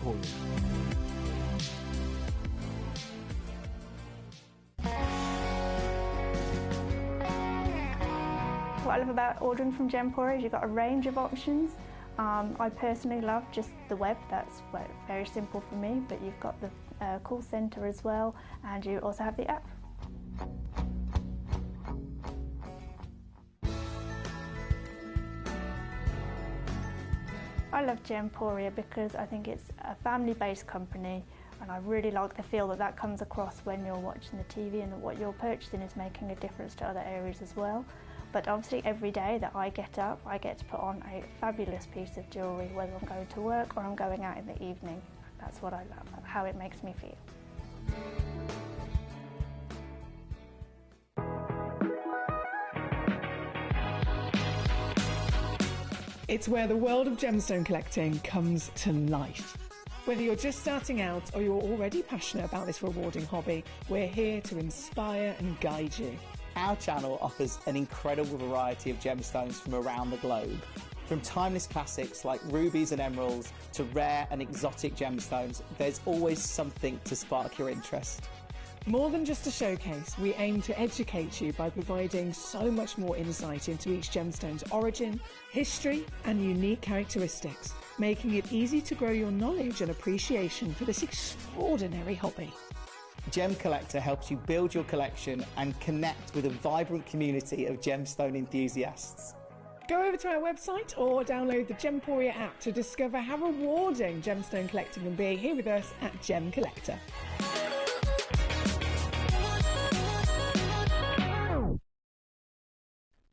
Emporium. What I love about ordering from Gemcollector is you've got a range of options. I personally love just the web, that's very simple for me, but you've got the call centre as well, and you also have the app. I love Gemcollector because I think it's a family-based company, and I really like the feel that comes across when you're watching the TV, and that what you're purchasing is making a difference to other areas as well. But obviously every day that I get up, I get to put on a fabulous piece of jewellery, whether I'm going to work or I'm going out in the evening. That's what I love, how it makes me feel. It's where the world of gemstone collecting comes to life. Whether you're just starting out or you're already passionate about this rewarding hobby, we're here to inspire and guide you. Our channel offers an incredible variety of gemstones from around the globe. From timeless classics like rubies and emeralds to rare and exotic gemstones, there's always something to spark your interest. More than just a showcase, we aim to educate you by providing so much more insight into each gemstone's origin, history and unique characteristics, making it easy to grow your knowledge and appreciation for this extraordinary hobby. Gemcollector helps you build your collection and connect with a vibrant community of gemstone enthusiasts. Go over to our website or download the Gemcollector app to discover how rewarding gemstone collecting can be here with us at Gemcollector.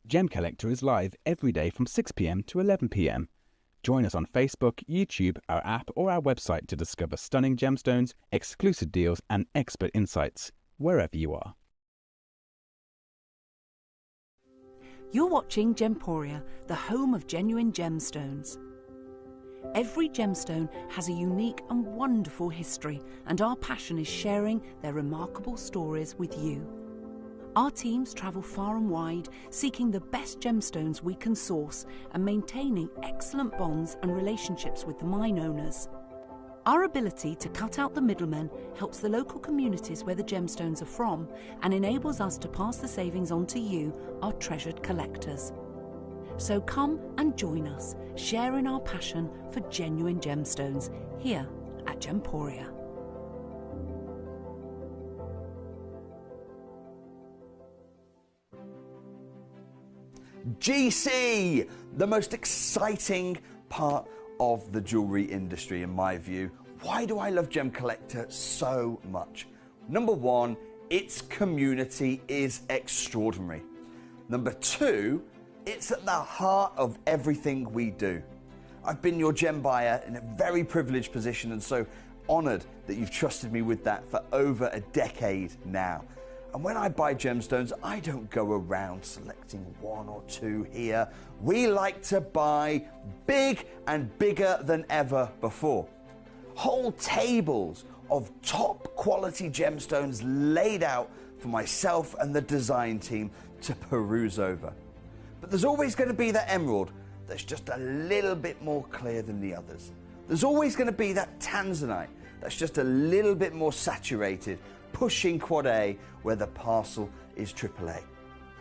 Gemcollector is live every day from 6 p.m. to 11 p.m. Join us on Facebook, YouTube, our app or our website to discover stunning gemstones, exclusive deals and expert insights wherever you are. You're watching Gemporia, the home of genuine gemstones. Every gemstone has a unique and wonderful history, and our passion is sharing their remarkable stories with you. Our teams travel far and wide, seeking the best gemstones we can source and maintaining excellent bonds and relationships with the mine owners. Our ability to cut out the middlemen helps the local communities where the gemstones are from and enables us to pass the savings on to you, our treasured collectors. So come and join us, sharing our passion for genuine gemstones here at Gemporia. GC, the most exciting part of the jewellery industry in my view. Why do I love Gemcollector so much? Number one, its community is extraordinary. Number two, it's at the heart of everything we do. I've been your gem buyer in a very privileged position and so honoured that you've trusted me with that for over a decade now. And when I buy gemstones, I don't go around selecting one or two here. We like to buy big and bigger than ever before. Whole tables of top quality gemstones laid out for myself and the design team to peruse over. But there's always going to be that emerald that's just a little bit more clear than the others. There's always going to be that tanzanite that's just a little bit more saturated, pushing quad A where the parcel is AAA.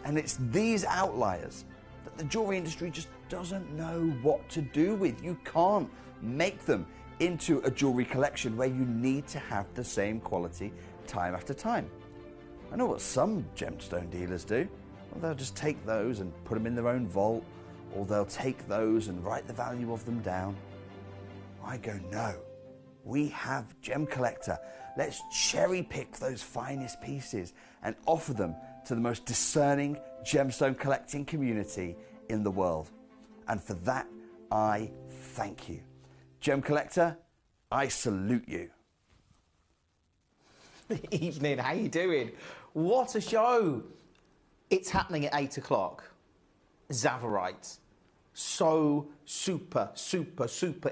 And it's these outliers that the jewellery industry just doesn't know what to do with. You can't make them into a jewellery collection where you need to have the same quality time after time. I know what some gemstone dealers do. Well, they'll just take those and put them in their own vault, or they'll take those and write the value of them down. I go, no. We have Gemcollector. Let's cherry pick those finest pieces and offer them to the most discerning gemstone collecting community in the world. And for that, I thank you. Gemcollector, I salute you. Evening, how you doing? What a show! It's happening at 8 o'clock. Zavarite. So super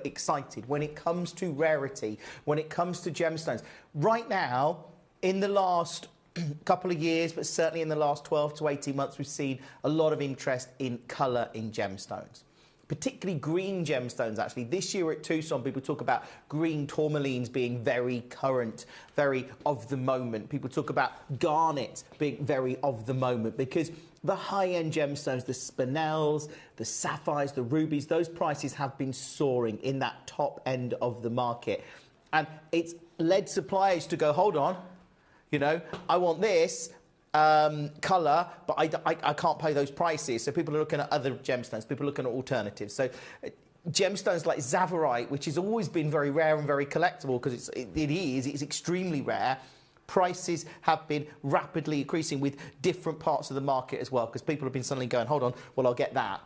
excited when it comes to rarity, when it comes to gemstones. Right now, in the last couple of years, but certainly in the last 12 to 18 months, we've seen a lot of interest in colour in gemstones. particularly green gemstones, actually. This year at Tucson, people talk about green tourmalines being very current, very of the moment. People talk about garnets being very of the moment, because the high-end gemstones, the spinels, the sapphires, the rubies, those prices have been soaring in that top end of the market. And it's led suppliers to go, hold on, you know, I want this colour, but I can't pay those prices. So people are looking at other gemstones, people are looking at alternatives. So gemstones like Zavorite, which has always been very rare and very collectible, because it's extremely rare. Prices have been rapidly increasing with different parts of the market as well, because people have been suddenly going, hold on, well, I'll get that.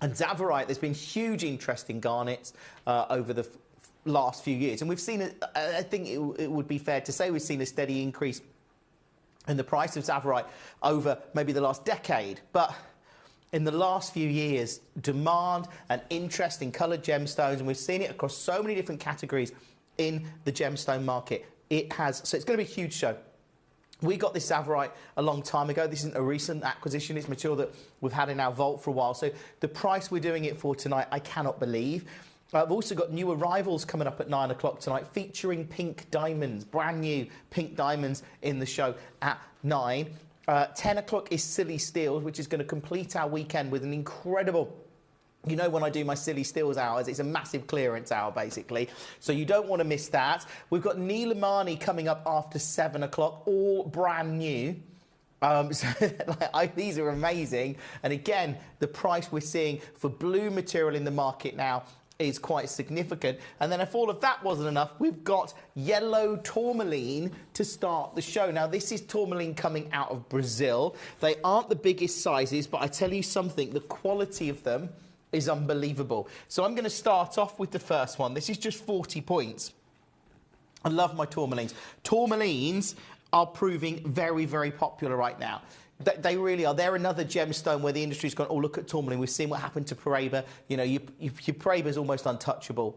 And Zavorite, there's been huge interest in garnets over the last few years. And we've seen, I think it would be fair to say, we've seen a steady increase in the price of Zavorite over maybe the last decade. But in the last few years, demand and interest in coloured gemstones, and we've seen it across so many different categories in the gemstone market. So it's going to be a huge show. We got this Zavorite a long time ago. This isn't a recent acquisition. It's material that we've had in our vault for a while. So the price we're doing it for tonight, I cannot believe. I've also got new arrivals coming up at 9 o'clock tonight, featuring pink diamonds, brand new pink diamonds in the show at 9. 10 o'clock is Silly Steals, which is going to complete our weekend with an incredible... You know, when I do my Silly Steals hours, it's a massive clearance hour, basically. So you don't want to miss that. We've got Neil Amani coming up after 7 o'clock, all brand new. These are amazing. And again, the price we're seeing for blue material in the market now is quite significant. And then if all of that wasn't enough, we've got yellow tourmaline to start the show. Now, this is tourmaline coming out of Brazil. They aren't the biggest sizes, but I tell you something, the quality of them is unbelievable. So I'm going to start off with the first one. This is just 40 points. I love my tourmalines. Tourmalines are proving very, very popular right now. They really are. They're another gemstone where the industry's gone, oh, look at tourmaline. We've seen what happened to Paraiba. You know, your Paraiba's almost untouchable.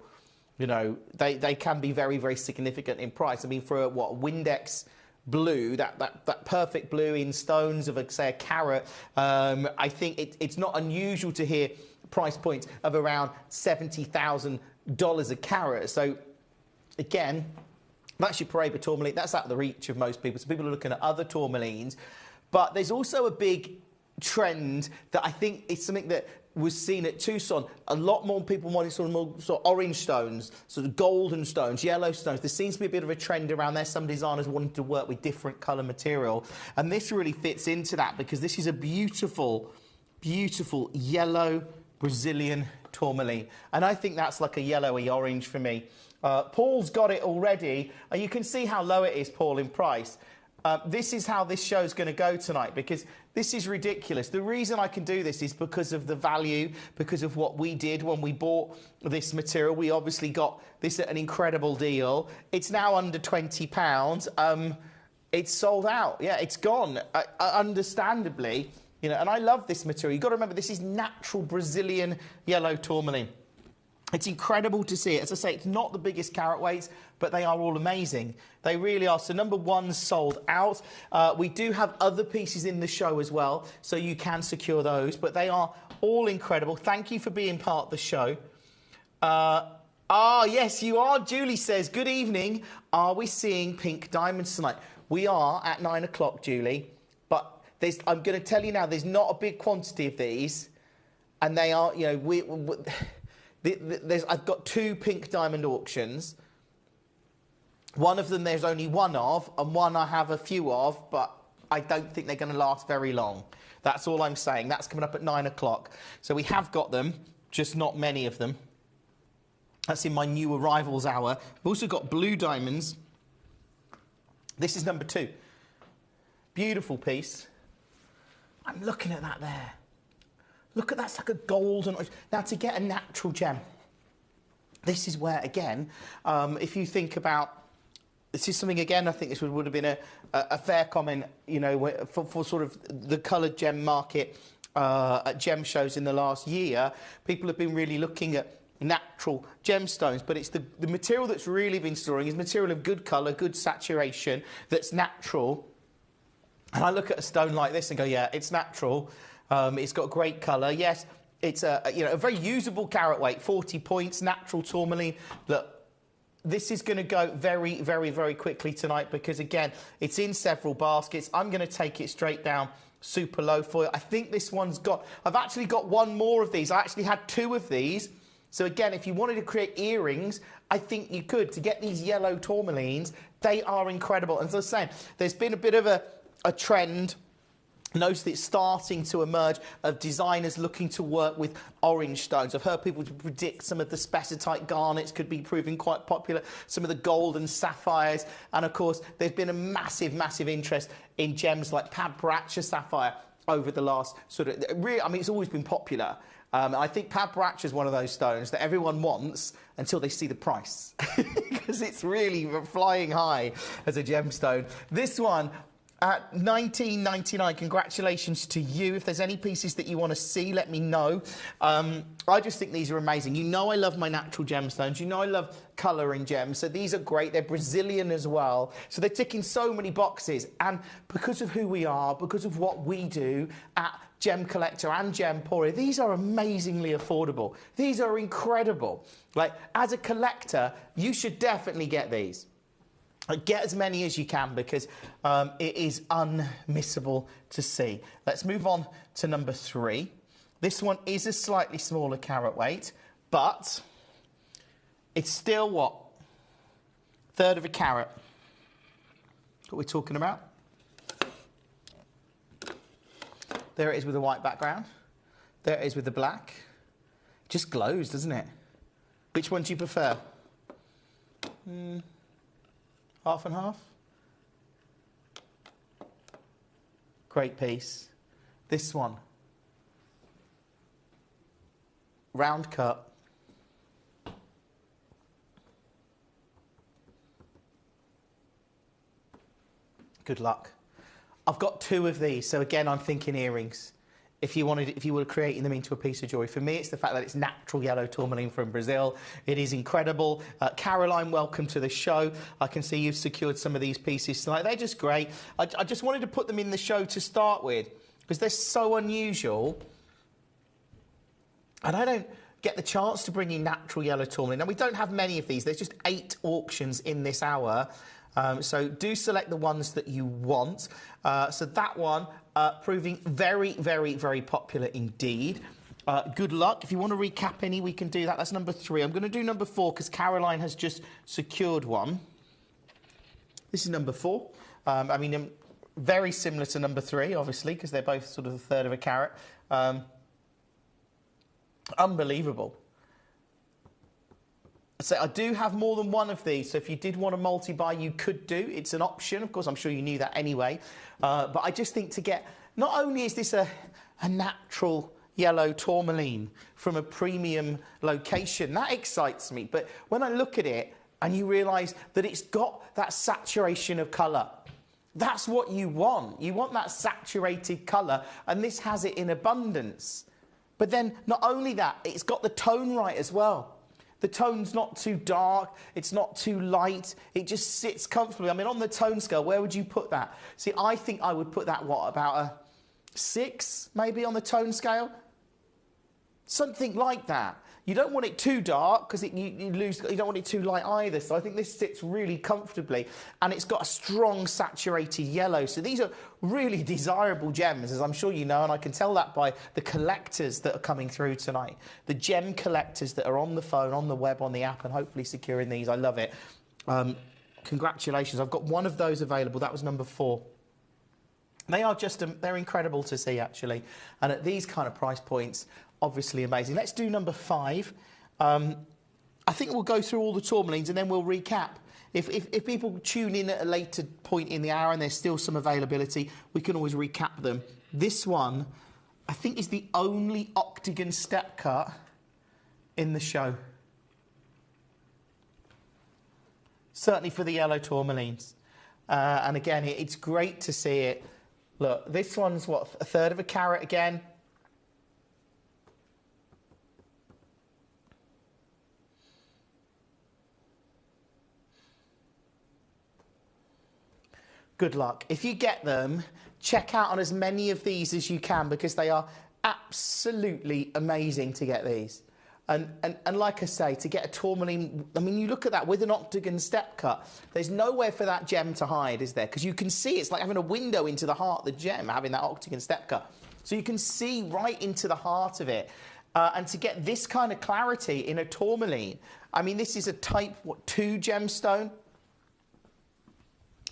You know, they can be very, very significant in price. I mean, for a Windex blue, that perfect blue in stones of, say, a carat, I think it's not unusual to hear price points of around $70,000 a carat. So again, that's your Paraiba tourmaline. That's out of the reach of most people. So people are looking at other tourmalines. But there's also a big trend that I think is something that was seen at Tucson. A lot more people wanting sort of orange stones, sort of golden stones, yellow stones. There seems to be a bit of a trend around there. Some designers wanting to work with different colour material. And this really fits into that, because this is a beautiful, beautiful yellow Brazilian tourmaline. And I think that's like a yellowy orange for me. Paul's got it already. And you can see how low it is, Paul, in price. This is how this show's going to go tonight, because this is ridiculous. The reason I can do this is because of the value, because of what we did when we bought this material. We obviously got this at an incredible deal. It's now under £20. It's sold out. Yeah, it's gone, understandably. You know, and I love this material. You've got to remember, this is natural Brazilian yellow tourmaline. It's incredible to see it. As I say, it's not the biggest carat weights, but they are all amazing. They really are. So number one's sold out. We do have other pieces in the show as well, so you can secure those, but they are all incredible. Thank you for being part of the show. Yes, you are. Julie says, good evening. Are we seeing pink diamonds tonight? We are at 9 o'clock, Julie. But I'm going to tell you now, there's not a big quantity of these. And they are, you know, I've got 2 pink diamond auctions. One of them there's only one of, and one I have a few of, but I don't think they're going to last very long. That's all I'm saying. That's coming up at 9 o'clock. So we have got them, just not many of them. That's in my new arrivals hour. We've also got blue diamonds. This is number 2. Beautiful piece. I'm looking at that there. Look at that, it's like a golden... Now, to get a natural gem, this is where, again, if you think about... This is something, again, I think this would have been a fair comment, you know, for sort of the coloured gem market at gem shows in the last year. People have been really looking at natural gemstones, but it's the material that's really been soaring is material of good colour, good saturation, that's natural. And I look at a stone like this and go, yeah, it's natural. It's got great colour. Yes, It's a very usable carat weight, 40 points, natural tourmaline. Look, this is going to go very, very, very quickly tonight because, again, it's in several baskets. I'm going to take it straight down super low foil. I think this one's got... I've actually got one more of these. I actually had 2 of these. So, again, if you wanted to create earrings, I think you could. To get these yellow tourmalines, they are incredible. And as I was saying, there's been a bit of a trend... Notice that it's starting to emerge of designers looking to work with orange stones. I've heard people predict some of the spessartite garnets could be proving quite popular, some of the gold and sapphires, and of course there's been a massive, massive interest in gems like Padbracha sapphire over the last sort of... Really, I mean, it's always been popular. I think Padbracha is one of those stones that everyone wants until they see the price, because it's really flying high as a gemstone. This one... At $19.99, congratulations to you. If there's any pieces that you want to see, let me know. I just think these are amazing. You know I love my natural gemstones. You know I love colouring gems. So these are great. They're Brazilian as well. So they're ticking so many boxes. And because of who we are, because of what we do at Gemcollector and Gemporia, these are amazingly affordable. These are incredible. Like, as a collector, you should definitely get these. Get as many as you can because it is unmissable to see. Let's move on to number 3. This one is a slightly smaller carat weight, but it's still what? 1/3 of a carat. What we're talking about. There it is with the white background. There it is with the black. It just glows, doesn't it? Which one do you prefer? Half and half. Great piece. This one. Round cut. Good luck. I've got 2 of these, so again, I'm thinking earrings. If you were creating them into a piece of jewellery. For me, it's the fact that it's natural yellow tourmaline from Brazil. It is incredible. Caroline, welcome to the show. I can see you've secured some of these pieces tonight. They're just great. I just wanted to put them in the show to start with because they're so unusual. And I don't get the chance to bring in natural yellow tourmaline. Now, we don't have many of these. There's just 8 auctions in this hour. So do select the ones that you want. So that one proving very, very, very popular indeed. Good luck. If you want to recap any, we can do that. That's number 3. I'm going to do number 4 because Caroline has just secured one. This is number 4. I mean, very similar to number 3, obviously, because they're both sort of 1/3 of a carat. Unbelievable. So I do have more than one of these, so if you did want to multi-buy, you could do. It's an option. Of course, I'm sure you knew that anyway. But I just think to get... Not only is this a natural yellow tourmaline from a premium location, that excites me. But when I look at it and you realise that it's got that saturation of colour, that's what you want. You want that saturated colour, and this has it in abundance. But then, not only that, it's got the tone right as well. The tone's not too dark, it's not too light, it just sits comfortably. I mean, on the tone scale, where would you put that? See, I think I would put that, what, about a 6, maybe, on the tone scale? Something like that. You don't want it too dark, because you don't want it too light either. So I think this sits really comfortably, and it's got a strong saturated yellow. So these are really desirable gems, as I'm sure you know, and I can tell that by the collectors that are coming through tonight. The gem collectors that are on the phone, on the web, on the app, and hopefully securing these. I love it. Congratulations. I've got one of those available. That was number 4. They are just, they're incredible to see, actually. And at these kind of price points, obviously amazing. Let's do number 5. I think we'll go through all the tourmalines and then we'll recap. If people tune in at a later point in the hour and there's still some availability, we can always recap them. This one, I think, is the only octagon step cut in the show. Certainly for the yellow tourmalines. And again, it's great to see it. Look, this one's, what, 1/3 of a carat again. Good luck. If you get them, check out on as many of these as you can because they are absolutely amazing to get these. And like I say, to get a tourmaline, I mean, you look at that with an octagon step cut, there's nowhere for that gem to hide, is there? Because you can see it's like having a window into the heart of the gem, having that octagon step cut. So you can see right into the heart of it. And to get this kind of clarity in a tourmaline, I mean, this is a type, 2 gemstone?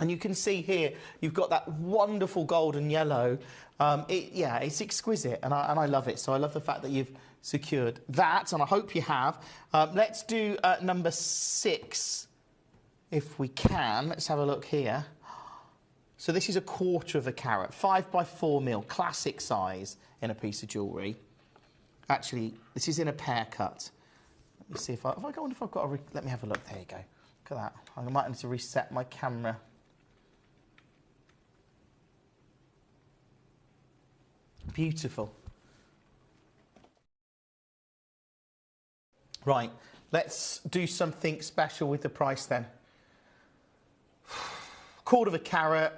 And you can see here, you've got that wonderful golden yellow. Yeah, it's exquisite, and I love it. So I love the fact that you've secured that, and I hope you have. Let's do number 6, if we can. Let's have a look here. So this is 1/4 of a carat, 5 by 4 mil, classic size in a piece of jewellery. Actually, this is in a pear cut. Let me see if I wonder if I've got a... Let me have a look. There you go. Look at that. I might need to reset my camera. Beautiful. Right, let's do something special with the price then. 1/4 of a carat.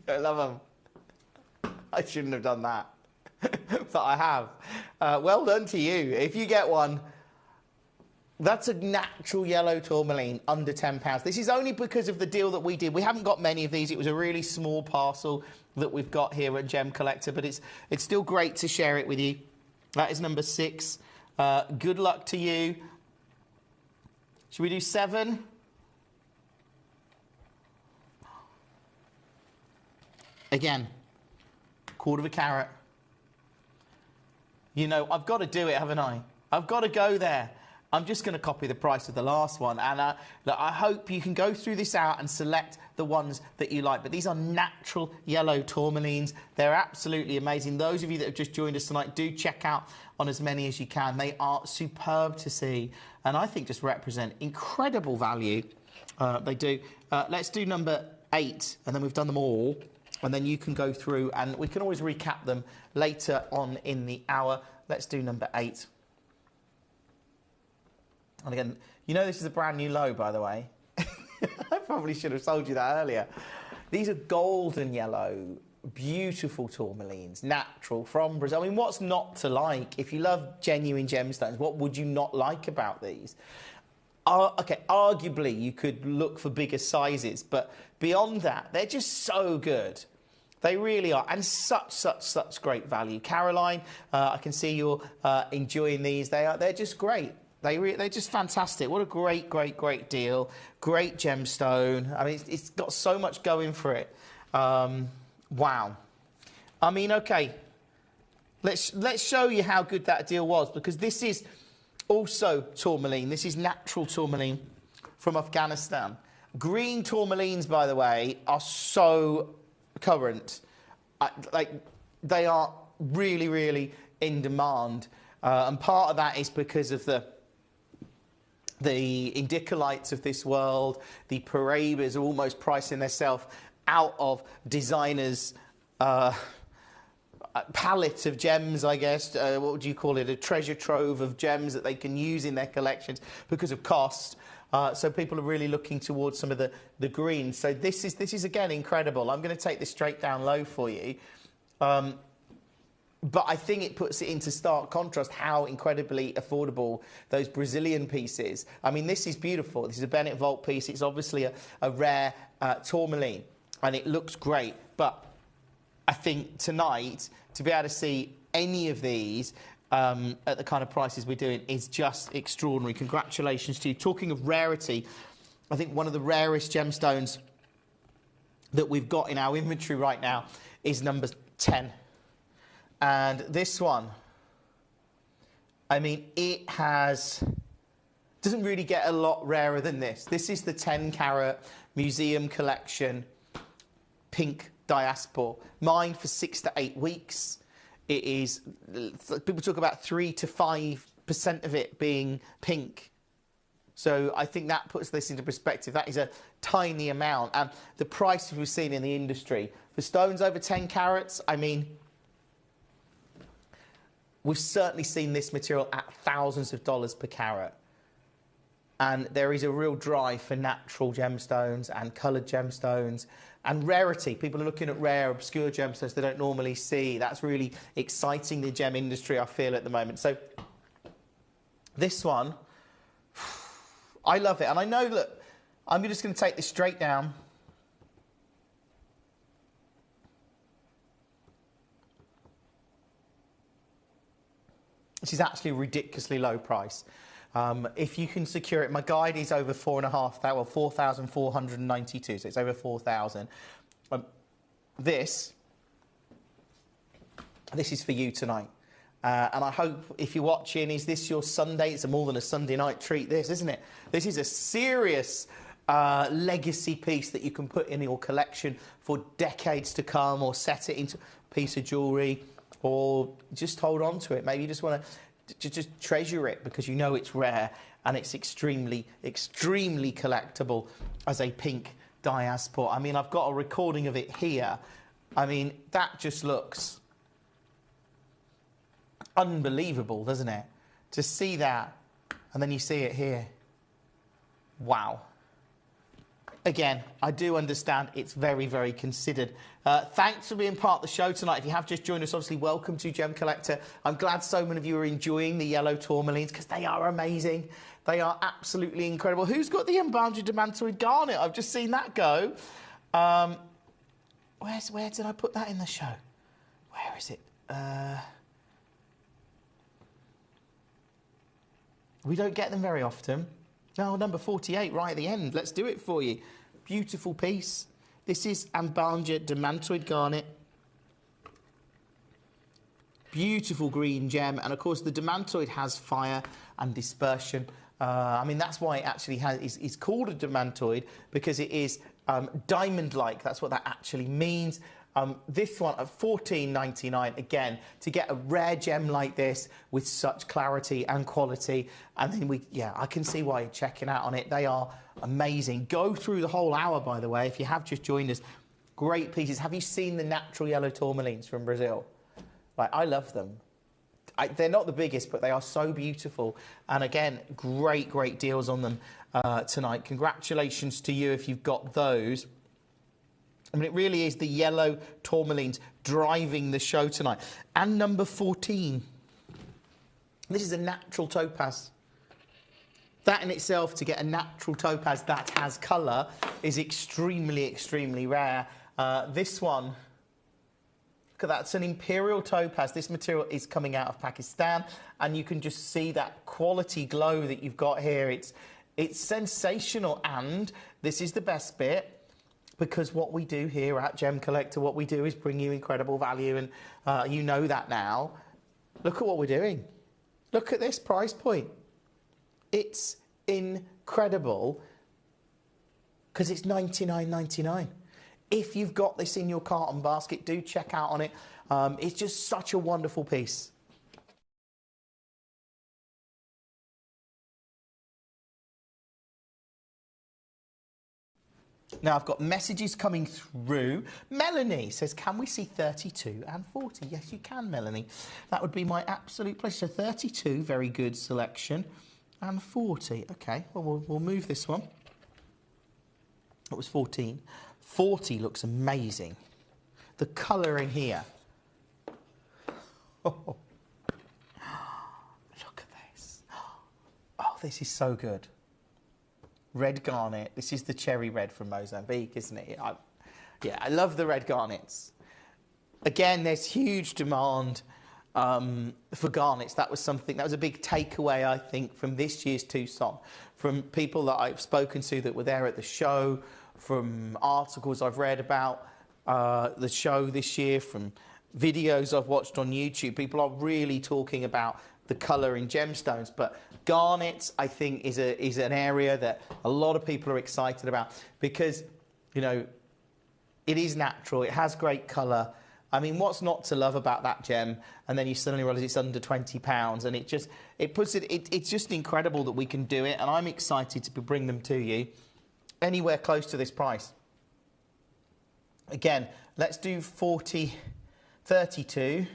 I love them. I shouldn't have done that, but I have. Well done to you. If you get one, that's a natural yellow tourmaline under £10. This is only because of the deal that we did. We haven't got many of these. It was a really small parcel that we've got here at Gemcollector, but it's still great to share it with you. That is number 6. Good luck to you. Should we do 7? Again, 1/4 of a carat. You know, I've got to do it, haven't I? I've got to go there. I'm just going to copy the price of the last one, and look, I hope you can go through this out and select the ones that you like. But these are natural yellow tourmalines. They're absolutely amazing. Those of you that have just joined us tonight, do check out on as many as you can. They are superb to see, and I think just represent incredible value. They do. Let's do number 8, and then we've done them all, and then you can go through, and we can always recap them later on in the hour. Let's do number 8. And again, you know this is a brand new low, by the way. I probably should have told you that earlier. These are golden yellow, beautiful tourmalines, natural, from Brazil. I mean, what's not to like? If you love genuine gemstones, what would you not like about these? Okay, arguably you could look for bigger sizes, but beyond that, they're just so good. They really are, and such great value. Caroline, I can see you're enjoying these. They're just great. They're just fantastic. What a great deal. Great gemstone. I mean, it's got so much going for it. Wow. I mean, okay. Let's show you how good that deal was, because this is also tourmaline. This is natural tourmaline from Afghanistan. Green tourmalines, by the way, are so current. Like, they are really in demand. And part of that is because of the indicolites of this world. The Parabas are almost pricing themselves out of designers' palette of gems, I guess. What would you call it? A treasure trove of gems that they can use in their collections because of cost. So people are really looking towards some of the greens. So this is again incredible. I'm going to take this straight down low for you. But I think it puts it into stark contrast how incredibly affordable those Brazilian pieces. I mean, this is beautiful. This is a Bennett Vault piece. It's obviously a rare tourmaline, and it looks great. But I think tonight, to be able to see any of these at the kind of prices we're doing is just extraordinary. Congratulations to you. Talking of rarity, I think one of the rarest gemstones that we've got in our inventory right now is number 10. And this one, I mean, it doesn't really get a lot rarer than this. This is the 10 carat museum collection pink diaspora, mined for 6 to 8 weeks. It is, people talk about 3 to 5% of it being pink. So I think that puts this into perspective. That is a tiny amount. And the price we've seen in the industry for stones over 10 carats, I mean, we've certainly seen this material at thousands of dollars per carat. And there is a real drive for natural gemstones and coloured gemstones and rarity. People are looking at rare, obscure gemstones they don't normally see. That's really exciting the gem industry, I feel, at the moment. So this one, I love it. And I know that I'm just going to take this straight down. This is actually a ridiculously low price. If you can secure it, my guide is over 4,492, so it's over 4,000. This is for you tonight. And I hope if you're watching, is this your Sunday? It's more than a Sunday night treat, this, isn't it? This is a serious legacy piece that you can put in your collection for decades to come, or set it into a piece of jewellery, or just hold on to it. Maybe you just want to just treasure it because you know it's rare and it's extremely, extremely collectible as a pink diaspora. I mean, I've got a recording of it here. I mean, that just looks unbelievable, doesn't it? To see that, and then you see it here. Wow. Again, I do understand it's very, very considered. Thanks for being part of the show tonight. If you have just joined us, obviously, welcome to Gemcollector. I'm glad so many of you are enjoying the yellow tourmalines because they are amazing. They are absolutely incredible. Who's got the unbounded demantoid garnet? I've just seen that go. Where did I put that in the show? Where is it? We don't get them very often. No, number 48, right at the end. Let's do it for you. Beautiful piece. This is unbounded demantoid garnet. Beautiful green gem. And, of course, the demantoid has fire and dispersion. I mean, that's why it actually is called a demantoid, because it is diamond-like. That's what that actually means. This one at $14.99, again, to get a rare gem like this with such clarity and quality. And then I can see why you're checking out on it. They are amazing. Go through the whole hour, by the way, if you have just joined us. Great pieces. Have you seen the natural yellow tourmalines from Brazil? Like, I love them. They're not the biggest, but they are so beautiful. And again, great, great deals on them tonight. Congratulations to you if you've got those. I mean, it really is the yellow tourmalines driving the show tonight. And number 14. This is a natural topaz. That in itself, to get a natural topaz that has colour, is extremely, extremely rare. This one, look at that, it's an imperial topaz. This material is coming out of Pakistan, and you can just see that quality glow that you've got here. It's sensational, and this is the best bit. Because what we do here at Gemcollector, what we do is bring you incredible value, and you know that now. Look at what we're doing. Look at this price point. It's incredible because it's $99.99. If you've got this in your carton basket, do check out on it. It's just such a wonderful piece. Now, I've got messages coming through. Melanie says, can we see 32 and 40? Yes, you can, Melanie. That would be my absolute pleasure. So 32, very good selection. And 40. OK, well, we'll move this one. It was 14. 40 looks amazing. The colour in here. Oh, look at this. Oh, this is so good. Red garnet. This is the cherry red from Mozambique, isn't it? I love the red garnets. Again, there's huge demand for garnets. That was a big takeaway, I think, from this year's Tucson, from people that I've spoken to that were there at the show, from articles I've read about the show this year, from videos I've watched on YouTube. People are really talking about the colour in gemstones, but garnets, I think, is an area that a lot of people are excited about because, you know, it is natural, it has great colour. I mean, what's not to love about that gem? And then you suddenly realise it's under £20, and it's just incredible that we can do it, and I'm excited to bring them to you anywhere close to this price. Again, let's do 32.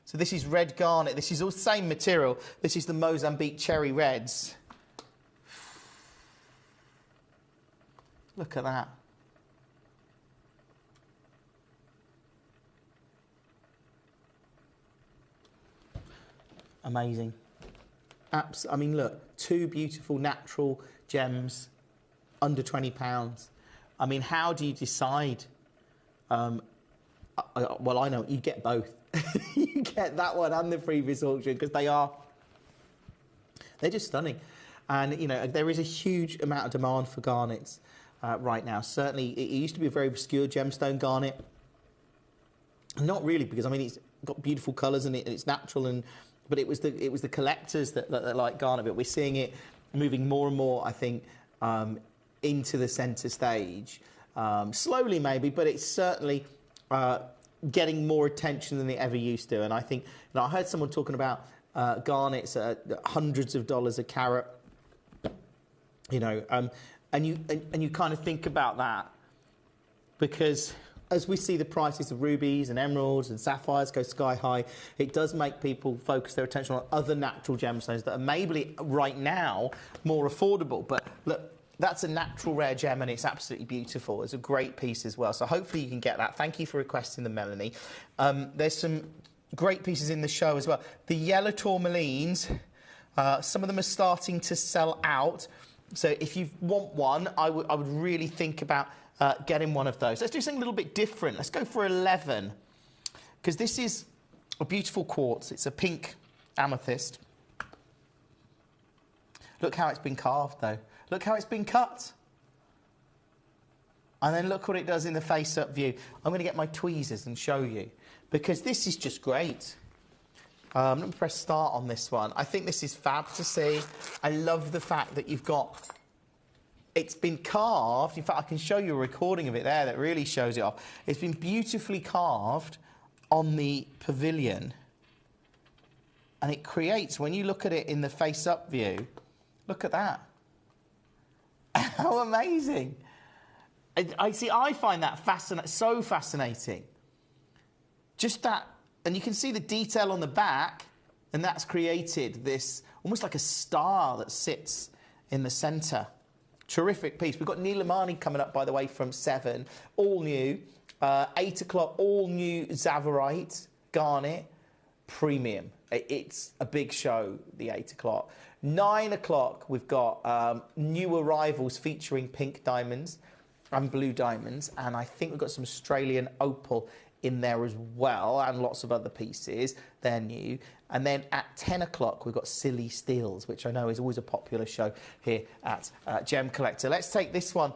So this is red garnet. This is all the same material. This is the Mozambique cherry reds. Look at that. Amazing. I mean, look, 2 beautiful natural gems under £20. I mean, how do you decide? Well, I know you get both. You get that one and the previous auction because they're just stunning. And, you know, there is a huge amount of demand for garnets right now. Certainly, it used to be a very obscure gemstone garnet. Not really, because, I mean, it's got beautiful colours and it's natural, but it was the collectors that like garnet. But we're seeing it moving more and more, I think, into the centre stage. Slowly, maybe, but it's certainly getting more attention than it ever used to. And I think, you know, I heard someone talking about garnets at hundreds of dollars a carat. You know, and you kind of think about that because as we see the prices of rubies and emeralds and sapphires go sky high, it does make people focus their attention on other natural gemstones that are maybe right now more affordable. But look, that's a natural rare gem and it's absolutely beautiful. It's a great piece as well. So hopefully you can get that. Thank you for requesting them, Melanie. There's some great pieces in the show as well. The yellow tourmalines, some of them are starting to sell out. So if you want one, I would really think about getting one of those. Let's do something a little bit different. Let's go for 11, because this is a beautiful quartz. It's a pink amethyst. Look how it's been carved, though. Look how it's been cut. And then look what it does in the face-up view. I'm going to get my tweezers and show you, because this is just great. Let me press start on this one. I think this is fab to see. I love the fact that you've got... It's been carved. In fact, I can show you a recording of it there that really shows it off. It's been beautifully carved on the pavilion. And it creates, when you look at it in the face-up view, look at that. How amazing. I find that so fascinating. Just that... And you can see the detail on the back, and that's created this almost like a star that sits in the centre. Terrific piece. We've got Nilamani coming up, by the way, from 7. All new. 8 o'clock, all new Zavarite, garnet, premium. It's a big show, the 8 o'clock. 9 o'clock, we've got new arrivals featuring pink diamonds and blue diamonds. And I think we've got some Australian opal in there as well, and lots of other pieces. They're new. And then at 10 o'clock, we've got Silly Steels, which I know is always a popular show here at Gemcollector. Let's take this one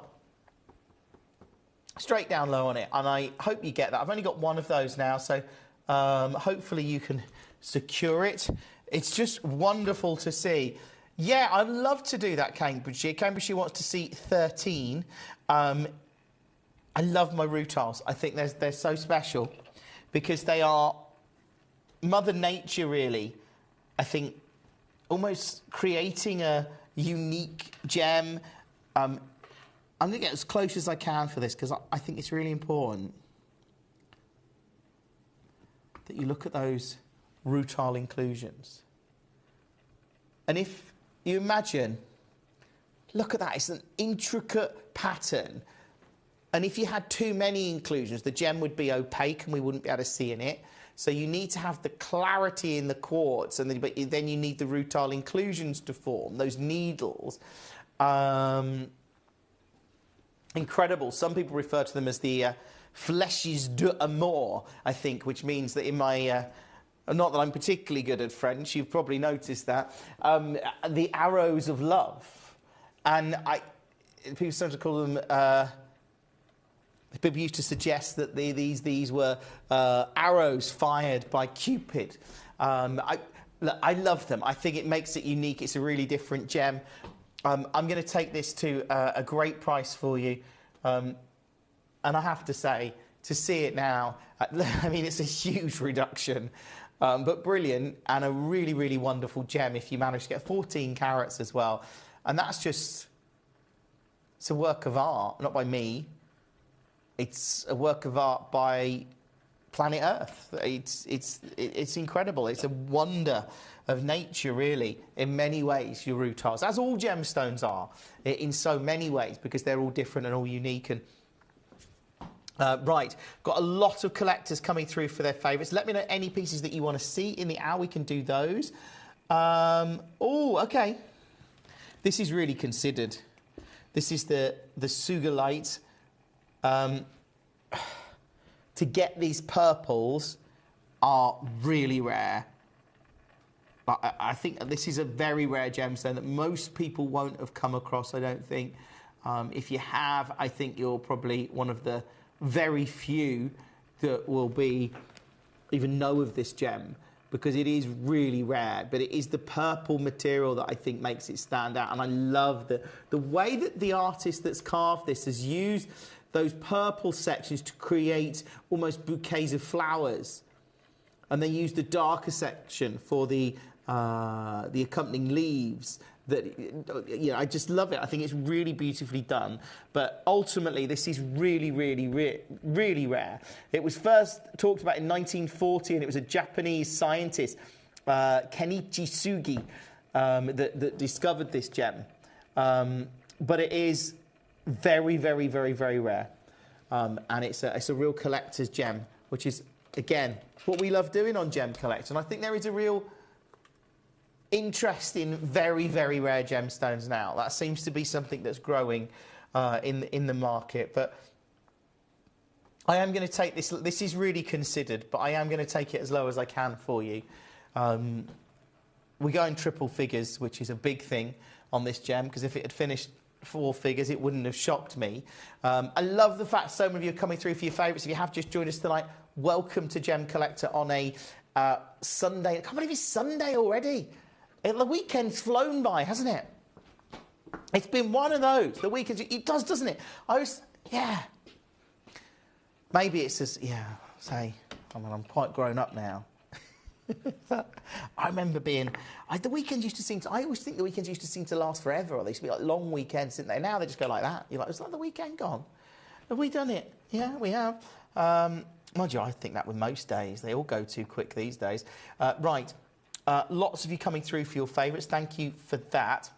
straight down low on it, and I hope you get that. I've only got one of those now, so hopefully you can secure it. It's just wonderful to see. Yeah, I'd love to do that, Cambridgeshire. Cambridgeshire wants to see 13. I love my rutiles. I think they're so special because they are Mother Nature, really. I think almost creating a unique gem. I'm going to get as close as I can for this because I think it's really important that you look at those rutile inclusions. And if you imagine, look at that, it's an intricate pattern. And if you had too many inclusions, the gem would be opaque and we wouldn't be able to see in it. So you need to have the clarity in the quartz, but then you need the rutile inclusions to form, those needles. Incredible. Some people refer to them as the flèches d'amour, I think, which means that in my... not that I'm particularly good at French, you've probably noticed that. The arrows of love. And people sometimes call them... people used to suggest that these were arrows fired by Cupid. I love them. I think it makes it unique. It's a really different gem. I'm going to take this to a great price for you. And I have to say, to see it now, I mean, it's a huge reduction. But brilliant and a really, really wonderful gem if you manage to get 14 carats as well. And that's just... It's a work of art, not by me. It's a work of art by planet Earth. It's incredible. It's a wonder of nature, really, in many ways, your tiles, as all gemstones are, in so many ways, because they're all different and all unique. And right, got a lot of collectors coming through for their favourites. Let me know any pieces that you want to see in the hour. We can do those. Oh, okay. This is really considered. This is the Sugarlight. To get these purples are really rare. I think this is a very rare gemstone that most people won't have come across, I don't think. If you have, I think you're probably one of the very few that will even know of this gem, because it is really rare. But it is the purple material that I think makes it stand out. And I love the way that the artist that's carved this has used those purple sections to create almost bouquets of flowers. And they use the darker section for the accompanying leaves. I just love it. I think it's really beautifully done. But ultimately, this is really, really, really rare. It was first talked about in 1940, and it was a Japanese scientist, Kenichi Sugi, that discovered this gem. But it is very, very, very, very rare. And it's a real collector's gem, which is, again, what we love doing on Gemcollector. And I think there is a real interest in very, very rare gemstones now. That seems to be something that's growing in the market. But I am going to take this. This is really considered, but I am going to take it as low as I can for you. We go in triple figures, which is a big thing on this gem, because if it had finished 4 figures, it wouldn't have shocked me. I love the fact so many of you are coming through for your favourites. If you have just joined us tonight, welcome to Gemcollector on a Sunday. I can't believe it's Sunday already. The weekend's flown by, hasn't it? It's been one of those. The weekend, it does, doesn't it? Maybe it's just, I'm quite grown up now. But I remember the weekends used to seem to, I always think the weekends used to seem to last forever, or they used to be like long weekends, didn't they? Now they just go like that. You're like, is that the weekend gone? Have we done it? Yeah, we have. Mind you, I think that with most days. They all go too quick these days. Right. Lots of you coming through for your favourites. Thank you for that.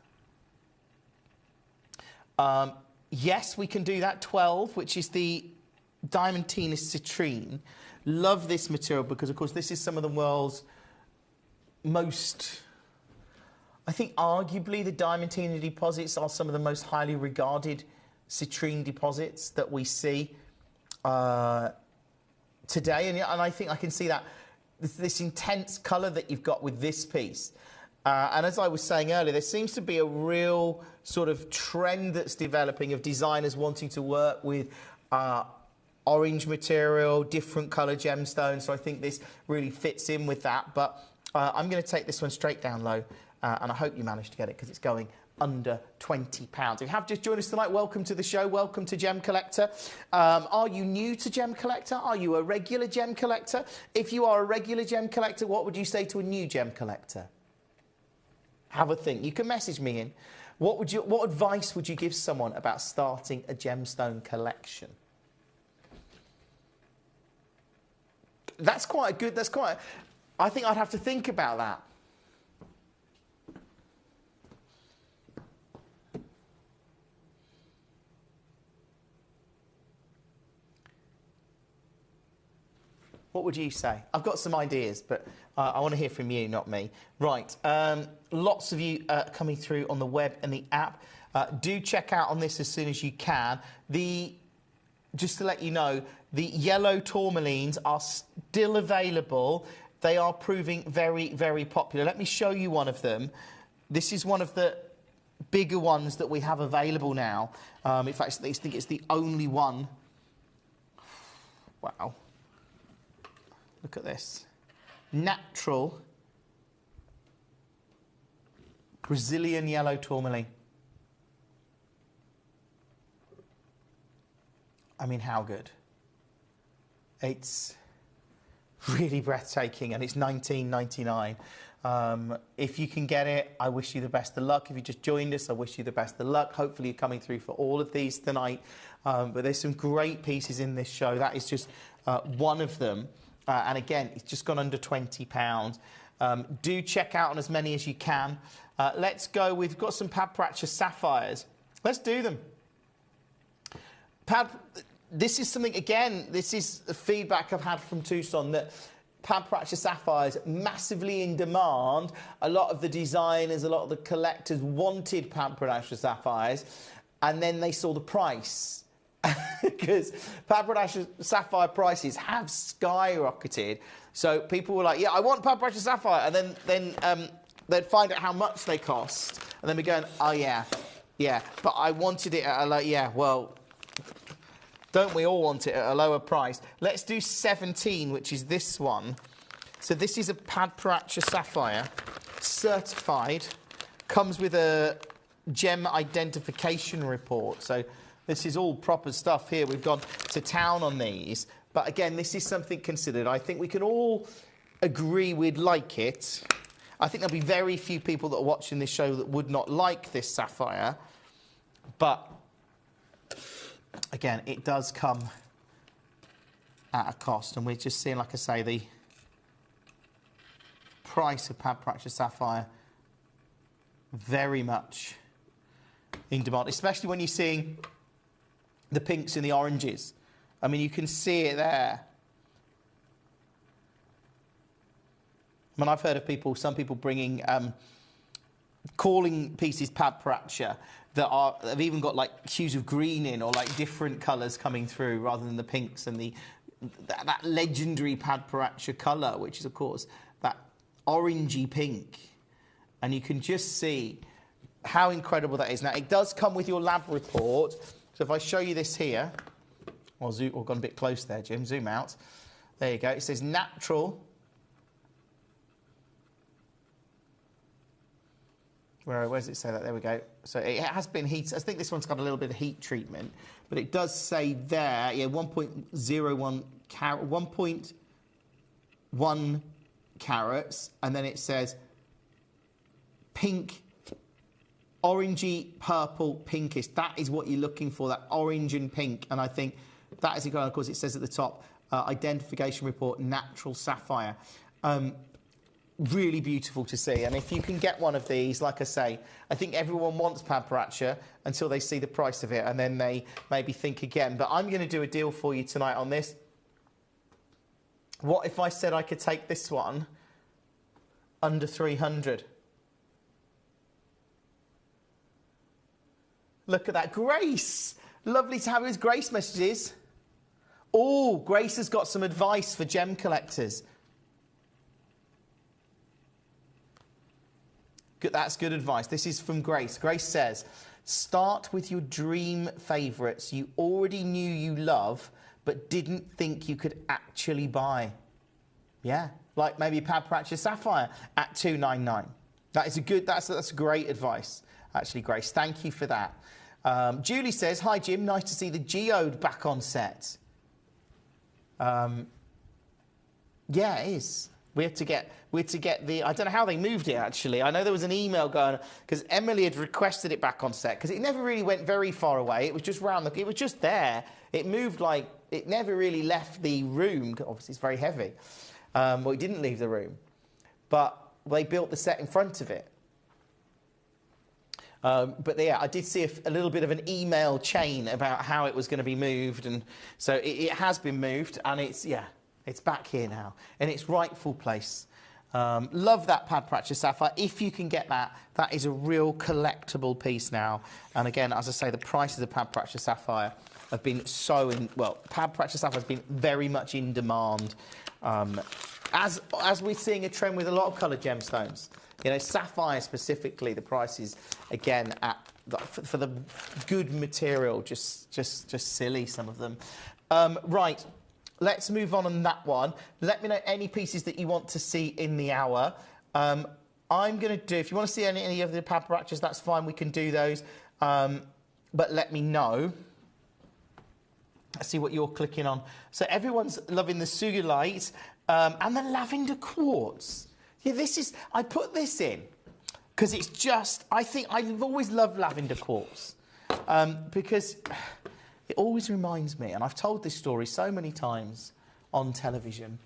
Yes, we can do that. 12, which is the Diamantina citrine. Love this material because, of course, this is some of the world's most... I think arguably the Diamantina deposits are some of the most highly regarded citrine deposits that we see today. And I think I can see that. This intense colour that you've got with this piece. And as I was saying earlier, there seems to be a real sort of trend that's developing of designers wanting to work with orange material, different colour gemstones. So I think this really fits in with that. But I'm going to take this one straight down low. And I hope you managed to get it because it's going under £20. If you have just joined us tonight, welcome to the show. Welcome to Gemcollector. Are you new to Gemcollector? Are you a regular Gemcollector? If you are a regular Gemcollector, what would you say to a new Gemcollector? Have a think. You can message me in. What advice would you give someone about starting a gemstone collection? That's quite a good... I think I'd have to think about that. What would you say? I've got some ideas, but I want to hear from you, not me. Right. Lots of you coming through on the web and the app. Do check out on this as soon as you can. Just to let you know, the yellow tourmalines are still available. They are proving very, very popular. Let me show you one of them. This is one of the bigger ones that we have available now. In fact, I think it's the only one. Wow. Look at this. Natural Brazilian yellow tourmaline. I mean, how good? It's really breathtaking, and it's $19.99. If you can get it, I wish you the best of luck. If you just joined us, I wish you the best of luck. Hopefully you're coming through for all of these tonight. But there's some great pieces in this show. That is just one of them. And again, it's just gone under £20. Do check out on as many as you can. Let's go. We've got some Padparacha sapphires. Let's do them. This is something, again, this is the feedback I've had from Tucson, that Padparacha sapphires massively in demand. A lot of the designers, a lot of the collectors wanted Padparacha sapphires, and then they saw the price. Because Padparacha sapphire prices have skyrocketed. So people were like, yeah, I want Padparacha sapphire. And then they'd find out how much they cost. And then we're going, oh, yeah, but I wanted it at a low, well, don't we all want it at a lower price? Let's do 17, which is this one. So this is a Padparacha sapphire, certified, comes with a gem identification report. So this is all proper stuff here. We've gone to town on these. But again, this is something considered. I think we can all agree we'd like it. I think there'll be very few people that are watching this show that would not like this sapphire. But again, it does come at a cost. And we're just seeing, like I say, the price of Padparacha sapphire very much in demand, especially when you're seeing the pinks and the oranges. I mean, you can see it there. I mean, I've heard of people, some people bringing, calling pieces Padparacha that have even got like hues of green in, or like different colours coming through rather than the pinks and that legendary Padparacha colour, which is, of course, that orangey pink. And you can just see how incredible that is. Now, it does come with your lab report. So if I show you this here, I've gone a bit close there, Jim, zoom out. There you go. It says natural. Where does it say that? There we go. So it has been heated. I think this one's got a little bit of heat treatment, but it does say there, 1.01 carat, 1.1 carats, and then it says pink, orangey, purple, pinkish. That is what you're looking for, that orange and pink. And I think that is, of course, it says at the top, identification report, natural sapphire. Really beautiful to see. And if you can get one of these, like I say, I think everyone wants Padparacha until they see the price of it, and then they maybe think again. But I'm going to do a deal for you tonight on this. What if I said I could take this one under 300? Look at that. Grace! Lovely to have his Grace messages. Oh, Grace has got some advice for gem collectors. Good, that's good advice. This is from Grace. Grace says, start with your dream favourites you already knew you love, but didn't think you could actually buy. Yeah, like maybe Padparacha sapphire at $299. That is a good. That's great advice, actually, Grace. Thank you for that. Julie says, hi Jim, nice to see the geode back on set. Yeah, it is. We had to get the, I don't know how they moved it, actually. I know there was an email going, because Emily had requested it back on set, because it never really went very far away. It was just it was just there. It moved like, it never really left the room. Obviously, it's very heavy. Well, it didn't leave the room. But they built the set in front of it. But yeah, I did see a little bit of an email chain about how it was going to be moved. And so it has been moved, and it's back here now in its rightful place. Love that Padparacha sapphire. If you can get that, that is a real collectible piece now. And again, as I say, the prices of Padparacha sapphire have been Padparacha sapphire has been very much in demand. As we're seeing a trend with a lot of coloured gemstones. You know, sapphire specifically, the prices, again, for the good material, just silly, some of them. Right. Let's move on that one. Let me know any pieces that you want to see in the hour. I'm going to do, if you want to see any of the Padparachas, that's fine, we can do those. But let me know. Let's see what you're clicking on. So everyone's loving the Sugilite and the lavender quartz. Yeah, I put this in because it's just, I think I've always loved lavender quartz because it always reminds me, and I've told this story so many times, on television.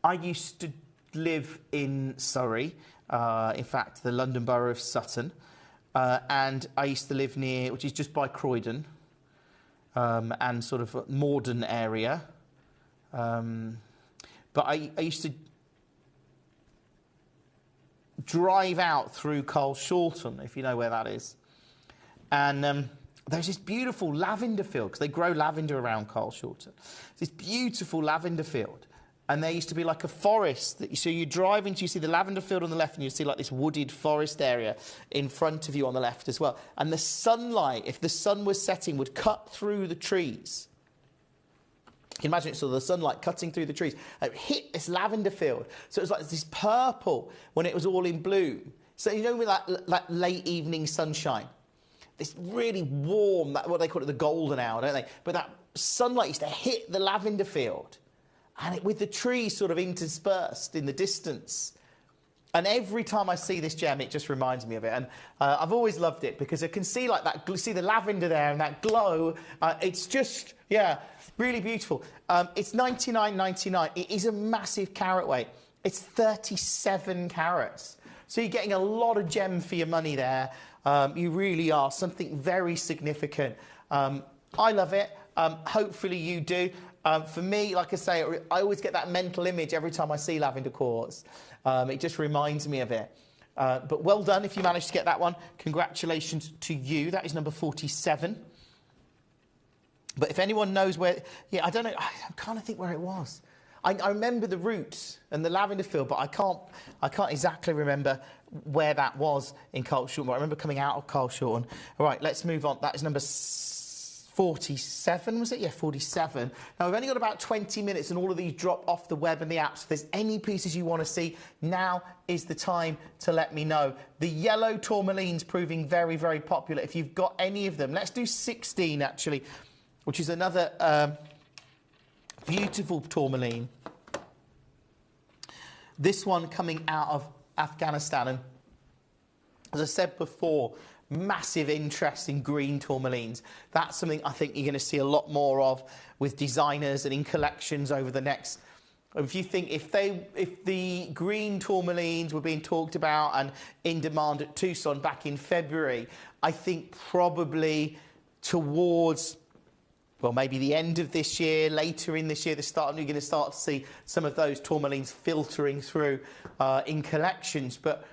I used to live in Surrey, in fact, the London Borough of Sutton, and I used to live near, which is just by Croydon, and sort of a Morden area. But I used to drive out through Carlshorton, if you know where that is. And there's this beautiful lavender field, because they grow lavender around Carlshorton. This beautiful lavender field. And there used to be like a forest. So you drive into, you see the lavender field on the left, and you see like this wooded forest area in front of you on the left as well. And the sunlight, if the sun was setting, would cut through the trees. You can imagine it, so the sunlight cutting through the trees. It hit this lavender field. So it was like this purple when it was all in bloom. So you know with that late evening sunshine, this really warm, what they call it the golden hour, don't they? But that sunlight used to hit the lavender field. And with the trees sort of interspersed in the distance. And every time I see this gem, it just reminds me of it. And I've always loved it because I can see like that, see the lavender there and that glow. It's just, yeah, really beautiful. It's $99.99. It is a massive carat weight. It's 37 carats. So you're getting a lot of gem for your money there. You really are. Something very significant. I love it. Hopefully you do. For me, like I say, I always get that mental image every time I see lavender quartz. It just reminds me of it. But well done if you managed to get that one. Congratulations to you. That is number 47. But if anyone knows where... Yeah, I don't know. I'm trying to think where it was. I remember the route and the lavender field, but I can't exactly remember where that was in Carlshorton. But I remember coming out of Carlshorton. All right, let's move on. That is number 47, was it? Yeah, 47. Now, we've only got about 20 minutes and all of these drop off the web and the apps. If there's any pieces you want to see, now is the time to let me know. The yellow tourmaline's proving very, very popular. If you've got any of them, let's do 16, actually, which is another beautiful tourmaline. This one coming out of Afghanistan. And as I said before, massive interest in green tourmalines. That's something I think you're going to see a lot more of with designers and in collections over the next... If you think if the green tourmalines were being talked about and in demand at Tucson back in February, I think probably towards, well, maybe the end of this year, later in this year, you're going to start to see some of those tourmalines filtering through in collections. But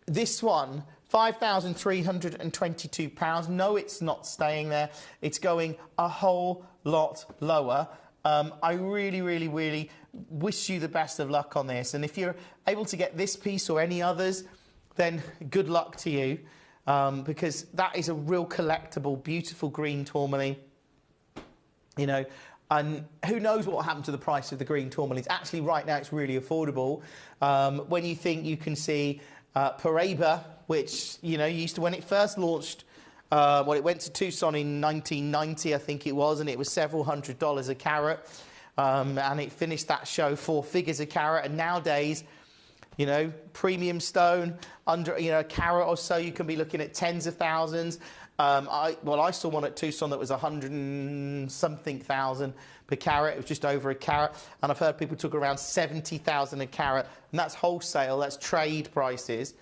this one, £5,322. No, it's not staying there. It's going a whole lot lower. I really, really, really wish you the best of luck on this. And if you're able to get this piece or any others, then good luck to you, because that is a real collectible, beautiful green tourmaline. You know, and who knows what will happen to the price of the green tourmalines. Actually, right now, it's really affordable. When you think you can see Paraiba, which, you know, used to, when it first launched, well, it went to Tucson in 1990, I think it was, and it was several $100s a carat. And it finished that show 4 figures a carat. And nowadays, you know, premium stone, under, you know, a carat or so, you can be looking at tens of thousands. I saw one at Tucson that was 100 and something thousand per carat. It was just over a carat. And I've heard people took around 70,000 a carat. And that's wholesale, that's trade prices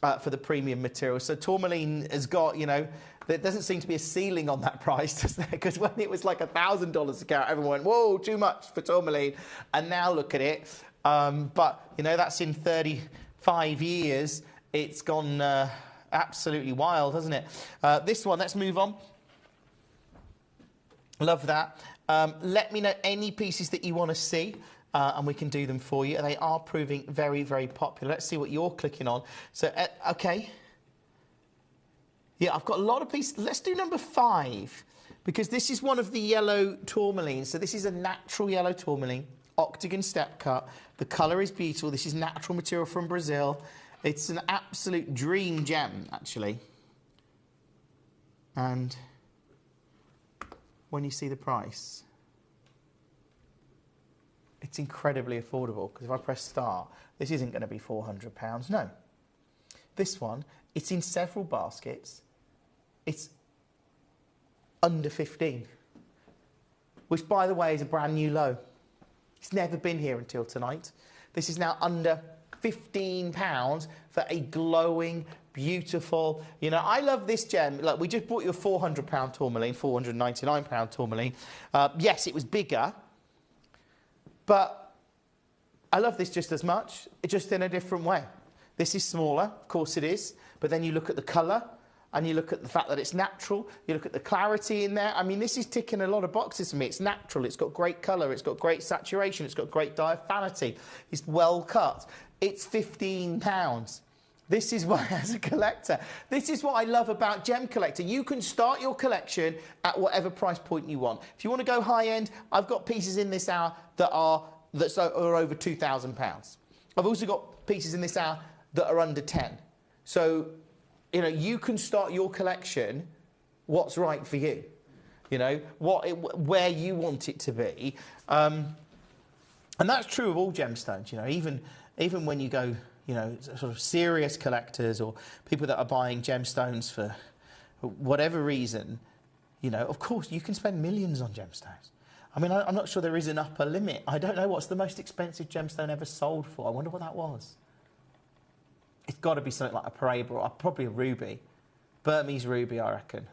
for the premium material. So tourmaline has got, you know, there doesn't seem to be a ceiling on that price, does there? Because when it was like $1,000 a carat, everyone went, whoa, too much for tourmaline. And now look at it. But, you know, that's in 35 years. It's gone absolutely wild, hasn't it? This one, let's move on. Love that. Let me know any pieces that you want to see. And we can do them for you. They are proving very, very popular. Let's see what you're clicking on. So, okay. Yeah, I've got a lot of pieces. Let's do number 5, because this is one of the yellow tourmalines. So this is a natural yellow tourmaline, octagon step cut. The colour is beautiful. This is natural material from Brazil. It's an absolute dream gem, actually. And when you see the price, it's incredibly affordable, because if I press start, this isn't going to be £400. No. This one, it's in several baskets. It's under 15. which, by the way, is a brand new low. It's never been here until tonight. This is now under £15 for a glowing, beautiful, you know, I love this gem. Look, we just bought you a £400 tourmaline, £499 tourmaline. Yes, it was bigger, but I love this just as much, just in a different way. This is smaller, of course it is, but then you look at the colour, and you look at the fact that it's natural, you look at the clarity in there. I mean, this is ticking a lot of boxes for me. It's natural, it's got great colour, it's got great saturation, it's got great diaphanity, it's well cut. It's £15. This is why, as a collector, this is what I love about Gemcollector. You can start your collection at whatever price point you want. If you want to go high end, I've got pieces in this hour that are over £2,000. I've also got pieces in this hour that are under 10. So, you know, you can start your collection what's right for you, you know, where you want it to be. And that's true of all gemstones, you know, even when you go, you know, sort of serious collectors or people that are buying gemstones for whatever reason, you know, of course, you can spend millions on gemstones. I mean, I'm not sure there is an upper limit. I don't know what's the most expensive gemstone ever sold for. I wonder what that was. It's got to be something like a Paraiba or probably a ruby. Burmese ruby, I reckon.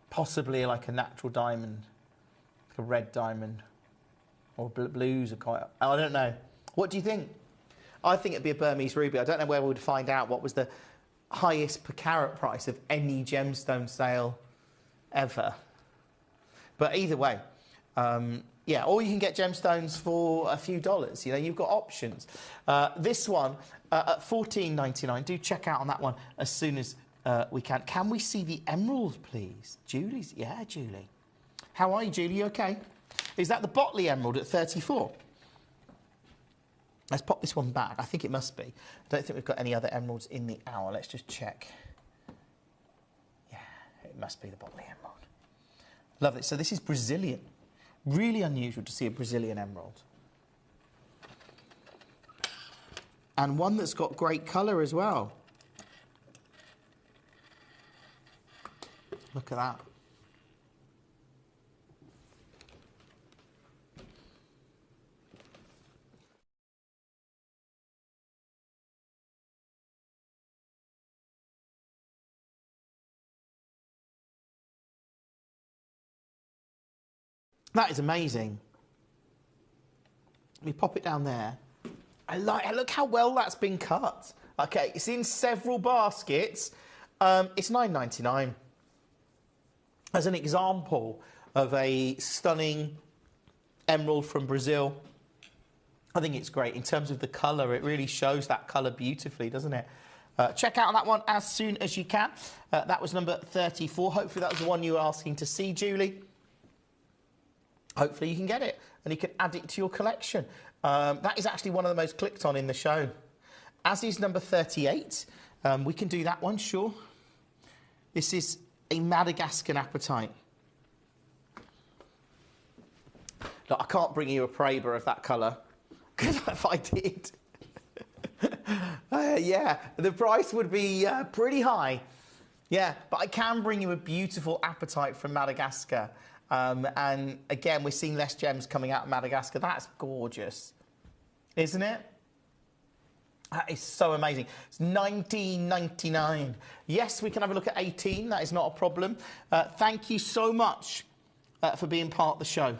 Possibly like a natural diamond, like a red diamond. Or blues are quite... I don't know. What do you think? I think it'd be a Burmese ruby. I don't know where we would find out what was the highest per carat price of any gemstone sale ever. But either way, yeah, or you can get gemstones for a few dollars. You know, you've got options. This one at $14.99. Do check out on that one as soon as we can. Can we see the emerald, please? Julie's, yeah, Julie. How are you, Julie? You okay? Is that the Botley emerald at 34? Let's pop this one back. I think it must be. I don't think we've got any other emeralds in the hour. Let's just check. Yeah, it must be the Botley emerald. Love it. So this is Brazilian. Really unusual to see a Brazilian emerald. And one that's got great colour as well. Look at that. That is amazing. Let me pop it down there. Look how well that's been cut. Okay, it's in several baskets. It's $9.99. As an example of a stunning emerald from Brazil, I think it's great. In terms of the colour, it really shows that colour beautifully, doesn't it? Check out that one as soon as you can. That was number 34. Hopefully that was the one you were asking to see, Julie. Hopefully you can get it and you can add it to your collection. That is actually one of the most clicked on in the show. As is number 38. We can do that one, sure. This is a Madagascan apatite. Look, I can't bring you a Paraiba of that colour, because if I did, yeah, the price would be pretty high. Yeah, but I can bring you a beautiful apatite from Madagascar. And again, we're seeing less gems coming out of Madagascar. That's gorgeous, isn't it? That is so amazing. It's $19.99. Yes, we can have a look at 18. That is not a problem. Thank you so much for being part of the show.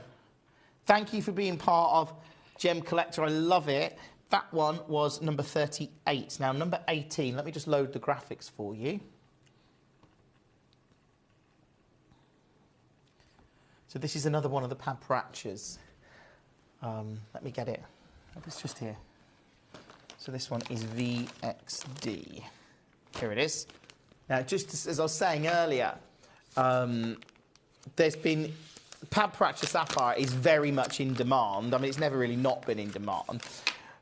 Thank you for being part of Gemcollector. I love it. That one was number 38. Now, number 18. Let me just load the graphics for you. So this is another one of the Paparachas. Let me get it. It's just here. So this one is VXD. Here it is. Now, just as I was saying earlier, there's been... Paparacha Sapphire is very much in demand. I mean, it's never really not been in demand.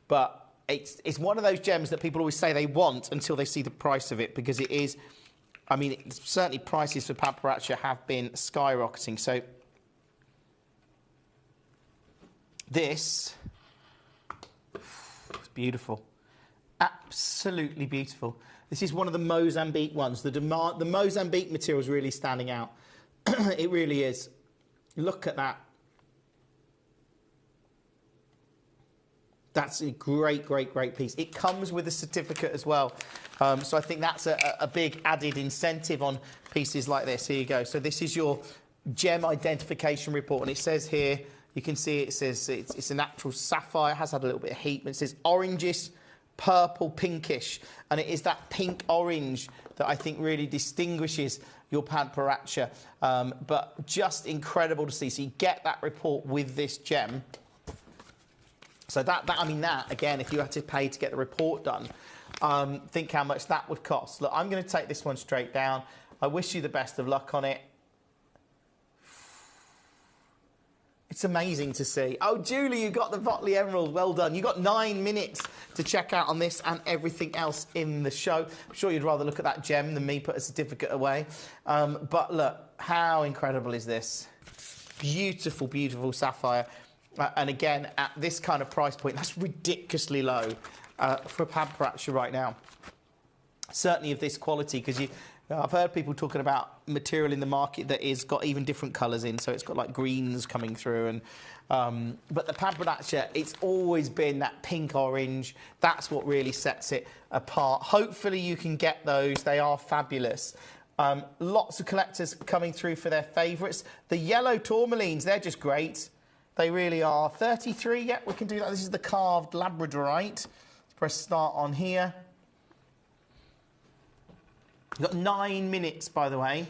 But it's one of those gems that people always say they want until they see the price of it, because it is... I mean, certainly prices for Paparacha have been skyrocketing. So this is beautiful. Absolutely beautiful. This is one of the Mozambique ones. The Mozambique material is really standing out. It really is. Look at that. That's a great, great, great piece. It comes with a certificate as well. So I think that's a big added incentive on pieces like this. Here you go. So this is your gem identification report. And it says here, you can see it says it's a natural sapphire. It has had a little bit of heat. But it says orangish, purple, pinkish. And it is that pink orange that I think really distinguishes your Padparacha. But just incredible to see. So you get that report with this gem. So that again, if you had to pay to get the report done, think how much that would cost. Look, I'm going to take this one straight down. I wish you the best of luck on it. It's amazing to see. Oh, Julie, you got the Votley Emerald. Well done. You got 9 minutes to check out on this and everything else in the show. I'm sure you'd rather look at that gem than me put a certificate away. But look, how incredible is this? Beautiful, beautiful sapphire. And again, at this kind of price point, that's ridiculously low for Padparacha right now. Certainly of this quality, because I've heard people talking about material in the market that is got even different colours in, so it's got like greens coming through. And but the Padparacha, it's always been that pink orange. That's what really sets it apart. Hopefully you can get those. They are fabulous. Lots of collectors coming through for their favourites. The yellow tourmalines, they're just great. They really are. 33, yeah, we can do that. This is the carved Labradorite. Let's press start on here. We've got 9 minutes, by the way.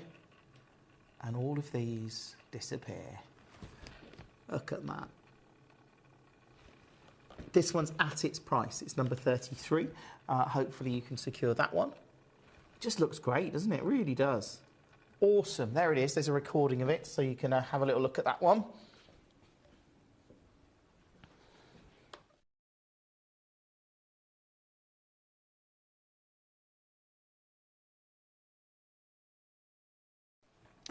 And all of these disappear. Look at that. This one's at its price. It's number 33. Hopefully you can secure that one. It just looks great, doesn't it? It really does. Awesome. There it is. There's a recording of it, so you can have a little look at that one.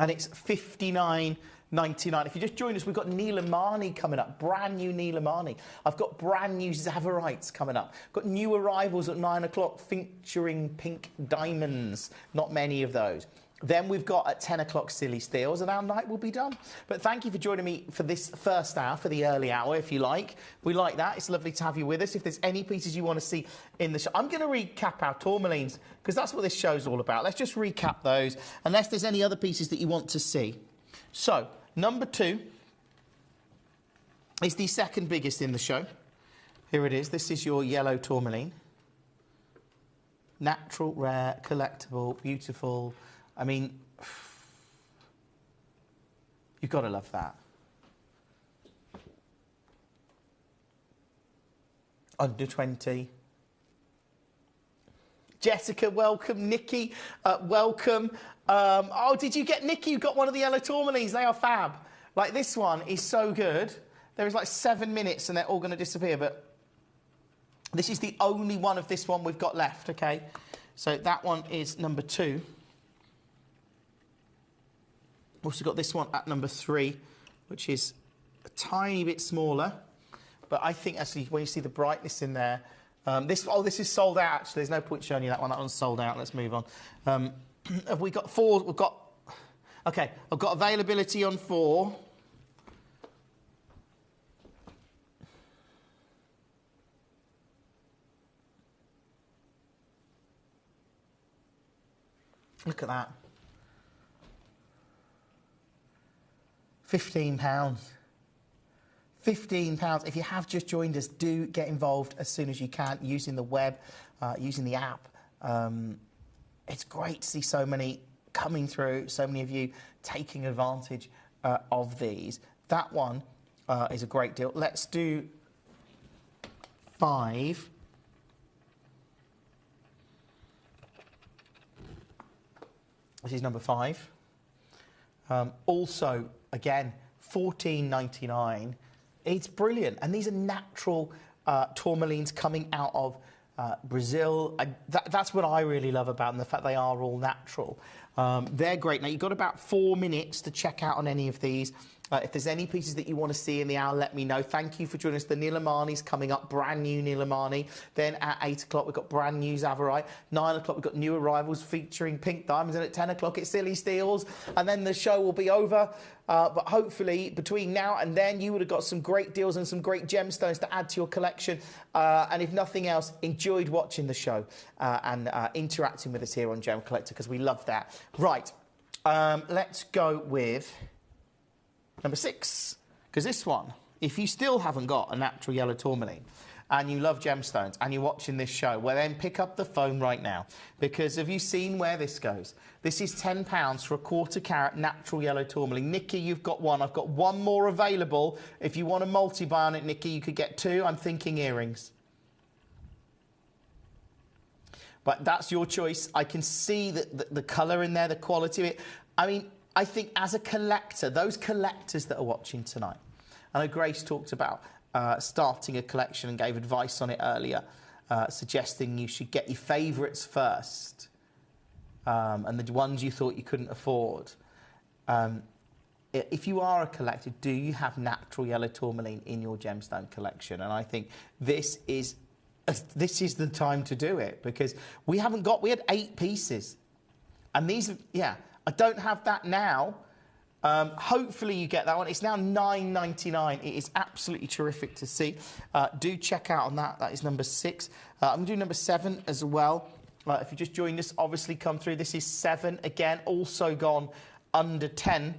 And it's $59.99. If you just joined us, we've got Neelamani coming up, brand new Neelamani. I've got brand new Zavarites coming up. Got new arrivals at 9 o'clock featuring pink diamonds. Not many of those. Then we've got at 10 o'clock Silly Steels, and our night will be done. But thank you for joining me for this first hour, for the early hour, if you like. We like that. It's lovely to have you with us. If there's any pieces you want to see in the show, I'm going to recap our tourmalines, because that's what this show's all about. Let's just recap those, unless there's any other pieces that you want to see. So, number 2 is the second biggest in the show. Here it is. This is your yellow tourmaline. Natural, rare, collectible, beautiful. I mean, you've got to love that. Under 20. Jessica, welcome. Nikki, welcome. Oh, did you get Nikki? You got one of the yellow tourmalines. They are fab. Like, this one is so good. There is like 7 minutes and they're all going to disappear, but this is the only one of this one we've got left, okay? So that one is number 2. Also got this one at number 3, which is a tiny bit smaller. But I think, actually, when you see the brightness in there, this is sold out, actually. There's no point showing you that one. That one's sold out. Let's move on. Have we got 4? We've got... OK, I've got availability on 4. Look at that. £15. £15. If you have just joined us, do get involved as soon as you can using the web, using the app. It's great to see so many coming through, so many of you taking advantage of these. That one is a great deal. Let's do 5. This is number 5. Also, again, $14.99. It's brilliant. And these are natural tourmalines coming out of Brazil. That's what I really love about them, the fact they are all natural. They're great. Now, you've got about 4 minutes to check out on any of these. If there's any pieces that you want to see in the hour, let me know. Thank you for joining us. The Nilamani's coming up, brand new Nilamani. Then at 8 o'clock, we've got brand new Zavarite. 9 o'clock, we've got new arrivals featuring pink diamonds. And at 10 o'clock, it's Silly Steals. And then the show will be over. But hopefully, between now and then, you would have got some great deals and some great gemstones to add to your collection. And if nothing else, enjoyed watching the show and interacting with us here on Gemcollector, because we love that. Right, let's go with number 6, because this one, if you still haven't got a natural yellow tourmaline and you love gemstones and you're watching this show, well then pick up the phone right now, because have you seen where this goes? This is £10 for a 1/4 carat natural yellow tourmaline. Nikki, you've got one. I've got one more available. If you want a multi-buy on it, Nikki, you could get 2. I'm thinking earrings. But that's your choice. I can see the colour in there, the quality of it. I mean, I think as a collector, those collectors that are watching tonight, I know Grace talked about starting a collection and gave advice on it earlier, suggesting you should get your favourites first and the ones you thought you couldn't afford. If you are a collector, do you have natural yellow tourmaline in your gemstone collection? And I think this is the time to do it, because we had 8 pieces. And these, I don't have that now. Hopefully you get that one. It's now $9.99. It is absolutely terrific to see. Do check out on that. That is number 6. I'm going to do number 7 as well. If you just joined us, obviously come through. This is 7 again, also gone under 10.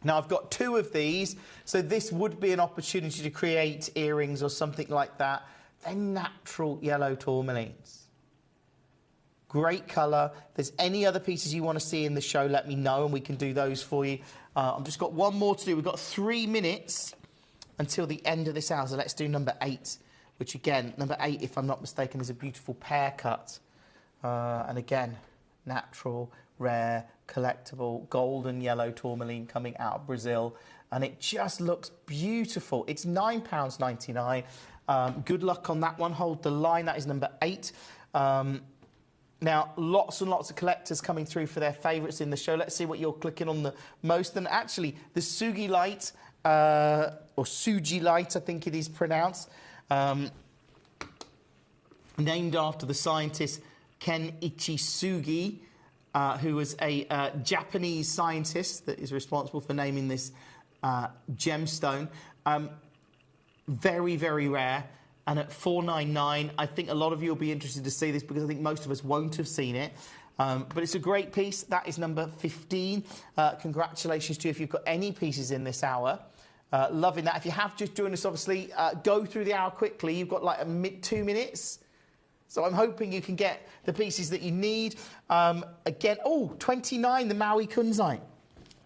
Now, I've got 2 of these, so this would be an opportunity to create earrings or something like that. They're natural yellow tourmalines. Great colour. If there's any other pieces you want to see in the show, let me know and we can do those for you. I've just got one more to do. We've got 3 minutes until the end of this hour, so let's do number 8, which again, number 8, if I'm not mistaken, is a beautiful pear cut. And again, natural, rare, collectible, golden yellow tourmaline coming out of Brazil. And it just looks beautiful. It's £9.99. Good luck on that one. Hold the line. That is number 8. Now, lots and lots of collectors coming through for their favourites in the show. Let's see what you're clicking on the most. And actually, the Sugi Light, or Suji Light, I think it is pronounced, named after the scientist Kenichi Sugi, who was a Japanese scientist that is responsible for naming this gemstone. Very, very rare. And at $4.99, I think a lot of you will be interested to see this, because I think most of us won't have seen it. But it's a great piece. That is number 15. Congratulations to you if you've got any pieces in this hour. Loving that. If you have just joined us, obviously, go through the hour quickly. You've got like 2 minutes. So I'm hoping you can get the pieces that you need. Again, 29, the Maui Kunzite.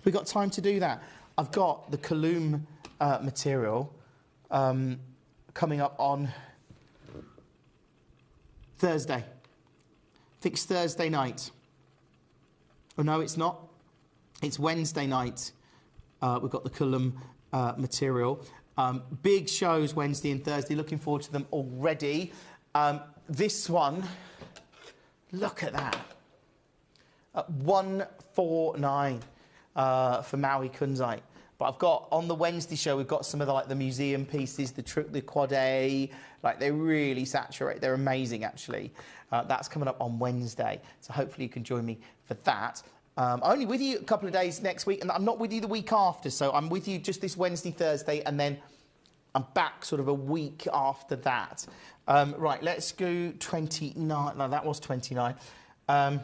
We've got time to do that. I've got the Kaloum material coming up on Thursday. I think it's Thursday night. Oh, no, it's not. It's Wednesday night. We've got the Kaloum material. Big shows Wednesday and Thursday. Looking forward to them already. This one, look at that. At $149 for Maui Kunzite. But I've got, on the Wednesday show, we've got some of the museum pieces, the Quad A. Like, they really saturate. They're amazing, actually. That's coming up on Wednesday. So hopefully you can join me for that. I'm only with you a couple of days next week, and I'm not with you the week after. So I'm with you just this Wednesday, Thursday, and then I'm back sort of a week after that. Right, let's go 29. No, that was 29. Right,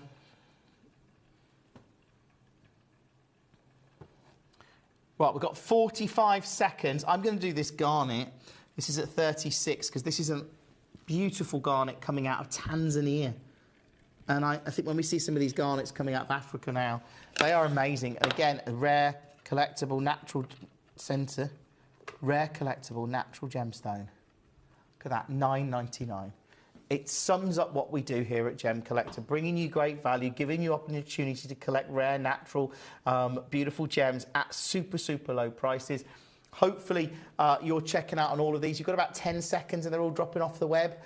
we've got 45 seconds. I'm going to do this garnet. This is at 36, because this is a beautiful garnet coming out of Tanzania. And I think when we see some of these garnets coming out of Africa now, they are amazing. And again, a rare, collectible, natural centre. Rare, collectible, natural gemstone. Look at that, $9.99. It sums up what we do here at Gemcollector, bringing you great value, giving you opportunity to collect rare, natural, beautiful gems at super, super low prices. Hopefully, you're checking out on all of these. You've got about 10 seconds and they're all dropping off the web.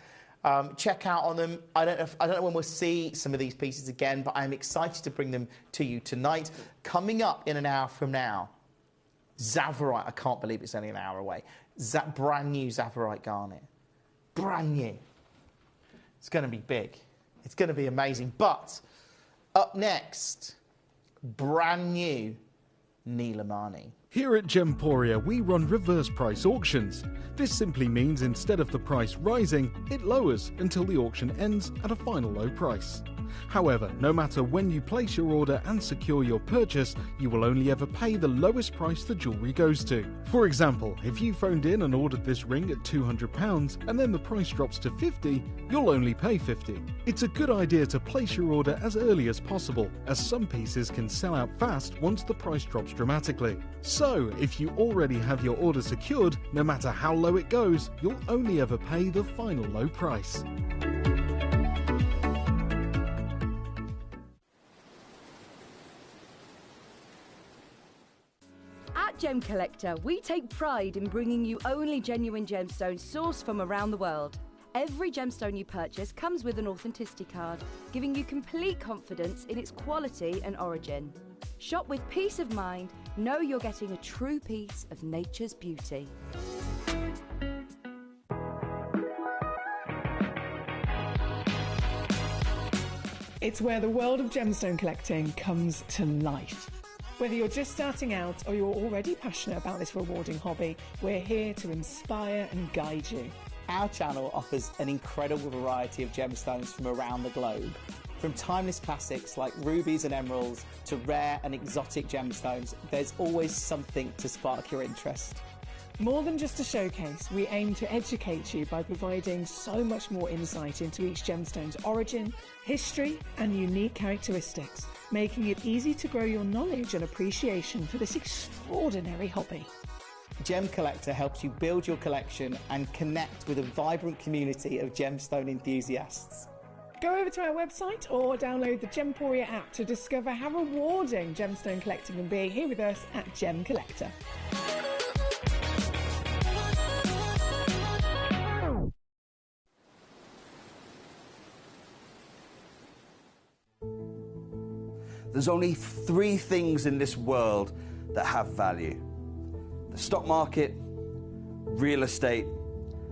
Check out on them. I don't know when we'll see some of these pieces again, but I'm excited to bring them to you tonight. Coming up in an hour from now, Zavorite. I can't believe it's only an hour away. Brand new Zavorite garnet. Brand new. It's going to be big. It's going to be amazing. But up next, brand new Nilamani. Here at Gemporia, we run reverse price auctions. This simply means instead of the price rising, it lowers until the auction ends at a final low price. However, no matter when you place your order and secure your purchase, you will only ever pay the lowest price the jewellery goes to. For example, if you phoned in and ordered this ring at £200 and then the price drops to £50, you'll only pay £50. It's a good idea to place your order as early as possible, as some pieces can sell out fast once the price drops dramatically. So, if you already have your order secured, no matter how low it goes, you'll only ever pay the final low price. At Gemcollector, we take pride in bringing you only genuine gemstones sourced from around the world. Every gemstone you purchase comes with an authenticity card, giving you complete confidence in its quality and origin. Shop with peace of mind, know you're getting a true piece of nature's beauty. It's where the world of gemstone collecting comes to life. Whether you're just starting out or you're already passionate about this rewarding hobby, we're here to inspire and guide you. Our channel offers an incredible variety of gemstones from around the globe. From timeless classics like rubies and emeralds to rare and exotic gemstones, there's always something to spark your interest. More than just a showcase, we aim to educate you by providing so much more insight into each gemstone's origin, history, and unique characteristics, making it easy to grow your knowledge and appreciation for this extraordinary hobby. Gemcollector helps you build your collection and connect with a vibrant community of gemstone enthusiasts. Go over to our website or download the Gemporia app to discover how rewarding gemstone collecting can be here with us at Gemcollector. There's only 3 things in this world that have value: the stock market, real estate,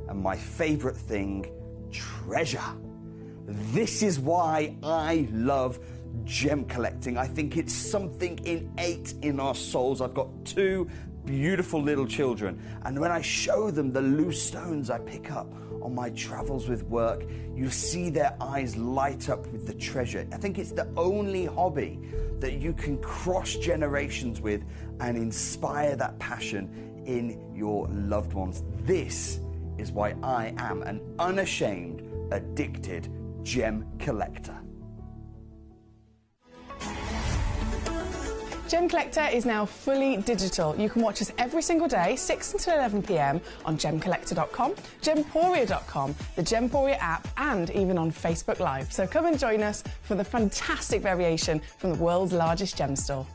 and my favorite thing, treasure. This is why I love gem collecting. I think it's something innate in our souls. I've got 2 beautiful little children, and when I show them the loose stones I pick up on my travels with work, you see their eyes light up with the treasure. I think it's the only hobby that you can cross generations with and inspire that passion in your loved ones. This is why I am an unashamed, addicted gem collector. Gemcollector is now fully digital. You can watch us every single day, 6 until 11 p.m. on gemcollector.com, gemporia.com, the Gemporia app, and even on Facebook Live. So come and join us for the fantastic variation from the world's largest gem store.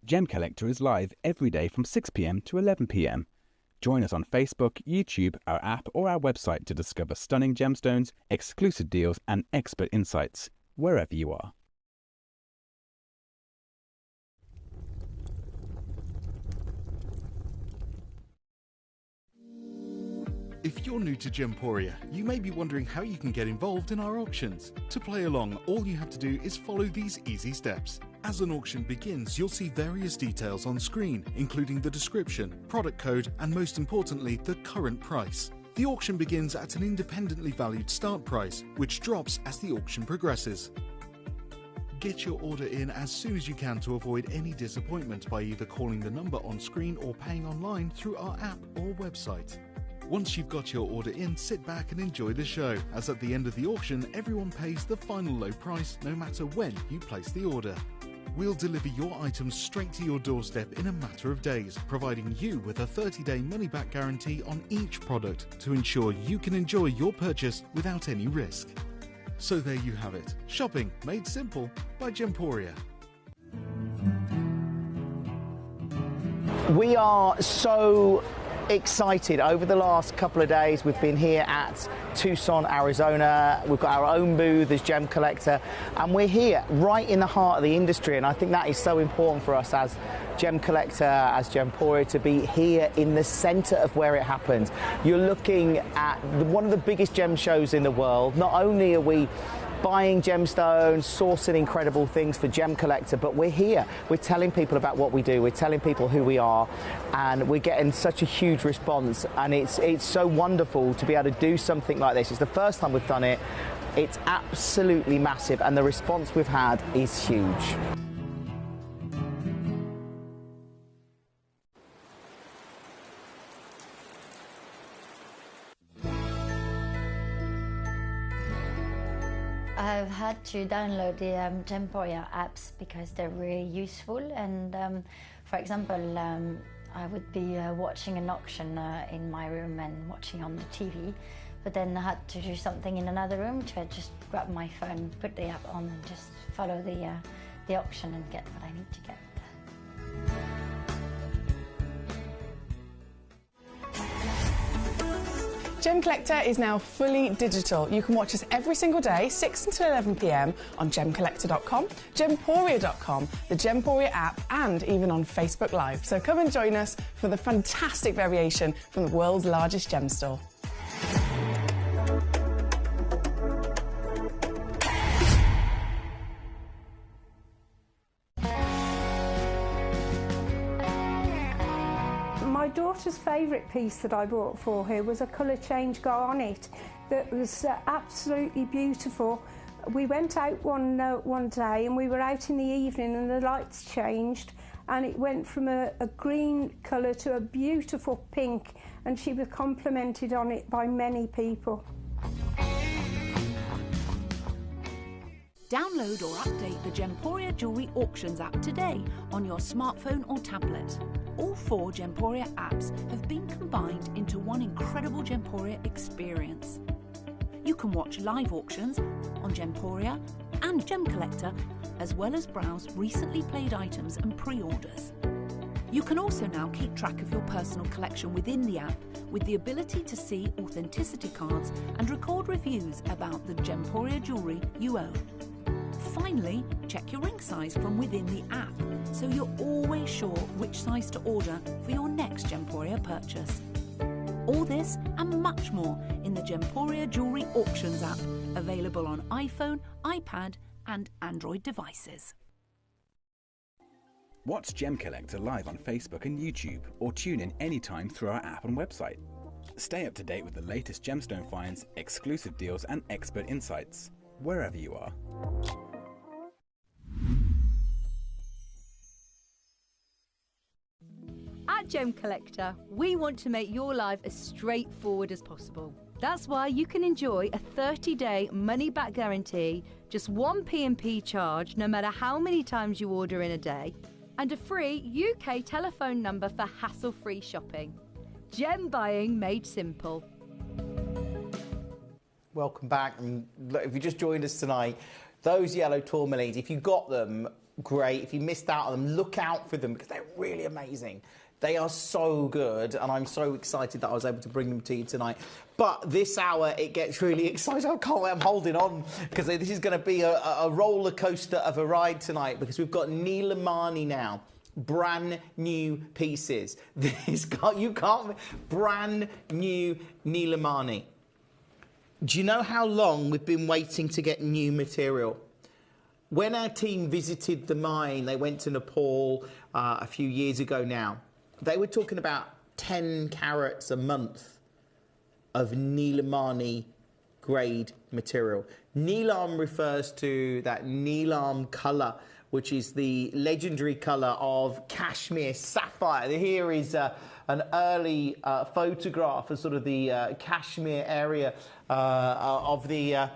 Gemcollector is live every day from 6 p.m. to 11 p.m. Join us on Facebook, YouTube, our app, or our website to discover stunning gemstones, exclusive deals, and expert insights, wherever you are. If you're new to Gemporia, you may be wondering how you can get involved in our auctions. To play along, all you have to do is follow these easy steps. As an auction begins, you'll see various details on screen, including the description, product code, and most importantly, the current price. The auction begins at an independently valued start price, which drops as the auction progresses. Get your order in as soon as you can to avoid any disappointment by either calling the number on screen or paying online through our app or website. Once you've got your order in, sit back and enjoy the show, as at the end of the auction, everyone pays the final low price no matter when you place the order. We'll deliver your items straight to your doorstep in a matter of days, providing you with a 30-day money-back guarantee on each product to ensure you can enjoy your purchase without any risk. So there you have it, shopping made simple by Gemporia. We are so excited. Over the last couple of days, we've been here at Tucson, Arizona. We've got our own booth as Gemcollector, and we're here right in the heart of the industry. And I think that is so important for us as Gemcollector, as Gemporia, to be here in the centre of where it happens. You're looking at one of the biggest gem shows in the world. Not only are we buying gemstones, sourcing incredible things for Gemcollector, but we're here. We're telling people about what we do. We're telling people who we are, and we're getting such a huge response. And it's so wonderful to be able to do something like this. It's the first time we've done it. It's absolutely massive, and the response we've had is huge. I've had to download the Gemporia apps because they're really useful, and for example, I would be watching an auction in my room and watching on the TV, but then I had to do something in another room, so I just grab my phone, put the app on and just follow the auction and get what I need to get. Gemcollector is now fully digital. You can watch us every single day, 6 until 11 p.m. on Gemcollector.com, Gemporia.com, the Gemporia app, and even on Facebook Live. So come and join us for the fantastic variation from the world's largest gem store. My daughter's favourite piece that I bought for her was a colour change garnet that was absolutely beautiful. We went out one day and we were out in the evening and the lights changed and it went from a green colour to a beautiful pink, and she was complimented on it by many people. Download or update the Gemporia Jewellery Auctions app today on your smartphone or tablet. All 4 Gemporia apps have been combined into one incredible Gemporia experience. You can watch live auctions on Gemporia and Gemcollector, as well as browse recently played items and pre-orders. You can also now keep track of your personal collection within the app with the ability to see authenticity cards and record reviews about the Gemporia jewellery you own. Finally, check your ring size from within the app, so you're always sure which size to order for your next Gemporia purchase. All this and much more in the Gemporia Jewellery Auctions app, available on iPhone, iPad and Android devices. Watch Gemcollector live on Facebook and YouTube, or tune in anytime through our app and website. Stay up to date with the latest gemstone finds, exclusive deals and expert insights, wherever you are. At Gemcollector, we want to make your life as straightforward as possible. That's why you can enjoy a 30-day money-back guarantee, just one P&P charge no matter how many times you order in a day, and a free UK telephone number for hassle-free shopping. Gem buying made simple. Welcome back. And look, if you just joined us tonight, those yellow tourmalines, if you got them, great. If you missed out on them, look out for them because they're really amazing. They are so good, and I'm so excited that I was able to bring them to you tonight. But this hour, it gets really exciting. I can't wait. I'm holding on because this is going to be a roller coaster of a ride tonight, because we've got Nilamani now. Brand new pieces. Brand new Nilamani. Do you know how long we've been waiting to get new material? When our team visited the mine, they went to Nepal a few years ago now. They were talking about 10 carats a month of Nilamani grade material. Nilam refers to that Nilam colour, which is the legendary colour of Kashmir sapphire. Here is an early photograph of sort of the Kashmir area of the,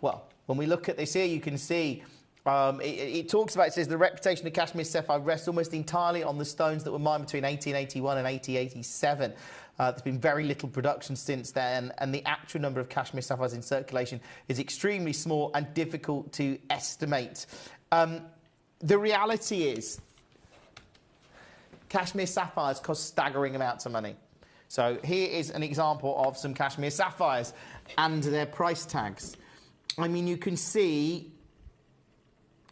well, when we look at this here, you can see it talks about, it says, the reputation of Kashmir sapphire rests almost entirely on the stones that were mined between 1881 and 1887. There's been very little production since then, and the actual number of Kashmir sapphires in circulation is extremely small and difficult to estimate. The reality is, Cashmere sapphires cost staggering amounts of money. So here is an example of some cashmere sapphires and their price tags. I mean, you can see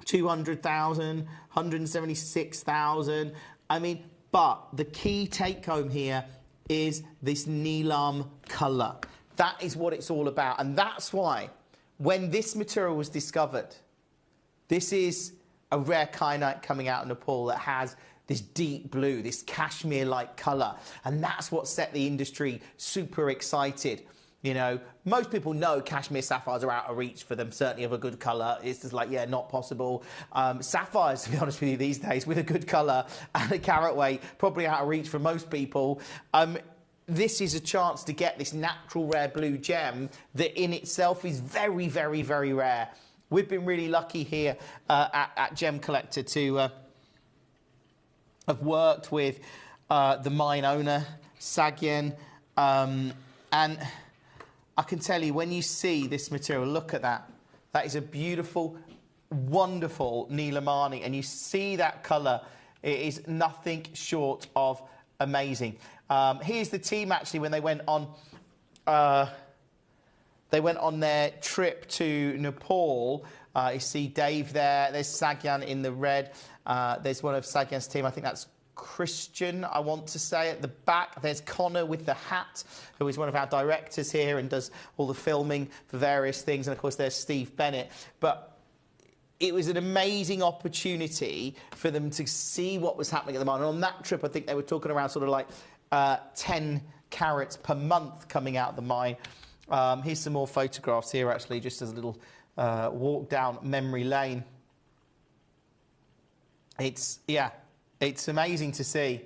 200,000, 176,000. I mean, but the key take home here is this Neelam colour. That is what it's all about. And that's why when this material was discovered, this is a rare kyanite coming out of Nepal that has this deep blue, this cashmere-like colour. And that's what set the industry super excited. You know, most people know cashmere sapphires are out of reach for them, certainly of a good colour. It's just like, yeah, not possible. Sapphires, to be honest with you, these days, with a good colour and a carat weight, probably out of reach for most people. This is a chance to get this natural rare blue gem that in itself is very, very, very rare. We've been really lucky here at Gemcollector to have worked with the mine owner, Sagyen, and I can tell you, when you see this material, look at that. That is a beautiful, wonderful Neelamani, and you see that colour. It is nothing short of amazing. Here's the team actually when they went on their trip to Nepal. You see Dave there. There's Sagyan in the red. There's one of Sagyan's team. I think that's Christian, I want to say, at the back. There's Connor with the hat, who is one of our directors here and does all the filming for various things. And, of course, there's Steve Bennett. But it was an amazing opportunity for them to see what was happening at the mine. And on that trip, I think they were talking around sort of like 10 carats per month coming out of the mine. Here's some more photographs here, actually, just as a little walk down memory lane. It's amazing to see.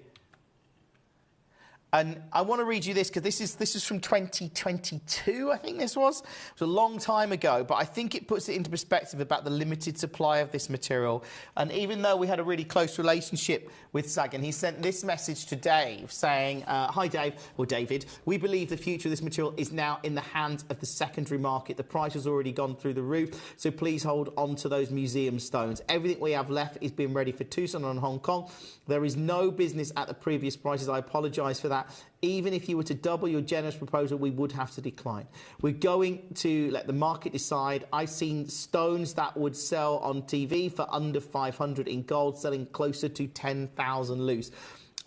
And I want to read you this because this is from 2022, I think this was. It was a long time ago, but I think it puts it into perspective about the limited supply of this material. And even though we had a really close relationship with Sagan, he sent this message to Dave saying, hi Dave, or David, we believe the future of this material is now in the hands of the secondary market. The price has already gone through the roof, so please hold on to those museum stones. Everything we have left is being ready for Tucson and Hong Kong. There is no business at the previous prices. I apologise for that. Even if you were to double your generous proposal, we would have to decline. We're going to let the market decide. I've seen stones that would sell on TV for under 500 in gold, selling closer to 10,000 loose.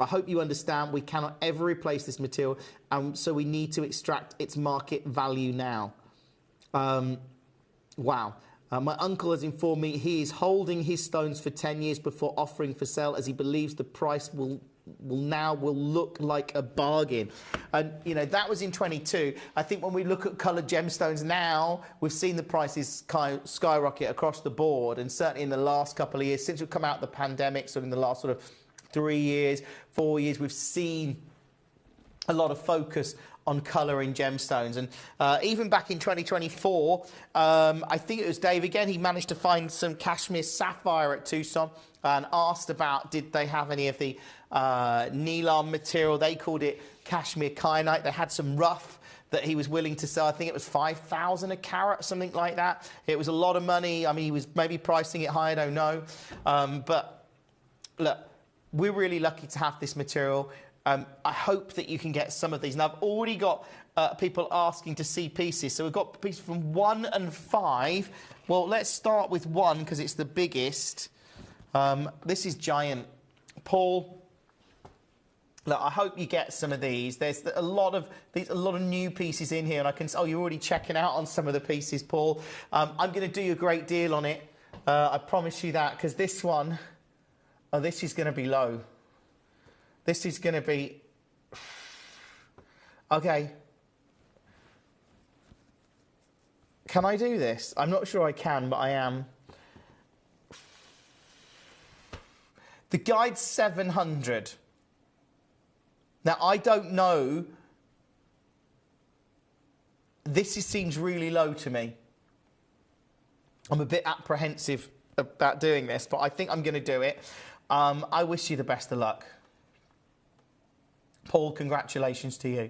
I hope you understand we cannot ever replace this material, so we need to extract its market value now. Wow. My uncle has informed me he is holding his stones for 10 years before offering for sale, as he believes the price will look like a bargain. And, you know, that was in 22. I think when we look at coloured gemstones now, we've seen the prices skyrocket across the board. And certainly in the last couple of years, since we've come out of the pandemic, so in the last sort of 3 years, 4 years, we've seen a lot of focus on colour in gemstones. And even back in 2024, I think it was Dave again, he managed to find some cashmere sapphire at Tucson and asked about did they have any of the Neelam material. They called it cashmere kyanite. They had some rough that he was willing to sell. I think it was 5,000 a carat, something like that. It was a lot of money. I mean, he was maybe pricing it high, I don't know. But look, we're really lucky to have this material. I hope that you can get some of these. And I've already got people asking to see pieces. So we've got pieces from 1 and 5. Well, let's start with 1 because it's the biggest. This is giant. Paul, look, I hope you get some of these. There's a lot of new pieces in here, and I can. Oh, you're already checking out on some of the pieces, Paul. I'm going to do you a great deal on it. I promise you that, because this one, this is going to be low. This is going to be... Okay. Can I do this? I'm not sure I can, but I am. The guide's 700. Now, I don't know. This seems really low to me. I'm a bit apprehensive about doing this, but I think I'm going to do it. I wish you the best of luck. Paul, congratulations to you.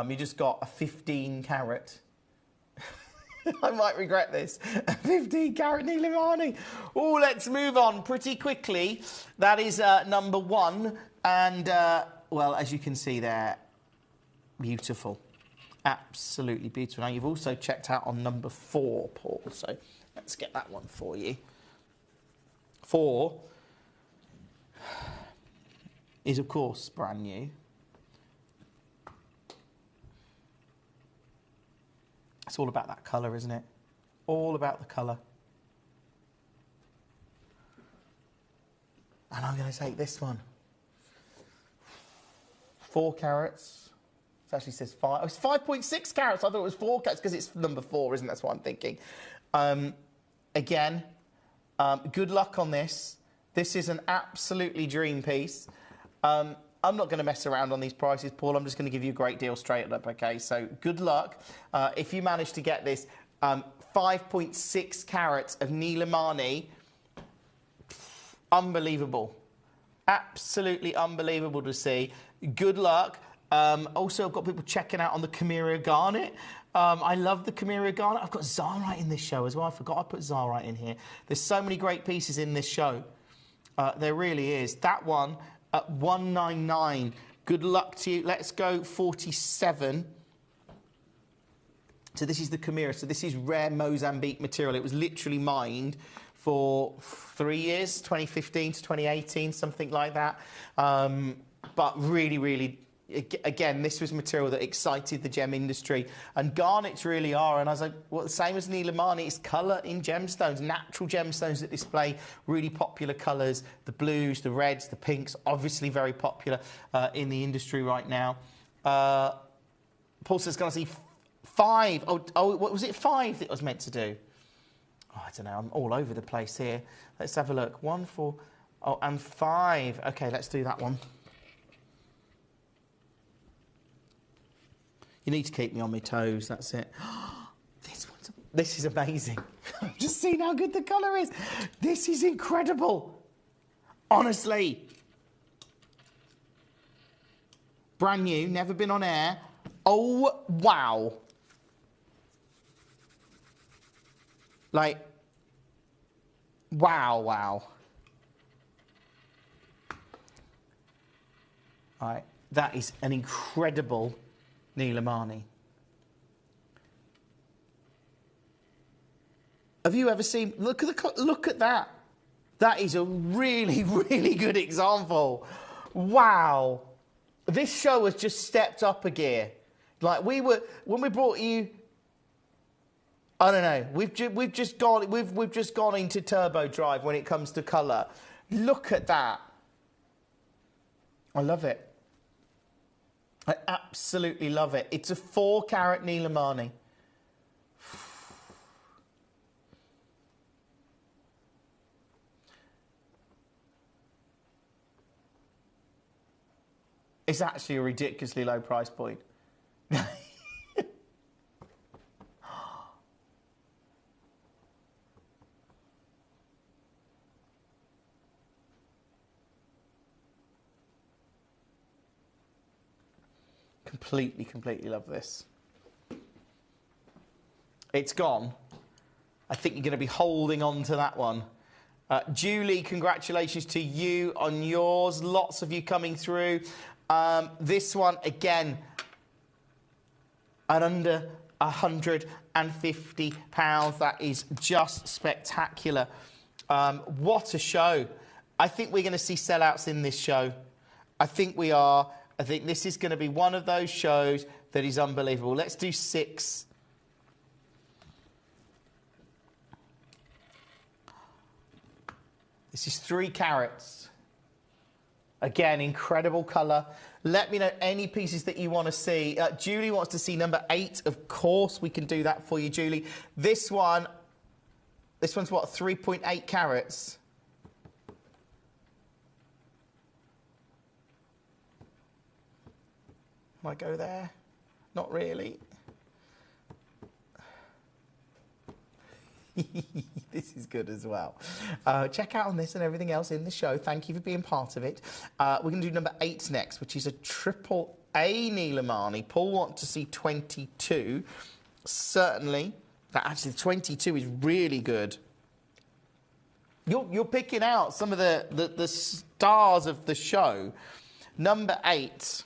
You just got a 15 carat. I might regret this. 15 carat Nilamani. Oh, let's move on pretty quickly. That is number 1. And, well, as you can see there, beautiful. Absolutely beautiful. Now, you've also checked out on number 4, Paul. So let's get that one for you. 4 is, of course, brand new. It's all about that colour, isn't it? All about the colour. And I'm going to take this one. 4 carats. It actually says 5. Oh, it's 5.6 carats. I thought it was 4 carats because it's number 4, isn't it? That's what I'm thinking. Again, good luck on this. This is an absolutely dream piece. I'm not going to mess around on these prices, Paul. I'm just going to give you a great deal straight up, okay? So good luck. If you manage to get this 5.6 carats of Nilamani, unbelievable. Absolutely unbelievable to see. Good luck. Also, I've got people checking out on the Chimera Garnet. I love the Chimera Garnet. I've got Zarite in this show as well. I forgot I put Zarite in here. There's so many great pieces in this show. There really is. That one at 199. Good luck to you. Let's go 47. So this is the Chimera. So this is rare Mozambique material. It was literally mined for 3 years, 2015 to 2018, something like that. But really, really, again, this was material that excited the gem industry. And garnets really are. And I was like, well, the same as Nilamani, it's colour in gemstones, natural gemstones that display really popular colours. The blues, the reds, the pinks, obviously very popular in the industry right now. Paul says, can I see 5? Oh, what was it, 5 that I was meant to do? Oh, I don't know, I'm all over the place here. Let's have a look. 1, 4, oh, and 5. Okay, let's do that one. You need to keep me on my toes, that's it. This is amazing. I've just seen how good the colour is. This is incredible. Honestly. Brand new, never been on air. Oh, wow. Like, wow, wow. All right, that is an incredible Nilamani. Have you ever seen? Look at that. That is a really, really good example. Wow. This show has just stepped up a gear. Like when we brought you, I don't know. We've just gone into turbo drive when it comes to colour. Look at that. I love it. I absolutely love it. It's a 4 carat Nilamani. It's actually a ridiculously low price point. Completely love this. It's gone. I think you're going to be holding on to that one. Julie, congratulations to you on yours. Lots of you coming through. This one, again, at under £150. That is just spectacular. What a show. I think we're going to see sellouts in this show. I think we are. I think this is going to be one of those shows that is unbelievable. Let's do 6. This is 3 carats. Again, incredible colour. Let me know any pieces that you want to see. Julie wants to see number 8. Of course, we can do that for you, Julie. This one's what, 3.8 carats? Might go there. Not really. This is good as well. Check out on this and everything else in the show. Thank you for being part of it. We're going to do number 8 next, which is a triple A Nilamani. Paul wants to see 22. Certainly. That actually 22 is really good. You're picking out some of the stars of the show. Number 8.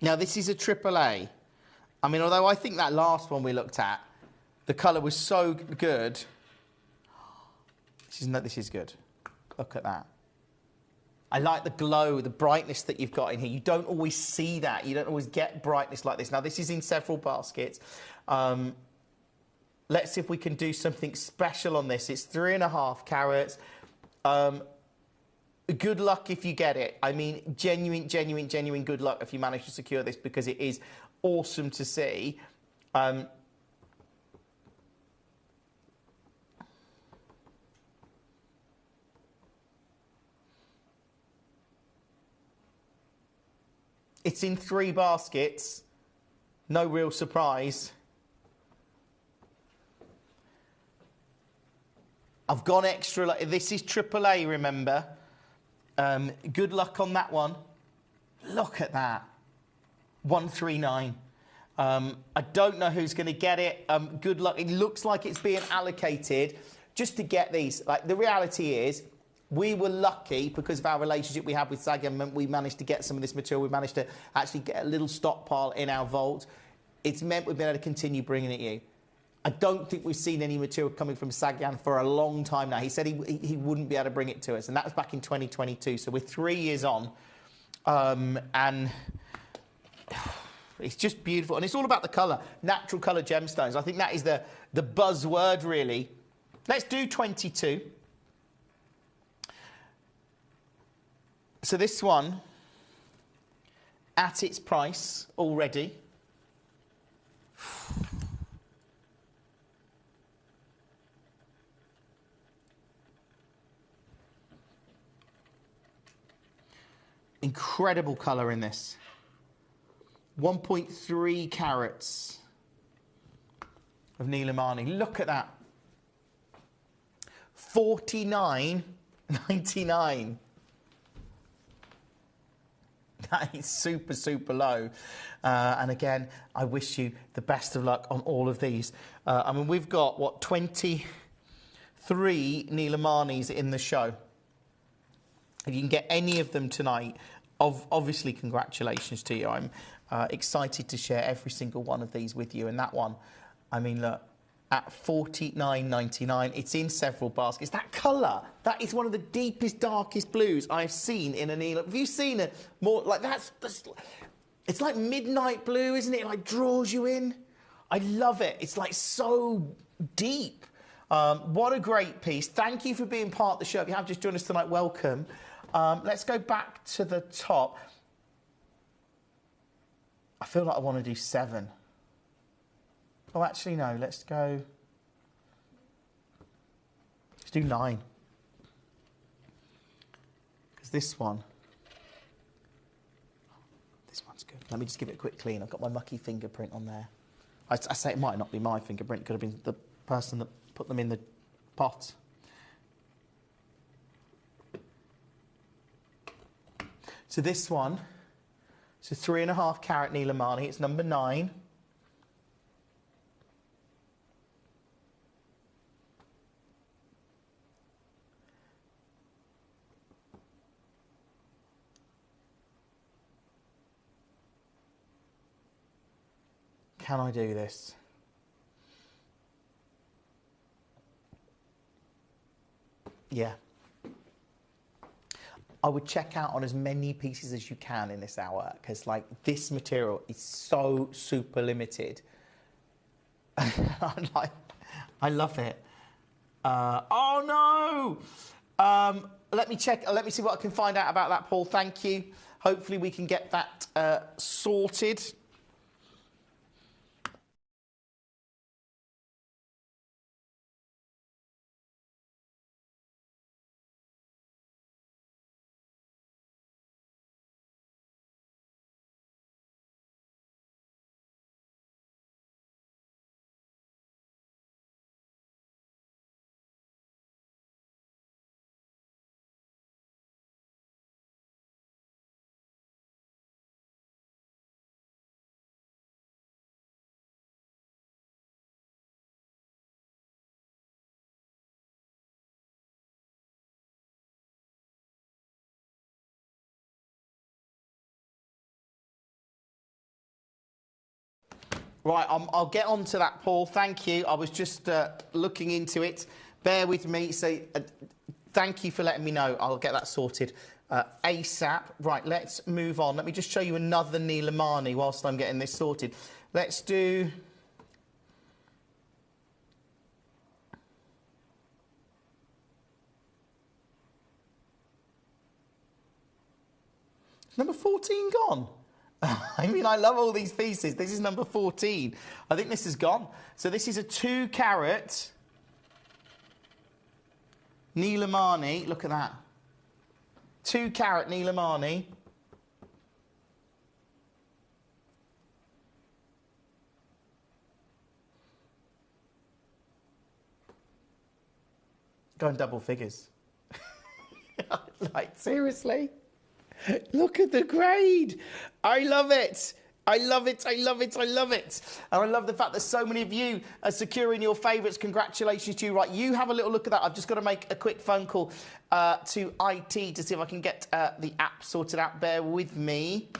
Now, this is a AAA. I mean, although I think that last one we looked at, the colour was so good. This is good. Look at that. I like the glow, the brightness that you've got in here. You don't always see that. You don't always get brightness like this. Now, this is in several baskets. Let's see if we can do something special on this. It's 3.5 carats. Good luck if you get it. I mean, genuine good luck if you manage to secure this, because it is awesome to see. It's in 3 baskets. No real surprise. I've gone extra. This is AAA, remember. Good luck on that one. Look at that. 139. I don't know who's going to get it. Good luck. It looks like it's being allocated just to get these. Like, the reality is, we were lucky because of our relationship we had with Sagan. We managed to get some of this material. We managed to actually get a little stockpile in our vault. It's meant we've been able to continue bringing it you. I don't think we've seen any material coming from Sagan for a long time now. He said he wouldn't be able to bring it to us, and that was back in 2022. So we're 3 years on, and it's just beautiful. And it's all about the colour, natural colour gemstones. I think that is the buzzword, really. Let's do 22. So this one, at its price already, incredible colour in this. 1.3 carats of Nilamani. Look at that. 49.99. That is super, super low. And again, I wish you the best of luck on all of these. I mean, we've got, what, 23 Nilamanis in the show. If you can get any of them tonight, obviously congratulations to you. I'm excited to share every single one of these with you. And that one, I mean, look, at $49.99, it's in several baskets. That colour, that is one of the deepest, darkest blues I've seen in a Nila. Have you seen it more like that's it's like midnight blue, isn't it? It like draws you in. I love it. It's like so deep. What a great piece. Thank you for being part of the show. If you have just joined us tonight, welcome. Let's go back to the top. I feel like I want to do 7. Oh, actually, no. Let's go. Let's do 9. Because this one's good. Let me just give it a quick clean. I've got my mucky fingerprint on there. I say it might not be my fingerprint. It could have been the person that put them in the pot. So this one, it's a 3.5 carat Nilamani. It's number 9. Can I do this? Yeah. I would check out on as many pieces as you can in this hour, because like this material is so super limited. I love it. Oh no! Let me check. Let me see what I can find out about that, Paul. Thank you. Hopefully we can get that sorted. Right, I'll get on to that, Paul. Thank you. I was just looking into it. Bear with me. So, thank you for letting me know. I'll get that sorted ASAP. Right, let's move on. Let me just show you another Neil Amani whilst I'm getting this sorted. Let's do... Number 14 gone? I mean, I love all these pieces. This is number 14. I think this is gone. So this is a 2-carat Neil Amani. Look at that. 2-carat Neil Amani. Going double figures. Like, seriously? Look at the grade. I love it. I love it. I love it. I love it. And I love the fact that so many of you are securing your favourites. Congratulations to you. Right, you have a little look at that. I've just got to make a quick phone call to IT to see if I can get the app sorted out. Bear with me.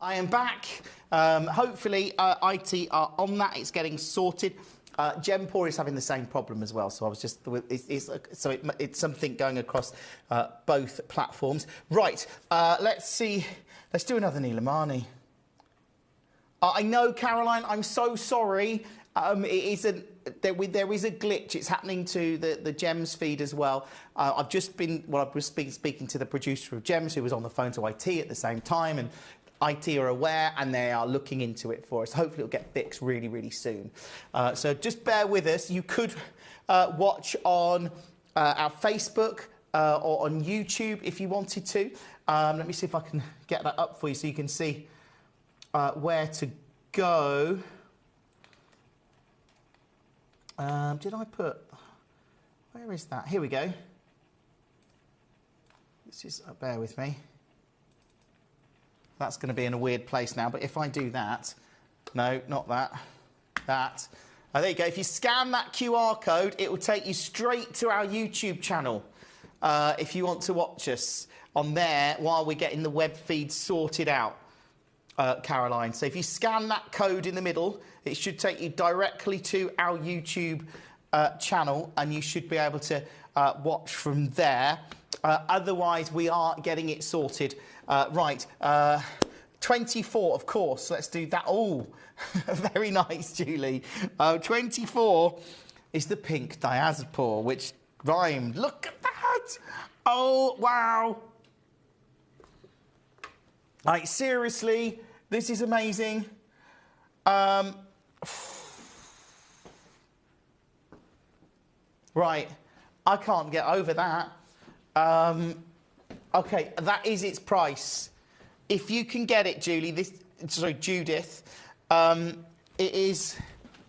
I am back. Hopefully, IT are on that. It's getting sorted. Gemporia is having the same problem as well, so I was just it's something going across both platforms. Right, let's see. Let's do another Neil Amani. I know, Caroline. I'm so sorry. There is a glitch. It's happening to the Gems feed as well. I've just been speaking to the producer of Gems, who was on the phone to IT at the same time, and IT are aware and they are looking into it for us. Hopefully it'll get fixed really, really soon. So just bear with us. You could watch on our Facebook or on YouTube if you wanted to. Let me see if I can get that up for you so you can see where to go. Did I put... Where is that? Here we go. This is... bear with me. That's going to be in a weird place now, but if I do that... No, not that. That. There you go. If you scan that QR code, it will take you straight to our YouTube channel if you want to watch us on there while we're getting the web feed sorted out, Caroline. So if you scan that code in the middle, it should take you directly to our YouTube channel, and you should be able to watch from there. Otherwise, we are getting it sorted. Right, 24, of course. Let's do that. Oh, very nice, Julie. 24 is the pink diazepam, which rhymed. Look at that. Oh, wow. Like, seriously, this is amazing. Right, I can't get over that. Okay, that is its price. If you can get it, Judith, it is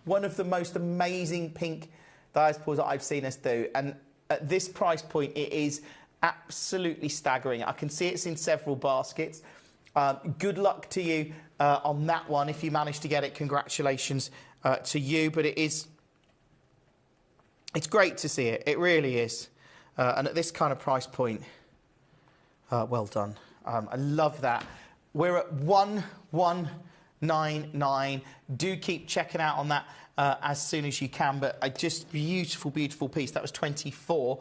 one of the most amazing pink diazepams that I've seen us do. And at this price point, it is absolutely staggering. I can see it's in several baskets. Good luck to you on that one. If you manage to get it, congratulations to you. But it's great to see it. It really is. And at this kind of price point, well done. I love that. We're at 1199. Do keep checking out on that as soon as you can. But a just beautiful, beautiful piece. That was 24.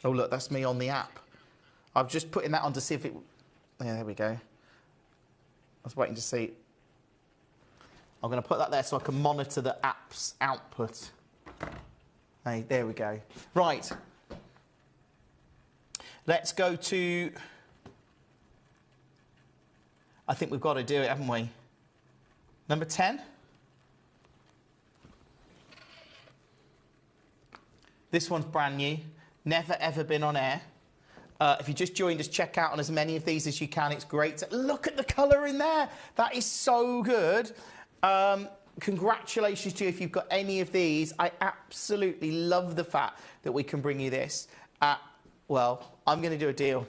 Oh, look, that's me on the app. I'm just putting that on to see if it... Yeah, there we go. I was waiting to see. I'm going to put that there so I can monitor the app's output. Hey, there we go. Right. Let's go to... I think we've got to do it, haven't we? Number 10. This one's brand new. Never, ever been on air. If you just joined us, check out on as many of these as you can. It's great. Look at the colour in there. That is so good. Congratulations to you if you've got any of these. I absolutely love the fact that we can bring you this. Well, I'm going to do a deal.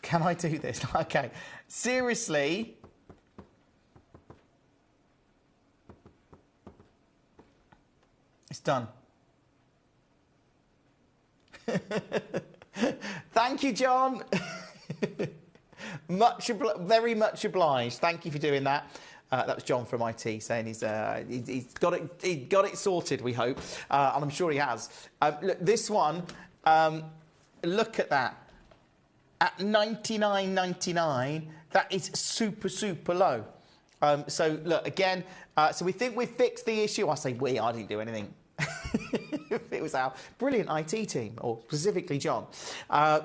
Can I do this? Okay. Seriously. It's done. Thank you, John. Very much obliged. Thank you for doing that. That was John from IT saying he's got it sorted, we hope, and I'm sure he has. Look, this one, look at that. At $99.99, that is super, super low. So, look, again, so we think we've fixed the issue. I say we, I didn't do anything. It was our brilliant IT team, or specifically John.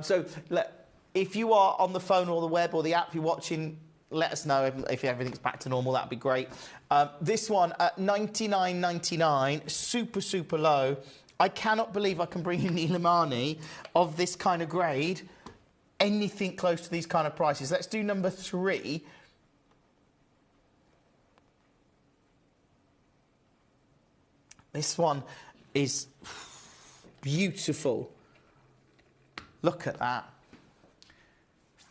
So, look, if you are on the phone or the web or the app you're watching, let us know if everything's back to normal. That'd be great. This one at $99.99, super, super low. I cannot believe I can bring you Nilamani of this kind of grade, anything close to these kind of prices. Let's do number 3. This one is beautiful. Look at that.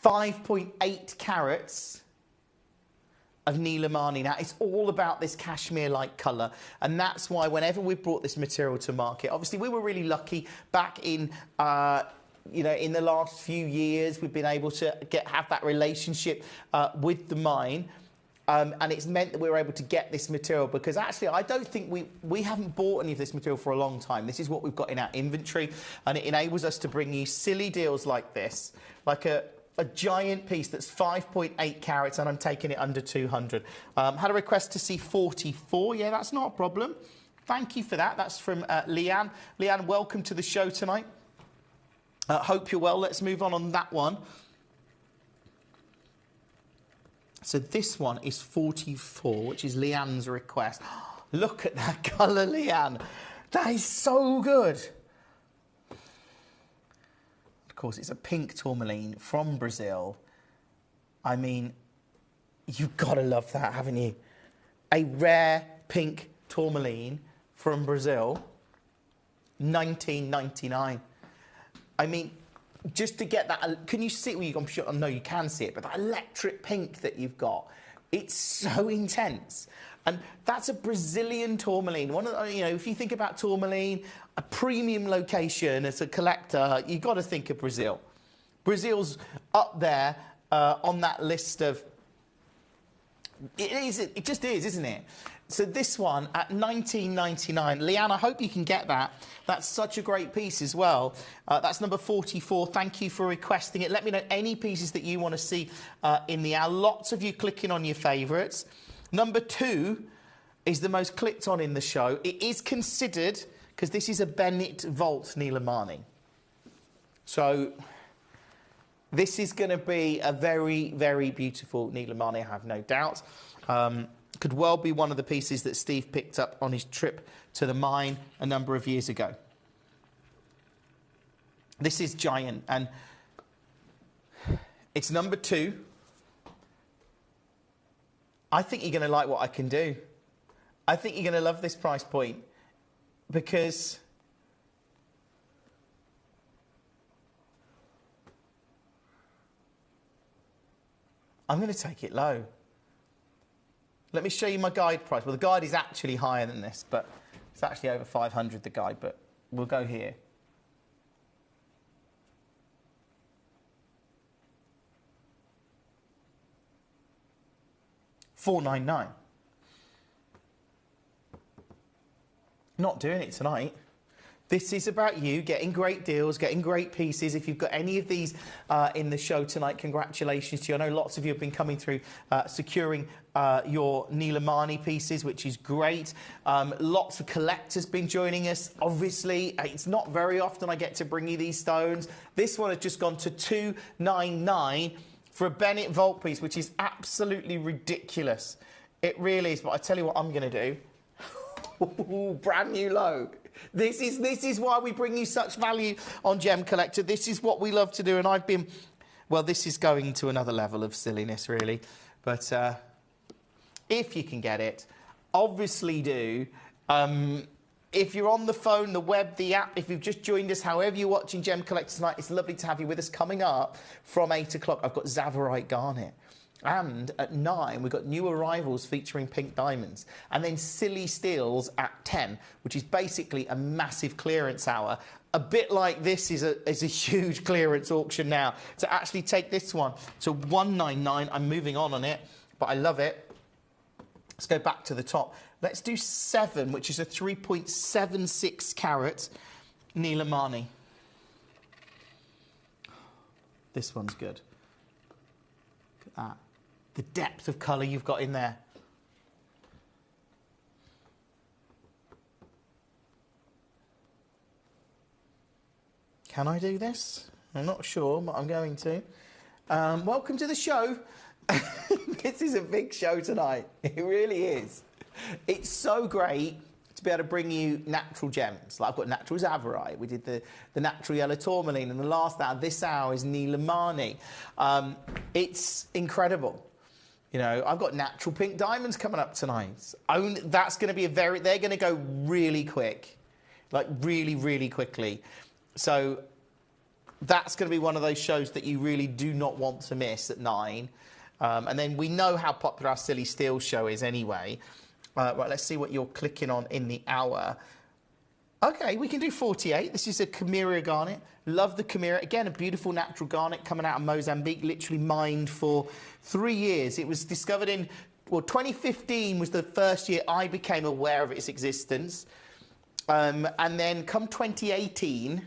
5.8 carats of Nilamani. Now, it's all about this cashmere-like colour, and that's why whenever we've brought this material to market, obviously we were really lucky back in, in the last few years, we've been able to have that relationship with the mine. And it's meant that we were able to get this material because actually I don't think we haven't bought any of this material for a long time. This is what we've got in our inventory, and it enables us to bring you silly deals like this, like a giant piece that's 5.8 carats, and I'm taking it under 200. Had a request to see 44. Yeah, that's not a problem. Thank you for that. That's from Leanne. Leanne, welcome to the show tonight. Hope you're well. Let's move on that one. So this one is 44, which is Leanne's request. Look at that colour, Leanne. That is so good. Of course, it's a pink tourmaline from Brazil. I mean, you've got to love that, haven't you? A rare pink tourmaline from Brazil, $19.99. I mean, just to get that, can you see? Well, I'm sure, no, you can see it, but that electric pink that you've got, it's so intense. And that's a Brazilian tourmaline. One of the, if you think about tourmaline, a premium location as a collector, you've got to think of Brazil. Brazil's up there on that list of. It just is, isn't it? So this one at $19.99. Leanne, I hope you can get that. That's such a great piece as well. That's number 44. Thank you for requesting it. Let me know any pieces that you want to see in the hour. Lots of you clicking on your favourites. Number 2 is the most clicked on in the show. It is considered, because this is a Bennett Vault Nilamani. So this is going to be a very, very beautiful Nilamani, I have no doubt. Could well be one of the pieces that Steve picked up on his trip to the mine a number of years ago. This is giant, and it's number 2. I think you're going to like what I can do. I think you're going to love this price point because I'm going to take it low. Let me show you my guide price. Well, the guide is actually higher than this, but it's actually over 500, the guide, but we'll go here. $499. Not doing it tonight. This is about you getting great deals, getting great pieces. If you've got any of these in the show tonight, congratulations to you. I know lots of you have been coming through securing your Nilamani pieces, which is great. Lots of collectors been joining us. Obviously, it's not very often I get to bring you these stones. This one has just gone to $299 for a Bennett Vault piece, which is absolutely ridiculous. It really is. But I tell you what I'm going to do. Brand new low. This is why we bring you such value on Gem Collector. This is what we love to do, and I've been... Well, this is going to another level of silliness, really. But if you can get it, obviously do. If you're on the phone, the web, the app, if you've just joined us, however you're watching Gem Collector tonight, it's lovely to have you with us. Coming up from 8 o'clock, I've got Zavorite Garnet. And at 9, we've got new arrivals featuring pink diamonds. And then Silly Steals at 10, which is basically a massive clearance hour. A bit like this is a huge clearance auction now. To actually take this one to $199, I'm moving on it, but I love it. Let's go back to the top. Let's do 7, which is a 3.76 carat Nilamani. This one's good. Look at that. The depth of colour you've got in there. Can I do this? I'm not sure, but I'm going to. Welcome to the show. This is a big show tonight. It really is. It's so great to be able to bring you natural gems. Like I've got natural Zavorite. We did the natural yellow tourmaline, and the last hour, this hour is Nilamani. It's incredible. You know, I've got natural pink diamonds coming up tonight. That's going to be they're going to go really quick. Like really, really quickly. So that's going to be one of those shows that you really do not want to miss at 9. And then we know how popular our Silly Steel show is anyway. Right, let's see what you're clicking on in the hour. Okay, we can do 48. This is a Chimera garnet. Love the Chimera. Again, a beautiful natural garnet coming out of Mozambique, literally mined for 3 years. It was discovered in, well, 2015 was the first year I became aware of its existence. And then come 2018,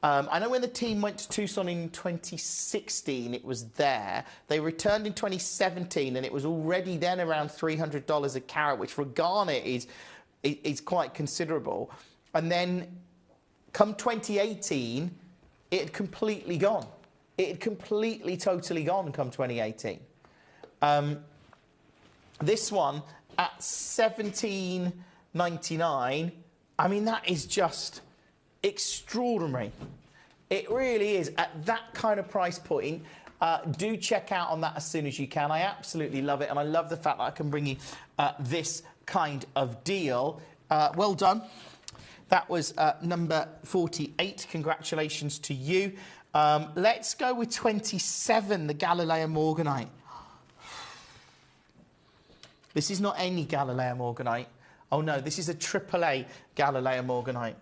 I know when the team went to Tucson in 2016, it was there. They returned in 2017, and it was already then around $300 a carat, which for a garnet is quite considerable. And then come 2018, it had completely gone. It had completely, totally gone come 2018. This one at $17.99, I mean, that is just extraordinary. It really is. At that kind of price point, do check out on that as soon as you can. I absolutely love it, and I love the fact that I can bring you this kind of deal. Well done. That was number 48. Congratulations to you. Let's go with 27, the Galileo Morganite. This is not any Galileo Morganite. Oh, no, this is a AAA Galileo Morganite.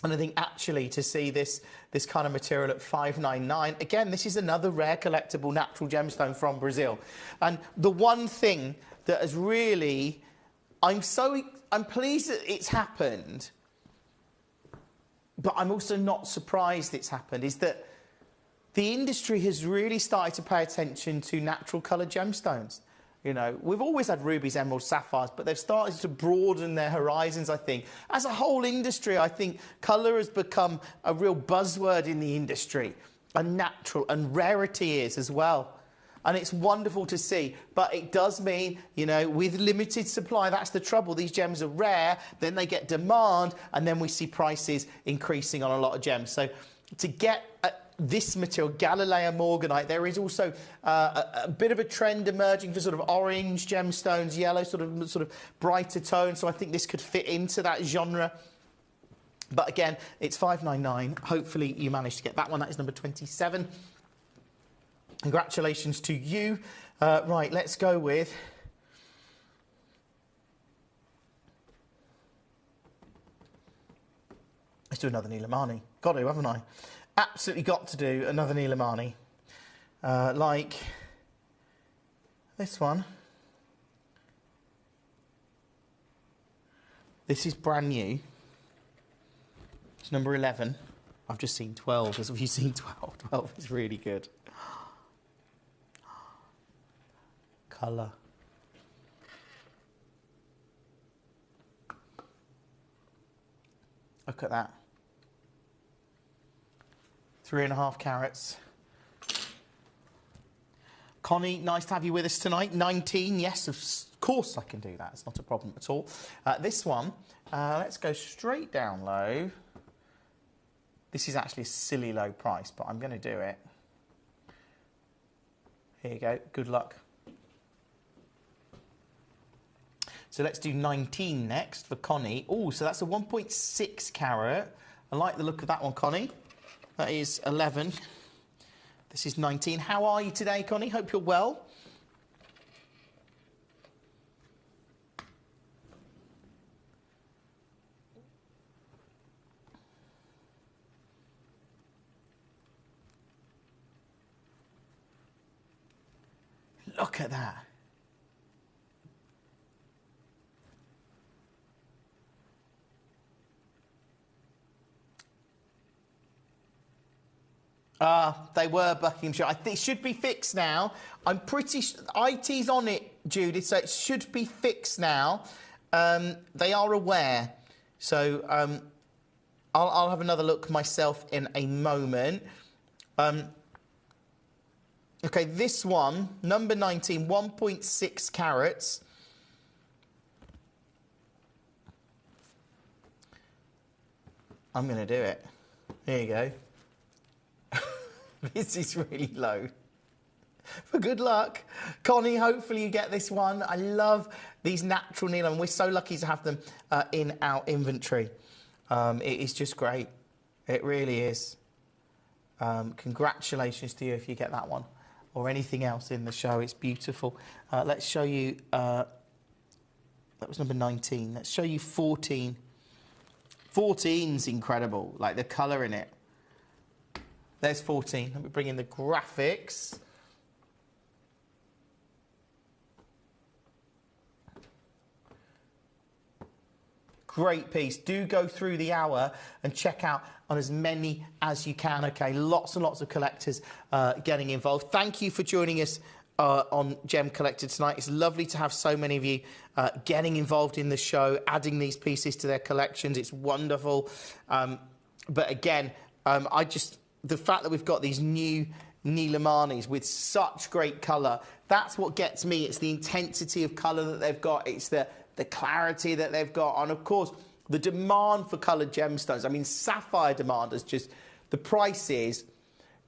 And I think actually to see this kind of material at $599, again, this is another rare collectible natural gemstone from Brazil. And the one thing that has really... I'm pleased that it's happened, but I'm also not surprised it's happened, is that the industry has really started to pay attention to natural coloured gemstones. You know, we've always had rubies, emeralds, sapphires, but they've started to broaden their horizons, I think. As a whole industry, I think colour has become a real buzzword in the industry, and natural, and rarity is as well. And it's wonderful to see, but it does mean, you know, with limited supply, that's the trouble. These gems are rare, then they get demand, and then we see prices increasing on a lot of gems. So to get this material, Galileo Morganite, there is also a bit of a trend emerging for sort of orange gemstones, yellow, sort of brighter tones. So I think this could fit into that genre. But again, it's $599. Hopefully you managed to get that one. That is number 27. Congratulations to you. Right, let's go with... Let's do another Nilamani. Got to, haven't I? Absolutely got to do another Nilamani. Like this one. This is brand new. It's number 11. I've just seen 12. Have you seen 12? 12 is really good. Colour. Look at that. 3.5 carats. Connie, nice to have you with us tonight. 19, yes, of course I can do that. It's not a problem at all. This one, let's go straight down low. This is actually a silly low price, but I'm going to do it. Here you go. Good luck. So let's do 19 next for Connie. Oh, so that's a 1.6 carat. I like the look of that one, Connie. That is 11. This is 19. How are you today, Connie? Hope you're well. Look at that. They were Buckinghamshire. I think it should be fixed now. I'm pretty sure IT's on it, Judith, so it should be fixed now. They are aware. So I'll have another look myself in a moment. Okay, this one, number 19, 1.6 carats. I'm going to do it. Here you go. This is really low. But good luck. Connie, hopefully you get this one. I love these natural needle, and we're so lucky to have them in our inventory. It is just great. It really is. Congratulations to you if you get that one or anything else in the show. It's beautiful. Let's show you... that was number 19. Let's show you 14. 14's incredible. Like the colour in it. There's 14. Let me bring in the graphics. Great piece. Do go through the hour and check out on as many as you can. Okay, lots and lots of collectors getting involved. Thank you for joining us on Gem Collector tonight. It's lovely to have so many of you getting involved in the show, adding these pieces to their collections. It's wonderful. But again, the fact that we've got these new Nilamanis with such great colour, that's what gets me. It's the intensity of colour that they've got. It's the clarity that they've got. And, of course, the demand for coloured gemstones. I mean, sapphire demand is just the prices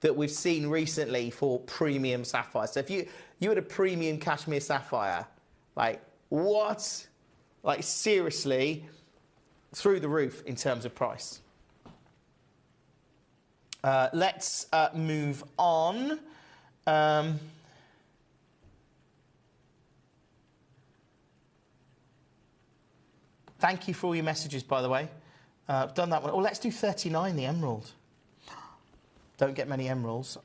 that we've seen recently for premium sapphire. So if you had a premium cashmere sapphire, like, what? Like, seriously, through the roof in terms of price. Let's move on. Thank you for all your messages, by the way. I've done that one. Oh, let's do 39, the emerald. Don't get many emeralds.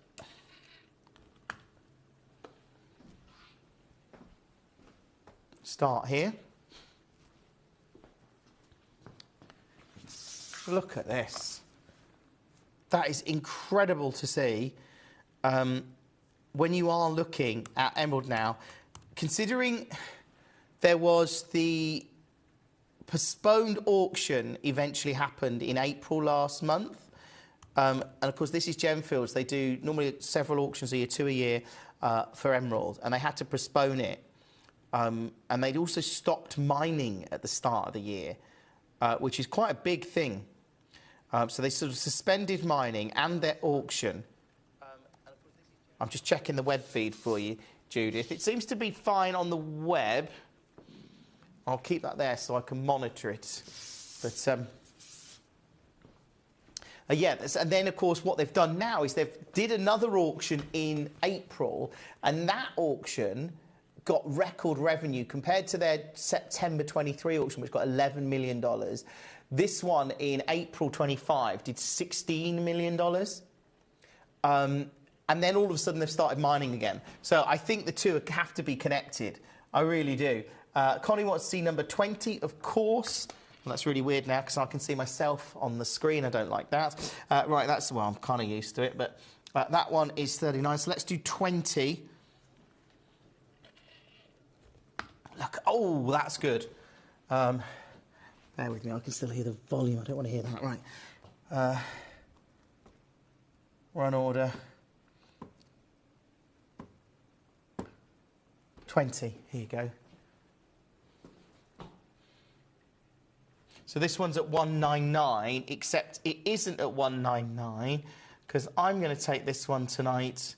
Start here. Look at this. That is incredible to see when you are looking at emerald now. Considering there was the postponed auction eventually happened in April last month. And, of course, this is Gemfields. They do normally several auctions a year, 2 a year, for emerald. And they had to postpone it. And they'd also stopped mining at the start of the year, which is quite a big thing. So they sort of suspended mining and their auction. I'm just checking the web feed for you, Judith. It seems to be fine on the web. I'll keep that there so I can monitor it. But Yeah, and then, of course, what they've done now is they've did another auction in April, and that auction got record revenue compared to their September 23 auction, which got $11 million. This one in April 25 did $16 million. And then all of a sudden they've started mining again. So I think the two have to be connected. I really do. Connie wants to see number 20, of course. Well, that's really weird now because I can see myself on the screen. I don't like that. Right, that's, well, I'm kind of used to it, but that one is 39. So let's do 20. Look, oh, that's good. Bear with me, I can still hear the volume. I don't want to hear that. Right. Run order. 20, here you go. So this one's at 199, except it isn't at 199 because I'm going to take this one tonight.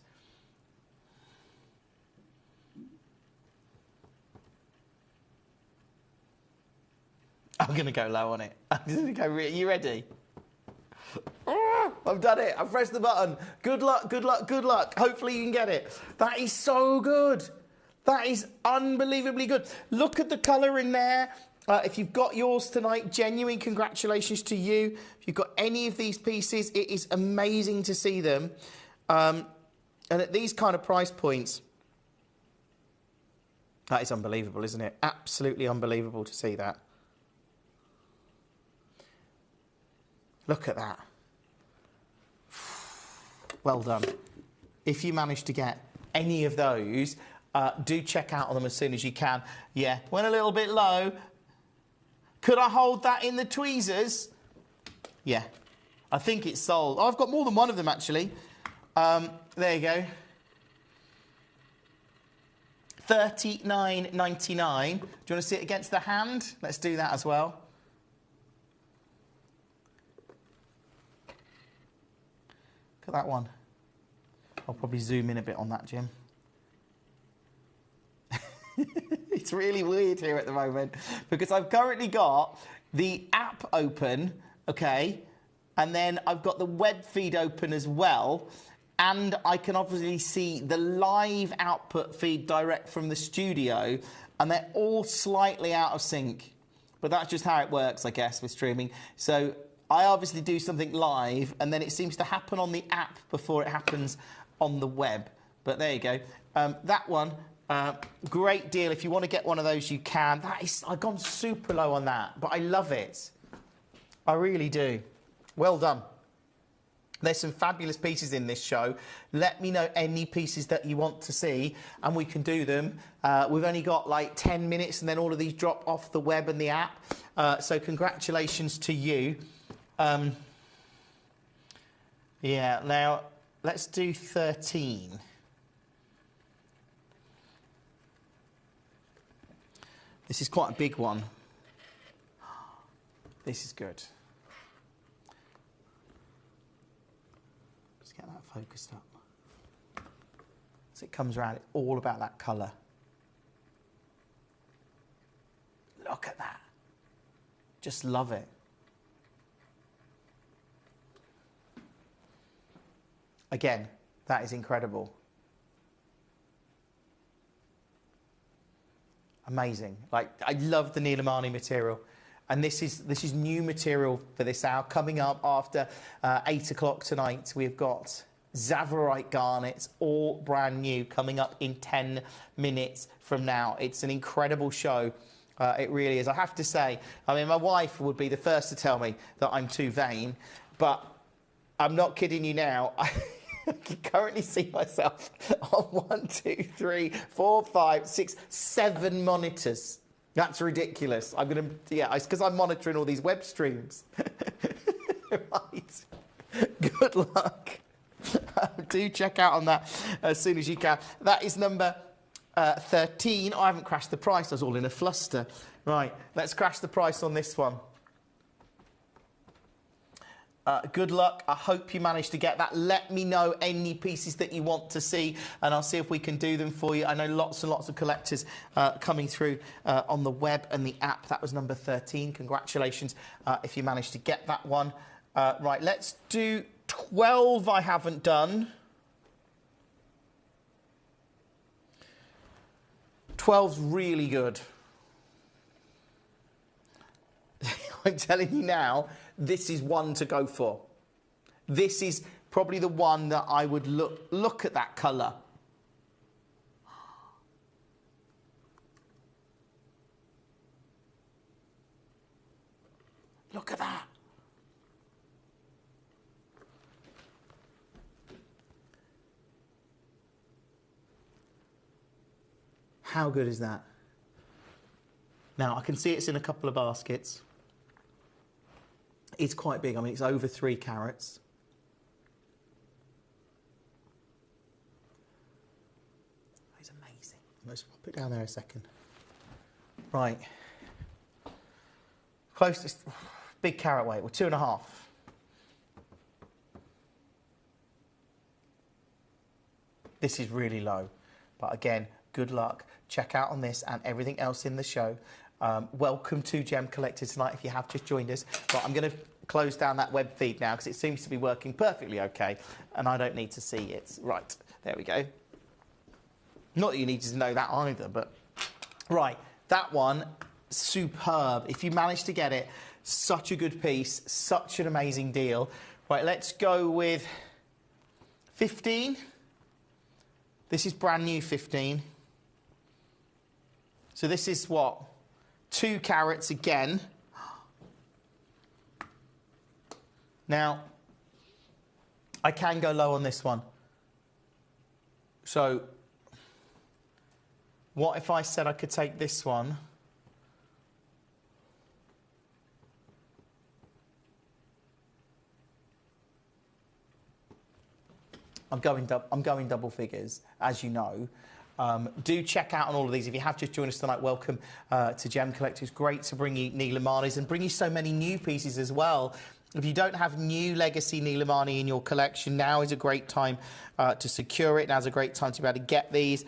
I'm going to go low on it. I'm going to go. Are you ready? I've done it. I've pressed the button. Good luck, good luck, good luck. Hopefully you can get it. That is so good. That is unbelievably good. Look at the colour in there. If you've got yours tonight, genuine congratulations to you. If you've got any of these pieces, it is amazing to see them. And at these kind of price points, that is unbelievable, isn't it? Absolutely unbelievable to see that. Look at that. Well done. If you manage to get any of those, do check out on them as soon as you can. Yeah, went a little bit low. Could I hold that in the tweezers? Yeah, I think it's sold. Oh, I've got more than one of them, actually. There you go. $39.99. Do you want to see it against the hand? Let's do that as well. Look at that one. I'll probably zoom in a bit on that, Jim. It's really weird here at the moment because I've currently got the app open, okay, and then I've got the web feed open as well, and I can obviously see the live output feed direct from the studio, and they're all slightly out of sync. But that's just how it works, I guess, with streaming. So I obviously do something live, and then it seems to happen on the app before it happens on the web. But there you go. That one, great deal. If you want to get one of those, you can. That is, I've gone super low on that, but I love it. I really do. Well done. There's some fabulous pieces in this show. Let me know any pieces that you want to see, and we can do them. We've only got like 10 minutes, and then all of these drop off the web and the app. So congratulations to you. Yeah, now let's do 13. This is quite a big one. This is good. Just get that focused up. As it comes around, it's all about that colour. Look at that. Just love it. Again, that is incredible. Amazing. Like, I love the Neil Amani material. And this is new material for this hour. Coming up after 8 o'clock tonight, we've got Zavorite garnets, all brand new, coming up in 10 minutes from now. It's an incredible show. It really is. I have to say, I mean, my wife would be the first to tell me that I'm too vain, but I'm not kidding you now. I can currently see myself on 1, 2, 3, 4, 5, 6, 7 monitors. That's ridiculous. I'm going to, yeah, it's because I'm monitoring all these web streams. Right. Good luck. Do check out on that as soon as you can. That is number 13. I haven't crashed the price. I was all in a fluster. Right, let's crash the price on this one. Good luck. I hope you managed to get that. Let me know any pieces that you want to see, and I'll see if we can do them for you. I know lots and lots of collectors coming through on the web and the app. That was number 13. Congratulations if you managed to get that one. Right, let's do 12 I haven't done. 12's really good. I'm telling you now, this is one to go for. This is probably the one that I would look at that colour. Look at that. How good is that? Now, I can see it's in a couple of baskets. It's quite big. I mean, it's over 3 carats. It's amazing. Let's pop it down there a second. Right. Closest, big carat weight, well, 2.5. This is really low. But again, good luck. Check out on this and everything else in the show. Welcome to Gemcollector tonight if you have just joined us. But I'm going to close down that web feed now because it seems to be working perfectly okay and I don't need to see it. Right, there we go. Not that you needed to know that either, but... Right, that one, superb. If you manage to get it, such a good piece, such an amazing deal. Right, let's go with 15. This is brand new 15. So this is what? 2 carats again. Now, I can go low on this one. So, what if I said I could take this one? I'm going double figures, as you know. Do check out on all of these. If you have just joined us tonight, welcome to Gemcollector. It's great to bring you Nilamani's and bring you so many new pieces as well. If you don't have new legacy Nilamani in your collection, now is a great time to secure it. Now's a great time to be able to get these.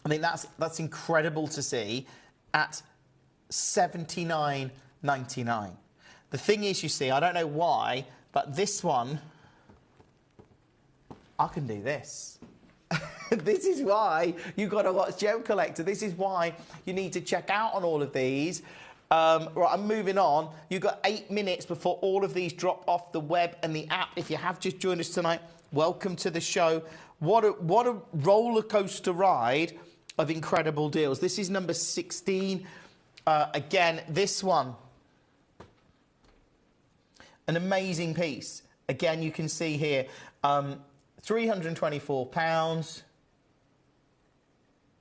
I think that's incredible to see at $79.99. The thing is, you see, I don't know why, but this one, I can do this. This is why you've got to watch Gemcollector. This is why you need to check out on all of these. Right, I'm moving on. You've got 8 minutes before all of these drop off the web and the app. If you have just joined us tonight, welcome to the show. What a roller coaster ride of incredible deals. This is number 16. Again, this one, an amazing piece. Again, you can see here, £324.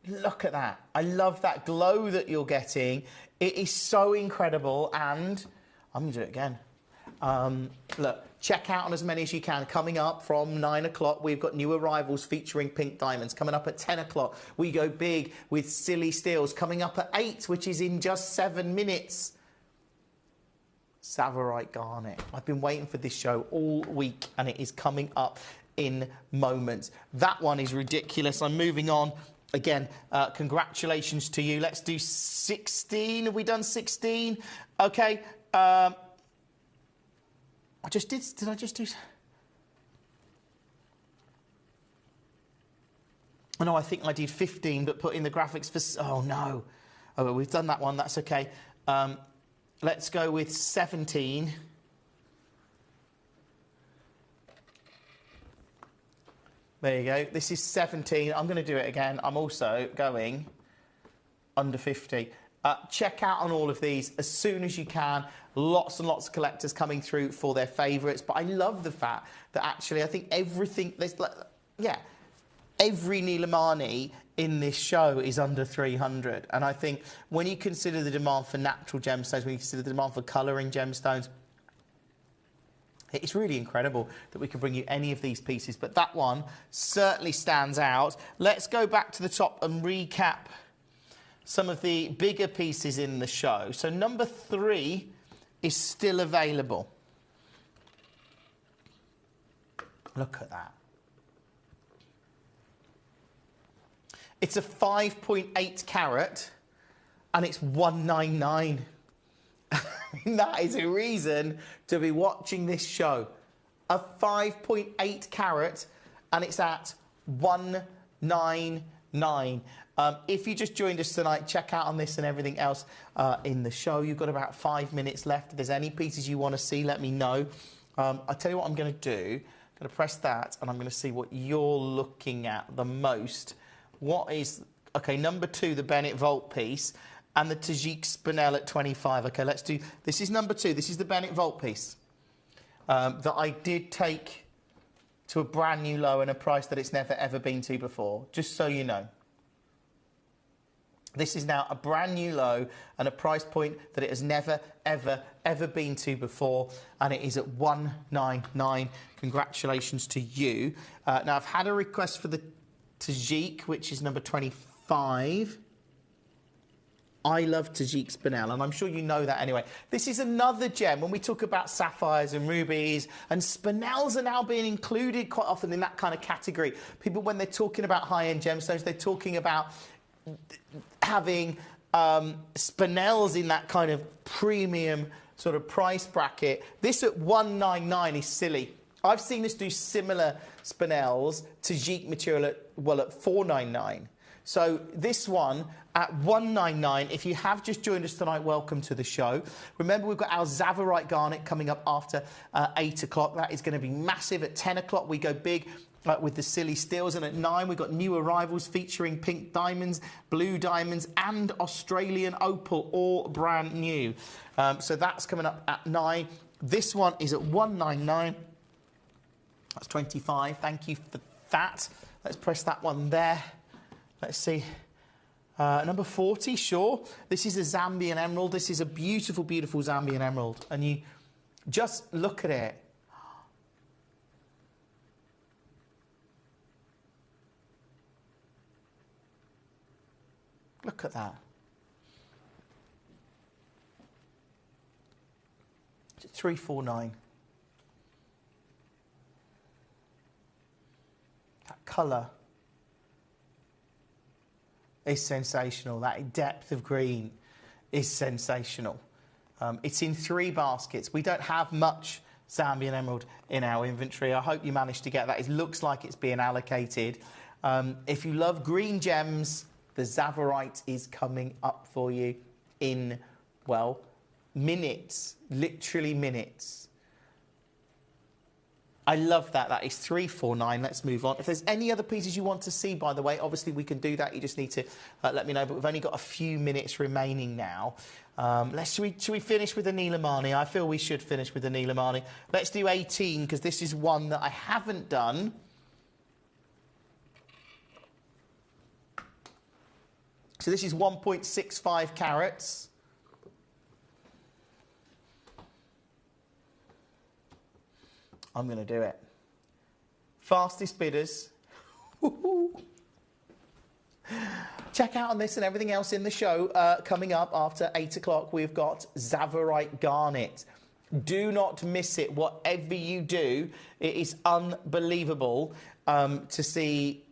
Look at that. I love that glow that you're getting. It is so incredible, and I'm going to do it again. Look, check out on as many as you can. Coming up from 9 o'clock, we've got new arrivals featuring pink diamonds. Coming up at 10 o'clock, we go big with silly steels. Coming up at 8, which is in just 7 minutes, Savorite Garnet. I've been waiting for this show all week, and it is coming up in moments. That one is ridiculous. I'm moving on. Again, congratulations to you. Let's do 16. Have we done 16? Okay. Did I just do... Oh, no, I think I did 15, but put in the graphics for... Oh, no. Oh, well, we've done that one. That's okay. Let's go with 17. There you go. This is 17. I'm going to do it again. I'm also going under 50. Check out on all of these as soon as you can. Lots and lots of collectors coming through for their favourites. But I love the fact that actually I think everything... every Nilamani in this show is under 300. And I think when you consider the demand for natural gemstones, when you consider the demand for colouring gemstones, it's really incredible that we can bring you any of these pieces. But that one certainly stands out. Let's go back to the top and recap some of the bigger pieces in the show. So number 3 is still available. Look at that. It's a 5.8 carat and it's $199. That is a reason to be watching this show. A 5.8 carat, and it's at 199. If you just joined us tonight, check out on this and everything else in the show. You've got about 5 minutes left. If there's any pieces you want to see, let me know. I'll tell you what I'm going to do. I'm going to press that, and I'm going to see what you're looking at the most. What is... OK, number 2, the Bennett Vault piece, and the Tajik Spinel at 25. OK, let's do... This is number 2. This is the Bennett Vault piece that I did take to a brand new low and a price that it's never, ever been to before, just so you know. This is now a brand new low and a price point that it has never, ever, ever been to before, and it is at 199. Congratulations to you. Now, I've had a request for the Tajik, which is number 25. I love Tajik Spinel, and I'm sure you know that anyway. This is another gem. When we talk about sapphires and rubies, and Spinels are now being included quite often in that kind of category. People, when they're talking about high-end gemstones, they're talking about having Spinels in that kind of premium sort of price bracket. This at 199 is silly. I've seen us do similar Spinels, Tajik material at 499. So this one at 199, if you have just joined us tonight, welcome to the show. Remember, we've got our Zavarite garnet coming up after 8 o'clock. That is going to be massive. At 10 o'clock, we go big with the silly steels, and at 9 we've got new arrivals featuring pink diamonds, blue diamonds and Australian opal, all brand new. So that's coming up at 9. This one is at 199. That's 25. Thank you for that. Let's press that one there. Let's see. Number 40, sure. This is a Zambian emerald. This is a beautiful, beautiful Zambian emerald, and you just look at it. Look at that. It's 349. That colour is sensational. That depth of green is sensational. It's in 3 baskets. We don't have much Zambian emerald in our inventory. I hope you managed to get that. It looks like it's being allocated. If you love green gems, the Zavarite is coming up for you in, well, minutes, literally minutes. I love that. That is 349. Let's move on. If there's any other pieces you want to see, by the way, obviously we can do that. You just need to let me know. But we've only got a few minutes remaining now. Should we finish with the Nilamani? I feel we should finish with the Nilamani. Let's do 18, because this is one that I haven't done. So this is 1.65 carats. I'm going to do it. Fastest bidders. Check out on this and everything else in the show. Coming up after 8 o'clock, we've got Zavarite garnet. Do not miss it. Whatever you do, it is unbelievable to see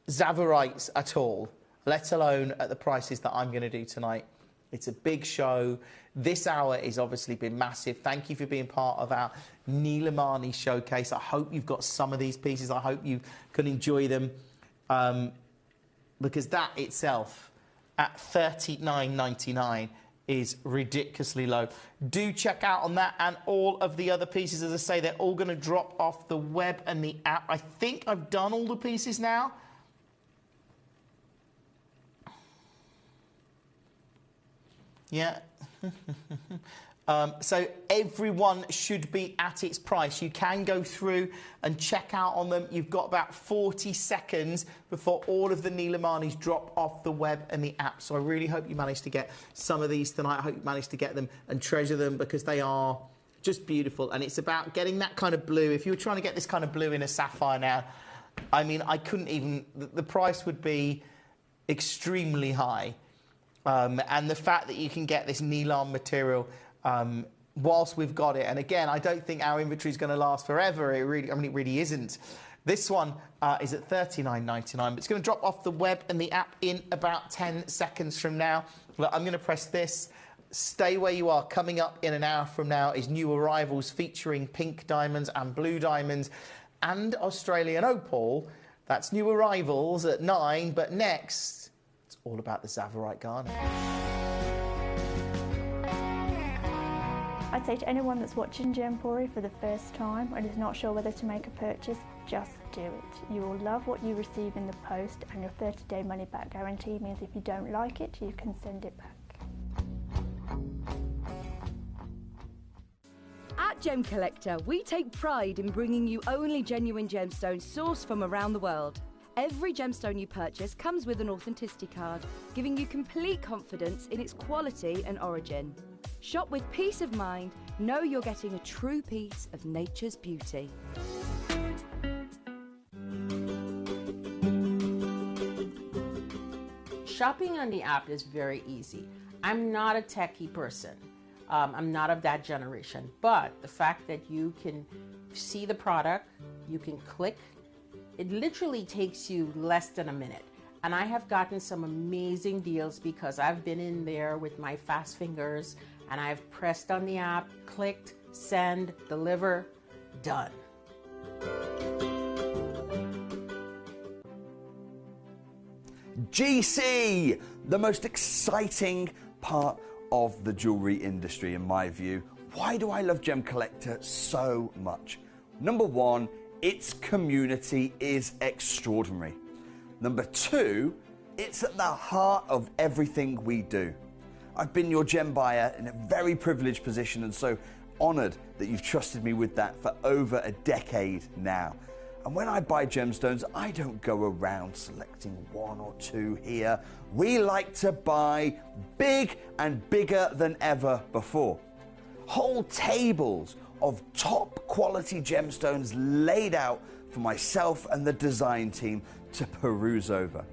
Zavarites at all, let alone at the prices that I'm going to do tonight. It's a big show. This hour has obviously been massive. Thank you for being part of our Nilamani showcase. I hope you've got some of these pieces. I hope you can enjoy them, because that itself at $39.99 is ridiculously low. Do check out on that and all of the other pieces. As I say, they're all going to drop off the web and the app. I think I've done all the pieces now. Yeah. So everyone should be at its price. You can go through and check out on them. You've got about 40 seconds before all of the Nilamanis drop off the web and the app. So I really hope you manage to get some of these tonight. I hope you manage to get them and treasure them, because they are just beautiful. And it's about getting that kind of blue. If you were trying to get this kind of blue in a sapphire now, I mean, I couldn't even... The price would be extremely high. And the fact that you can get this Nilam material whilst we've got it, and again, I don't think our inventory is going to last forever. It really isn't. This one is at $39.99, but it's going to drop off the web and the app in about 10 seconds from now. Look, I'm going to press this. stay where you are. Coming up in an hour from now is new arrivals featuring pink diamonds and blue diamonds and Australian opal. That's new arrivals at 9, but next, it's all about the Tsavorite garnet. I'd say to anyone that's watching Gemporia for the first time and is not sure whether to make a purchase, just do it. You will love what you receive in the post, and your 30-day money-back guarantee means if you don't like it, you can send it back. At Gemcollector, we take pride in bringing you only genuine gemstones sourced from around the world. Every gemstone you purchase comes with an authenticity card, giving you complete confidence in its quality and origin. Shop with peace of mind, know you're getting a true piece of nature's beauty. Shopping on the app is very easy. I'm not a techie person. I'm not of that generation, but the fact that you can see the product, you can click, it literally takes you less than a minute. And I have gotten some amazing deals because I've been in there with my fast fingers and I've pressed on the app, clicked, send, deliver, done. GC, the most exciting part of the jewelry industry in my view. Why do I love Gemcollector so much? Number one, its community is extraordinary. Number two, it's at the heart of everything we do. I've been your gem buyer in a very privileged position and so honored that you've trusted me with that for over a decade now. And when I buy gemstones, I don't go around selecting one or two here. We like to buy big and bigger than ever before. Whole tables of top quality gemstones laid out for myself and the design team to peruse over.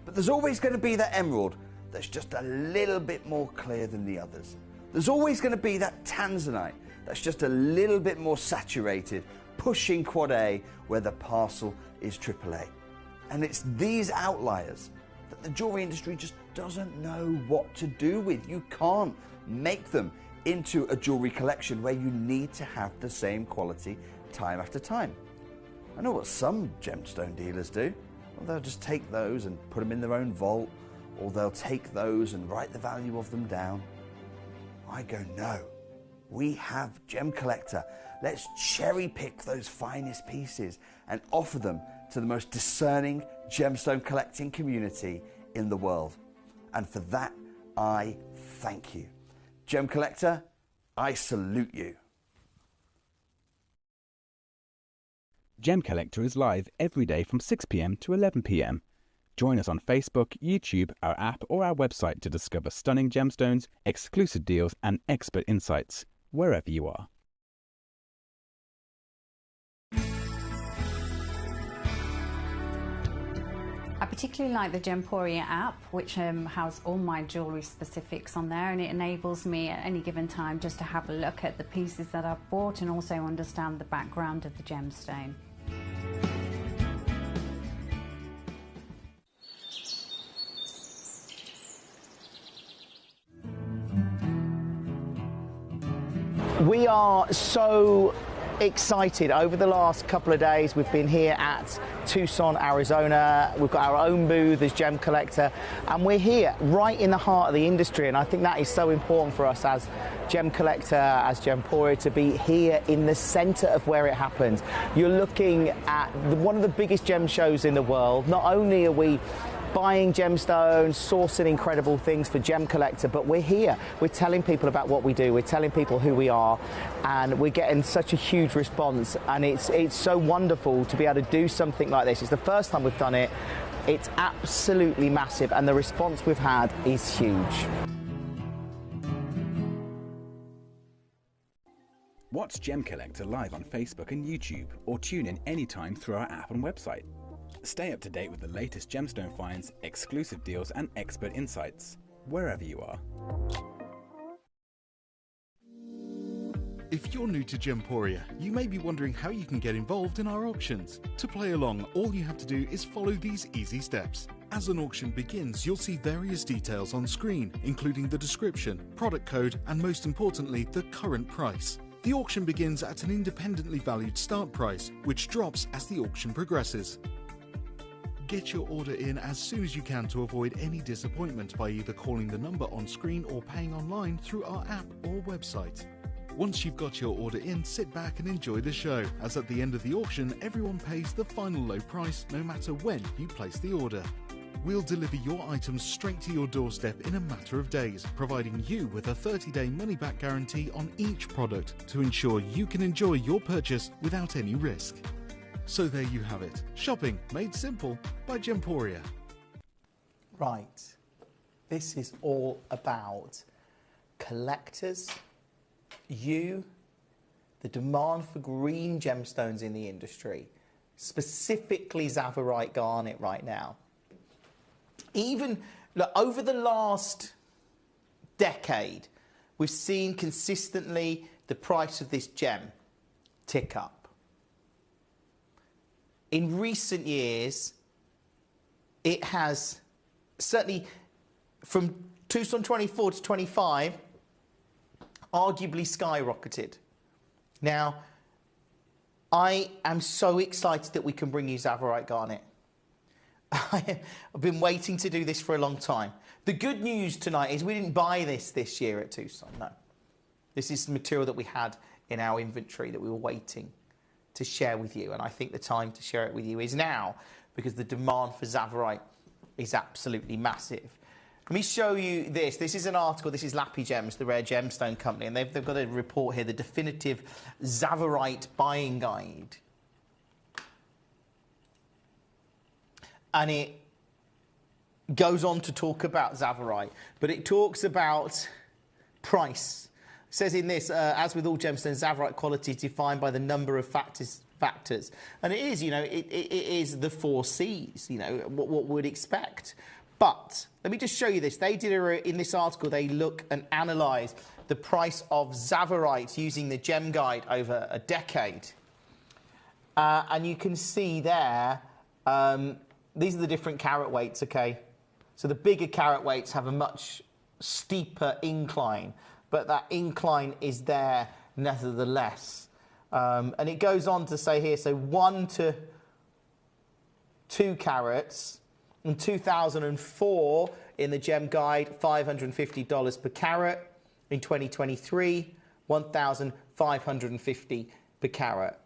But there's always going to be that emerald that's just a little bit more clear than the others. There's always going to be that tanzanite that's just a little bit more saturated, pushing quad A where the parcel is AAA. And it's these outliers that the jewelry industry just doesn't know what to do with. You can't make them into a jewelry collection where you need to have the same quality time after time. I know what some gemstone dealers do. Well, they'll just take those and put them in their own vault, or they'll take those and write the value of them down. I go, no, we have Gemcollector. Let's cherry pick those finest pieces and offer them to the most discerning gemstone collecting community in the world. And for that, I thank you. Gemcollector, I salute you. Gemcollector is live every day from 6 p.m. to 11 p.m. Join us on Facebook, YouTube, our app or our website to discover stunning gemstones, exclusive deals and expert insights, wherever you are. I particularly like the Gemporia app, which has all my jewellery specifics on there, and it enables me at any given time just to have a look at the pieces that I've bought and also understand the background of the gemstone. We are so excited. Over the last couple of days we've been here at Tucson, Arizona. We've got our own booth as Gemcollector and we're here right in the heart of the industry, and I think that is so important for us as Gemcollector, as Gemporia, to be here in the centre of where it happens. You're looking at one of the biggest gem shows in the world. Not only are we buying gemstones, sourcing incredible things for Gemcollector, but we're here. We're telling people about what we do. We're telling people who we are, and we're getting such a huge response. And it's so wonderful to be able to do something like this. It's the first time we've done it. It's absolutely massive, and the response we've had is huge. Watch Gemcollector live on Facebook and YouTube, or tune in anytime through our app and website. Stay up to date with the latest gemstone finds, exclusive deals and expert insights, wherever you are. If you're new to Gemporia, you may be wondering how you can get involved in our auctions. To play along, all you have to do is follow these easy steps. As an auction begins, you'll see various details on screen, including the description, product code, and most importantly, the current price. The auction begins at an independently valued start price, which drops as the auction progresses. Get your order in as soon as you can to avoid any disappointment by either calling the number on screen or paying online through our app or website. Once you've got your order in, sit back and enjoy the show, as at the end of the auction, everyone pays the final low price no matter when you place the order. We'll deliver your items straight to your doorstep in a matter of days, providing you with a 30-day money-back guarantee on each product to ensure you can enjoy your purchase without any risk. So there you have it. Shopping made simple by Gemporia. Right. This is all about collectors, you, the demand for green gemstones in the industry, specifically Zavorite garnet right now. Even look, over the last decade, we've seen consistently the price of this gem tick up. In recent years, it has certainly from 2024 to 25 arguably skyrocketed. Now, I am so excited that we can bring you Zavorite garnet. I've been waiting to do this for a long time. The good news tonight is we didn't buy this year at Tucson, no. This is material that we had in our inventory that we were waiting to share with you, and I think the time to share it with you is now, because the demand for Zavorite is absolutely massive. Let me show you this. This is an article. This is Lappy Gems, the rare gemstone company, and they've got a report here, the definitive Zavorite buying guide. And it goes on to talk about Zavorite, but it talks about price. It says in this, as with all gemstones, Zavorite quality is defined by the number of factors. And it is, you know, it is the 4 C's, you know, what we'd expect. But let me just show you this. They did, in this article, they look and analyse the price of Zavorite using the gem guide over a decade. And you can see there, these are the different carat weights, okay? So the bigger carat weights have a much steeper incline, but that incline is there nevertheless. And it goes on to say here, so 1 to 2 carats, in 2004, in the gem guide, $550 per carat. In 2023, $1,550 per carat.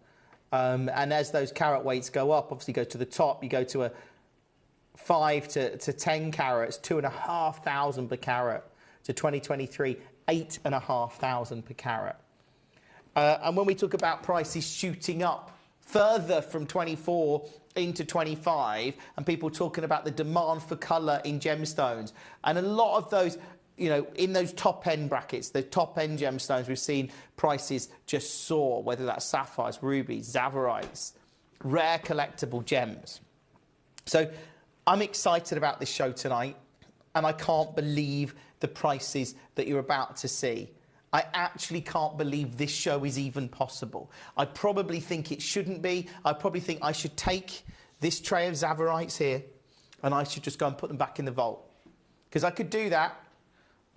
And as those carat weights go up, obviously go to the top, you go to a 5 to 10 carats, $2,500 per carat. To 2023, $8,500 per carat. And when we talk about prices shooting up further from 24 into 25, and people talking about the demand for colour in gemstones, and a lot of those, you know, in those top end brackets, the top end gemstones, we've seen prices just soar, whether that's sapphires, rubies, Zavorites, rare collectible gems. So I'm excited about this show tonight, and I can't believe the prices that you're about to see. I actually can't believe this show is even possible. I probably think it shouldn't be. I probably think I should take this tray of Zavorites here and I should just go and put them back in the vault. Because I could do that.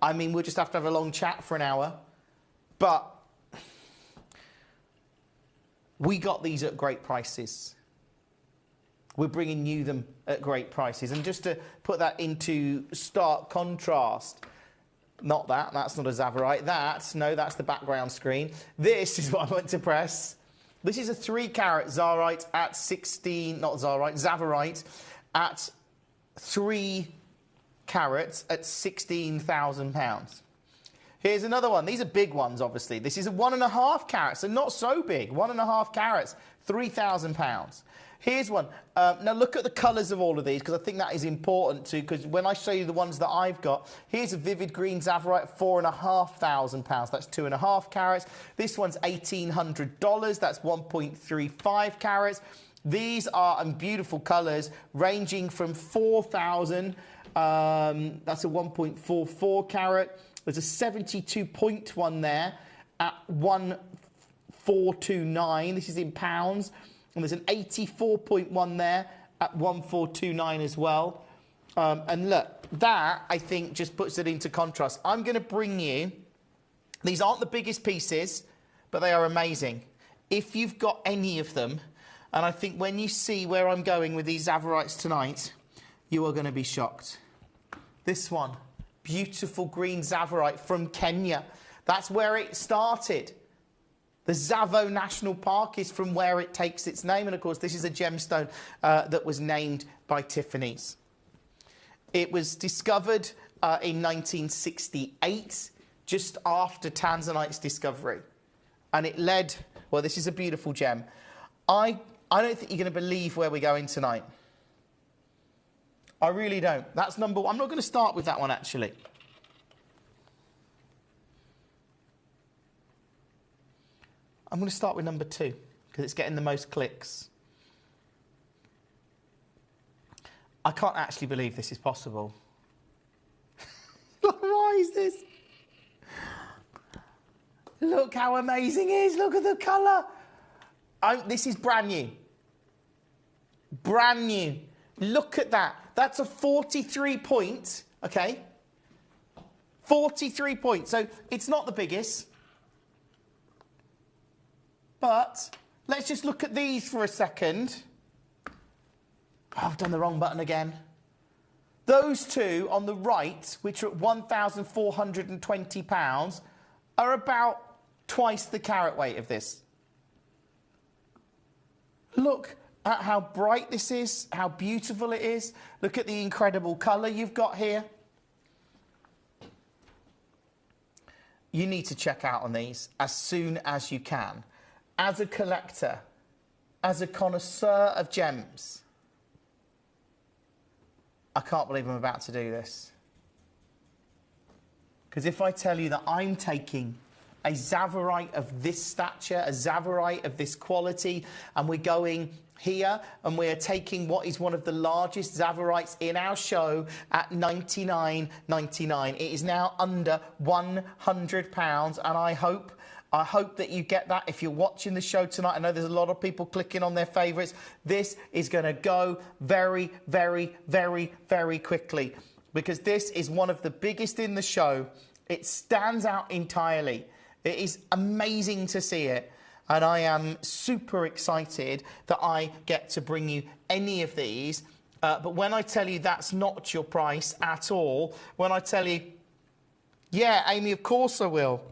I mean, we'll just have to have a long chat for an hour. But we got these at great prices. We're bringing you them at great prices. And just to put that into stark contrast, not that, that's not a Zavorite. That's the background screen. This is what I want to press. This is a 3 carat Zavorite at 16, not Zavorite, Zavorite at 3 carats at £16,000. Here's another one. These are big ones, obviously. This is a 1.5 carats, so not so big. 1.5 carats, £3,000. Here's one. Now look at the colours of all of these, because I think that is important too, because when I show you the ones that I've got, here's a vivid green Zavorite, £4,500. That's 2.5 carats. This one's $1,800. That's 1.35 carats. These are beautiful colours, ranging from 4,000. That's a 1.44 carat. There's a 72-point one there at 1,429. This is in pounds. And there's an 84.1 there at 1,429 as well. And look, that, I think, just puts it into contrast. I'm going to bring you... These aren't the biggest pieces, but they are amazing. If you've got any of them, and I think when you see where I'm going with these Zavarites tonight, you are going to be shocked. This one, beautiful green Zavarite from Kenya. That's where it started. The Tsavo National Park is from where it takes its name. And, of course, this is a gemstone that was named by Tiffany's. It was discovered in 1968, just after Tanzanite's discovery. And it led... Well, this is a beautiful gem. I don't think you're going to believe where we're going tonight. I really don't. That's number one. I'm not going to start with that one, actually. I'm going to start with number 2, because it's getting the most clicks. I can't actually believe this is possible. Why is this? Look how amazing it is. Look at the colour. This is brand new. Brand new. Look at that. That's a 43 point, okay? 43 points. So it's not the biggest. But let's just look at these for a second. Oh, I've done the wrong button again. Those two on the right, which are at £1,420, are about twice the carat weight of this. Look at how bright this is, how beautiful it is. Look at the incredible colour you've got here. You need to check out on these as soon as you can. As a collector, as a connoisseur of gems, I can't believe I'm about to do this. Because if I tell you that I'm taking a Zavarite of this stature, a Zavarite of this quality, and we're going here and we're taking what is one of the largest Zavarites in our show at $99.99. It is now under £100, and I hope that you get that if you're watching the show tonight. I know there's a lot of people clicking on their favourites. This is going to go very, very, very, very quickly, because this is one of the biggest in the show. It stands out entirely. It is amazing to see it. And I am super excited that I get to bring you any of these. But when I tell you that's not your price at all, when I tell you, yeah, Amy, of course I will.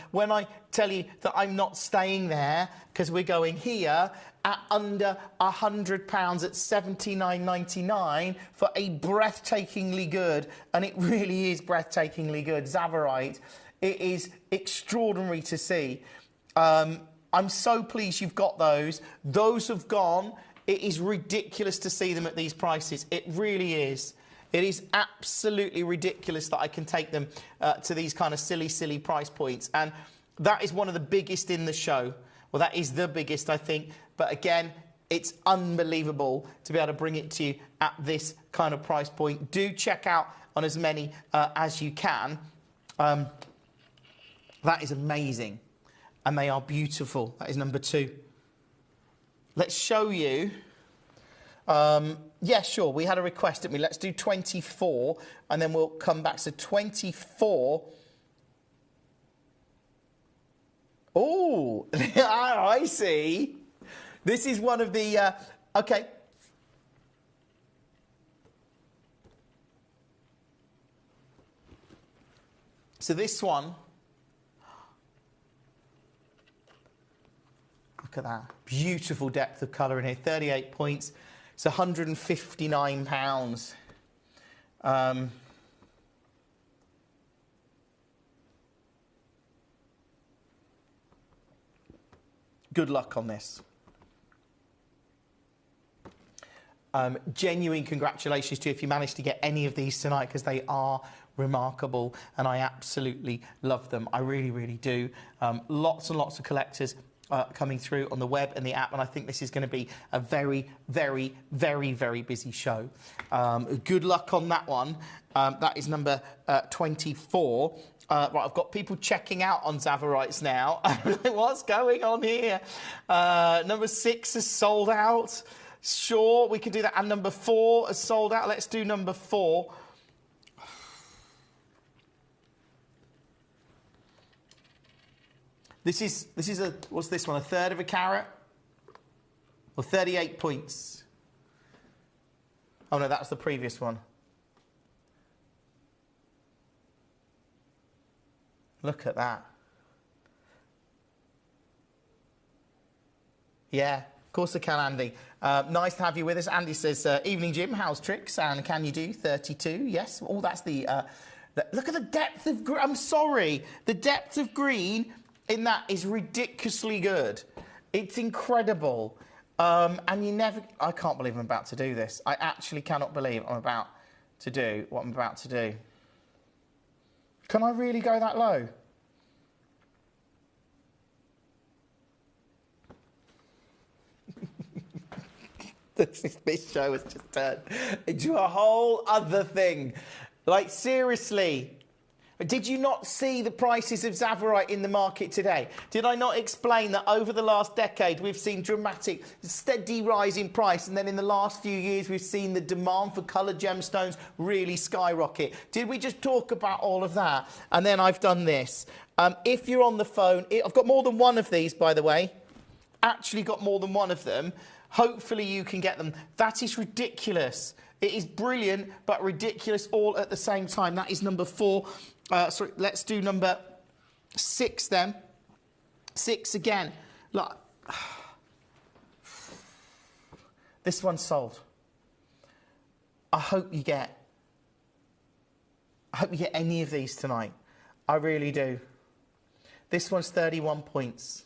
When I tell you that I'm not staying there, because we're going here at under £100 at $79.99 for a breathtakingly good, and it really is breathtakingly good, Zavarite. It is extraordinary to see. I'm so pleased you've got those. Those have gone. It is ridiculous to see them at these prices. It really is. It is absolutely ridiculous that I can take them to these kind of silly, silly price points. And that is one of the biggest in the show. Well, that is the biggest, I think. But again, it's unbelievable to be able to bring it to you at this kind of price point. Do check out on as many as you can. That is amazing. And they are beautiful. That is number 2. Let's show you... yeah, sure, we had a request, didn't we? Let's do 24, and then we'll come back. So 24. Oh, I see. This is one of the... OK. So this one... Look at that. Beautiful depth of colour in here. 38 points. It's £159. Good luck on this. Genuine congratulations to you if you managed to get any of these tonight, because they are remarkable and I absolutely love them. I really, really do. Lots and lots of collectors coming through on the web and the app, and I think this is going to be a very, very, very, very busy show. Good luck on that one. That is number 24. Right, I've got people checking out on Zavarites now. What's going on here? Number 6 is sold out. Sure, we can do that. And number 4 is sold out. Let's do number 4. This is a, what's this one? A third of a carat? Or 38 points? Oh no, that's the previous one. Look at that. Yeah, of course I can, Andy. Nice to have you with us. Andy says, evening, Jim, how's tricks? And can you do 32? Yes. Oh, that's the look at the depth of green. I'm sorry. The depth of green in that is ridiculously good. It's incredible. And you never... I can't believe I'm about to do this. I actually cannot believe I'm about to do what I'm about to do. Can I really go that low? This show has just turned into a whole other thing. Like, seriously. Did you not see the prices of Zavorite in the market today? Did I not explain that over the last decade we've seen dramatic, steady rise in price, and then in the last few years we've seen the demand for coloured gemstones really skyrocket? Did we just talk about all of that? And then I've done this. If you're on the phone, I've got more than one of these, by the way. Actually got more than one of them. Hopefully you can get them. That is ridiculous. It is brilliant, but ridiculous all at the same time. That is number 4. Sorry, let's do number 6 then. 6 again. Look, this one's sold. I hope you get any of these tonight. I really do. This one's 31 points.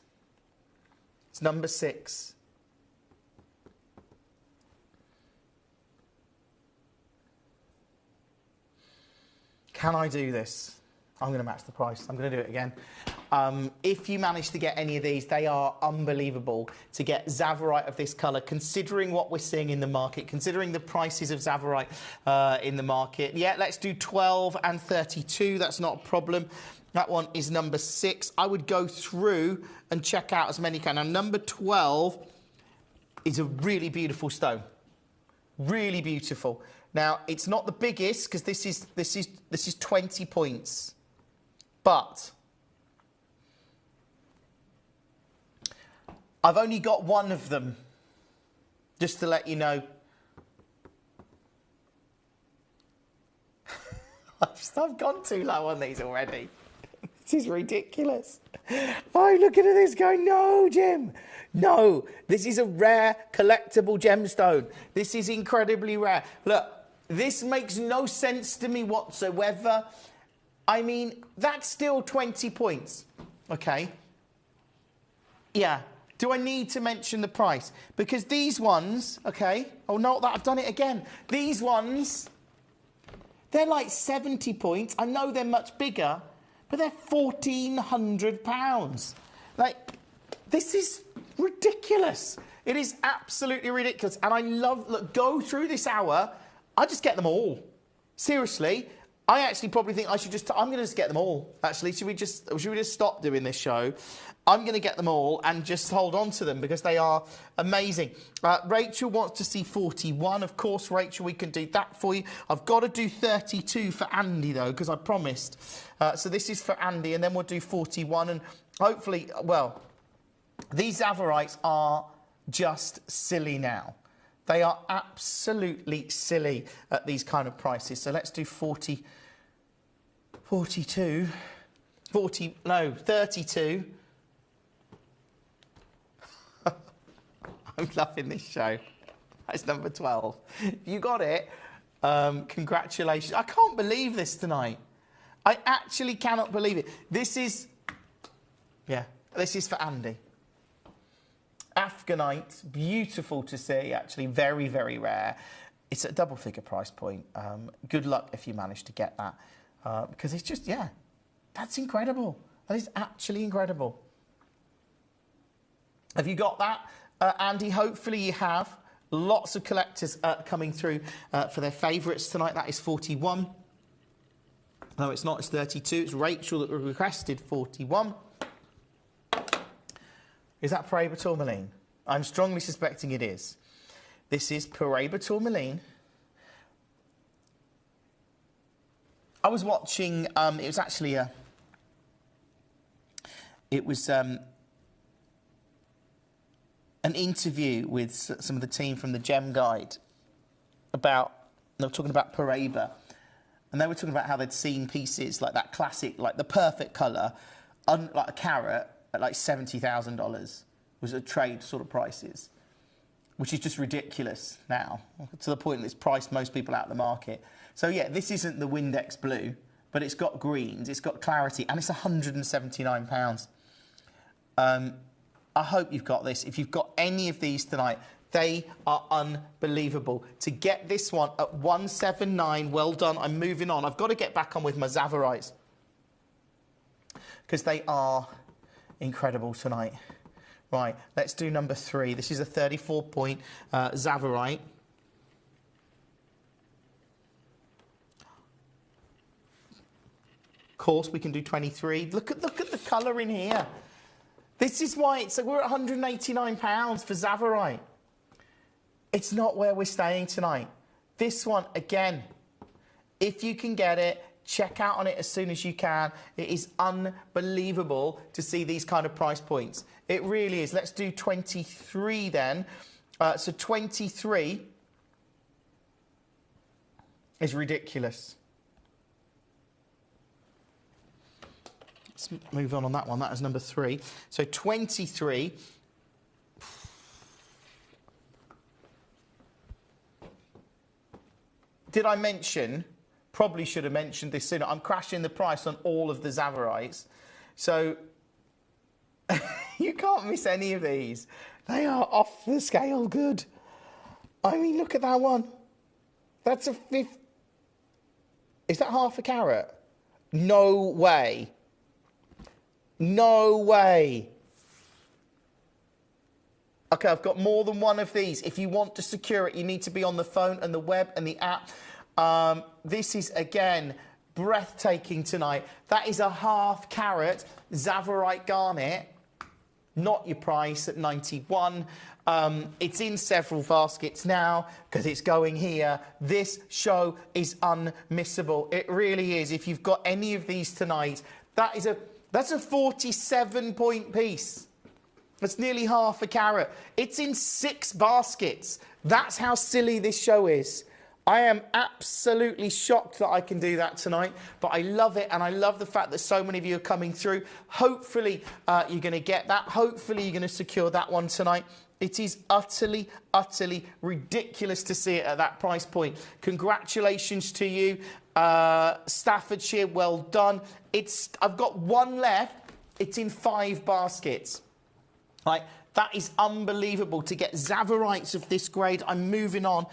It's number 6. Can I do this? I'm going to match the price. I'm going to do it again. If you manage to get any of these, they are unbelievable to get Zavorite of this colour, considering what we're seeing in the market, considering the prices of Zavorite in the market. Yeah, let's do 12 and 32. That's not a problem. That one is number 6. I would go through and check out as many can. Now, number 12 is a really beautiful stone. Really beautiful. Now, it's not the biggest because this is 20 points. But I've only got one of them, just to let you know. I've gone too low on these already. This is ridiculous. I'm looking at this going, no, Jim. No, this is a rare collectible gemstone. This is incredibly rare. Look, this makes no sense to me whatsoever. I mean, that's still 20 points. Okay. Yeah. Do I need to mention the price? Because these ones, okay. Oh, no, I've done it again. These ones, they're like 70 points. I know they're much bigger, but they're £1,400. Like, this is ridiculous. It is absolutely ridiculous. And I love, look, go through this hour. I just get them all. Seriously. I actually probably think I should just, I'm going to just get them all. Actually, should we just stop doing this show? I'm going to get them all and just hold on to them because they are amazing. Rachel wants to see 41. Of course, Rachel, we can do that for you. I've got to do 32 for Andy, though, because I promised. So this is for Andy, and then we'll do 41. And hopefully, well, these Zavorites are just silly now. They are absolutely silly at these kind of prices. So let's do 32. 32. I'm loving this show. That's number 12. You got it. Congratulations. I can't believe this tonight. I actually cannot believe it. This is for Andy. Afghanite, beautiful to see, actually, very, very rare. It's a double-figure price point. Good luck if you manage to get that, because it's just, yeah, that's incredible. That is actually incredible. Have you got that, Andy? Hopefully you have. Lots of collectors coming through for their favourites tonight. That is 41. No, it's not. It's 32. It's Rachel that requested 41. Is that for Tourmaline? I'm strongly suspecting it is. This is Paraiba Tourmaline. I was watching, it was actually a... It was an interview with some of the team from the Gem Guide about, they were talking about Paraiba, and they were talking about how they'd seen pieces like that classic, like the perfect colour, like a carat at like $70,000 was a trade sort of prices, which is just ridiculous now, to the point that it's priced most people out of the market. So yeah, this isn't the Windex blue, but it's got greens, it's got clarity, and it's £179. I hope you've got this. If you've got any of these tonight, they are unbelievable. To get this one at 179, well done. I'm moving on. I've got to get back on with my Zavarites because they are incredible tonight. Right, let's do number 3. This is a 34-point Zavarite. Of course, we can do 23. Look at the colour in here. This is why it's we're at £189 for Zavarite. It's not where we're staying tonight. This one, again, if you can get it, check out on it as soon as you can. It is unbelievable to see these kind of price points. It really is. Let's do 23 then. So 23 is ridiculous. Let's move on that one. That is number 3. So 23. Did I mention, probably should have mentioned this sooner, I'm crashing the price on all of the Zavarites. So you can't miss any of these. They are off the scale good. I mean, look at that one. That's a fifth. Is that half a carat? No way. No way. Okay, I've got more than one of these. If you want to secure it, you need to be on the phone and the web and the app. This is, again, breathtaking tonight. That is a half carat Zavarite garnet. Not your price at 91. It's in several baskets now because it's going here. This show is unmissable. It really is. If you've got any of these tonight, that's a 47-point piece. That's nearly half a carat. It's in 6 baskets. That's how silly this show is. I am absolutely shocked that I can do that tonight, but I love it, and I love the fact that so many of you are coming through. Hopefully, you're going to get that. Hopefully, you're going to secure that one tonight. It is utterly, utterly ridiculous to see it at that price point. Congratulations to you, Staffordshire. Well done. I've got one left. It's in 5 baskets. Right, that is unbelievable to get Zavarites of this grade. I'm moving on.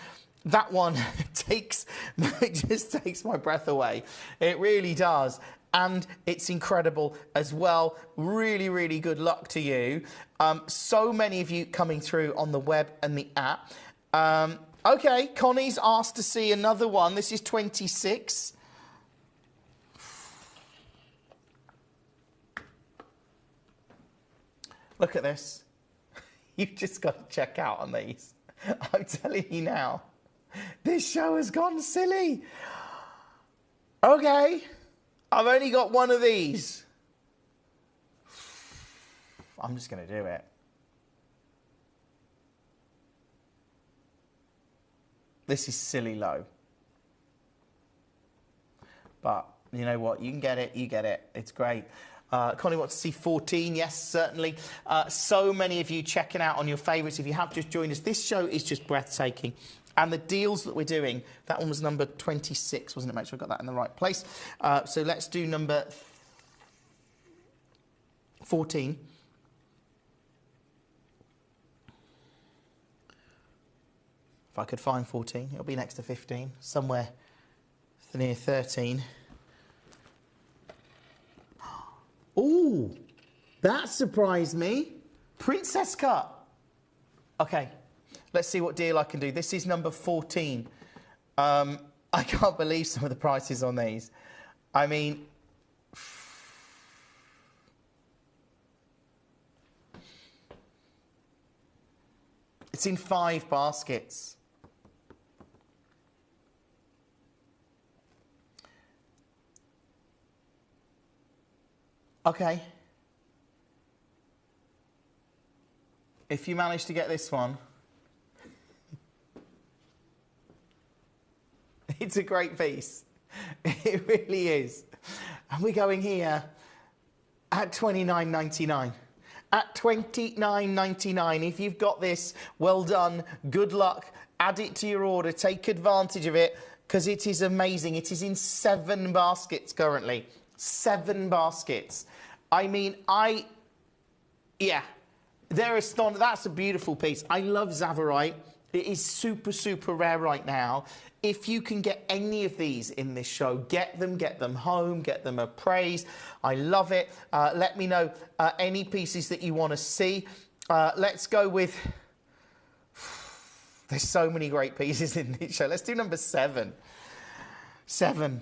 That one just takes my breath away. It really does. And it's incredible as well. Really, really good luck to you. So many of you coming through on the web and the app. Okay, Connie's asked to see another one. This is 26. Look at this. You've just got to check out on these. I'm telling you now. This show has gone silly. Okay. I've only got one of these. I'm just going to do it. This is silly low. But you know what? You can get it. You get it. It's great. Connie wants to see 14. Yes, certainly. So many of you checking out on your favourites. If you have just joined us, this show is just breathtaking. And the deals that we're doing, that one was number 26, wasn't it? Make sure I got that in the right place. So let's do number 14. If I could find 14, it'll be next to 15, somewhere near 13. Ooh, that surprised me. Princess cut. Okay. Let's see what deal I can do. This is number 14. I can't believe some of the prices on these. I mean, It's in 5 baskets. Okay. If you manage to get this one, it's a great piece. It really is. And we're going here at $29.99. At $29.99, if you've got this, well done, good luck, add it to your order, take advantage of it, because it is amazing. It is in 7 baskets currently. 7 baskets. I mean, yeah, they're astonished. That's a beautiful piece. I love Zavorite. It is super, super rare right now. If you can get any of these in this show, get them home, get them appraised. I love it. Let me know any pieces that you want to see. Let's go with... There's so many great pieces in this show. Let's do number 7. 7.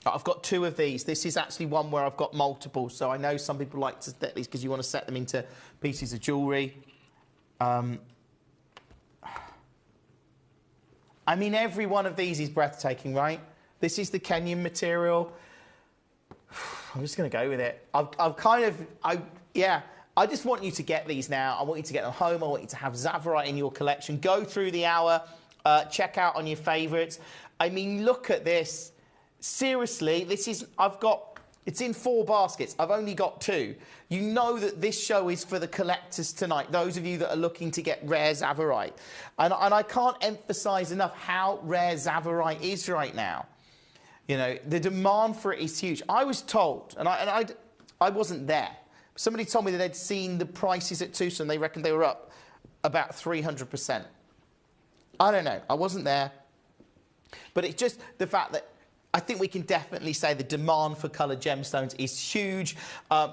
I've got 2 of these. This is actually one where I've got multiple, so I know some people like to set these because you want to set them into pieces of jewellery. I mean, every one of these is breathtaking, right? This is the Kenyan material. I'm just going to go with it. I just want you to get these now. I want you to get them home. I want you to have Zavorite in your collection. Go through the hour, check out on your favourites. I mean, look at this. Seriously, it's in 4 baskets. I've only got 2. You know that this show is for the collectors tonight, those of you that are looking to get rare Zavorite. And I can't emphasise enough how rare Zavorite is right now. You know, the demand for it is huge. I was told, and I wasn't there, somebody told me that they'd seen the prices at Tucson. They reckoned they were up about 300%. I don't know. I wasn't there. But it's just the fact that I think we can definitely say the demand for coloured gemstones is huge.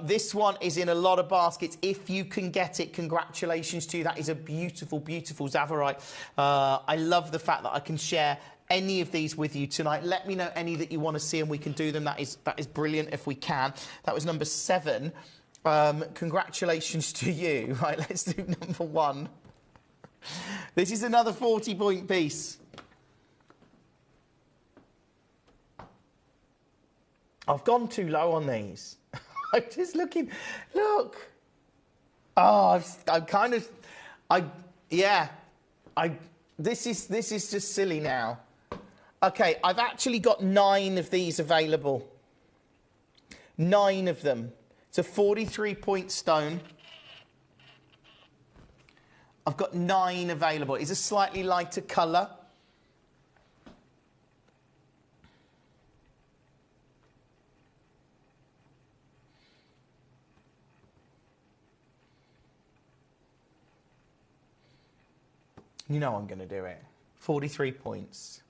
This one is in a lot of baskets. If you can get it, congratulations to you. That is a beautiful, beautiful Zavorite. I love the fact that I can share any of these with you tonight. Let me know any that you want to see and we can do them. That is brilliant if we can. That was number 7. Congratulations to you. Right, let's do number 1. This is another 40-point piece. I've gone too low on these. I'm just looking. Look. Oh, this is just silly now. Okay, I've actually got 9 of these available. 9 of them. It's a 43-point stone. I've got 9 available. It's a slightly lighter colour. You know I'm going to do it. 43 points.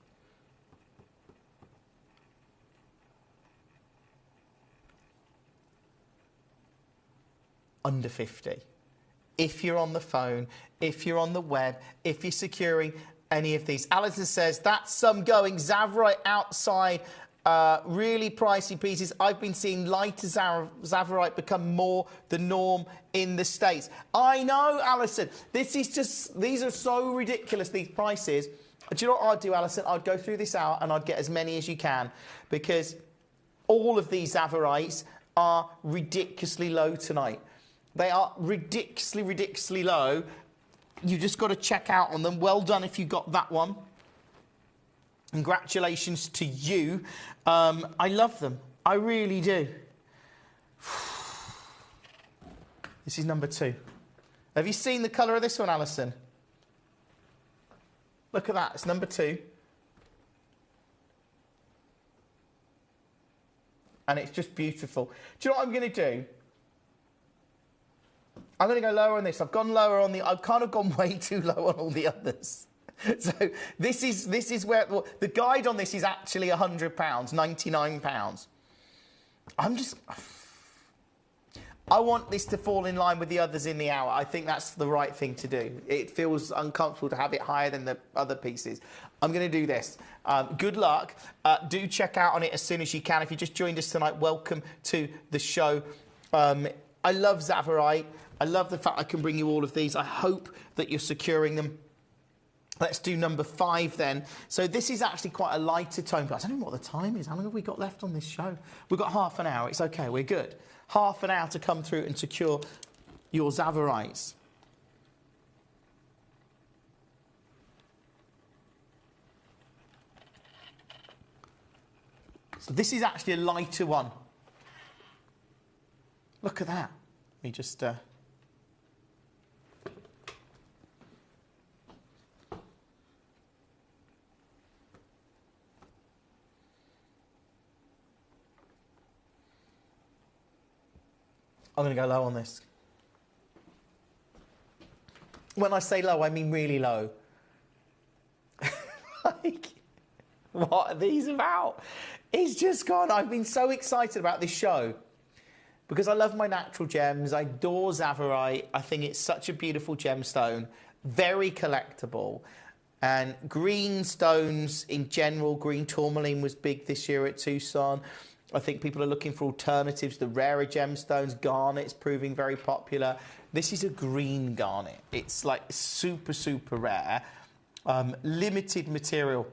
Under 50. If you're on the phone, if you're on the web, if you're securing any of these. Alison says, that's some going. Zavorite outside. Really pricey pieces. I've been seeing lighter Zavorite become more the norm in the States. I know, Alison. These are so ridiculous, these prices. Do you know what I'd do, Alison? I'd go through this hour and I'd get as many as you can because all of these Zavorites are ridiculously low tonight. They are ridiculously, ridiculously low. You've just got to check out on them. Well done if you got that one. Congratulations to you. I love them. I really do. This is number 2. Have you seen the colour of this one, Alison? Look at that. It's number 2. And it's just beautiful. Do you know what I'm going to do? I'm going to go lower on this. I've gone lower on I've kind of gone way too low on all the others. So this is where the guide on this is actually £100, £99. I want this to fall in line with the others in the hour. I think that's the right thing to do. It feels uncomfortable to have it higher than the other pieces. I'm going to do this. Good luck. Do check out on it as soon as you can. If you just joined us tonight, welcome to the show. I love Zavorite. I love the fact I can bring you all of these. I hope that you're securing them. Let's do number 5 then. So this is actually quite a lighter tone, but I don't know what the time is. How long have we got left on this show? We've got half an hour. It's okay. We're good. Half an hour to come through and secure your Zavorites. So this is actually a lighter one. Look at that. Let me just... I'm going to go low on this. When I say low, I mean really low. Like, what are these about? It's just gone. I've been so excited about this show because I love my natural gems. I adore Zavorite. I think it's such a beautiful gemstone, very collectible. And green stones in general, green tourmaline was big this year at Tucson. I think people are looking for alternatives. The rarer gemstones, garnet's proving very popular. This is a green garnet. It's like super, super rare. Limited material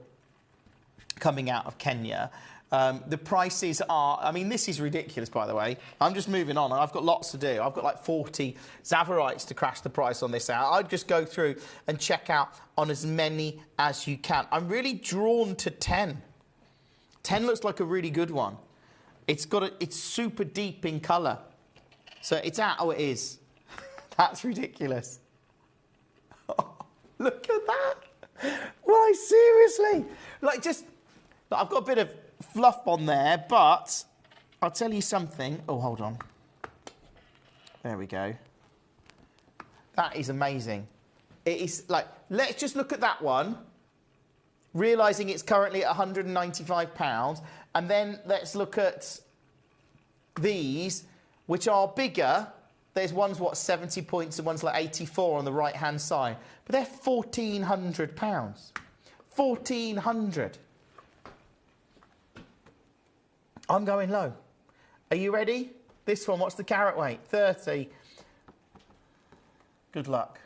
coming out of Kenya. The prices are, I mean, this is ridiculous, by the way. I'm just moving on. I've got lots to do. I've got like 40 Zavorites to crash the price on this out. I'd just go through and check out on as many as you can. I'm really drawn to 10. 10 looks like a really good one. It's super deep in colour. So it's out. Oh, it is. That's ridiculous. Oh, look at that. Why, seriously? Like, just... I've got a bit of fluff on there, but I'll tell you something. Oh, hold on. There we go. That is amazing. It is like, let's just look at that one, realising it's currently at £195. And then let's look at these, which are bigger. There's one's, what, 70 points and one's like 84 on the right-hand side. But they're £1,400. £1,400. I'm going low. Are you ready? This one, what's the carat weight? 30. Good luck.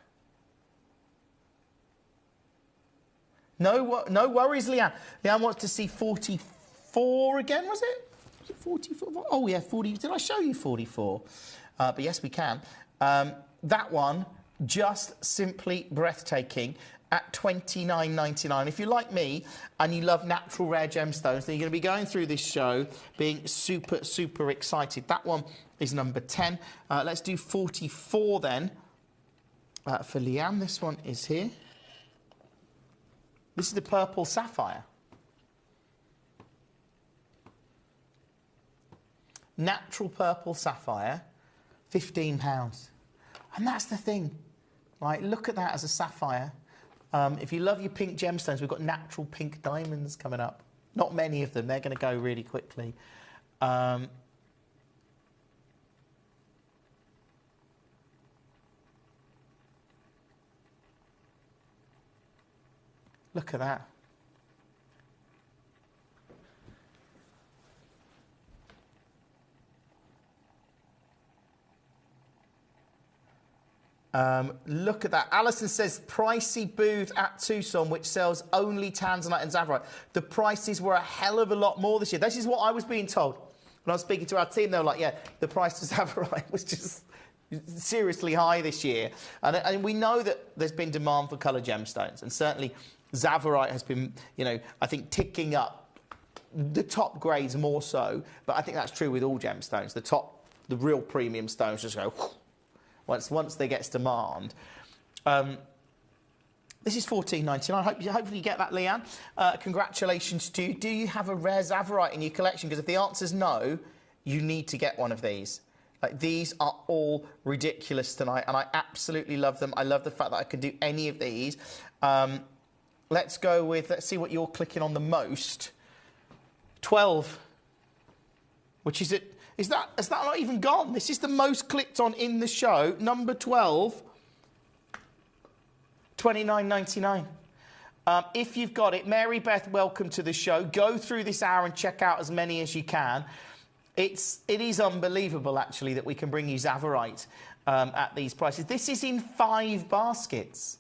No worries, Leanne. Leanne wants to see 44 again, was it? Was it 44? Oh, yeah, 40. Did I show you 44? But yes, we can. That one, just simply breathtaking at $29.99. If you're like me and you love natural rare gemstones, then you're going to be going through this show being super, super excited. That one is number 10. Let's do 44 then. For Leanne, this one is here. This is the purple sapphire. Natural purple sapphire, £15. And that's the thing, right? Look at that as a sapphire. If you love your pink gemstones, we've got natural pink diamonds coming up. Not many of them. They're going to go really quickly. Look at that. Look at that. Alison says, pricey booth at Tucson, which sells only tanzanite and Zavorite. The prices were a hell of a lot more this year. This is what I was being told. When I was speaking to our team, they were like, yeah, the price of Zavorite was just seriously high this year. And we know that there's been demand for colour gemstones. And certainly Zavorite has been, you know, I think ticking up the top grades more so. But I think that's true with all gemstones. The real premium stones just go... Once there gets demand. This is $14.99. Hopefully you get that, Leanne. Congratulations to you. Do you have a rare Zavorite in your collection? Because if the answer's no, you need to get one of these. Like, these are all ridiculous tonight, and I absolutely love them. I love the fact that I can do any of these. Let's see what you're clicking on the most. 12. Which is it? Is that not even gone? This is the most clicked on in the show. Number 12, $29.99. If you've got it, Mary Beth, welcome to the show. Go through this hour and check out as many as you can. It is unbelievable, actually, that we can bring you Zavorite at these prices. This is in 5 baskets.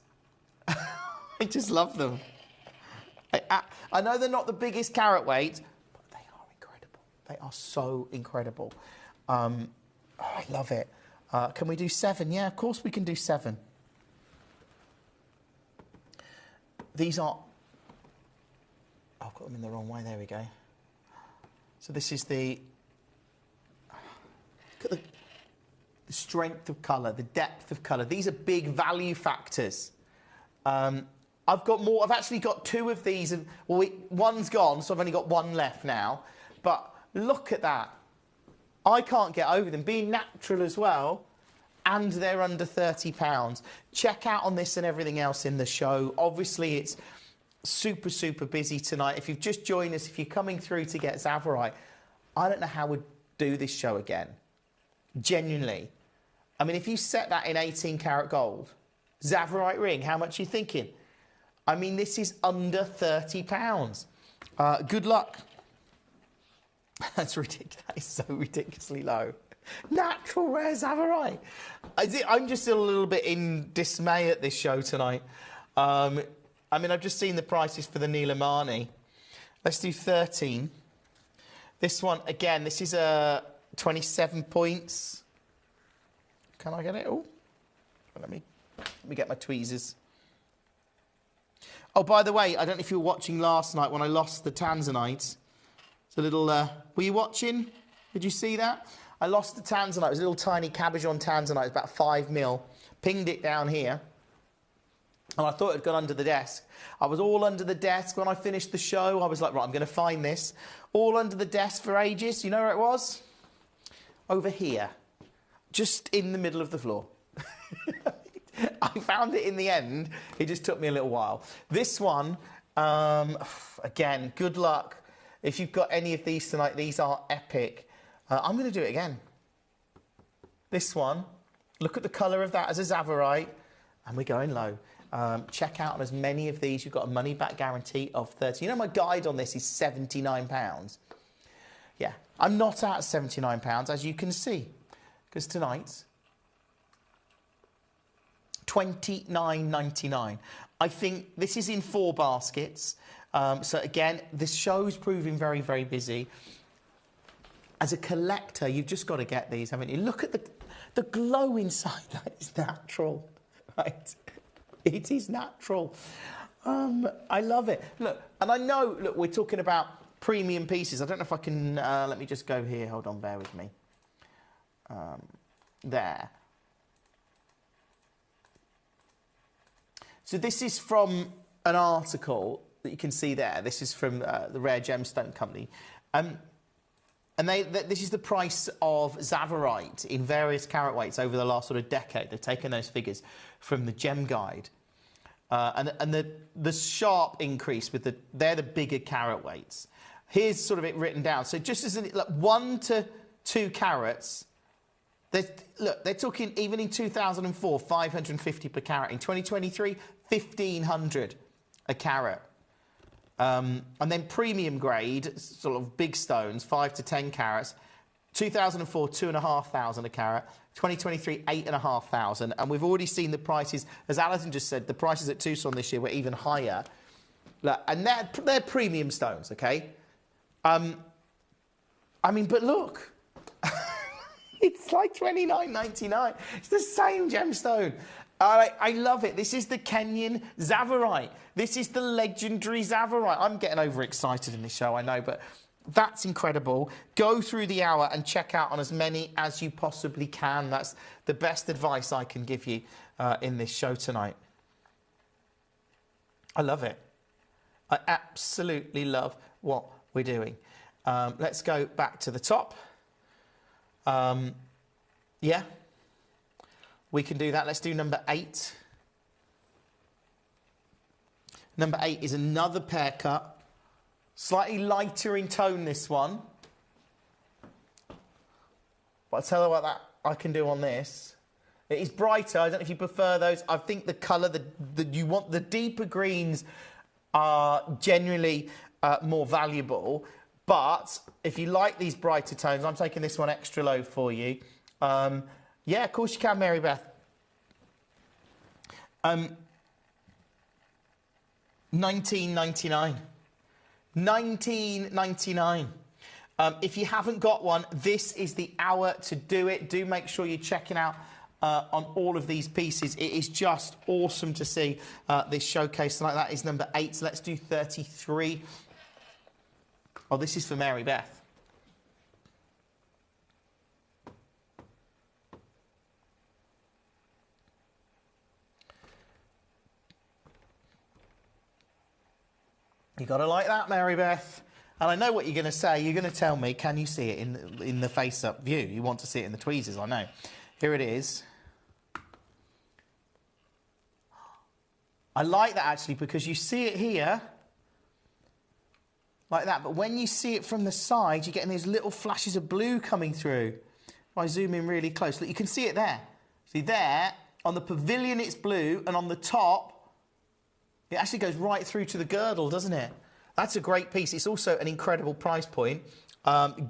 I just love them. I know they're not the biggest carat weight, but they are incredible. They are so incredible. I love it. Can we do 7? Yeah, of course we can do 7. These are... I've got them in the wrong way. There we go. So this is the... Look at the strength of colour, the depth of colour. These are big value factors. I've got more. I've actually got 2 of these. Well, one's gone, so I've only got 1 left now. But look at that. I can't get over them. Being natural as well, and they're under £30. Check out on this and everything else in the show. Obviously, it's super, super busy tonight. If you've just joined us, if you're coming through to get Zavorite, I don't know how we'd do this show again. Genuinely. I mean, if you set that in 18 karat gold, Zavorite ring, how much are you thinking? I mean, this is under £30. Good luck. That's ridiculous. That is so ridiculously low. Natural rare Zavorite. I'm just a little bit in dismay at this show tonight. I mean, I've just seen the prices for the Neelamani. Let's do 13. This one, again, this is 27 points. Can I get it all? Let me get my tweezers. Oh, by the way, I don't know if you were watching last night when I lost the Tanzanite. It's a little... were you watching? Did you see that? I lost the Tanzanite. It was a little tiny cabochon Tanzanite. It was about 5 mil. Pinged it down here. And I thought it had gone under the desk. I was all under the desk when I finished the show. I was like, right, I'm going to find this. All under the desk for ages. You know where it was? Over here. Just in the middle of the floor. I found it in the end. It just took me a little while. This one, again, good luck. If you've got any of these tonight, these are epic. I'm going to do it again. This one, look at the colour of that as a Zavorite, and we're going low. Check out on as many of these. You've got a money-back guarantee of 30. You know, my guide on this is £79. Yeah, I'm not at £79, as you can see, because tonight's $29.99. I think this is in 4 baskets. So again, this show's proving very, very busy. As a collector, you've just got to get these, haven't you? Look at the glow inside. That is natural, right? It is natural. I love it. Look, and I know, look, we're talking about premium pieces. I don't know if I can, let me just go here. Hold on, bear with me. There. So this is from an article that you can see there. This is from the Rare Gemstone Company. And this is the price of Zavorite in various carat weights over the last sort of decade. They've taken those figures from the Gem Guide. And the sharp increase with they're the bigger carat weights. Here's sort of it written down. So just as like 1 to 2 carats, they're talking, even in 2004, 550 per carat. In 2023, 1,500 a carat. And then premium grade, sort of big stones, 5 to 10 carats. 2004, 2,500 a carat. 2023, 8,500. And we've already seen the prices, as Alison just said, the prices at Tucson this year were even higher. And they're premium stones, okay? I mean, but look. It's like $29.99. It's the same gemstone. I love it. This is the Kenyan Zavorite. This is the legendary Zavorite. I'm getting overexcited in this show, I know, but that's incredible. Go through the hour and check out on as many as you possibly can. That's the best advice I can give you in this show tonight. I love it. I absolutely love what we're doing. Let's go back to the top. Yeah, we can do that. Let's do number 8. Number 8 is another pear cut. Slightly lighter in tone, this one. But I'll tell you what that I can do on this. It is brighter. I don't know if you prefer those. I think the colour, you want the deeper greens are generally more valuable. But if you like these brighter tones, I'm taking this one extra low for you. Yeah, of course you can, Mary Beth. $19.99. $19.99. If you haven't got one, this is the hour to do it. Do make sure you're checking out on all of these pieces. It is just awesome to see this showcase tonight. That is number 8. So let's do 33. Oh, this is for Mary Beth. You got to like that, Mary Beth. And I know what you're going to say. You're going to tell me, can you see it in the face-up view? You want to see it in the tweezers, I know. Here it is. I like that, actually, because you see it here, like that. But when you see it from the side, you're getting these little flashes of blue coming through. If I zoom in really close, look, you can see it there. See, there, on the pavilion, it's blue, and on the top, it actually goes right through to the girdle, doesn't it? That's a great piece. It's also an incredible price point.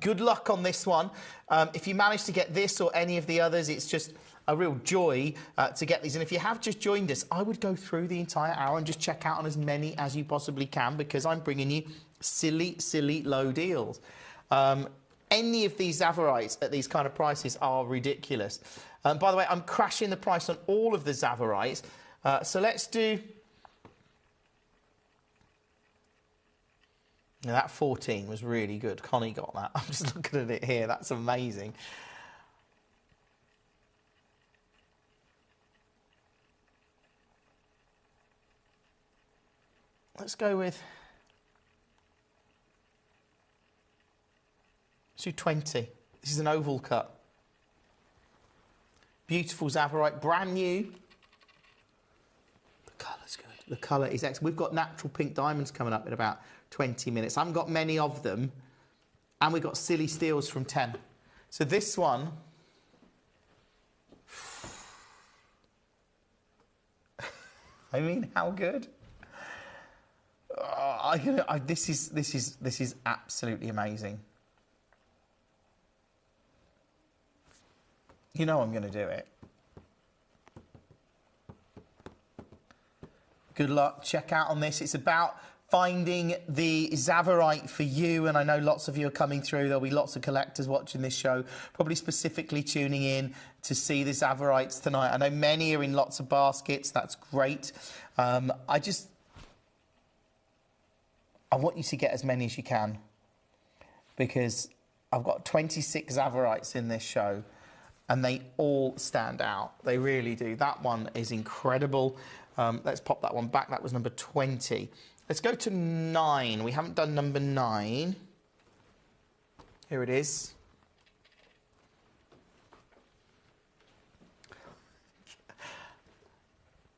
Good luck on this one. If you manage to get this or any of the others, it's just a real joy to get these. And if you have just joined us, I would go through the entire hour and just check out on as many as you possibly can, because I'm bringing you silly, silly low deals. Any of these Zavarites at these kind of prices are ridiculous. By the way, I'm crashing the price on all of the Zavarites. So let's do... Now, that 14 was really good. Connie got that. I'm just looking at it here. That's amazing. Let's go with... Let's do 20. This is an oval cut. Beautiful Zavarite, brand new. The colour's good. The colour is excellent. We've got natural pink diamonds coming up in about 20 minutes. I haven't got many of them. And we've got silly steels from 10. So this one... I mean, how good? This is absolutely amazing. You know I'm going to do it. Good luck. Check out on this. It's about finding the Zavarite for you, and I know lots of you are coming through. There'll be lots of collectors watching this show, probably specifically tuning in to see the Zavarites tonight. I know many are in lots of baskets. That's great. I want you to get as many as you can, because I've got 26 Zavarites in this show, and they all stand out. They really do. That one is incredible. Let's pop that one back. That was number 20. Let's go to 9. We haven't done number 9. Here it is.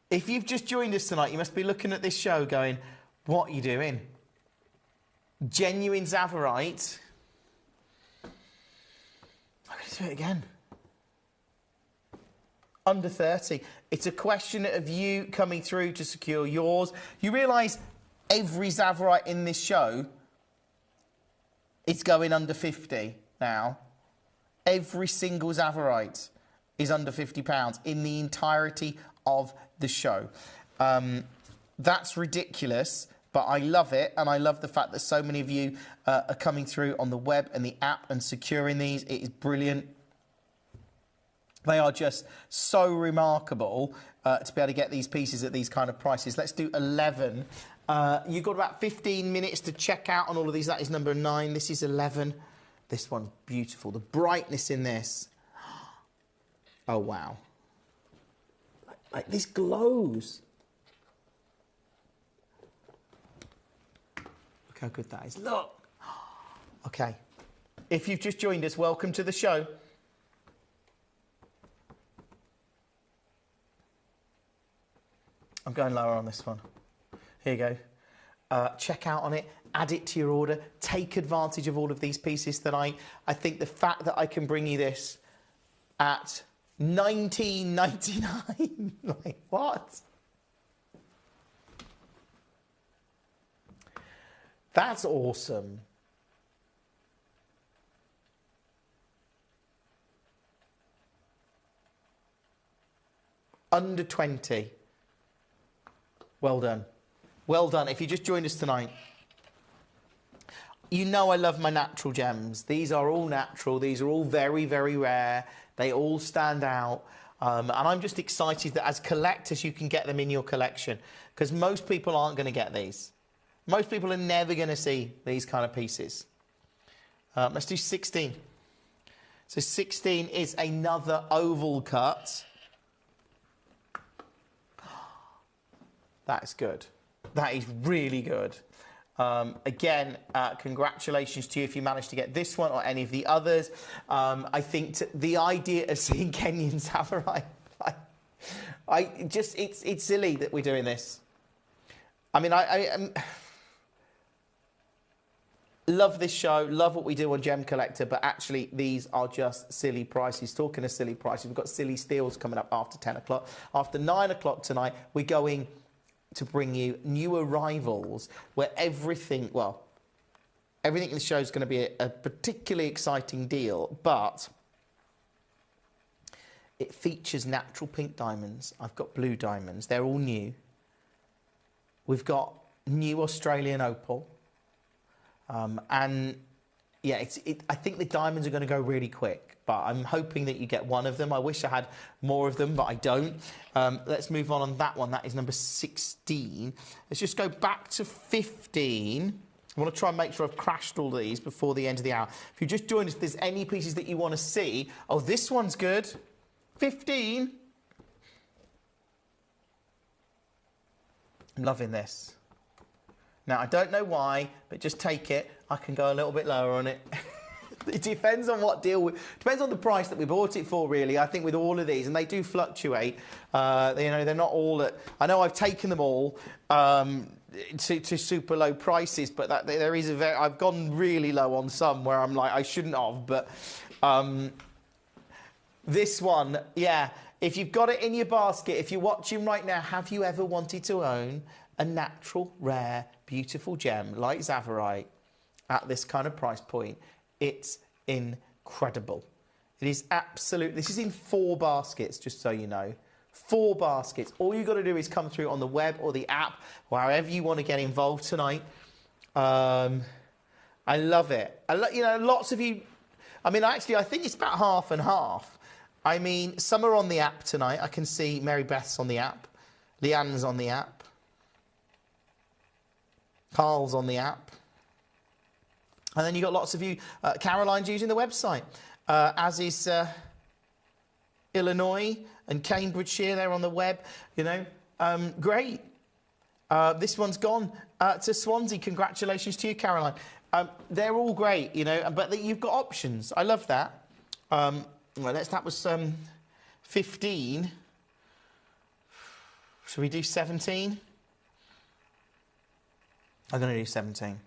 If you've just joined us tonight, you must be looking at this show going, what are you doing? Genuine Zavarite. I'm going to do it again. Under 30. It's a question of you coming through to secure yours. You realise every Zavarite in this show is going under 50 now. Every single Zavarite is under £50 in the entirety of the show. That's ridiculous, but I love it, and I love the fact that so many of you are coming through on the web and the app and securing these. It is brilliant. They are just so remarkable to be able to get these pieces at these kind of prices. Let's do 11. You've got about 15 minutes to check out on all of these. That is number 9. This is 11. This one's beautiful. The brightness in this. Oh, wow. Like this glows. Look how good that is. Look. Okay. If you've just joined us, welcome to the show. I'm going lower on this one. Here you go. Check out on it. Add it to your order. Take advantage of all of these pieces that I think the fact that I can bring you this at $19.99. Like, what? That's awesome. under 20. Well done. Well done. If you just joined us tonight, you know I love my natural gems. These are all natural. These are all very, very rare. They all stand out. And I'm just excited that as collectors, you can get them in your collection, because most people aren't going to get these. Most people are never going to see these kind of pieces. Let's do 16. So 16 is another oval cut. That's good. That is really good. Again, congratulations to you if you managed to get this one or any of the others. I think the idea of seeing Kenyan samurai, it's silly that we're doing this. I mean, I love this show, love what we do on Gemcollector, but actually these are just silly prices. Talking of silly prices, we've got silly steals coming up after 10 o'clock. After 9 o'clock tonight, we're going to bring you new arrivals where everything in the show is going to be a particularly exciting deal, but it features natural pink diamonds. I've got blue diamonds. They're all new. We've got new Australian opal. And yeah, I think the diamonds are going to go really quick, but I'm hoping that you get one of them. I wish I had more of them, but I don't. Let's move on that one. That is number 16. Let's just go back to 15. I want to try and make sure I've crashed all these before the end of the hour. If you just joined us, if there's any pieces that you want to see. Oh, this one's good. 15. I'm loving this. Now, I don't know why, but just take it. I can go a little bit lower on it. It depends on what deal. Depends on the price that we bought it for, really. I think with all of these, and they do fluctuate. They're not all at. I know I've taken them all to super low prices, but there is I've gone really low on some where I'm like I shouldn't have. But this one, yeah. If you've got it in your basket, if you're watching right now, have you ever wanted to own a natural, rare, beautiful gem like Zavarite at this kind of price point? It's incredible. It is absolute. This is in 4 baskets, just so you know. 4 baskets. All you've got to do is come through on the web or the app, wherever you want to get involved tonight. I love it. Lots of you. I mean, actually, I think it's about half and half. I mean, some are on the app tonight. I can see Mary Beth's on the app. Leanne's on the app. Carl's on the app. And then you've got lots of you. Caroline's using the website, as is Illinois and Cambridgeshire. They're on the web, Great. This one's gone to Swansea. Congratulations to you, Caroline. They're all great, but you've got options. I love that. That was 15. Should we do 17? I'm going to do 17.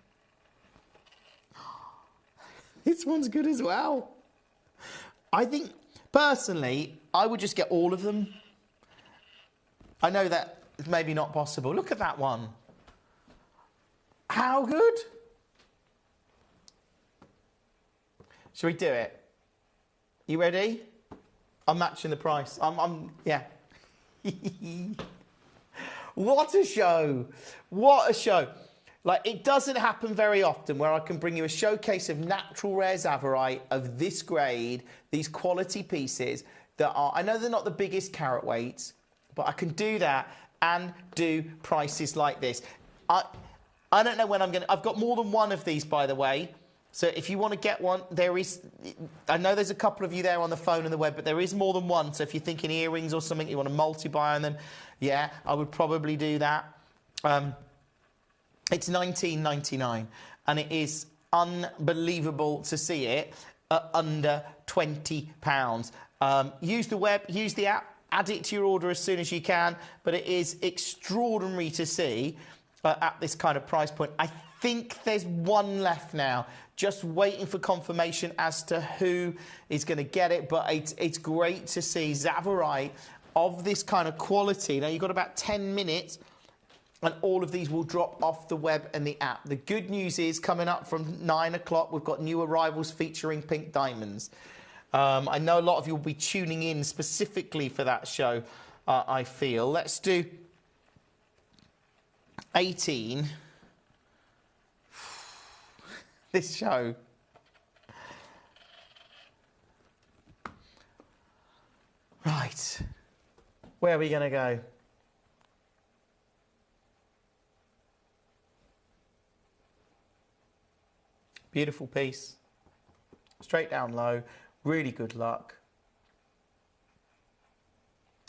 This one's good as well. I think, personally, I would just get all of them. I know that it's maybe not possible. Look at that one. How good? Shall we do it? You ready? I'm matching the price. Yeah. What a show. What a show. It doesn't happen very often where I can bring you a showcase of natural rare Zavarite of this grade, these quality pieces that are, I know they're not the biggest carat weights, but I can do that and do prices like this. I don't know when I'm going to, I've got more than one of these, by the way. So if you want to get one, there is, I know there's a couple of you there on the phone and the web, but there is more than one. So if you're thinking earrings or something, you want to multi-buy on them, yeah, I would probably do that. It's $19.99, and it is unbelievable to see it at under £20. Use the web, use the app, add it to your order as soon as you can, but it is extraordinary to see at this kind of price point. I think there's one left now, just waiting for confirmation as to who is going to get it, but it's great to see Zavarite of this kind of quality. Now, you've got about 10 minutes, and all of these will drop off the web and the app. The good news is, coming up from 9 o'clock, we've got new arrivals featuring pink diamonds. I know a lot of you will be tuning in specifically for that show. I feel. Let's do 18. This show. Right. Where are we going to go? Beautiful piece. Straight down low. Really good luck.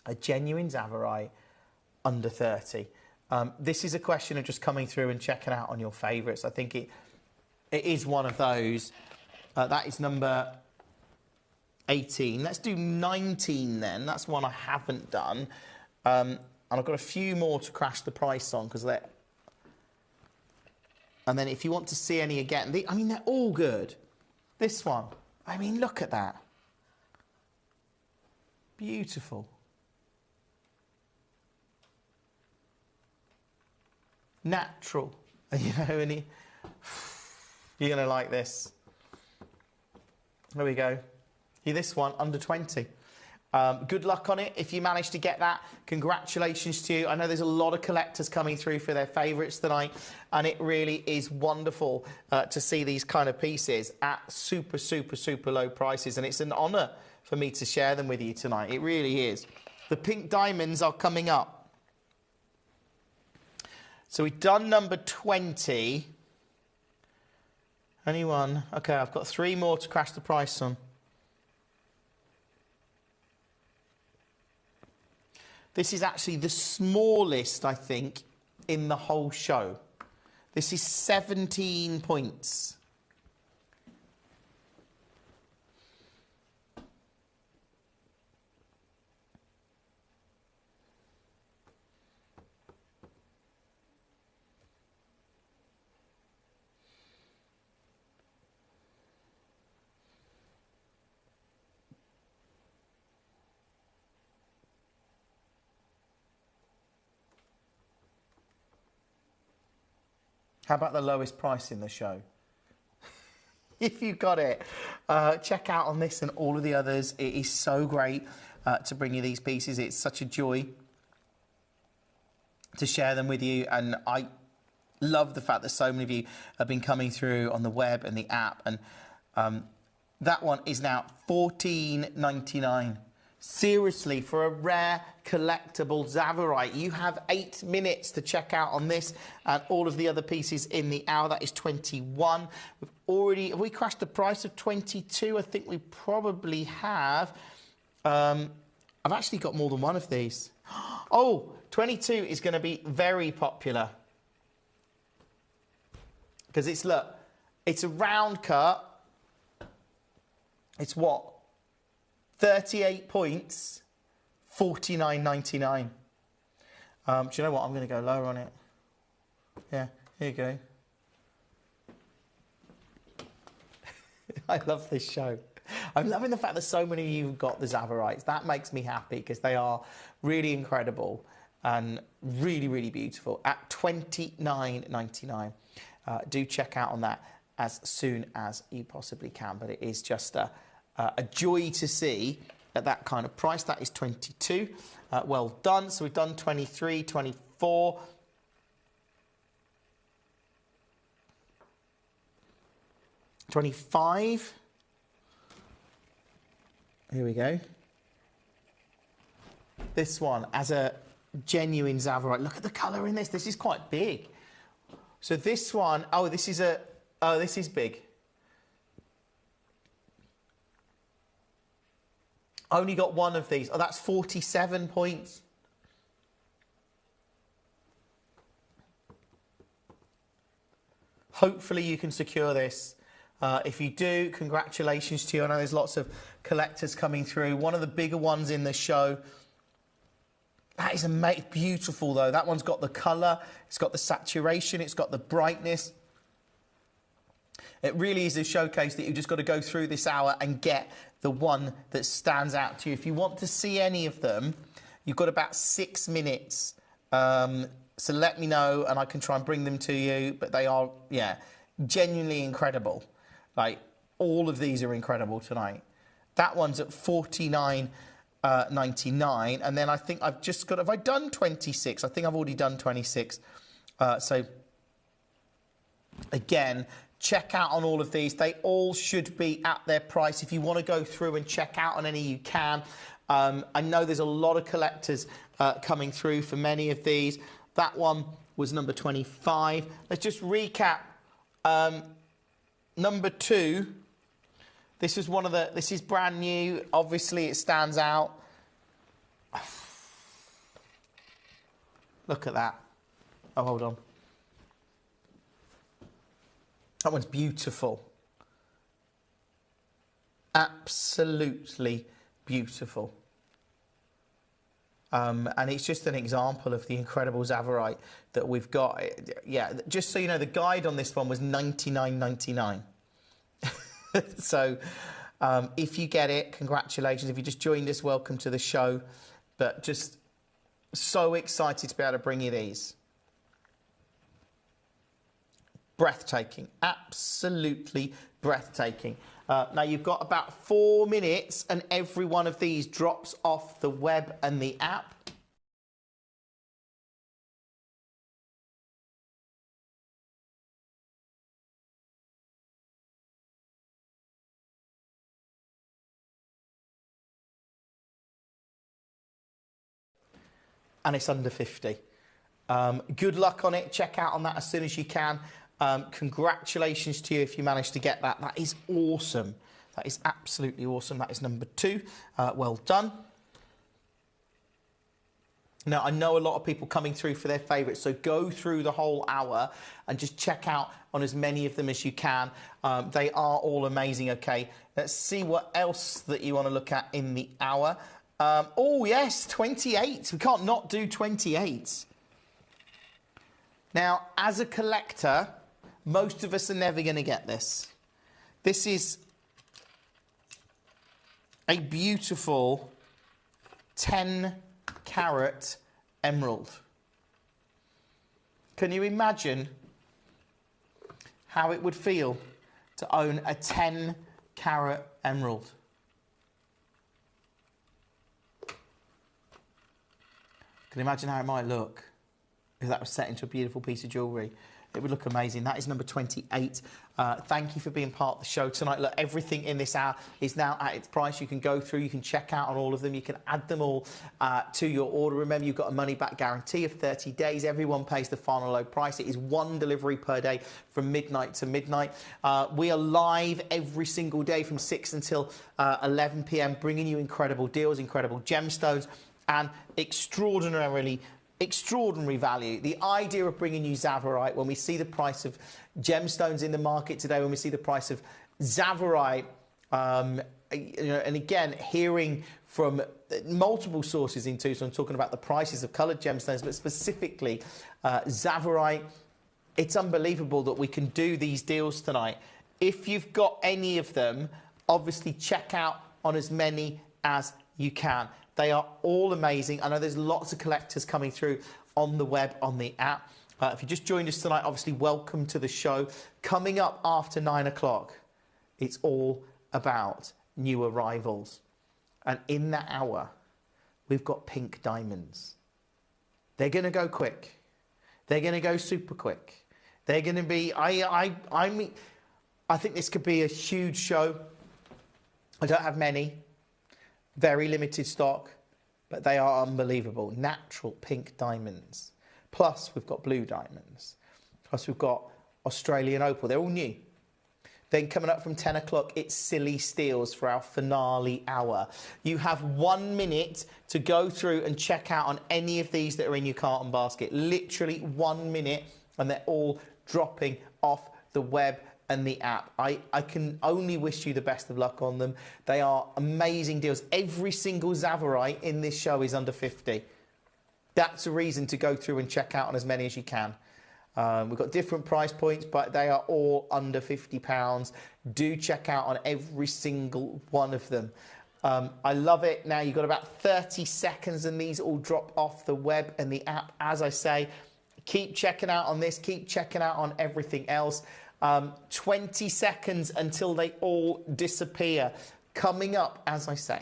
A genuine Zavarite under 30. This is a question of just coming through and checking out on your favourites. I think it is one of those. That is number 18. Let's do 19 then. That's one I haven't done. And I've got a few more to crash the price on because they're... And then if you want to see any again, I mean, they're all good. This one, I mean, look at that. Beautiful. Natural. You know, and you're going to like this. There we go. This one, under 20. Good luck on it. If you manage to get that, congratulations to you. I know there's a lot of collectors coming through for their favourites tonight, and it really is wonderful to see these kind of pieces at super, super, super low prices, and it's an honour for me to share them with you tonight. It really is. The pink diamonds are coming up. So we've done number 20. Anyone? Okay, I've got 3 more to crash the price on. This is actually the smallest, I think, in the whole show. This is 17 points. How about the lowest price in the show? If you got it, check out on this and all of the others. It is so great to bring you these pieces. It's such a joy to share them with you. And I love the fact that so many of you have been coming through on the web and the app. And that one is now $14.99. Seriously, for a rare collectible Zavarite, you have 8 minutes to check out on this and all of the other pieces in the hour. That is 21. Have we crashed the price of 22? I think we probably have. I've actually got more than one of these. Oh, 22 is going to be very popular. Because it's, look, it's a round cut. It's what? 38 points, $49.99. Do you know what? I'm going to go lower on it. Yeah, here you go. I love this show. I'm loving the fact that so many of you have got the Zavarites. That makes me happy because they are really incredible and really, really beautiful. At $29.99. Do check out on that as soon as you possibly can. But it is just a joy to see at that kind of price. That is 22. Well done. So we've done 23, 24. $25. Here we go. This one as a genuine Zavarite. Look at the colour in this. This is quite big. So this one, this is big. Only got one of these. Oh, that's 47 points. Hopefully you can secure this. If you do, congratulations to you. I know there's lots of collectors coming through. One of the bigger ones in the show. That is beautiful, though. That one's got the colour. It's got the saturation. It's got the brightness. It really is a showcase that you've just got to go through this hour and get the one that stands out to you. If you want to see any of them, you've got about 6 minutes. So let me know and I can try and bring them to you. But they are, yeah, genuinely incredible. Like, all of these are incredible tonight. That one's at $49.99. 99, and then I think I've just got, have I done 26? I think I've already done 26. So again, check out on all of these. They all should be at their price. If you want to go through and check out on any, you can. I know there's a lot of collectors coming through for many of these. That one was number 25. Let's just recap. Number 2. This is one of the, this is brand new. Obviously, it stands out. Look at that. Oh, hold on. That one's beautiful. Absolutely beautiful. And it's just an example of the incredible Zavorite that we've got. Yeah, just so you know, the guide on this one was $99.99. So if you get it, congratulations. If you just joined us, welcome to the show. But just so excited to be able to bring you these. Breathtaking, absolutely breathtaking. Now you've got about 4 minutes and every one of these drops off the web and the app. And it's under 50. Good luck on it. Check out on that as soon as you can. Congratulations to you if you managed to get that. That is awesome. That is absolutely awesome. That is number 2. Well done. Now, I know a lot of people coming through for their favourites, so go through the whole hour and just check out on as many of them as you can. They are all amazing, okay? Let's see what else that you want to look at in the hour. Oh, yes, 28. We can't not do 28. Now, as a collector, most of us are never going to get this. This is a beautiful 10-carat emerald. Can you imagine how it would feel to own a 10-carat emerald? Can you imagine how it might look if that was set into a beautiful piece of jewellery? It would look amazing. That is number 28. Thank you for being part of the show tonight. Look, everything in this hour is now at its price. You can go through, you can check out on all of them, you can add them all to your order. Remember, you've got a money-back guarantee of 30 days. Everyone pays the final low price. It is 1 delivery per day from midnight to midnight. We are live every single day from 6 until 11 p.m, bringing you incredible deals, incredible gemstones, and extraordinary value. The idea of bringing you Zavorite, when we see the price of gemstones in the market today, when we see the price of Zavorite, and again, hearing from multiple sources in Tucson talking about the prices of coloured gemstones, but specifically Zavorite, it's unbelievable that we can do these deals tonight. If you've got any of them, obviously check out on as many as you can. They are all amazing. I know there's lots of collectors coming through on the web, on the app. If you just joined us tonight, obviously welcome to the show. Coming up after 9 o'clock, it's all about new arrivals. And in that hour, we've got pink diamonds. They're going to go quick. They're going to go super quick. They're going to be, I think this could be a huge show. I don't have many. Very limited stock, but they are unbelievable. Natural pink diamonds. Plus, we've got blue diamonds. Plus, we've got Australian opal. They're all new. Then coming up from 10 o'clock, it's Silly Steals for our finale hour. You have 1 minute to go through and check out on any of these that are in your carton basket. Literally 1 minute, and they're all dropping off the web and the app. I can only wish you the best of luck on them. They are amazing deals. Every single Zavorite in this show is under 50. That's a reason to go through and check out on as many as you can. We've got different price points, but they are all under £50. Do check out on every single one of them. I love it. Now you've got about 30 seconds and these all drop off the web and the app. As I say, keep checking out on this, keep checking out on everything else. 20 seconds until they all disappear. Coming up, as I say,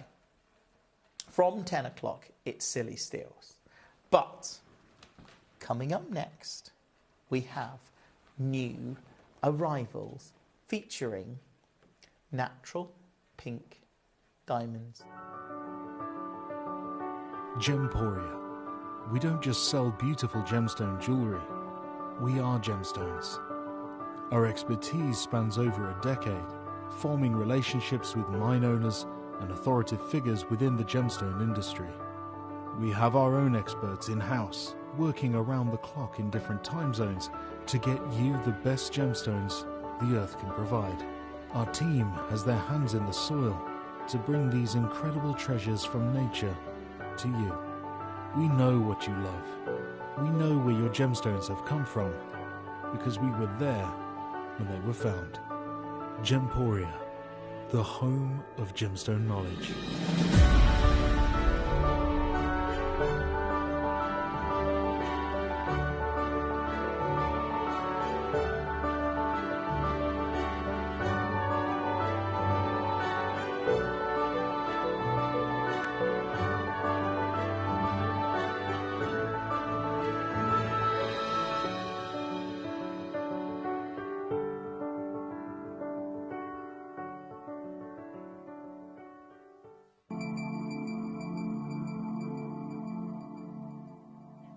From 10 o'clock, it's Silly Steals. But coming up next, we have new arrivals featuring natural pink diamonds. Gemporia. We don't just sell beautiful gemstone jewellery, we are gemstones. Our expertise spans over a decade, forming relationships with mine owners and authoritative figures within the gemstone industry. We have our own experts in-house, working around the clock in different time zones to get you the best gemstones the earth can provide. Our team has their hands in the soil to bring these incredible treasures from nature to you. We know what you love. We know where your gemstones have come from because we were there when they were found. Gemporia, the home of gemstone knowledge.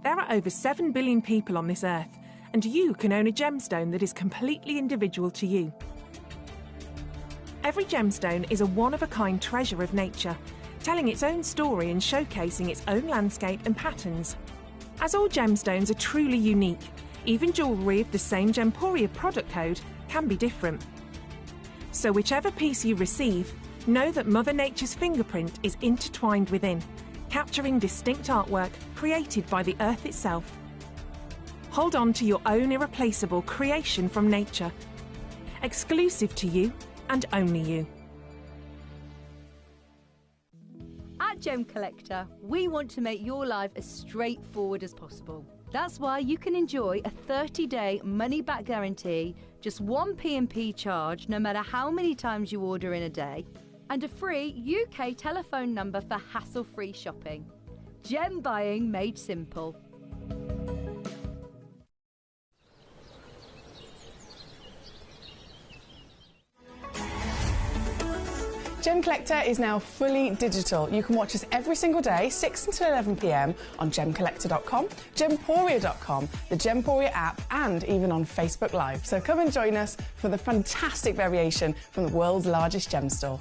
There are over 7 billion people on this earth, and you can own a gemstone that is completely individual to you. Every gemstone is a one-of-a-kind treasure of nature, telling its own story and showcasing its own landscape and patterns. As all gemstones are truly unique, even jewellery of the same Gemporia product code can be different. So whichever piece you receive, know that Mother Nature's fingerprint is intertwined within, capturing distinct artwork created by the earth itself. Hold on to your own irreplaceable creation from nature, exclusive to you and only you. At Gemcollector, we want to make your life as straightforward as possible. That's why you can enjoy a 30-day money-back guarantee, just one P&P charge no matter how many times you order in a day, and a free UK telephone number for hassle-free shopping. Gem buying made simple. Gemcollector is now fully digital. You can watch us every single day, 6 until 11 p.m. on Gemcollector.com, Gemporia.com, the Gemporia app, and even on Facebook Live. So come and join us for the fantastic variation from the world's largest gem store.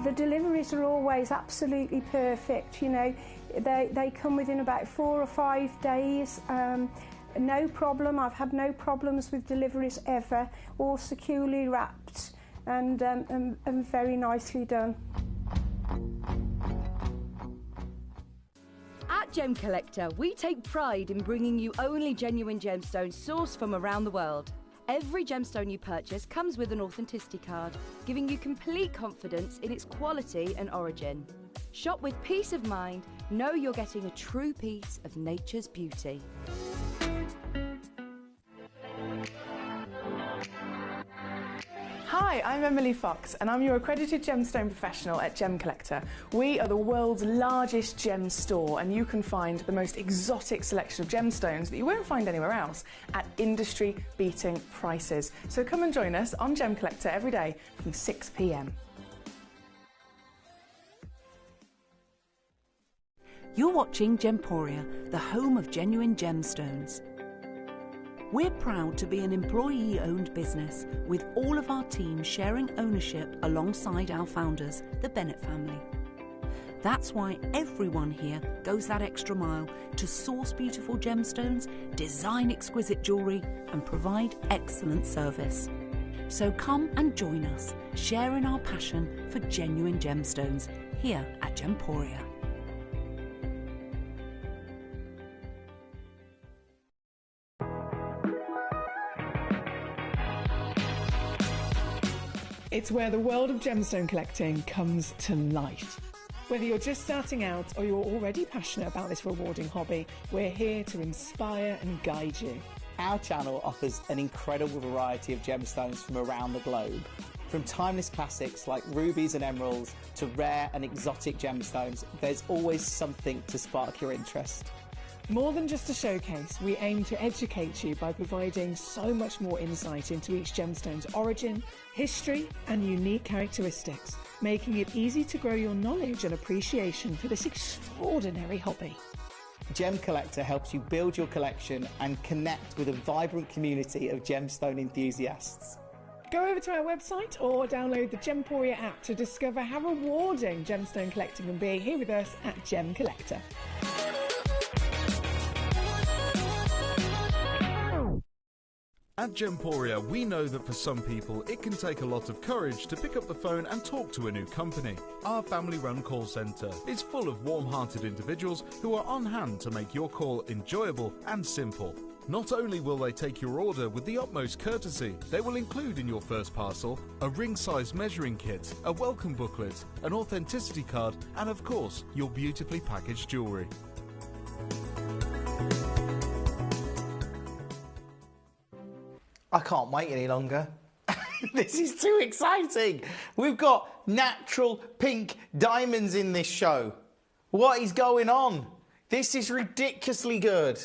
The deliveries are always absolutely perfect, you know. They come within about 4 or 5 days. No problem. I've had no problems with deliveries ever. All securely wrapped and very nicely done. At Gemcollector, we take pride in bringing you only genuine gemstones sourced from around the world. Every gemstone you purchase comes with an authenticity card, giving you complete confidence in its quality and origin. Shop with peace of mind, know you're getting a true piece of nature's beauty. Hi, I'm Emily Fox and I'm your accredited gemstone professional at Gemcollector. We are the world's largest gem store and you can find the most exotic selection of gemstones that you won't find anywhere else at industry-beating prices. So come and join us on Gemcollector every day from 6 p.m. You're watching Gemporia, the home of genuine gemstones. We're proud to be an employee-owned business with all of our team sharing ownership alongside our founders, the Bennett family. That's why everyone here goes that extra mile to source beautiful gemstones, design exquisite jewellery and provide excellent service. So come and join us, sharing our passion for genuine gemstones here at Gemporia. It's where the world of gemstone collecting comes to life. Whether you're just starting out or you're already passionate about this rewarding hobby, we're here to inspire and guide you. Our channel offers an incredible variety of gemstones from around the globe. From timeless classics like rubies and emeralds to rare and exotic gemstones, there's always something to spark your interest. More than just a showcase, we aim to educate you by providing so much more insight into each gemstone's origin, history, and unique characteristics, making it easy to grow your knowledge and appreciation for this extraordinary hobby. Gemcollector helps you build your collection and connect with a vibrant community of gemstone enthusiasts. Go over to our website or download the Gemporia app to discover how rewarding gemstone collecting can be here with us at Gemcollector. At Gemporia, we know that for some people, it can take a lot of courage to pick up the phone and talk to a new company. Our family-run call centre is full of warm-hearted individuals who are on hand to make your call enjoyable and simple. Not only will they take your order with the utmost courtesy, they will include in your first parcel a ring-size measuring kit, a welcome booklet, an authenticity card, and of course, your beautifully packaged jewellery. I can't wait any longer. This is too exciting. We've got natural pink diamonds in this show. What is going on? This is ridiculously good.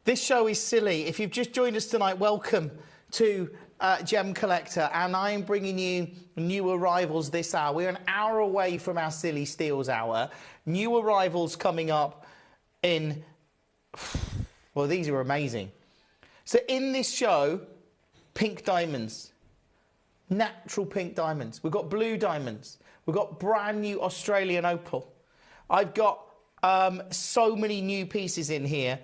This show is silly. If you've just joined us tonight, welcome to Gemcollector, and I am bringing you new arrivals this hour. We're an hour away from our Silly Steals hour. New arrivals coming up in... Well, these are amazing. So in this show, pink diamonds, natural pink diamonds. We've got blue diamonds. We've got brand new Australian opal. I've got so many new pieces in here.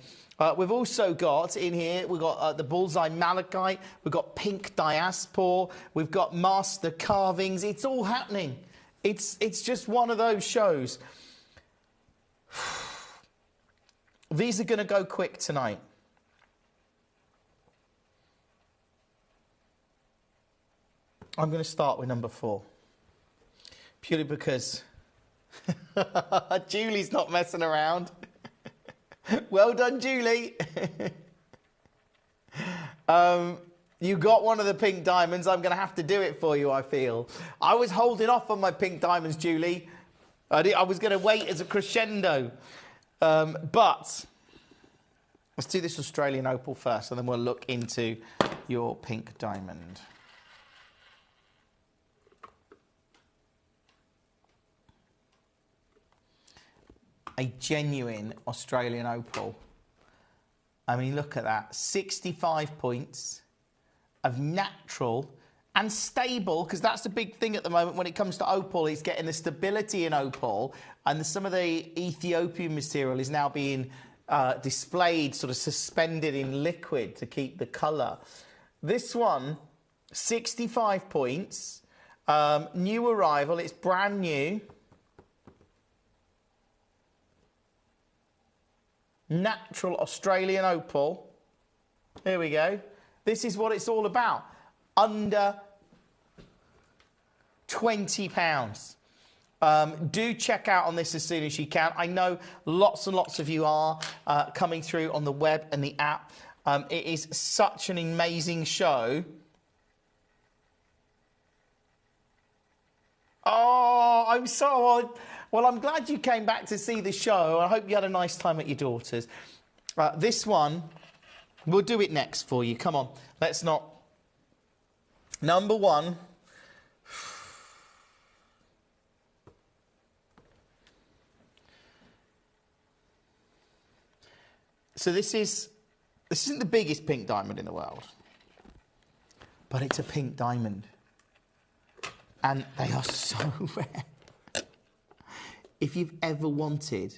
We've also got in here, we've got the bullseye malachite. We've got pink diaspora. We've got master carvings. It's all happening. It's just one of those shows. These are going to go quick tonight. I'm going to start with number 4. Purely because Julie's not messing around. Well done, Julie. You got one of the pink diamonds. I'm going to have to do it for you, I feel. I was holding off on my pink diamonds, Julie. I was going to wait as a crescendo. But let's do this Australian opal first, and then we'll look into your pink diamond. A genuine Australian opal. I mean, look at that. 65 points of natural and stable, because that's the big thing at the moment when it comes to opal, is getting the stability in opal, and some of the Ethiopian material is now being displayed, sort of suspended in liquid to keep the colour. This one, 65 points, new arrival, it's brand new. Natural Australian opal. Here we go. This is what it's all about. Under £20. Do check out on this as soon as you can. I know lots and lots of you are coming through on the web and the app. It is such an amazing show. Oh, I'm so... Well, I'm glad you came back to see the show. I hope you had a nice time at your daughter's. This one, we'll do it next for you. Come on, let's not... Number 1. So this isn't the biggest pink diamond in the world, but it's a pink diamond. And they are so rare. If you've ever wanted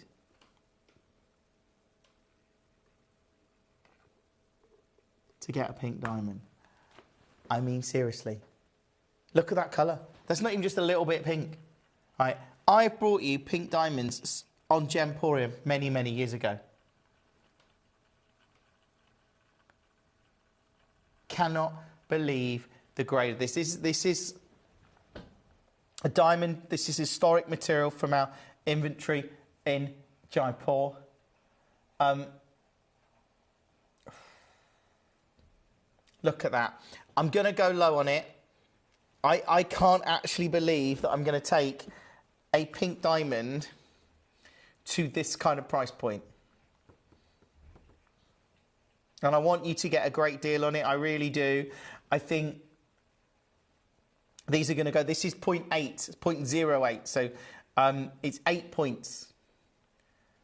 to get a pink diamond, I mean, seriously, look at that colour. That's not even just a little bit pink. Right? I've brought you pink diamonds on Gemporia many, many years ago. Cannot believe the grade of this. This is A diamond, this is historic material from our inventory in Jaipur. Look at that. I'm going to go low on it. I can't actually believe that I'm going to take a pink diamond to this kind of price point. And I want you to get a great deal on it. I really do. I think these are going to go, this is 0.8, 0.08. So it's 8 points.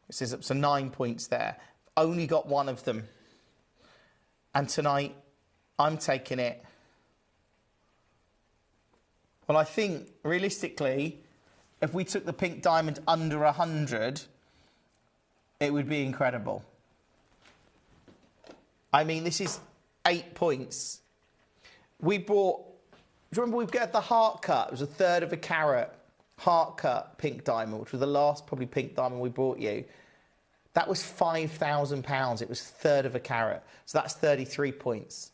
This is up to 9 points there. Only got one of them. And tonight, I'm taking it. Well, I think, realistically, if we took the pink diamond under 100, it would be incredible. I mean, this is 8 points. We bought, do you remember we got the heart cut? It was 1/3 of a carat heart cut pink diamond, which was the last probably pink diamond we brought you. That was £5,000. It was 1/3 of a carat. So that's 33 points.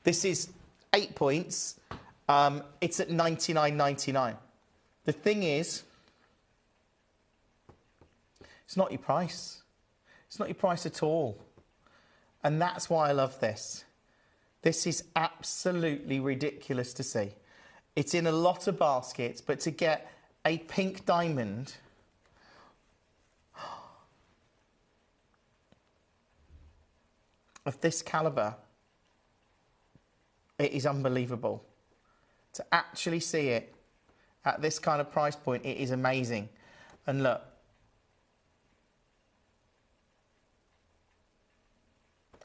This is 8 points. It's at $99.99. The thing is, it's not your price. It's not your price at all. And that's why I love this. This is absolutely ridiculous to see. It's in a lot of baskets, but to get a pink diamond of this calibre, it is unbelievable. To actually see it at this kind of price point, it is amazing. And look,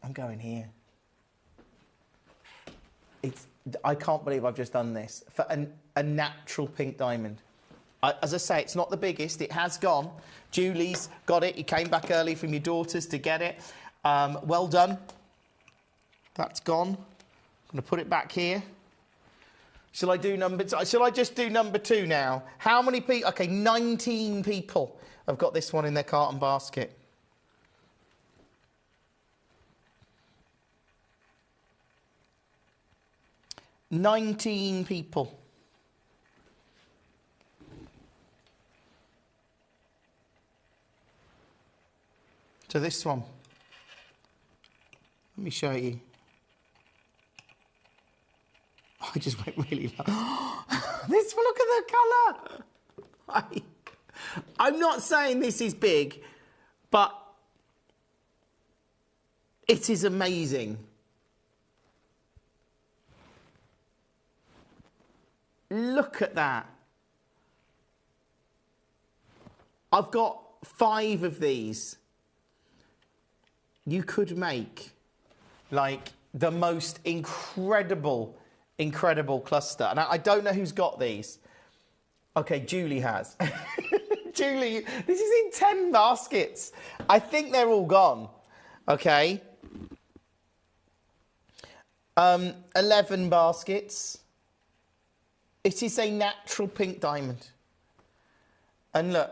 I'm going here. I can't believe I've just done this for a natural pink diamond. As I say, it's not the biggest. It has gone. Julie's got it. You came back early from your daughters to get it. Well done. That's gone. I'm going to put it back here. Shall I do number two? Shall I just do number 2 now? How many people? Okay, 19 people have got this one in their carton basket. $19 people. So this one. Let me show you. I just went really low. This, look at the colour. I'm not saying this is big, but it is amazing. Look at that. I've got 5 of these. You could make like the most incredible cluster. And I don't know who's got these. Okay, Julie has. Julie, this is in 10 baskets. I think they're all gone. Okay. 11 baskets. It is a natural pink diamond. And look.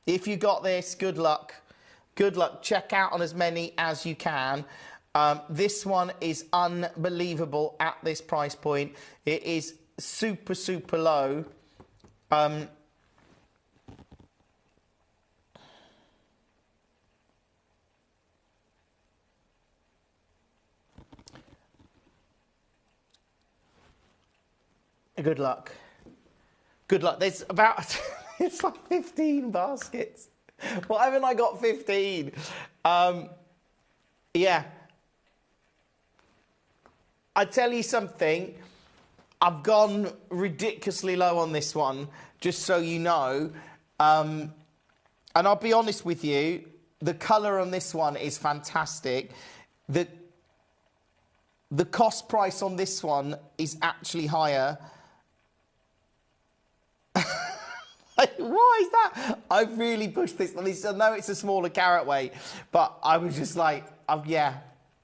If you got this, good luck. Good luck. Check out on as many as you can. This one is unbelievable at this price point. It is super, super low. Good luck. Good luck. There's about, it's like 15 baskets. Why haven't I got 15? Yeah. I tell you something, I've gone ridiculously low on this one, just so you know. And I'll be honest with you, the colour on this one is fantastic. The cost price on this one is actually higher. Why is that? I've really pushed this. I know it's a smaller carat weight, but I was just like, yeah,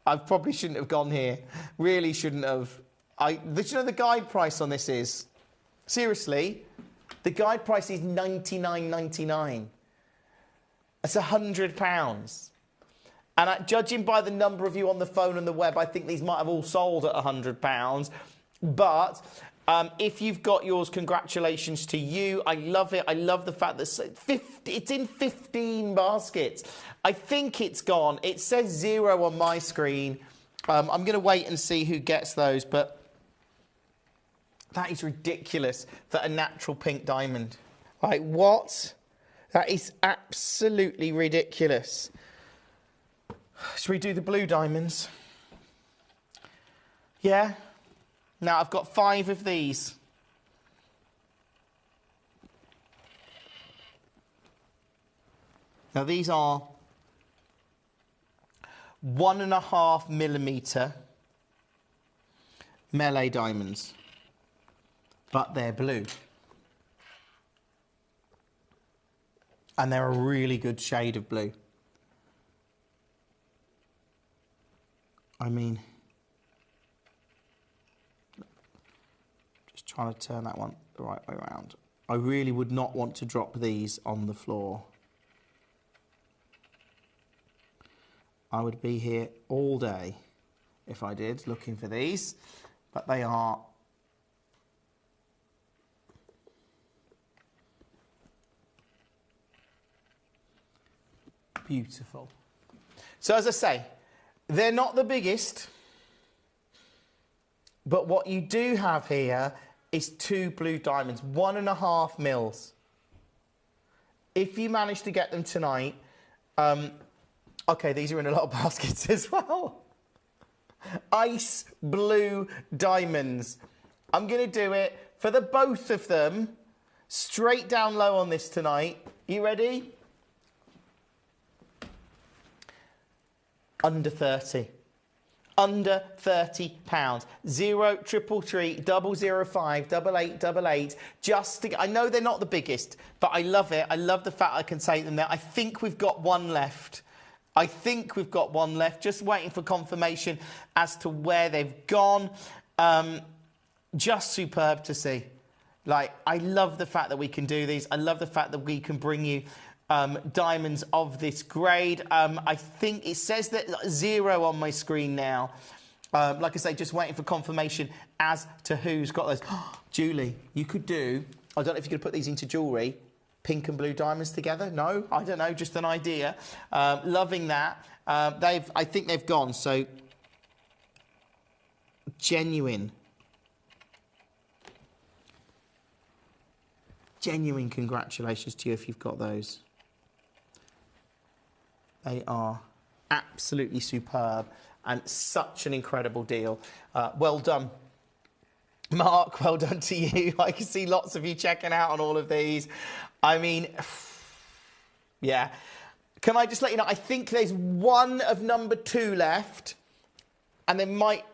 I probably shouldn't have gone here. Really shouldn't have. Do you know the guide price on this is? Seriously, the guide price is $99.99. That's £100. And judging by the number of you on the phone and the web, I think these might have all sold at £100. But if you've got yours, congratulations to you. I love it. I love the fact that it's in 15 baskets. I think it's gone. It says 0 on my screen. I'm going to wait and see who gets those, but that is ridiculous for a natural pink diamond. Like, what? That is absolutely ridiculous. Should we do the blue diamonds? Yeah? Now, I've got 5 of these. Now, these are 1.5mm melee diamonds, but they're blue. And they're a really good shade of blue. I mean, just trying to turn that one the right way around. I really would not want to drop these on the floor. I would be here all day if I did, looking for these, but they are beautiful. So as I say, they're not the biggest, but what you do have here is 2 blue diamonds, 1.5 mils. If you manage to get them tonight, okay, these are in a lot of baskets as well. Ice blue diamonds. I'm going to do it for the both of them, straight down low on this tonight. You ready? Under 30. Under £30. 0333 005 8888. Just to, I know they're not the biggest, but I love it. I love the fact I can take them there. I think we've got one left. I think we've got one left. Just waiting for confirmation as to where they've gone. Just superb to see. Like, I love the fact that we can do these. I love the fact that we can bring you diamonds of this grade. I think it says that 0 on my screen now. Like I say, just waiting for confirmation as to who's got those. Julie, you could do, I don't know if you could put these into jewellery, pink and blue diamonds together. No, I don't know, just an idea. Loving that. I think they've gone, so genuine congratulations to you if you've got those. They are absolutely superb and such an incredible deal. Well done, Mark. Well done to you. I can see lots of you checking out on all of these. I mean, yeah. Can I just let you know, I think there's one of number 2 left. And there might,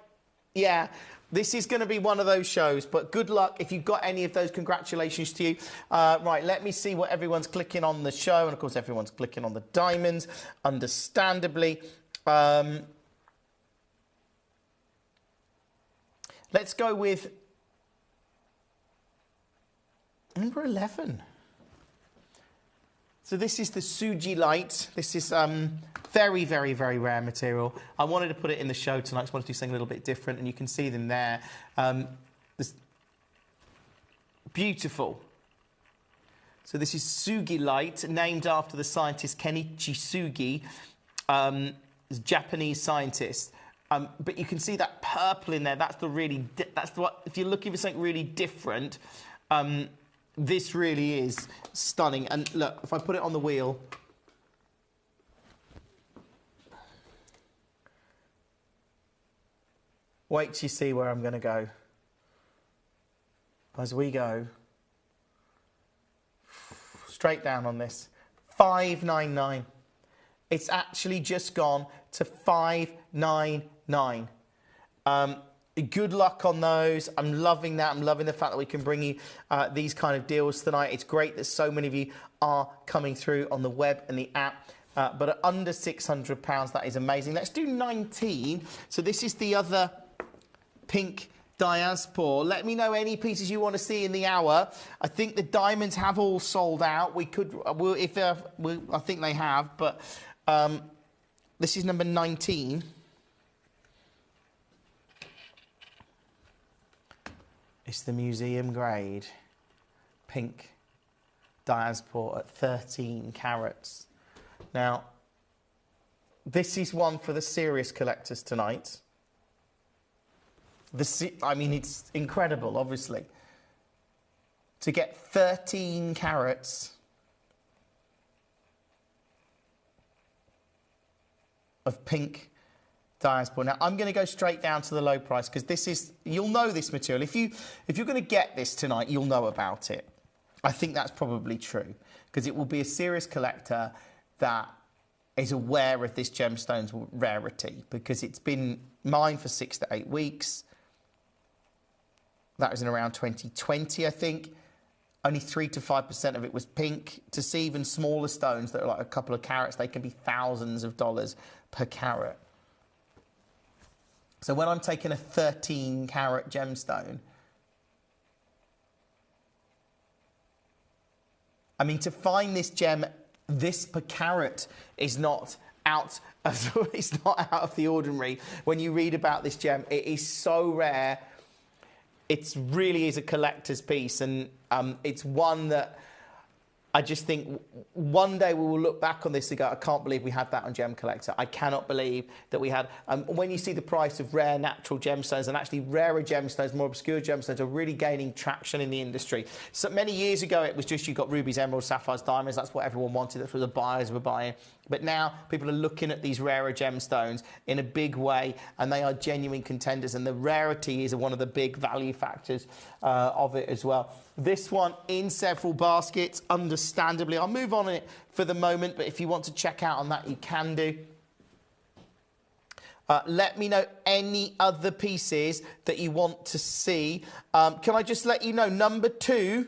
yeah. This is going to be one of those shows, but good luck if you've got any of those. Congratulations to you. Right, let me see what everyone's clicking on the show. And, of course, everyone's clicking on the diamonds, understandably. Let's go with number 11. So this is the Suji Light. This is very, very, very rare material. I wanted to put it in the show tonight. I just wanted to do something a little bit different, and you can see them there. This beautiful. So this is Sugi Light, named after the scientist Kenichi Sugi, a Japanese scientist. But you can see that purple in there. That's the really. That's what. If you're looking for something really different. This really is stunning. And look, if I put it on the wheel, wait till you see where I'm going to go. As we go straight down on this, $5.99. It's actually just gone to $5.99. Good luck on those. I'm loving that. I'm loving the fact that we can bring you these kind of deals tonight. It's great that so many of you are coming through on the web and the app. But at under £600, that is amazing. Let's do 19. So this is the other pink diaspora. Let me know any pieces you want to see in the hour. I think the diamonds have all sold out. We could, I think they have, but this is number 19. It's the museum grade pink diaspora at 13 carats. Now, this is one for the serious collectors tonight. I mean, it's incredible, obviously. To get 13 carats of pink diaspora. Now, I'm going to go straight down to the low price because this is, you'll know this material. If you're going to get this tonight, you'll know about it. I think that's probably true because it will be a serious collector that is aware of this gemstone's rarity because it's been mined for 6 to 8 weeks. That was in around 2020, I think. Only 3 to 5% of it was pink. To see even smaller stones that are like a couple of carats, they can be thousands of dollars per carat. So when I'm taking a 13 carat gemstone, I mean, to find this gem, this per carat is not out of, it's not out of the ordinary. When you read about this gem, it is so rare. It really is a collector's piece, and it's one that I just think one day we will look back on this and go, I can't believe we had that on Gemcollector. I cannot believe that we had... when you see the price of rare natural gemstones, and actually rarer gemstones, more obscure gemstones, are really gaining traction in the industry. So many years ago, it was just you got rubies, emeralds, sapphires, diamonds. That's what everyone wanted. That's what the buyers were buying. But now people are looking at these rarer gemstones in a big way, and they are genuine contenders. And the rarity is one of the big value factors of it as well. This one in several baskets, understandably. I'll move on it for the moment, but if you want to check out on that, you can do. Let me know any other pieces that you want to see. Can I just let you know, number 2,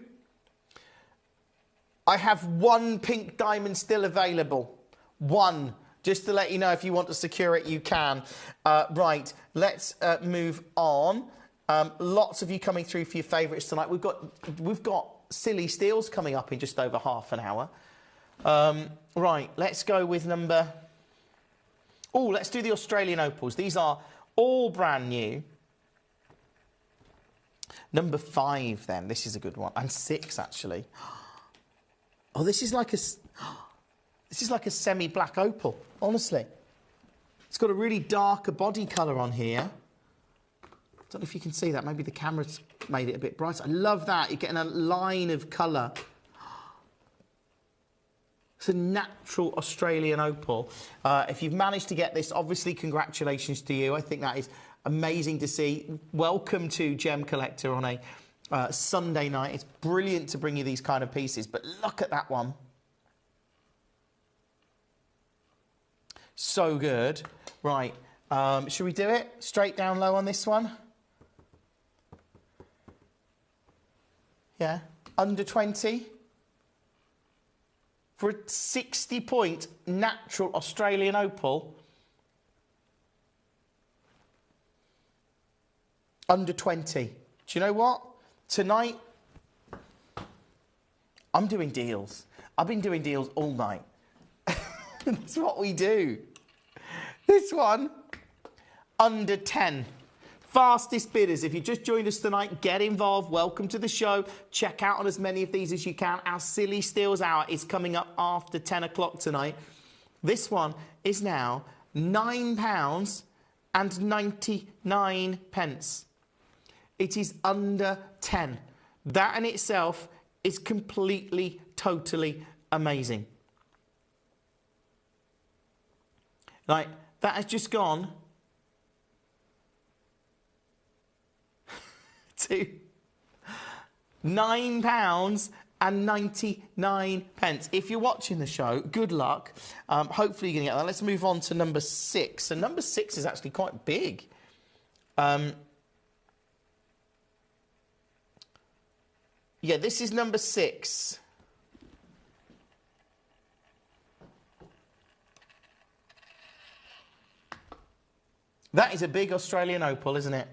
I have 1 pink diamond still available. 1. Just to let you know, if you want to secure it, you can. Right, let's move on. Lots of you coming through for your favourites tonight. We've got silly steals coming up in just over half an hour. Right, let's go with number... Oh, let's do the Australian opals. These are all brand new. Number 5 then. This is a good one. And 6 actually. Oh, this is like a semi-black opal, honestly. It's got a really darker body colour on here. I don't know if you can see that. Maybe the camera's made it a bit brighter. I love that. You're getting a line of colour. It's a natural Australian opal. If you've managed to get this, obviously congratulations to you. I think that is amazing to see. Welcome to Gemcollector on a Sunday night. It's brilliant to bring you these kind of pieces. But look at that one. So good. Right. Should we do it? Straight down low on this one? Yeah, under 20 for a 60-point natural Australian opal. Under 20. Do you know what? Tonight, I'm doing deals. I've been doing deals all night. That's what we do. This one, under 10. Fastest bidders. If you just joined us tonight, get involved. Welcome to the show. Check out on as many of these as you can. Our Silly Steals Hour is coming up after 10 o'clock tonight. This one is now £9.99. It is under 10. That in itself is completely, totally amazing. Like, that has just gone to £9.99. If you're watching the show, good luck. Hopefully you're going to get that. Let's move on to number 6. And number 6 is actually quite big. Yeah, this is number 6. That is a big Australian opal, isn't it?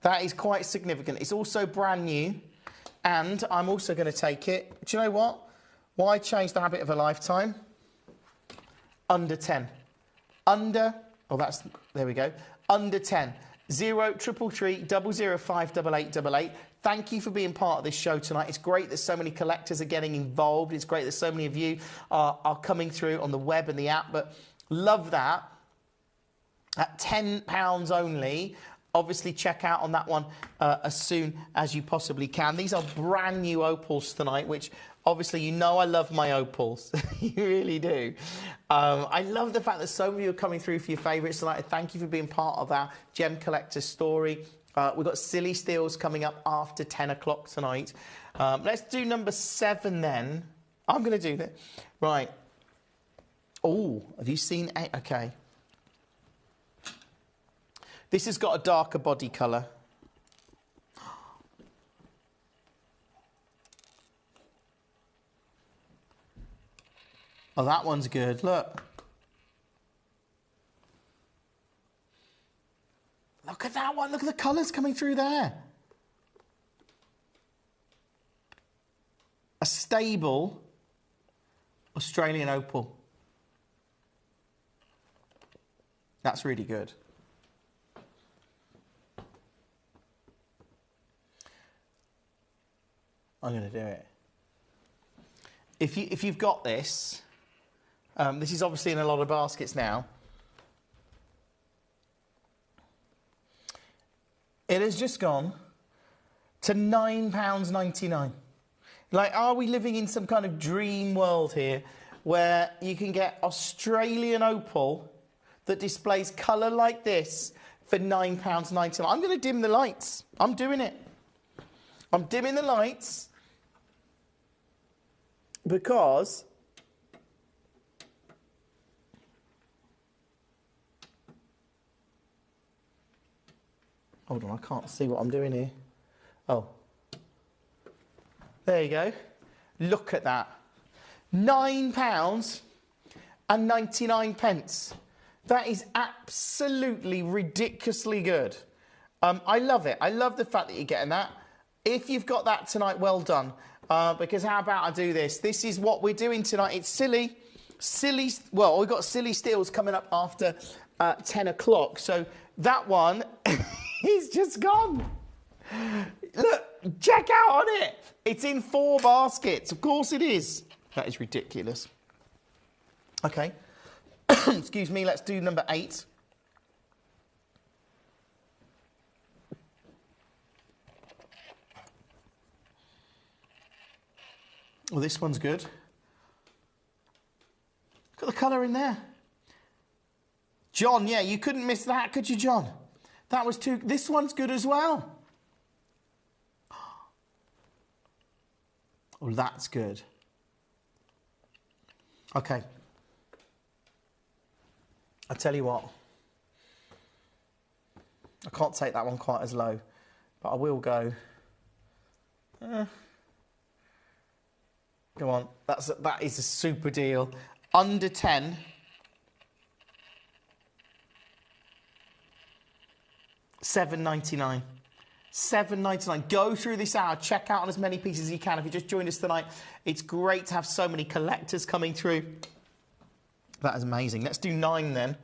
That is quite significant. It's also brand new, and I'm also going to take it. Do you know what? Why change the habit of a lifetime? Under 10. Under, oh, there we go. Under 10. 0333 005 8888. Thank you for being part of this show tonight. It's great that so many collectors are getting involved. It's great that so many of you are coming through on the web and the app, but love that. At £10 only. Obviously, check out on that one as soon as you possibly can. These are brand new opals tonight, which obviously you know I love my opals. You really do. I love the fact that so many of you are coming through for your favourites tonight. Thank you for being part of our Gem Collector story. We've got Silly Steals coming up after 10 o'clock tonight. Let's do number 7 then. I'm going to do that. Right. Oh, have you seen... Okay. This has got a darker body colour. Oh, that one's good. Look. Look at that one. Look at the colours coming through there. A stable Australian opal. That's really good. I'm going to do it. If you've got this, this is obviously in a lot of baskets now. It has just gone to £9.99. Like, are we living in some kind of dream world here where you can get Australian opal that displays colour like this for £9.99? I'm going to dim the lights. I'm doing it. I'm dimming the lights because hold on, I can't see what I'm doing here. Oh. There you go. Look at that. £9.99. That is absolutely ridiculously good. I love it. I love the fact that you're getting that. If you've got that tonight, well done. Because how about I do this? This is what we're doing tonight. It's silly. Well, we've got Silly Steals coming up after 10 o'clock. So that one is just gone. Look, check out on it. It's in 4 baskets. Of course it is. That is ridiculous. Okay. Excuse me. Let's do number 8. Well, this one's good. Look at the colour in there. John, yeah, you couldn't miss that, could you, John? That was too... This one's good as well. Oh, that's good. Okay. I tell you what. I can't take that one quite as low, but I will go... Come on, that is a super deal. Under 10. £7.99. £7.99. Go through this hour. Check out on as many pieces as you can. If you just joined us tonight, it's great to have so many collectors coming through. That is amazing. Let's do 9 then.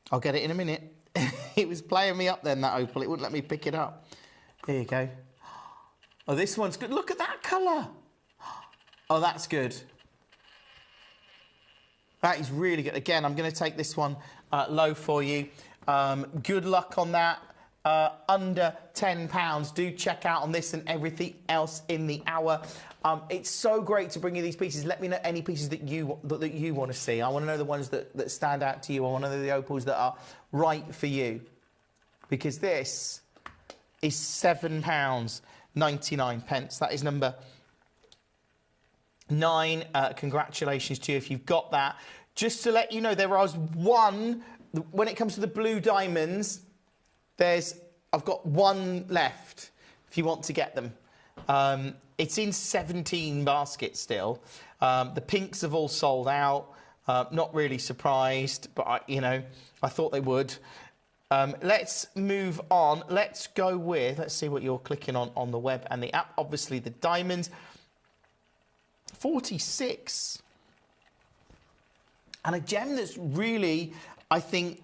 I'll get it in a minute. It was playing me up then, that opal. It wouldn't let me pick it up. There you go. Oh, this one's good. Look at that colour. Oh, that's good. That is really good. Again, I'm going to take this one low for you. Good luck on that. Under £10. Do check out on this and everything else in the hour. It's so great to bring you these pieces. Let me know any pieces that you want to see. I want to know the ones that stand out to you. I want to know the opals that are right for you. Because this is £7.99. That is number 9. Congratulations to you if you've got that. Just to let you know, there was one, when it comes to the blue diamonds, I've got 1 left if you want to get them. It's in 17 baskets still. The pinks have all sold out. Not really surprised, but I thought they would. Let's move on. Let's go with, let's see what you're clicking on the web and the app. Obviously, the diamonds. 46. And a gem that's really, I think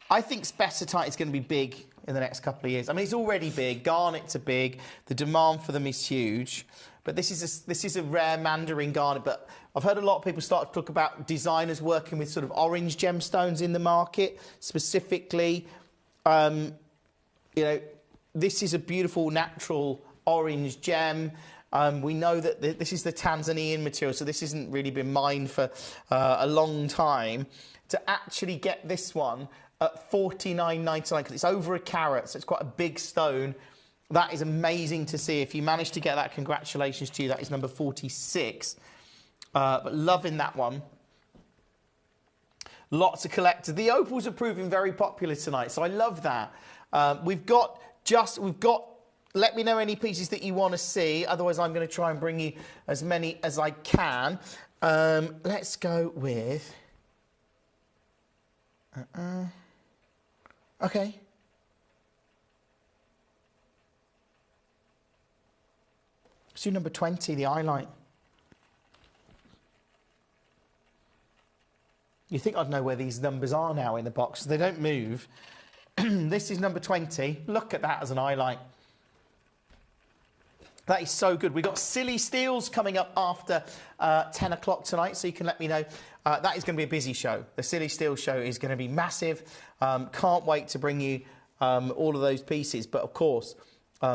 spessartite is going to be big in the next couple of years. I mean, it's already big. Garnets are big. The demand for them is huge. But this is a rare mandarin garnet. But I've heard a lot of people start to talk about designers working with sort of orange gemstones in the market, specifically. You know, this is a beautiful natural orange gem. We know that this is the Tanzanian material, so this hasn't really been mined for a long time. To actually get this one at $49.99, because it's over a carat, so it's quite a big stone. That is amazing to see. If you manage to get that, congratulations to you. That is number 46. But loving that one. Lots of collectors. The opals are proving very popular tonight, so I love that. We've got. Let me know any pieces that you want to see. Otherwise, I'm going to try and bring you as many as I can. Let's go with. Okay. Let's do number 20, the highlight. You think I'd know where these numbers are now in the box. They don't move. This is number 20. Look at that as an highlight. That is so good. We've got Silly Steels coming up after 10 o'clock tonight, so you can let me know. That is going to be a busy show. The Silly Steels show is going to be massive. Can't wait to bring you all of those pieces. But, of course,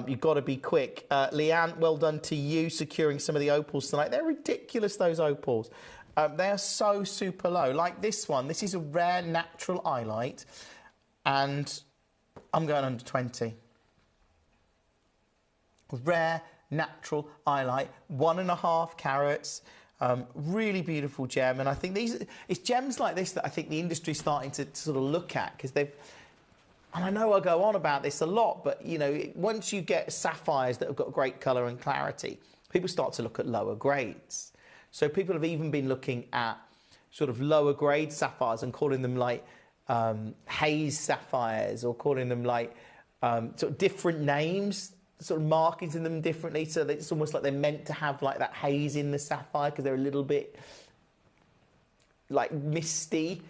you've got to be quick. Leanne, well done to you securing some of the opals tonight. They're ridiculous, those opals. They are so super low. Like this one. This is a rare natural highlight. And I'm going under 20. Rare natural highlight, 1.5 carats, really beautiful gem. And I think it's gems like this that I think the industry's starting to sort of look at, because they've, and I know I go on about this a lot, but you know, once you get sapphires that have got great colour and clarity, people start to look at lower grades. So people have even been looking at sort of lower grade sapphires and calling them like haze sapphires, or calling them like sort of different names, sort of marketing them differently, so that it's almost like they're meant to have like that haze in the sapphire because they're a little bit like misty.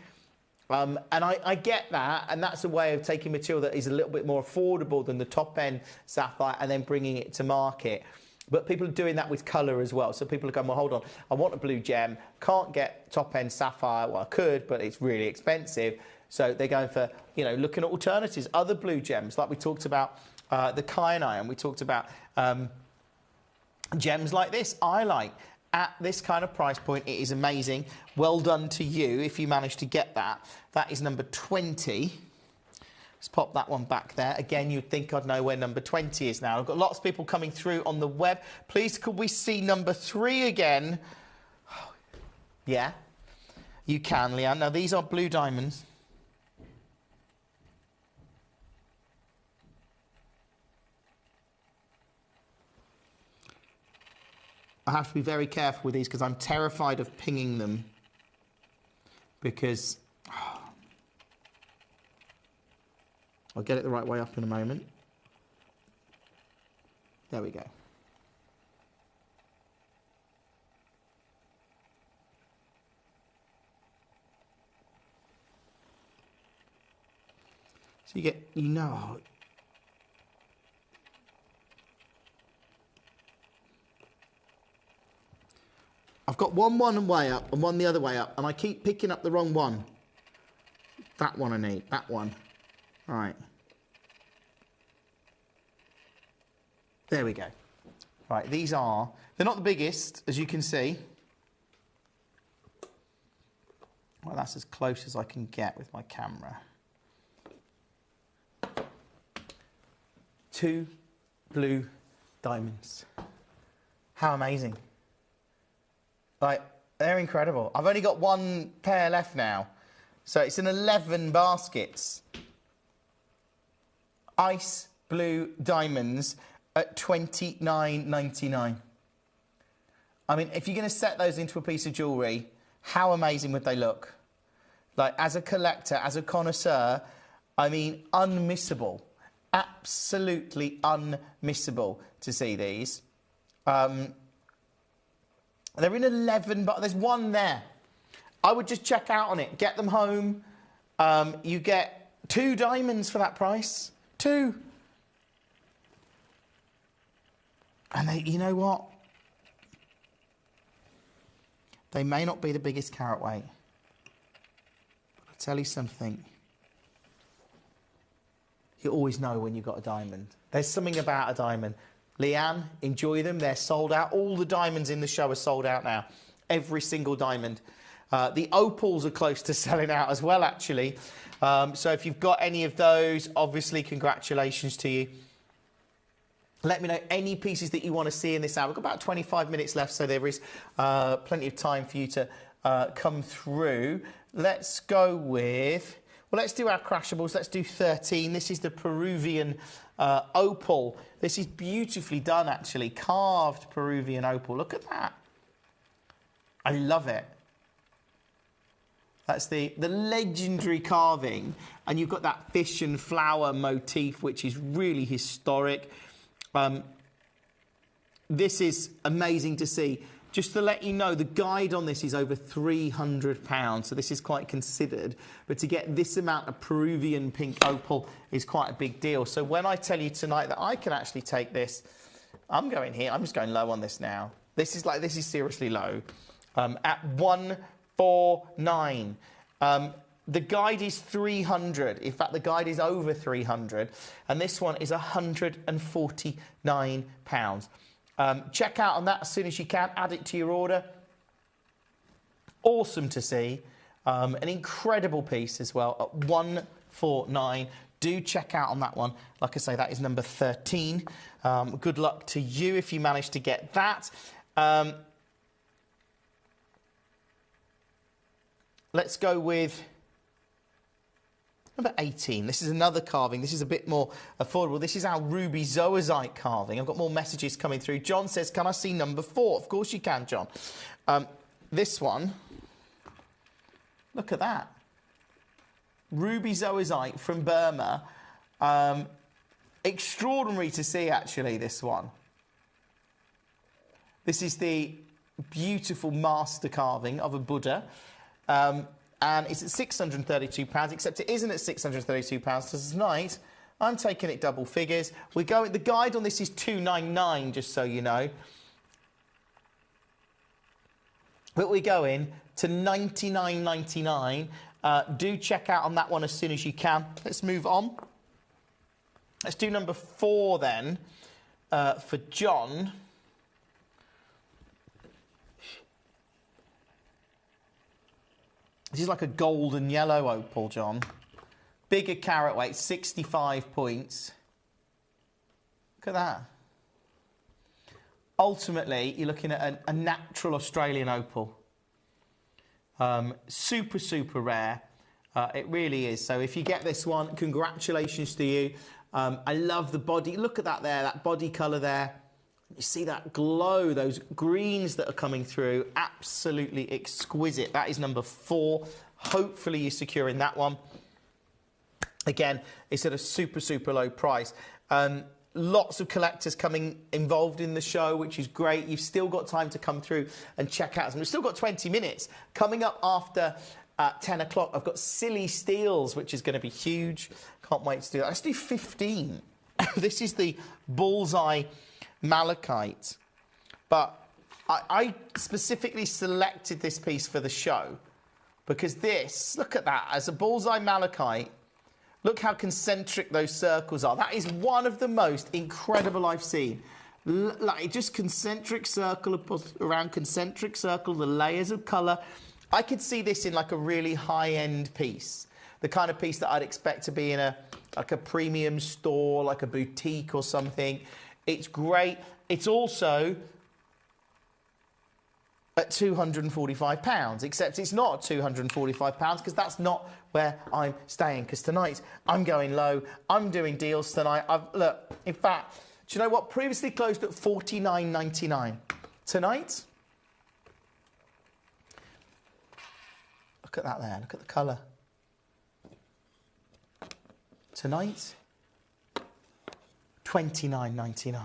And I get that, and that's a way of taking material that is a little bit more affordable than the top end sapphire and then bringing it to market. But people are doing that with colour as well. So people are going, well, hold on, I want a blue gem, can't get top end sapphire. Well, I could, but it's really expensive. So they're going for, you know, looking at alternatives, other blue gems, like we talked about. The kyanite, we talked about gems like this. I like at this kind of price point. It is amazing. Well done to you if you managed to get that. That is number 20. Let's pop that one back there. Again, you'd think I'd know where number 20 is now. I've got lots of people coming through on the web. Please, could we see number 3 again? Yeah, you can, Leanne. Now, these are blue diamonds. I have to be very careful with these because I'm terrified of pinging them, because I'll get it the right way up in a moment. There we go. So you get, you know, I've got one way up and one the other way up, and I keep picking up the wrong one. That one I need, that one. Right. There we go. Right, these are, they're not the biggest, as you can see. Well, that's as close as I can get with my camera. 2 blue diamonds. How amazing. Like, they're incredible. I've only got 1 pair left now. So it's in 11 baskets. Ice blue diamonds at $29.99. I mean, if you're going to set those into a piece of jewellery, how amazing would they look? Like, as a collector, as a connoisseur, I mean, unmissable. Absolutely unmissable to see these. They're in 11, but there's one there. I would just check out on it. Get them home. You get 2 diamonds for that price. 2. And they, you know what? They may not be the biggest carat weight. But I'll tell you something. You always know when you've got a diamond. There's something about a diamond. Leanne, enjoy them. They're sold out. All the diamonds in the show are sold out now. Every single diamond. The opals are close to selling out as well, actually. So if you've got any of those, obviously, congratulations to you. Let me know any pieces that you want to see in this hour. We've got about 25 minutes left, so there is plenty of time for you to come through. Let's go with... Well, let's do our crashables. Let's do 13. This is the Peruvian opal. This is beautifully done, actually. Carved Peruvian opal. Look at that. I love it. That's the legendary carving. And you've got that fish and flower motif, which is really historic. This is amazing to see. Just to let you know, the guide on this is over £300, so this is quite considered. But to get this amount of Peruvian pink opal is quite a big deal. So when I tell you tonight that I can actually take this, I'm going here. I'm just going low on this now. This is seriously low. At 149. The guide is 300. In fact, the guide is over 300, and this one is £149. Check out on that as soon as you can. Add it to your order. Awesome to see. An incredible piece as well at 149. Do check out on that one. Like I say, that is number 13. Good luck to you if you manage to get that. Let's go with number 18. This is another carving. This is a bit more affordable. This is our ruby zoisite carving. I've got more messages coming through. John says, can I see number 4? Of course you can, John. This one, look at that. Ruby zoisite from Burma. Extraordinary to see, actually, this one. This is the beautiful master carving of a Buddha. And it's at £632, except it isn't at £632 because tonight I'm taking it double figures. The guide on this is £299, just so you know. But we're going to £99.99. Do check out on that one as soon as you can. Let's move on. Let's do number 4 then for John. This is like a golden yellow opal, John. Bigger carat weight, 65 points. Look at that. Ultimately, you're looking at a natural Australian opal. Super, super rare. It really is. So if you get this one, congratulations to you. I love the body. Look at that there, that body colour there. You see that glow, those greens that are coming through. Absolutely exquisite. That is number 4. Hopefully you're securing that one. Again, it's at a super, super low price. Lots of collectors involved in the show, which is great. You've still got time to come through and check out. And we've still got 20 minutes. Coming up after 10 o'clock, I've got Silly Steals, which is going to be huge. Can't wait to do that. Let's do 15. This is the Bullseye Malachite, but I specifically selected this piece for the show because this, look at that, as a Bullseye Malachite, look how concentric those circles are. That is one of the most incredible I've seen. Like just concentric circle around concentric circle, the layers of colour. I could see this in like a really high-end piece, the kind of piece that I'd expect to be in a premium store, like a boutique or something. It's great. It's also at £245, except it's not at £245 because that's not where I'm staying. Because tonight I'm going low. I'm doing deals tonight. Look, in fact, do you know what? Previously closed at $49.99. Tonight, look at that there. Look at the colour. tonight, $29.99.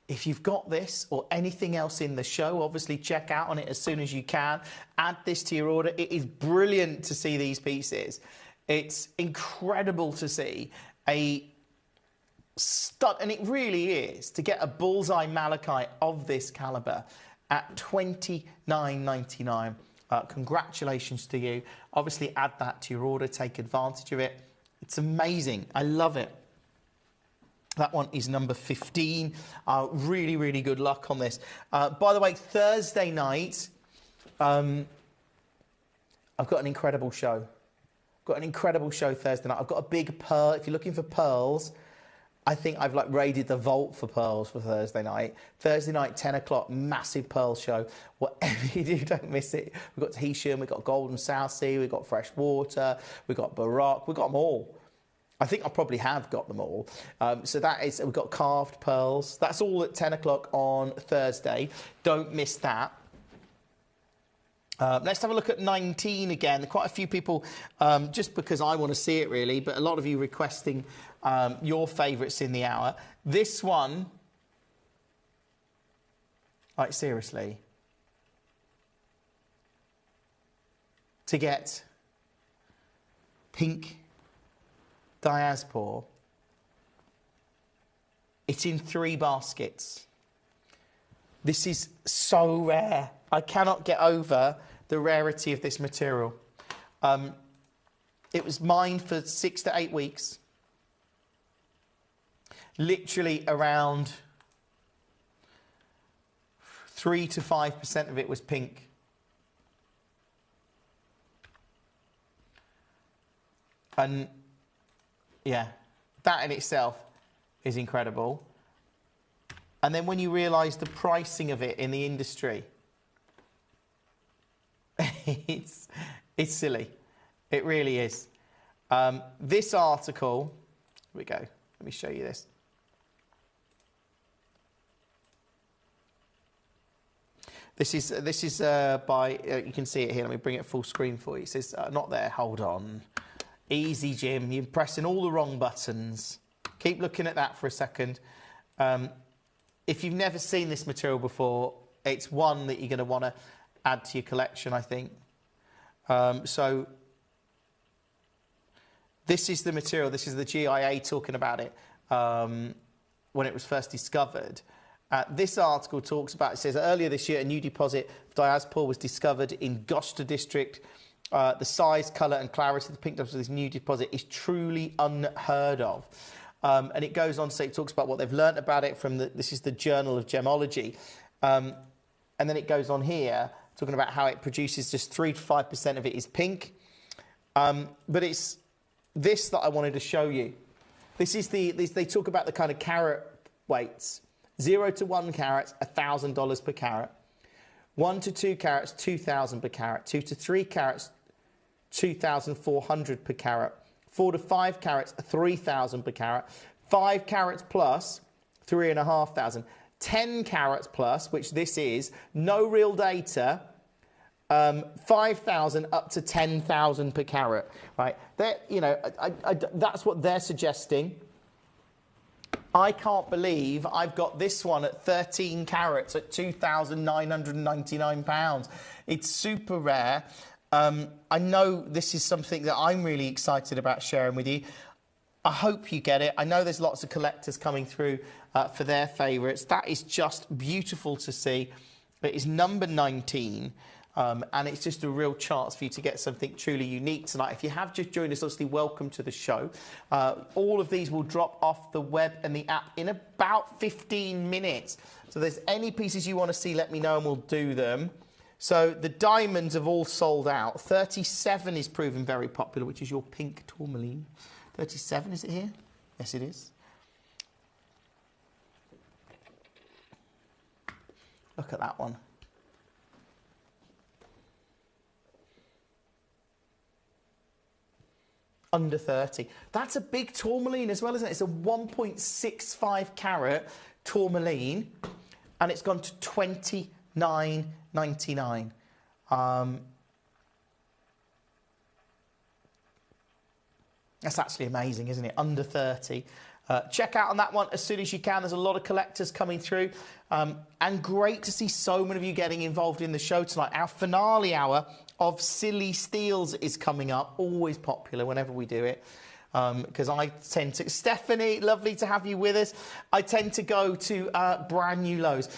If you've got this or anything else in the show, obviously check out on it as soon as you can. Add this to your order. It is brilliant to see these pieces. It's incredible to see a stud, and it really is, to get a bullseye malachite of this caliber at $29.99. Congratulations to you. Obviously add that to your order, take advantage of it. It's amazing. I love it. That one is number 15. Really, really good luck on this. By the way, Thursday night, I've got an incredible show. Thursday night. I've got a big pearl. If you're looking for pearls, I think I've like raided the vault for pearls for Thursday night. Thursday night, 10 o'clock, massive pearl show. Whatever you do, don't miss it. We've got Tahitian, we've got Golden South Sea, we've got Fresh Water, we've got Baroque, we've got them all. I think I probably have got them all. So that is, we've got carved pearls. That's all at 10 o'clock on Thursday. Don't miss that. Let's have a look at 19 again. Quite a few people, just because I want to see it really, but a lot of you requesting your favourites in the hour. This one, like seriously, to get pink diaspora, it's in 3 baskets. This is so rare. I cannot get over the rarity of this material. It was mined for 6 to 8 weeks. Literally around 3 to 5% of it was pink. And yeah, that in itself is incredible. And then when you realise the pricing of it in the industry, it's silly. It really is. This article, here we go. Let me show you this. This is by, you can see it here. Let me bring it full screen for you. It says, not there, hold on. Easy, Jim. You're pressing all the wrong buttons. Keep looking at that for a second. If you've never seen this material before, it's one that you're going to want to add to your collection, I think. So this is the material. This is the GIA talking about it when it was first discovered. This article talks about, it says, earlier this year, a new deposit of diaspora was discovered in Gloucester district. The size, colour and clarity of the pink diamonds of this new deposit is truly unheard of. And it goes on to say, it talks about what they've learnt about it from this is the Journal of Gemology. And then it goes on here, talking about how it produces just 3 to 5% of it is pink. But it's this that I wanted to show you. This is they talk about the kind of carat weights. 0 to 1 carats, $1,000 per carat. 1 to 2 carats, $2,000 per carat. 2 to 3 carats, $2,400 per carat. 4 to 5 carats, $3,000 per carat. 5 carats plus, $3,500. 10 carats plus, which this is, no real data, 5,000 up to 10,000 per carat. Right? That's what they're suggesting. I can't believe I've got this one at 13 carats at £2,999. It's super rare. I know this is something that I'm really excited about sharing with you. I hope you get it. I know there's lots of collectors coming through for their favourites. That is just beautiful to see. It is number 19. And it's just a real chance for you to get something truly unique tonight. If you have just joined us, obviously, welcome to the show. All of these will drop off the web and the app in about 15 minutes. So if there's any pieces you want to see, let me know and we'll do them. So the diamonds have all sold out. 37 is proven very popular, which is your pink tourmaline. 37, is it here? Yes, it is. Look at that one. Under 30. That's a big tourmaline as well, isn't it? It's a 1.65 carat tourmaline, and it's gone to $29.99. That's actually amazing, isn't it? Under 30. Check out on that one as soon as you can. There's a lot of collectors coming through. And great to see so many of you getting involved in the show tonight. Our finale hour of Silly Steals is coming up. Always popular whenever we do it. Because I tend to... Stephanie, lovely to have you with us. I tend to go to brand new lows.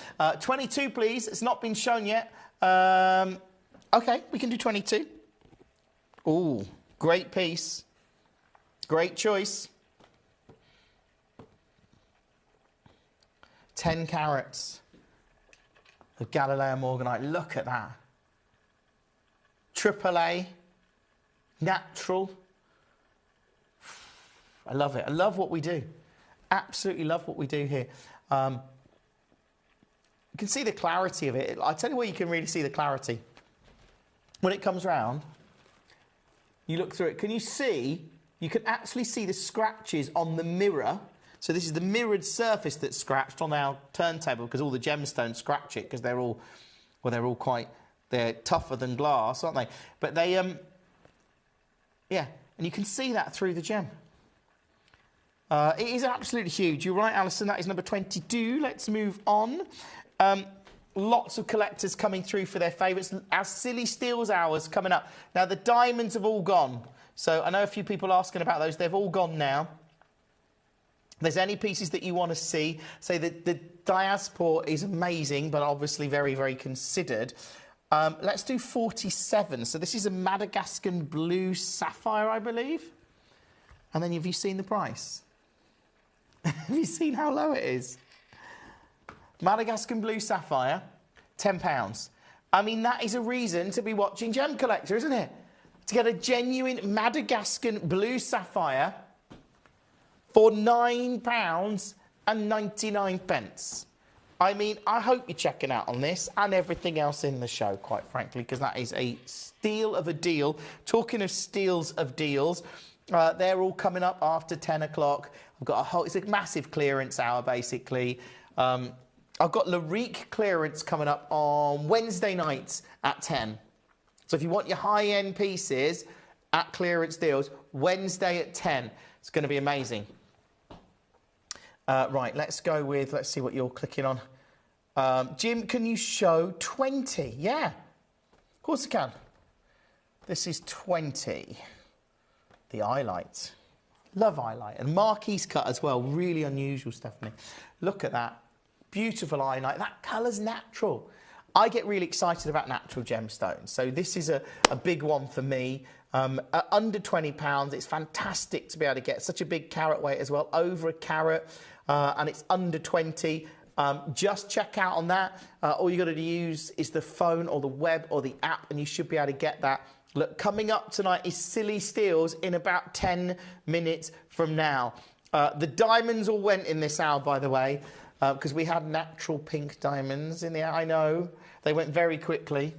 22, please. It's not been shown yet. OK, we can do 22. Ooh, great piece. Great choice. 10 carats of Galileo Morganite. Look at that. AAA. Natural. I love it. I love what we do. Absolutely love what we do here. You can see the clarity of it. I tell you where you can really see the clarity. When it comes round, you look through it. Can you see? You can actually see the scratches on the mirror. So this is the mirrored surface that's scratched on our turntable because all the gemstones scratch it because they're all they're tougher than glass, aren't they? But they, yeah, and you can see that through the gem. It is absolutely huge. You're right, Alison, that is number 22. Let's move on. Lots of collectors coming through for their favourites. Our Silly Steals hours coming up. Now, the diamonds have all gone. So I know a few people asking about those. They've all gone now. If there's any pieces that you want to see, say that the diaspora is amazing, but obviously very, very considered. Let's do 47. So this is a Madagascar blue sapphire, I believe. And then have you seen the price? Have you seen how low it is? Madagascar blue sapphire, £10. I mean, that is a reason to be watching Gemcollector, isn't it? To get a genuine Madagascar blue sapphire for £9.99. I mean, I hope you're checking out on this and everything else in the show, quite frankly, because that is a steal of a deal. Talking of steals of deals, they're all coming up after 10 o'clock. I've got a whole... It's a massive clearance hour, basically. I've got Larique clearance coming up on Wednesday nights at 10. So if you want your high-end pieces at clearance deals, Wednesday at 10. It's going to be amazing. Right, let's go with... Let's see what you're clicking on. Jim, can you show 20? Yeah, of course I can. This is 20. The highlight. Love highlight. And Marquise cut as well. Really unusual, Stephanie. Look at that. Beautiful highlight. That colour's natural. I get really excited about natural gemstones. So this is a big one for me. At under £20, it's fantastic to be able to get such a big carat weight as well. Over a carat. And it's under 20. Just check out on that. All you got to use is the phone or the web or the app, and you should be able to get that. Look, coming up tonight is Silly Steals in about 10 minutes from now. The diamonds all went in this hour, by the way, because we had natural pink diamonds in there. I know. They went very quickly.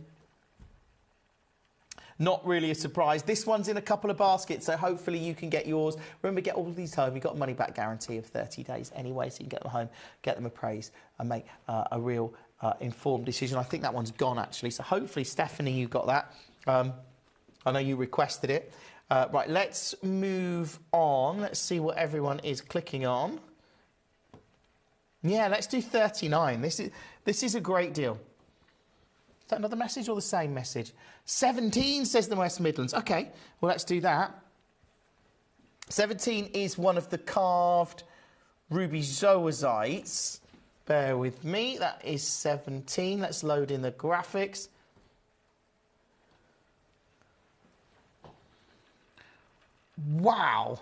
Not really a surprise. This one's in a couple of baskets, so hopefully you can get yours. Remember, get all of these home. You've got a money-back guarantee of 30 days anyway, so you can get them home, get them appraised, and make a real informed decision. I think that one's gone, actually. So hopefully, Stephanie, you got that. I know you requested it. Right, let's move on. Let's see what everyone is clicking on. Yeah, let's do 39. This is a great deal. Is that another message or the same message? 17, says the West Midlands. OK, well, let's do that. 17 is one of the carved ruby zoisites. Bear with me. That is 17. Let's load in the graphics. Wow.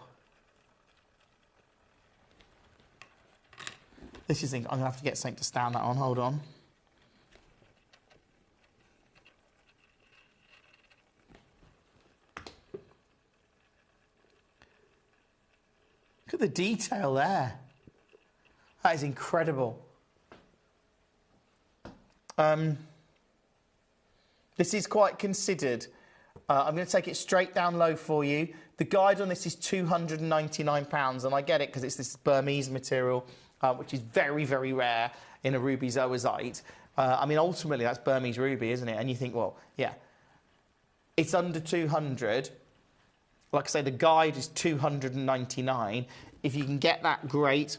This is... I'm going to have to get something to stand that on. Hold on. Look at the detail there. That is incredible. This is quite considered. I'm going to take it straight down low for you. The guide on this is £299, and I get it because it's this Burmese material, which is very, very rare in a ruby zoisite. I mean, ultimately, that's Burmese ruby, isn't it? And you think, well, yeah. It's under 200. Like I say, the guide is $299. If you can get that, great.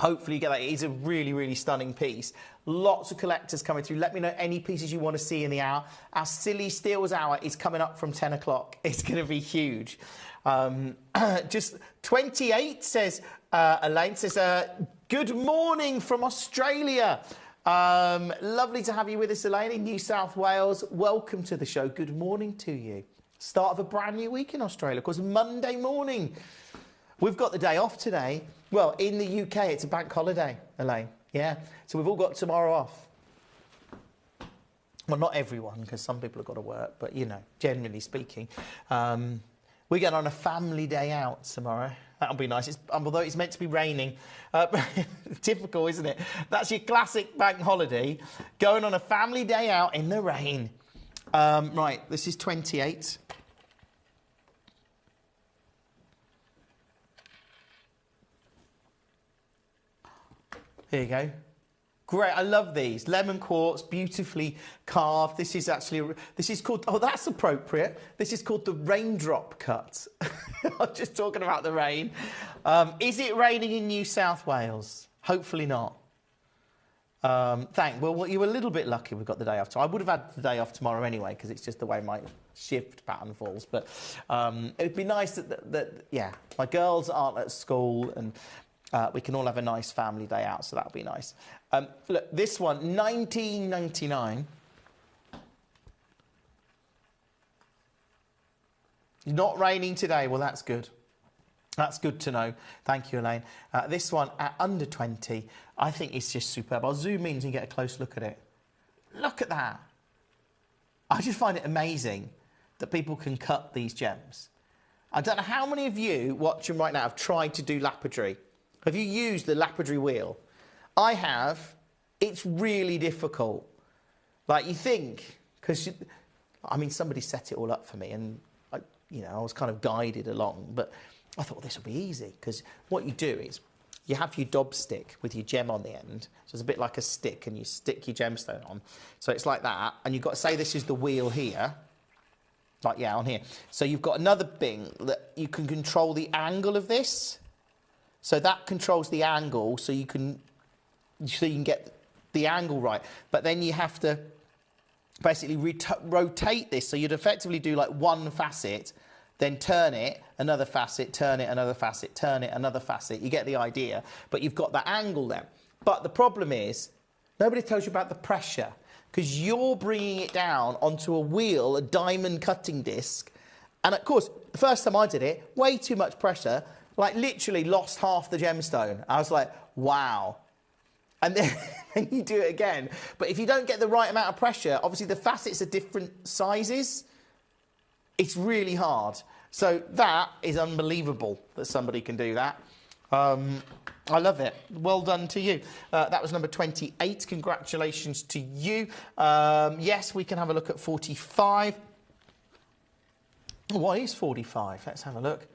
Hopefully you get that. It is a really, really stunning piece. Lots of collectors coming through. Let me know any pieces you want to see in the hour. Our Silly Steals Hour is coming up from 10 o'clock. It's going to be huge. Just 28 says, Elaine says, good morning from Australia. Lovely to have you with us, Elaine, in New South Wales. Welcome to the show. Good morning to you. Start of a brand new week in Australia, of course, Monday morning. We've got the day off today. Well, in the UK, it's a bank holiday, Elaine. Yeah, so we've all got tomorrow off. Well, not everyone, because some people have got to work, but, you know, generally speaking. We get on a family day out tomorrow. That'll be nice, although it's meant to be raining. Typical, isn't it? That's your classic bank holiday, going on a family day out in the rain. Right, this is 28. Here you go. Great, I love these. Lemon quartz, beautifully carved. This is called, oh, that's appropriate. This is called the raindrop cut. I'm just talking about the rain. Is it raining in New South Wales? Hopefully not. Well, you were a little bit lucky we got the day off. I would have had the day off tomorrow anyway, because it's just the way my shift pattern falls. But it'd be nice that my girls aren't at school and we can all have a nice family day out, so that'll be nice. Look, this one, $19.99. Not raining today. Well, that's good. That's good to know. Thank you, Elaine. This one, at under 20, I think it's just superb. I'll zoom in so you get a close look at it. Look at that. I just find it amazing that people can cut these gems. I don't know how many of you watching right now have tried to do lapidary. Have you used the lapidary wheel? I have. It's really difficult. Like, you think, because, I mean, somebody set it all up for me and, I was kind of guided along, but I thought, well, this will be easy, because what you do is you have your dob stick with your gem on the end, so it's a bit like a stick, and you stick your gemstone on. So it's like that, and you've got to say this is the wheel here, like, on here. So you've got another thing that you can control the angle of this. So that controls the angle, so you can get the angle right. But then you have to basically rotate this. So you'd effectively do like one facet, then turn it, another facet, turn it, another facet, turn it, another facet. You get the idea. But you've got that angle there. But the problem is, nobody tells you about the pressure, because you're bringing it down onto a wheel, a diamond cutting disc. And of course, the first time I did it, way too much pressure. Like, literally lost half the gemstone. I was like, wow. And then you do it again. But if you don't get the right amount of pressure, obviously the facets are different sizes. It's really hard. So that is unbelievable that somebody can do that. I love it. Well done to you. That was number 28. Congratulations to you. Yes, we can have a look at 45. What is 45? Let's have a look.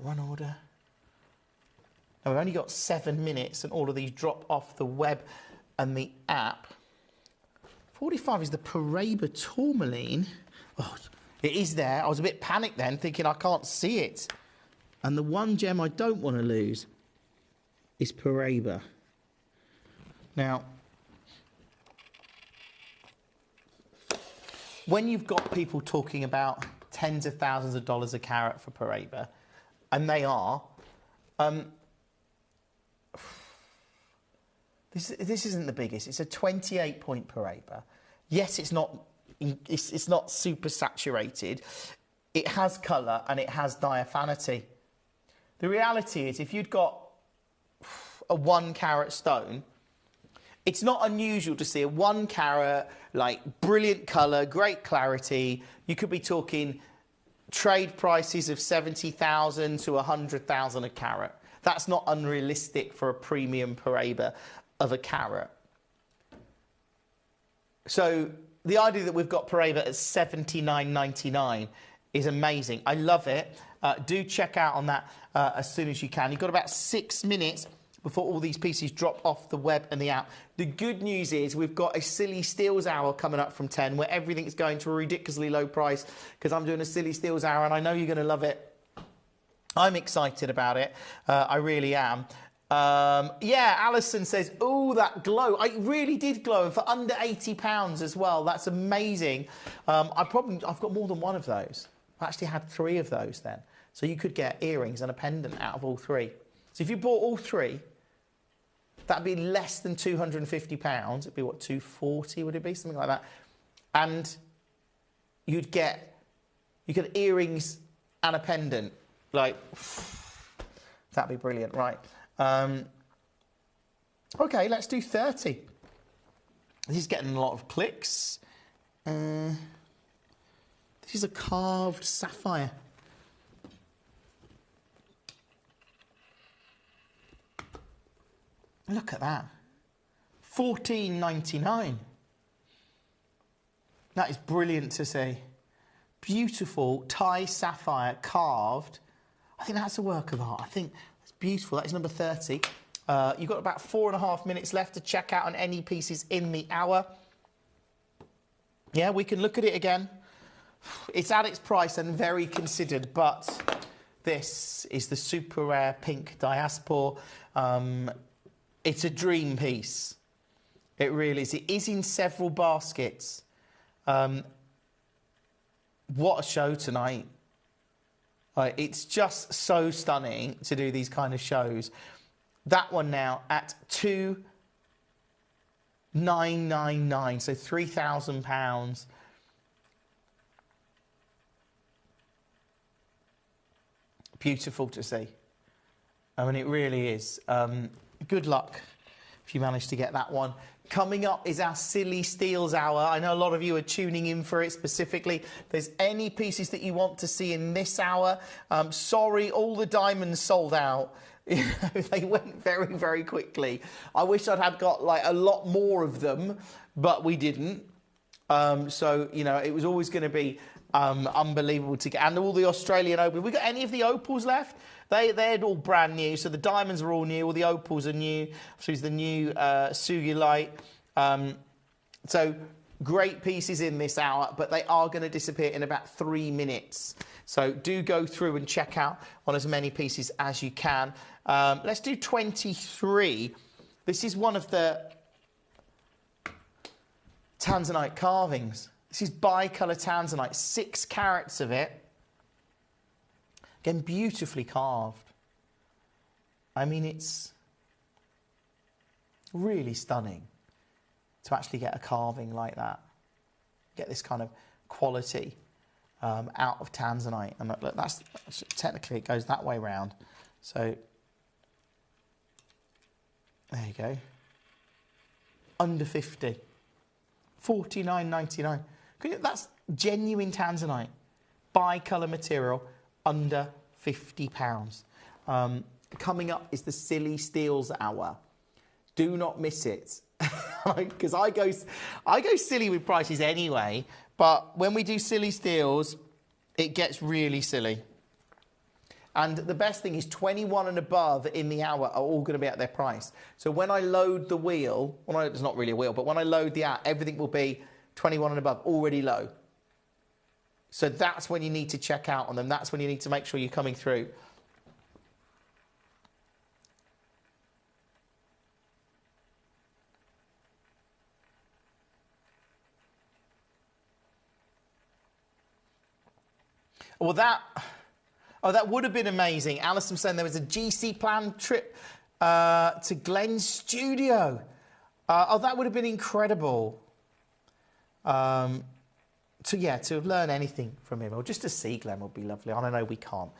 Run order. Now, we've only got 7 minutes and all of these drop off the web and the app. 45 is the Paraiba tourmaline. Oh, it is there. I was a bit panicked then, thinking I can't see it. And the one gem I don't want to lose is Paraiba. Now, when you've got people talking about tens of thousands of dollars a carat for Paraiba, and they are, this isn't the biggest. It's a 28-point Paraiba. Yes, it's not super saturated. It has colour and it has diaphanity. The reality is, if you'd got a 1 carat stone, it's not unusual to see a 1 carat, like, brilliant colour, great clarity. You could be talking trade prices of 70,000 to 100,000 a carat. That's not unrealistic for a premium Paraiba of a carat. So the idea that we've got Paraiba at $79.99 is amazing. I love it. Do check out on that as soon as you can. You've got about 6 minutes before all these pieces drop off the web and the app. The good news is we've got a Silly Steals Hour coming up from 10 where everything's going to a ridiculously low price because I'm doing a Silly Steals Hour and I know you're going to love it. I'm excited about it. I really am. Yeah, Alison says, oh, that glow. I really did glow, and for under £80 as well. That's amazing. I've got more than one of those. I actually had 3 of those then. So you could get earrings and a pendant out of all 3. So if you bought all 3, that'd be less than £250. It'd be what, £240 would it be? Something like that. And you get earrings and a pendant. Like, that'd be brilliant, right? Okay, let's do 30. This is getting a lot of clicks. This is a carved sapphire. Look at that. $14.99. That is brilliant to see. Beautiful Thai sapphire carved. I think that's a work of art. I think it's beautiful. That is number 30. You've got about 4.5 minutes left to check out on any pieces in the hour. Yeah, we can look at it again. It's at its price and very considered, but this is the super rare pink diaspora. It's a dream piece. It really is. It is in several baskets. What a show tonight. It's just so stunning to do these kind of shows. That one now at $2,999, so £3,000. Beautiful to see. I mean, it really is. Good luck if you manage to get that one. Coming up is our Silly Steals Hour. I know a lot of you are tuning in for it specifically. If there's any pieces that you want to see in this hour, sorry, all the diamonds sold out. They went very, very quickly. I wish I'd got like a lot more of them, but we didn't. So, you know, it was always going to be unbelievable to get. And all the Australian Open. We got any of the opals left? They're all brand new. So the diamonds are all new. All the opals are new. So it's the new Sugi Light. So great pieces in this hour, but they are going to disappear in about 3 minutes. So do go through and check out on as many pieces as you can. Let's do 23. This is one of the Tanzanite carvings. This is bicolour Tanzanite, 6 carats of it. Again, beautifully carved. I mean, it's really stunning to actually get a carving like that. Get this kind of quality out of Tanzanite. And look, that's technically it goes that way round. So there you go. Under 50. $49.99. That's genuine Tanzanite. Bicolour material. Under £50. Coming up is the Silly Steals Hour. Do not miss it, because I go silly with prices anyway. But when we do Silly Steals, it gets really silly. And the best thing is 21 and above in the hour are all going to be at their price. So when I load the wheel, well, it's not really a wheel, but when I load the app, everything will be 21 and above, already low. So that's when you need to check out on them. That's when you need to make sure you're coming through. Well, that would have been amazing. Alison saying there was a GC planned trip to Glenn's studio. That would have been incredible. To learn anything from him, or just to see Glenn would be lovely. I know we can't.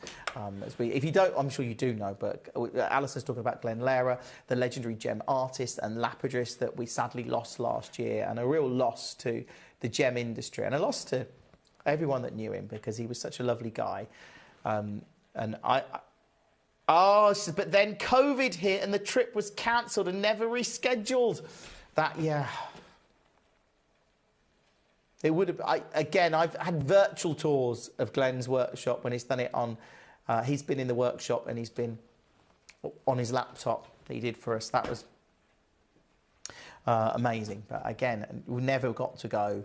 If you don't, I'm sure you do know, but Alison's talking about Glenn Lehrer, the legendary gem artist and lapidrist that we sadly lost last year, and a real loss to the gem industry, and a loss to everyone that knew him, because he was such a lovely guy. But then COVID hit and the trip was cancelled and never rescheduled. It would have. I've had virtual tours of Glenn's workshop when he's done it on. He's been in the workshop and he's been on his laptop. that he did for us. That was amazing. But again, we never got to go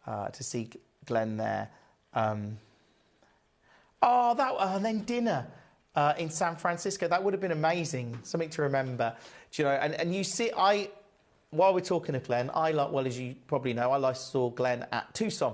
to see Glenn there. And then dinner in San Francisco. That would have been amazing. Something to remember. Do you know? And you see, while we're talking to Glenn, well, as you probably know, I last saw Glenn at Tucson,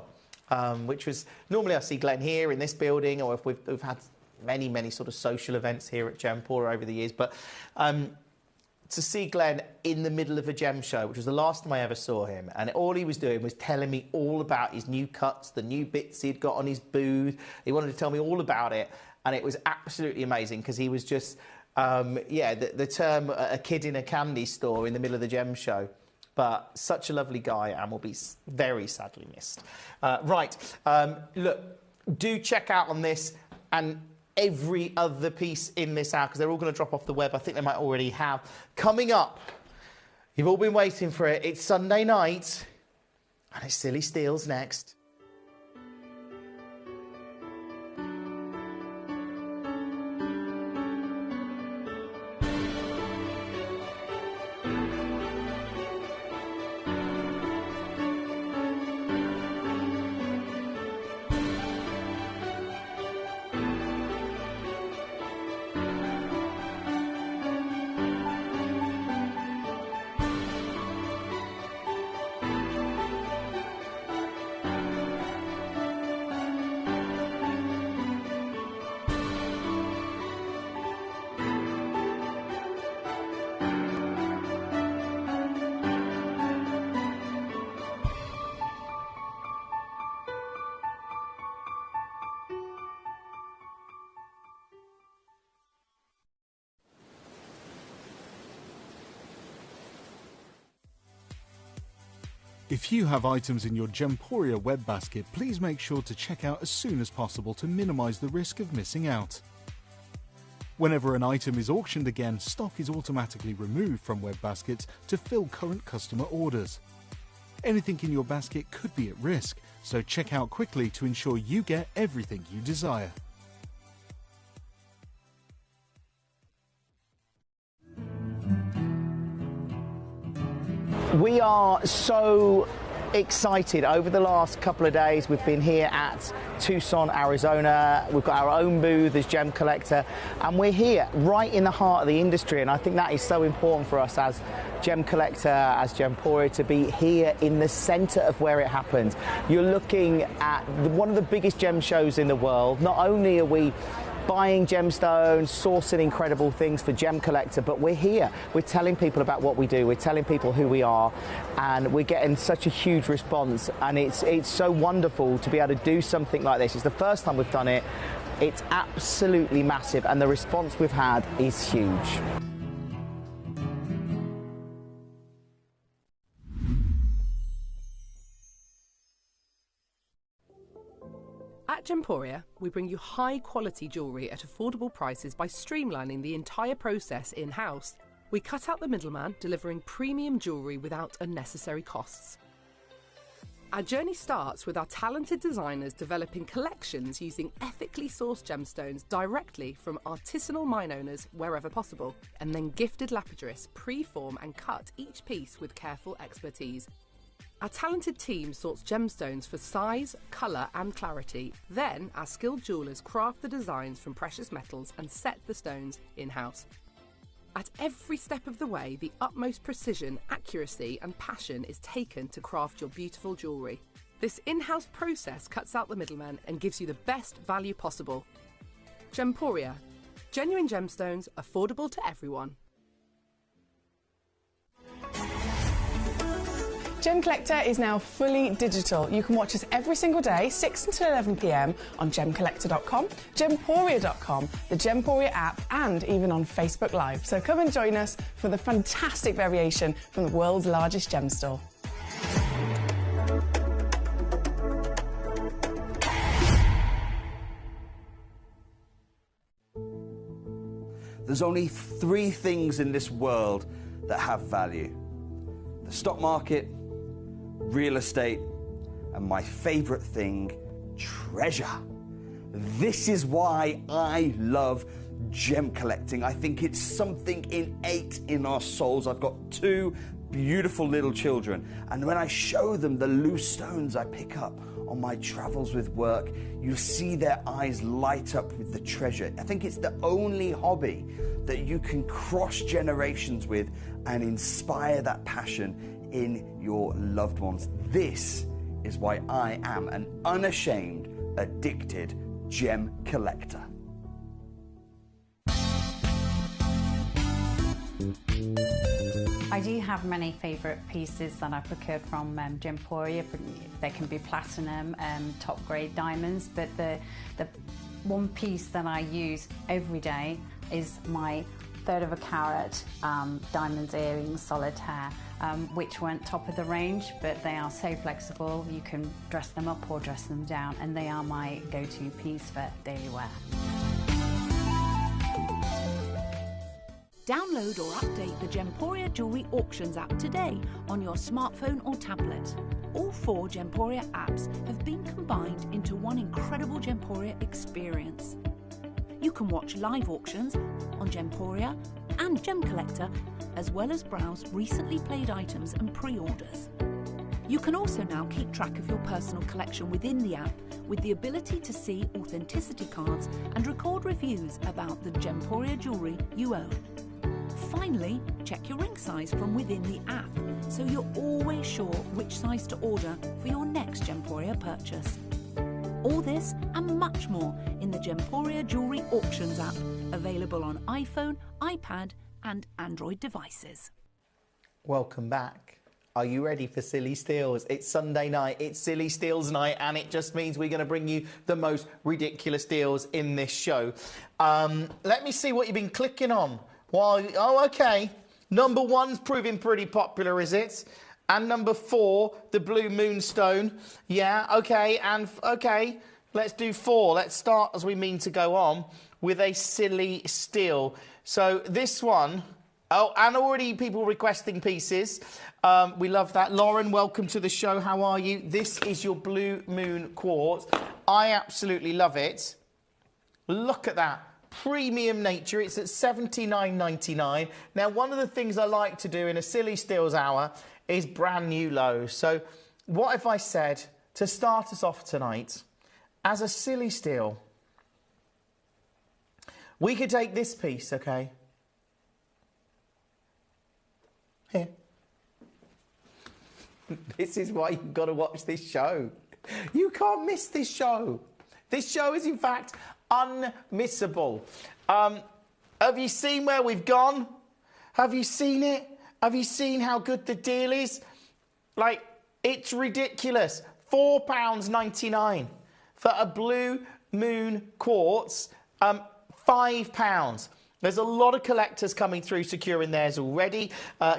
which was, normally I see Glenn here in this building, or if we've had many sort of social events here at Gemporia over the years. But to see Glenn in the middle of a gem show, which was the last time I ever saw him, and all he was doing was telling me all about his new cuts, the new bits he'd got on his booth. He wanted to tell me all about it, and it was absolutely amazing because he was just, the term a kid in a candy store in the middle of the gem show. But such a lovely guy and will be very sadly missed. Look, do check out on this and every other piece in this hour, because they're all going to drop off the web. I think they might already have. Coming up, you've all been waiting for it. It's Sunday night, and it's Silly Steals next. If you have items in your Gemporia web basket, please make sure to check out as soon as possible to minimise the risk of missing out. Whenever an item is auctioned again, stock is automatically removed from web baskets to fill current customer orders. Anything in your basket could be at risk, so check out quickly to ensure you get everything you desire. We are so excited. Over the last couple of days, we've been here at Tucson, Arizona. We've got our own booth as Gemcollector, and we're here right in the heart of the industry. And I think that is so important for us as Gemcollector, as Gemporia, to be here in the centre of where it happens. You're looking at one of the biggest gem shows in the world. Not only are we buying gemstones, sourcing incredible things for Gemcollector, but we're here. We're telling people about what we do. We're telling people who we are, and we're getting such a huge response. And it's so wonderful to be able to do something like this. It's the first time we've done it. It's absolutely massive, and the response we've had is huge. At Gemporia, we bring you high-quality jewellery at affordable prices by streamlining the entire process in-house. We cut out the middleman, delivering premium jewellery without unnecessary costs. Our journey starts with our talented designers developing collections using ethically sourced gemstones directly from artisanal mine owners wherever possible, and then gifted lapidarists pre-form and cut each piece with careful expertise. Our talented team sorts gemstones for size, colour and clarity. Then our skilled jewellers craft the designs from precious metals and set the stones in-house. At every step of the way, the utmost precision, accuracy and passion is taken to craft your beautiful jewellery. This in-house process cuts out the middleman and gives you the best value possible. Gemporia. Genuine gemstones, affordable to everyone. Gemcollector is now fully digital. You can watch us every single day, 6 until 11 p.m. on Gemcollector.com, Gemporia.com, the Gemporia app, and even on Facebook Live. So come and join us for the fantastic variation from the world's largest gem store. There's only 3 things in this world that have value: the stock market, real estate, and my favourite thing, treasure. This is why I love gem collecting. I think it's something innate in our souls. I've got two beautiful little children, and when I show them the loose stones I pick up on my travels with work, you see their eyes light up with the treasure. I think it's the only hobby that you can cross generations with and inspire that passion in your loved ones. This is why I am an unashamed, addicted gem collector. I do have many favourite pieces that I procured from Gemporia. They can be platinum, top grade diamonds, but the one piece that I use every day is my 1/3 of a carat diamond earrings solitaire, which weren't top of the range, but they are so flexible. You can dress them up or dress them down, and they are my go-to piece for daily wear. Download or update the Gemporia Jewellery Auctions app today on your smartphone or tablet. All 4 Gemporia apps have been combined into one incredible Gemporia experience. You can watch live auctions on Gemporia and Gemcollector, as well as browse recently played items and pre-orders. You can also now keep track of your personal collection within the app with the ability to see authenticity cards and record reviews about the Gemporia jewellery you own. Finally, check your ring size from within the app, so you're always sure which size to order for your next Gemporia purchase. All this and much more in the Gemporia Jewellery Auctions app, available on iPhone, iPad and Android devices. Welcome back. Are you ready for Silly Steals? It's Sunday night, it's Silly Steals night, and it just means we're going to bring you the most ridiculous deals in this show. Let me see what you've been clicking on. Oh, okay. Number 1's proving pretty popular, is it? And number 4, the Blue Moonstone. Yeah, okay, and okay, let's do 4. Let's start, as we mean to go on, with a Silly Steal. So this one, oh, and already people requesting pieces. We love that. Lauren, welcome to the show. How are you? This is your Blue Moon quartz. I absolutely love it. Look at that. Premium nature. It's at $79.99. Now, one of the things I like to do in a Silly Steals hour is brand new lows. So what if I said, to start us off tonight, as a Silly Steal, we could take this piece, okay? Here. This is why you've got to watch this show. You can't miss this show. This show is, in fact, unmissable. Have you seen where we've gone? Have you seen it? Have you seen how good the deal is? Like, it's ridiculous. £4.99 for a Blue Moon quartz. £5. There's a lot of collectors coming through securing theirs already.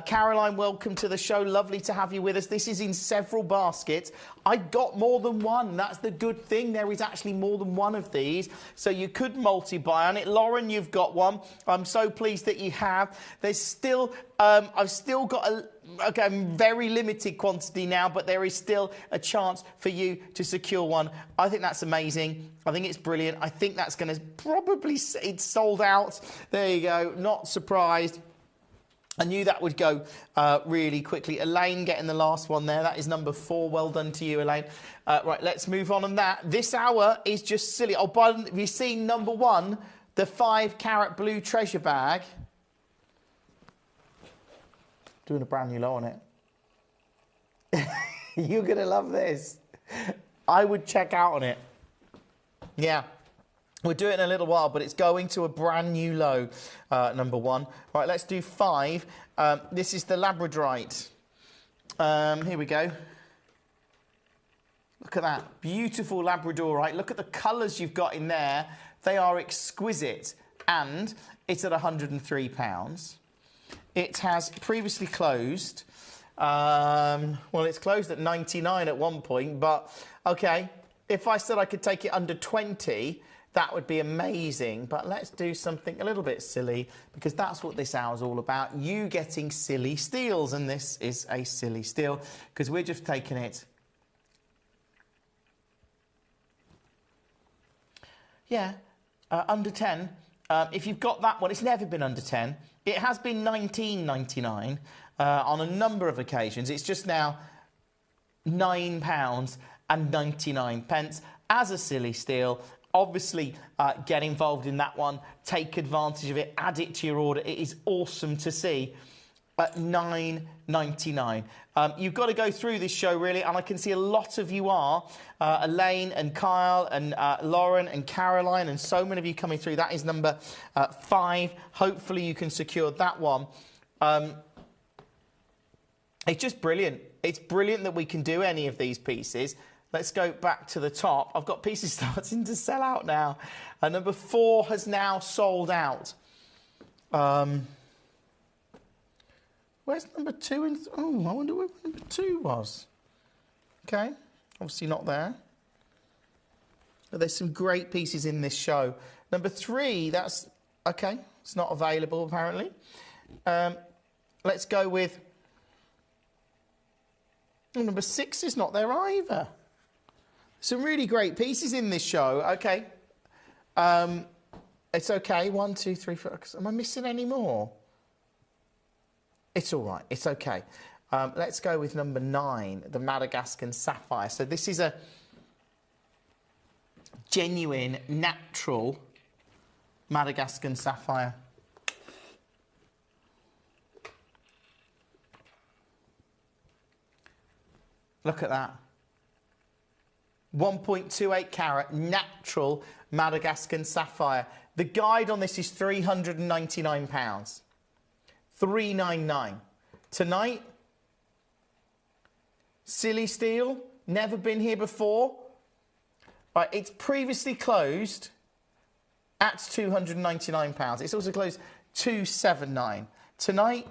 Caroline, welcome to the show. Lovely to have you with us. This is in several baskets. I got more than one. That's the good thing. There is actually more than one of these, so you could multi-buy on it. Lauren, you've got one. I'm so pleased that you have. There's still, I've still got a very limited quantity now, but there is still a chance for you to secure one. I think that's amazing. I think it's brilliant. I think that's going to probably, it's sold out. There you go. Not surprised. I knew that would go really quickly. Elaine getting the last one there. That is number 4. Well done to you, Elaine. Right, let's move on that. This hour is just silly. Oh, but have you seen number 1, the 5-carat blue treasure bag? Doing a brand new low on it. You're going to love this. I would check out on it. Yeah. We'll do it in a little while, but it's going to a brand new low, number 1. Right, let's do 5. This is the Labradorite. Here we go. Look at that. Beautiful Labradorite. Look at the colours you've got in there. They are exquisite. And it's at £103. It has previously closed. Well, it's closed at 99 at one point, but okay. If I said I could take it under 20, that would be amazing. But let's do something a little bit silly, because that's what this hour is all about. You getting silly steals, and this is a silly steal, because we're just taking it. Yeah, under 10. If you've got that one, it's never been under 10. It has been £19.99 on a number of occasions. It's just now £9.99 as a silly steal. Obviously, get involved in that one. Take advantage of it. Add it to your order. It is awesome to see at £9.99. You've got to go through this show, really, and I can see a lot of you are. Elaine and Kyle and Lauren and Caroline and so many of you coming through. That is number 5. Hopefully you can secure that one. It's just brilliant. It's brilliant that we can do any of these pieces. Let's go back to the top. I've got pieces starting to sell out now. Number 4 has now sold out. Where's number 2? Oh, I wonder where number 2 was. Okay, obviously not there. But there's some great pieces in this show. Number 3, that's... Okay, it's not available, apparently. Let's go with... Oh, number 6 is not there either. Some really great pieces in this show. Okay. It's okay. 1, 2, 3, 4. Am I missing any more? It's all right. It's okay. Let's go with number 9, the Madagascan Sapphire. So this is a genuine, natural Madagascan Sapphire. Look at that. 1.28 carat natural Madagascan Sapphire. The guide on this is £399. $399. Tonight, silly steal, never been here before. Right, it's previously closed at £299. It's also closed $279. Tonight,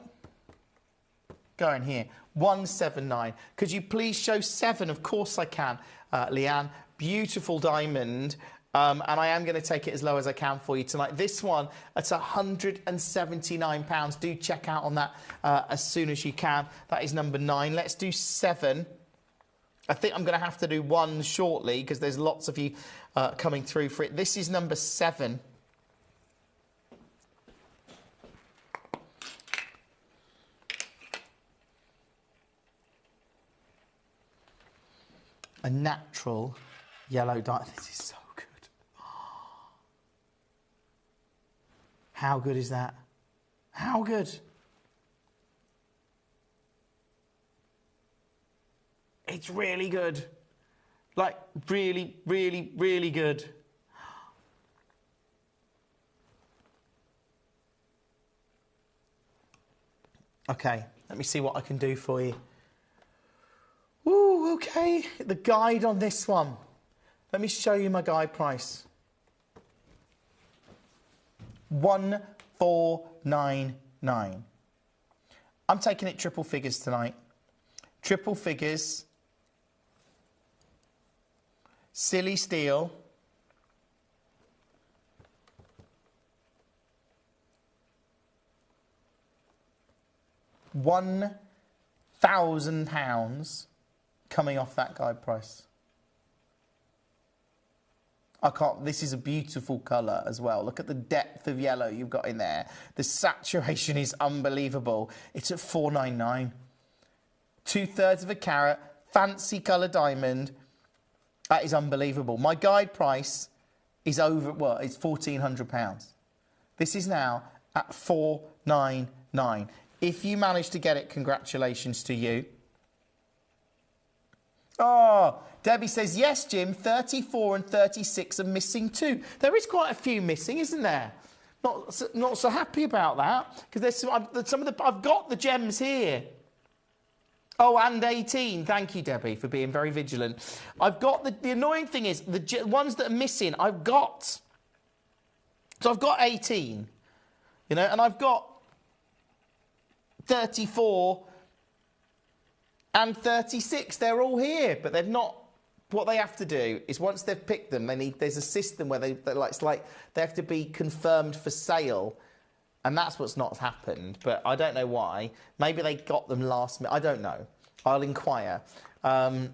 go in here, $179. Could you please show 7? Of course I can, Leanne. Beautiful diamond. And I am going to take it as low as I can for you tonight. This one at £179. Do check out on that as soon as you can. That is number 9. Let's do 7. I think I'm going to have to do 1 shortly because there's lots of you coming through for it. This is number 7. A natural yellow diamond. This is so good. How good is that? How good? It's really good. Like, really, really, really good. Okay, let me see what I can do for you. Ooh, okay. The guide on this one. Let me show you my guide price. $1,499. I'm taking it triple figures tonight. Triple figures. Silly steal. £1,000 coming off that guide price. I can't, this is a beautiful colour as well. Look at the depth of yellow you've got in there. The saturation is unbelievable. It's at $499. 2/3 of a carat, fancy colour diamond. That is unbelievable. My guide price is over, well, it's £1,400. This is now at $499. If you manage to get it, congratulations to you. Oh, Debbie says, yes, Jim, 34 and 36 are missing too. There is quite a few missing, isn't there? Not so happy about that, because there's some of the, I've got the gems here. Oh, and 18. Thank you, Debbie, for being very vigilant. I've got the annoying thing is the ones that are missing, I've got. So I've got 18, you know, and I've got 34 and 36. They're all here, but they're not. What they have to do is once they've picked them, there's a system where it's like they have to be confirmed for sale. And that's what's not happened, but I don't know why. Maybe they got them last minute. I don't know. I'll inquire. But,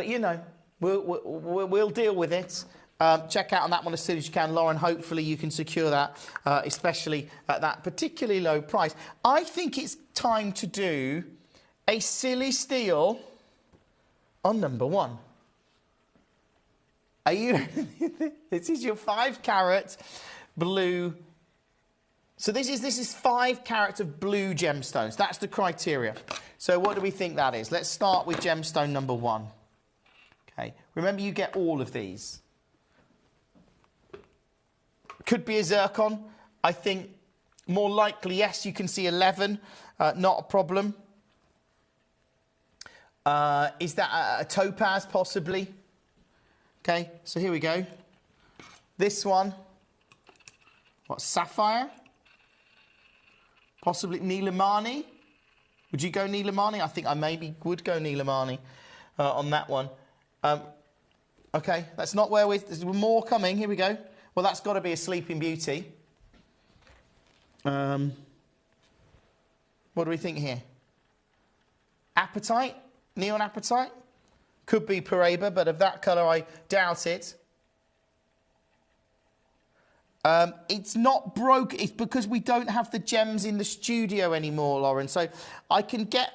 you know, we'll deal with it. check out on that one as soon as you can. Lauren, hopefully you can secure that, especially at that particularly low price. I think it's time to do a silly steal on number one. Are you? This is your 5 carat blue. So this is 5 carats of blue gemstones. That's the criteria. So what do we think that is? Let's start with gemstone number 1. Okay. Remember, you get all of these. Could be a zircon. I think more likely, yes, you can see 11. Not a problem. Is that a topaz, possibly? Okay, so here we go. This one, what, sapphire? Possibly Nilamani. Would you go Nilamani? I think I maybe would go Nilamani on that one. Okay, that's not where there's more coming. Here we go. Well, that's got to be a Sleeping Beauty. What do we think here? Apatite? Neon apatite? Could be Paraiba, but of that colour, I doubt it. It's not broke. It's because we don't have the gems in the studio anymore, Lauren. So I can get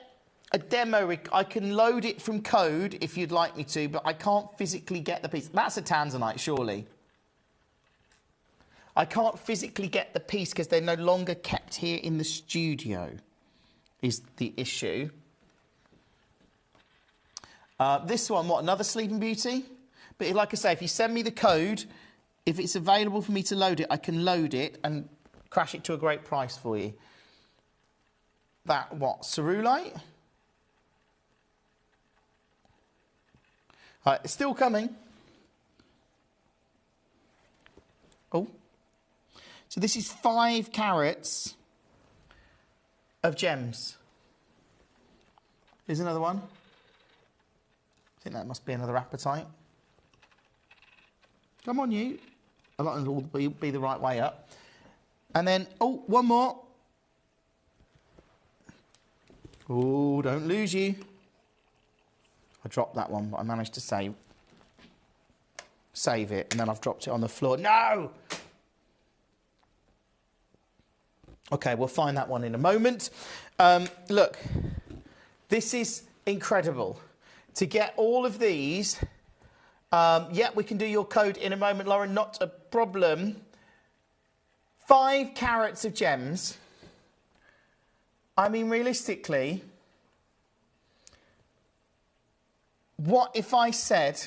a demo. I can load it from code if you'd like me to, but I can't physically get the piece. That's a tanzanite, surely. I can't physically get the piece because they're no longer kept here in the studio, is the issue. This one, what, another Sleeping Beauty? But like I say, if you send me the code, if it's available for me to load it, I can load it and crash it to a great price for you. That, what, cerulite? It's still coming. Oh. So this is 5 carats of gems. Here's another one. I think that must be another apatite. Come on, you. A lot of them will be the right way up. And then, oh, one more. Oh, don't lose you. I dropped that one, but I managed to save it, and then I've dropped it on the floor. No! Okay, we'll find that one in a moment. Look, this is incredible. To get all of these, yeah, we can do your code in a moment, Lauren, not a problem. 5 carats of gems. I mean, realistically, what if I said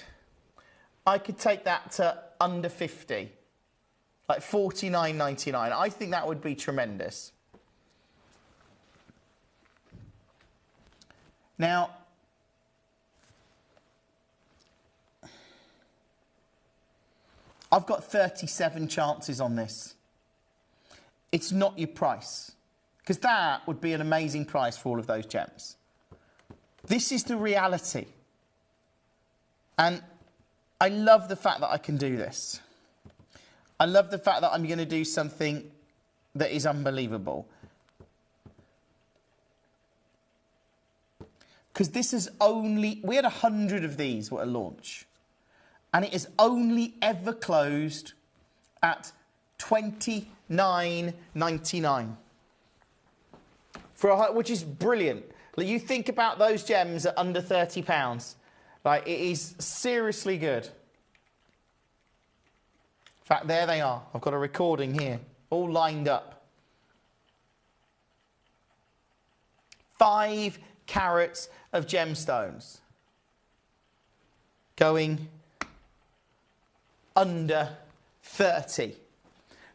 I could take that to under 50? Like $49.99. I think that would be tremendous. Now, I've got 37 chances on this. It's not your price, because that would be an amazing price for all of those gems. This is the reality. And I love the fact that I can do this. I love the fact that I'm going to do something that is unbelievable. Because this is only... We had 100 of these at a launch. And it has only ever closed at $29.99. Which is brilliant. Like, you think about those gems at under £30. Like, it is seriously good. In fact, there they are. I've got a recording here, all lined up. 5 carats of gemstones going under 30.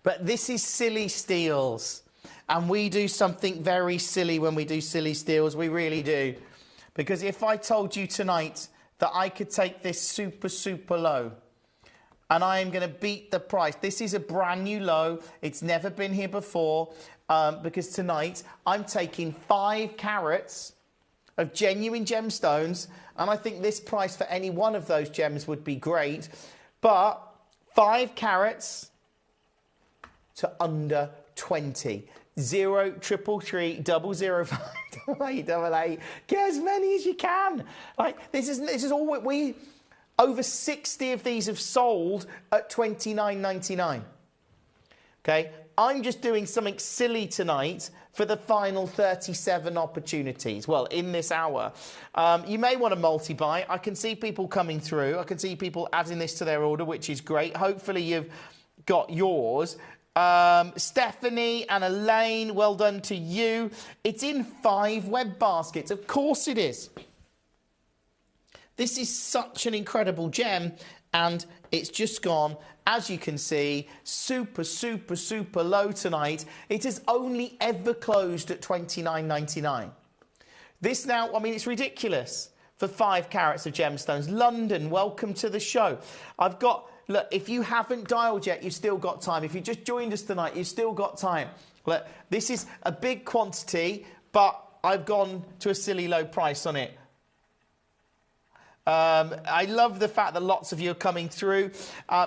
But this is silly steals. And we do something very silly when we do silly steals. We really do. Because if I told you tonight that I could take this super, super low, and I am going to beat the price. This is a brand new low. It's never been here before. Because tonight I'm taking 5 carats of genuine gemstones. And I think this price for any one of those gems would be great. But 5 carats to under 20. 0 333 005 8888. Get as many as you can. Like, this is all we... Over 60 of these have sold at $29.99. Okay, I'm just doing something silly tonight for the final 37 opportunities. Well, in this hour. You may want to multi-buy. I can see people coming through. I can see people adding this to their order, which is great. Hopefully you've got yours. Stephanie and Elaine, well done to you. It's in 5 web baskets. Of course it is. This is such an incredible gem, and it's just gone, as you can see, super, super, super low tonight. It has only ever closed at $29.99. This now, I mean, it's ridiculous for 5 carats of gemstones. London, welcome to the show. I've got, look, if you haven't dialed yet, you've still got time. If you just joined us tonight, you've still got time. Look, this is a big quantity, but I've gone to a silly low price on it. I love the fact that lots of you are coming through.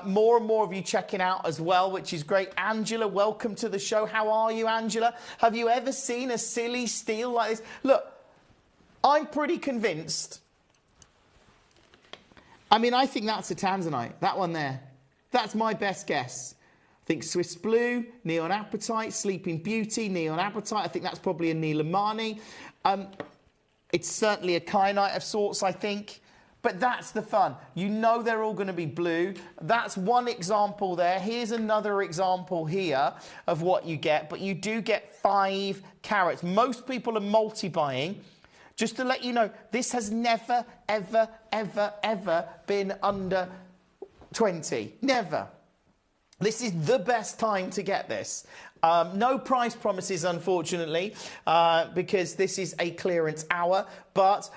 More and more of you checking out as well, which is great. Angela, welcome to the show. How are you, Angela? Have you ever seen a silly steel like this? Look, I'm pretty convinced. I mean, I think that's a tanzanite, that one there. That's my best guess. I think Swiss Blue, Neon Apatite, Sleeping Beauty, Neon Apatite. I think that's probably a Nilamani. It's certainly a kyanite of sorts, I think. But that's the fun. You know they're all going to be blue. That's one example there. Here's another example here of what you get. But you do get 5 carats. Most people are multi-buying. Just to let you know, this has never, ever, ever, ever been under 20. Never. This is the best time to get this. No price promises, unfortunately, because this is a clearance hour. But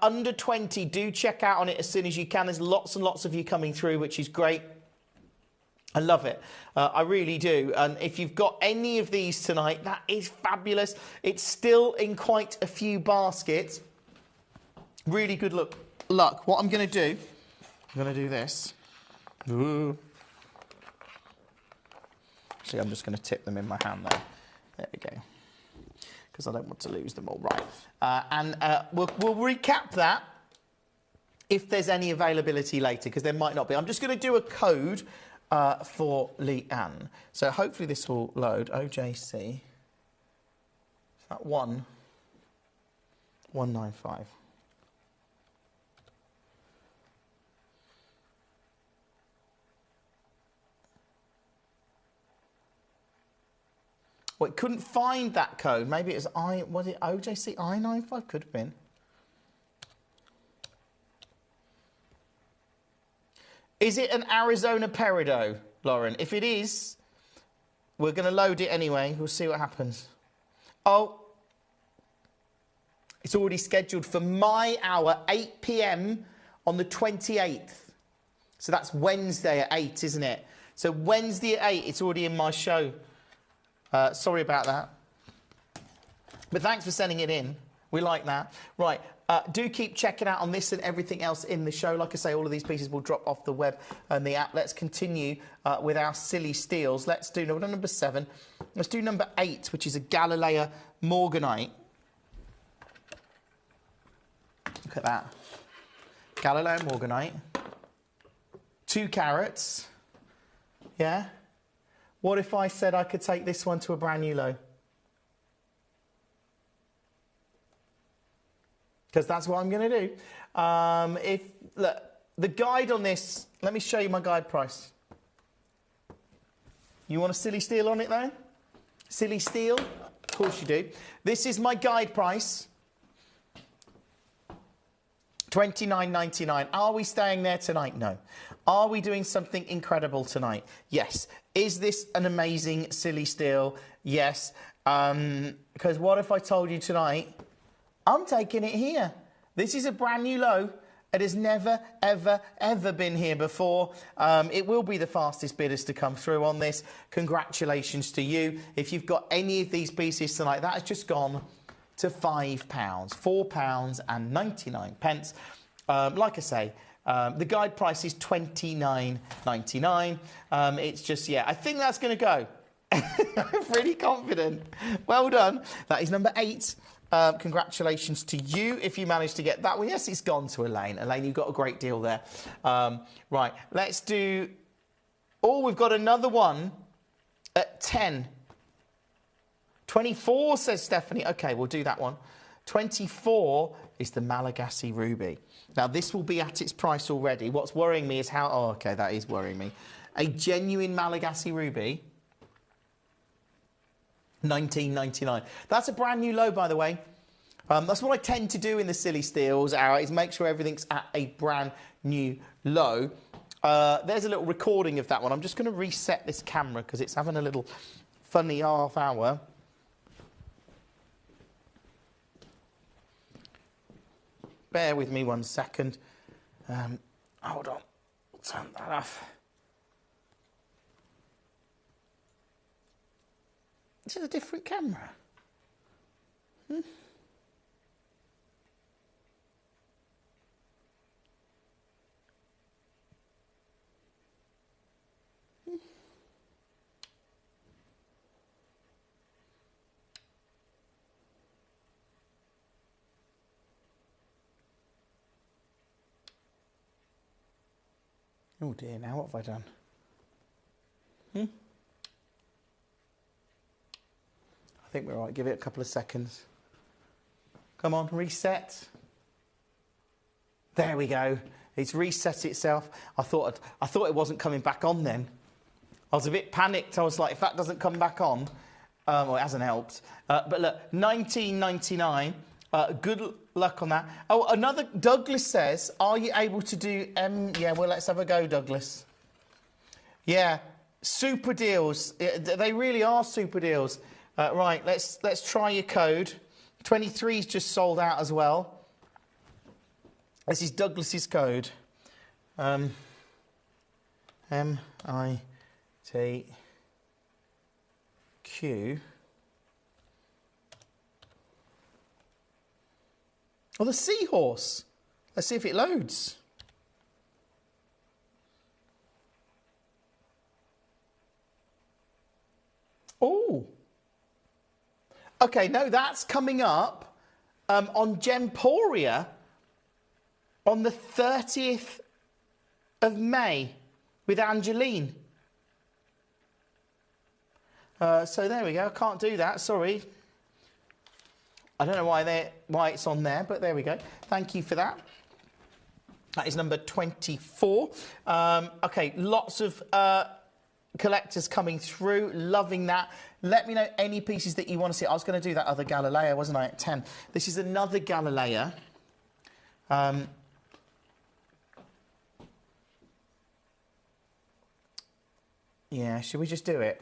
under 20, do check out on it as soon as you can. There's lots and lots of you coming through, which is great. I love it. I really do. And if you've got any of these tonight, that is fabulous. It's still in quite a few baskets. Really good luck. What I'm going to do, I'm going to do this. Ooh. Actually, I'm just going to tip them in my hand there. There we go. Because I don't want to lose them all. Right. We'll recap that if there's any availability later, because there might not be. I'm just going to do a code for Leanne. So hopefully this will load. OJC. Is that 195. Well, it couldn't find that code. Maybe it was it OJC I95? Could have been. Is it an Arizona Peridot, Lauren? If it is, we're going to load it anyway. We'll see what happens. Oh, it's already scheduled for my hour, 8 p.m. on the 28th. So that's Wednesday at 8, isn't it? So Wednesday at 8, it's already in my show. Sorry about that. But thanks for sending it in. We like that. Right. Do keep checking out on this and everything else in the show. Like I say, all of these pieces will drop off the web and the app. Let's continue with our silly steals. Let's do number 7. Let's do number 8, which is a Galilea Morganite. Look at that. Galileo Morganite. 2 carats. Yeah. What if I said I could take this one to a brand new low? Because that's what I'm going to do. Look, the guide on this, let me show you my guide price. You want a silly steal on it though? Silly steal? Of course you do. This is my guide price. $29.99. Are we staying there tonight? No. Are we doing something incredible tonight? Yes. Is this an amazing silly steal? Yes. Because what if I told you tonight, I'm taking it here. This is a brand new low. It has never, ever, ever been here before. It will be the fastest bidders to come through on this. Congratulations to you. If you've got any of these pieces tonight, that has just gone to £5, £4.99. Like I say, the guide price is $29.99. It's just, yeah, I think that's going to go. I'm pretty confident. Well done. That is number 8. Congratulations to you if you managed to get that one. Yes, it's gone to Elaine. Elaine, you've got a great deal there. Right, let's do... Oh, we've got another one at 10. 24, says Stephanie. OK, we'll do that one. 24 is the Malagasy Ruby. Now, this will be at its price already. What's worrying me is how... Oh, OK, that is worrying me. A genuine Malagasy Ruby... $19.99. That's a brand new low, by the way. That's what I tend to do in the Silly Steals hour, is make sure everything's at a brand new low. There's a little recording of that one. I'm just going to reset this camera because it's having a little funny half hour. Bear with me 1 second. Hold on. Turn that off. This is a different camera. Oh dear, now what have I done? I think we're all right. Give it a couple of seconds. Come on, reset. There we go. It's reset itself. I thought it wasn't coming back on then. I was a bit panicked. I was like, if that doesn't come back on, well, it hasn't helped. But look, $19.99. Good luck on that. Oh, another Douglas says, are you able to do yeah, well, let's have a go, Douglas. Yeah, super deals. They really are super deals. Right, let's try your code. 23's just sold out as well. This is Douglas's code. M-I-T-Q. Oh, the seahorse. Let's see if it loads. Oh. OK, no, that's coming up on Gemporia on the 30th of May with Angeline. So there we go. I can't do that. Sorry. I don't know why it's on there, but there we go. Thank you for that. That is number 24. OK, lots of collectors coming through. Loving that. Let me know any pieces that you want to see. I was going to do that other Galileo, wasn't I, at 10? This is another Galileo. Yeah, should we just do it?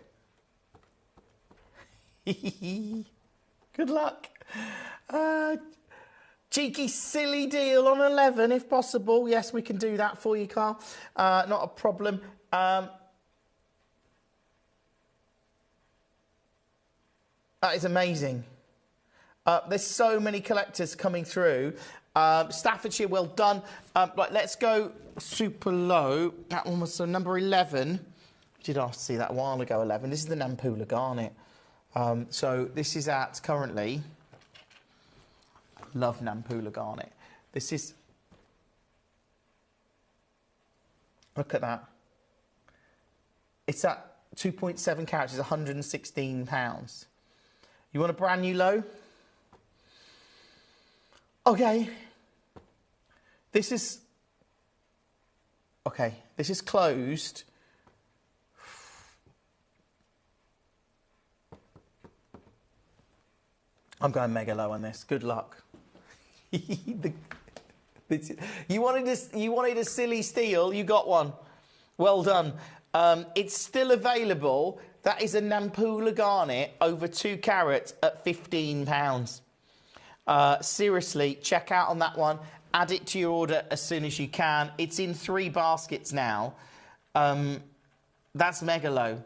Good luck. Cheeky, silly deal on 11, if possible. Yes, we can do that for you, Carl. Not a problem. That is amazing. There's so many collectors coming through. Staffordshire, well done. Right, let's go super low. That one was number 11. Did I see that a while ago, 11? This is the Nampula Garnet. So this is at currently... Love Nampula Garnet. This is... Look at that. It's at 2.7 carats, it's £116. You want a brand new low? Okay. This is... Okay, this is closed. I'm going mega low on this. Good luck. You wanted a silly steal, you got one. Well done. It's still available. That is a Nampula Garnet over 2 carats at £15. Seriously, check out on that one. Add it to your order as soon as you can. It's in 3 baskets now. That's mega low.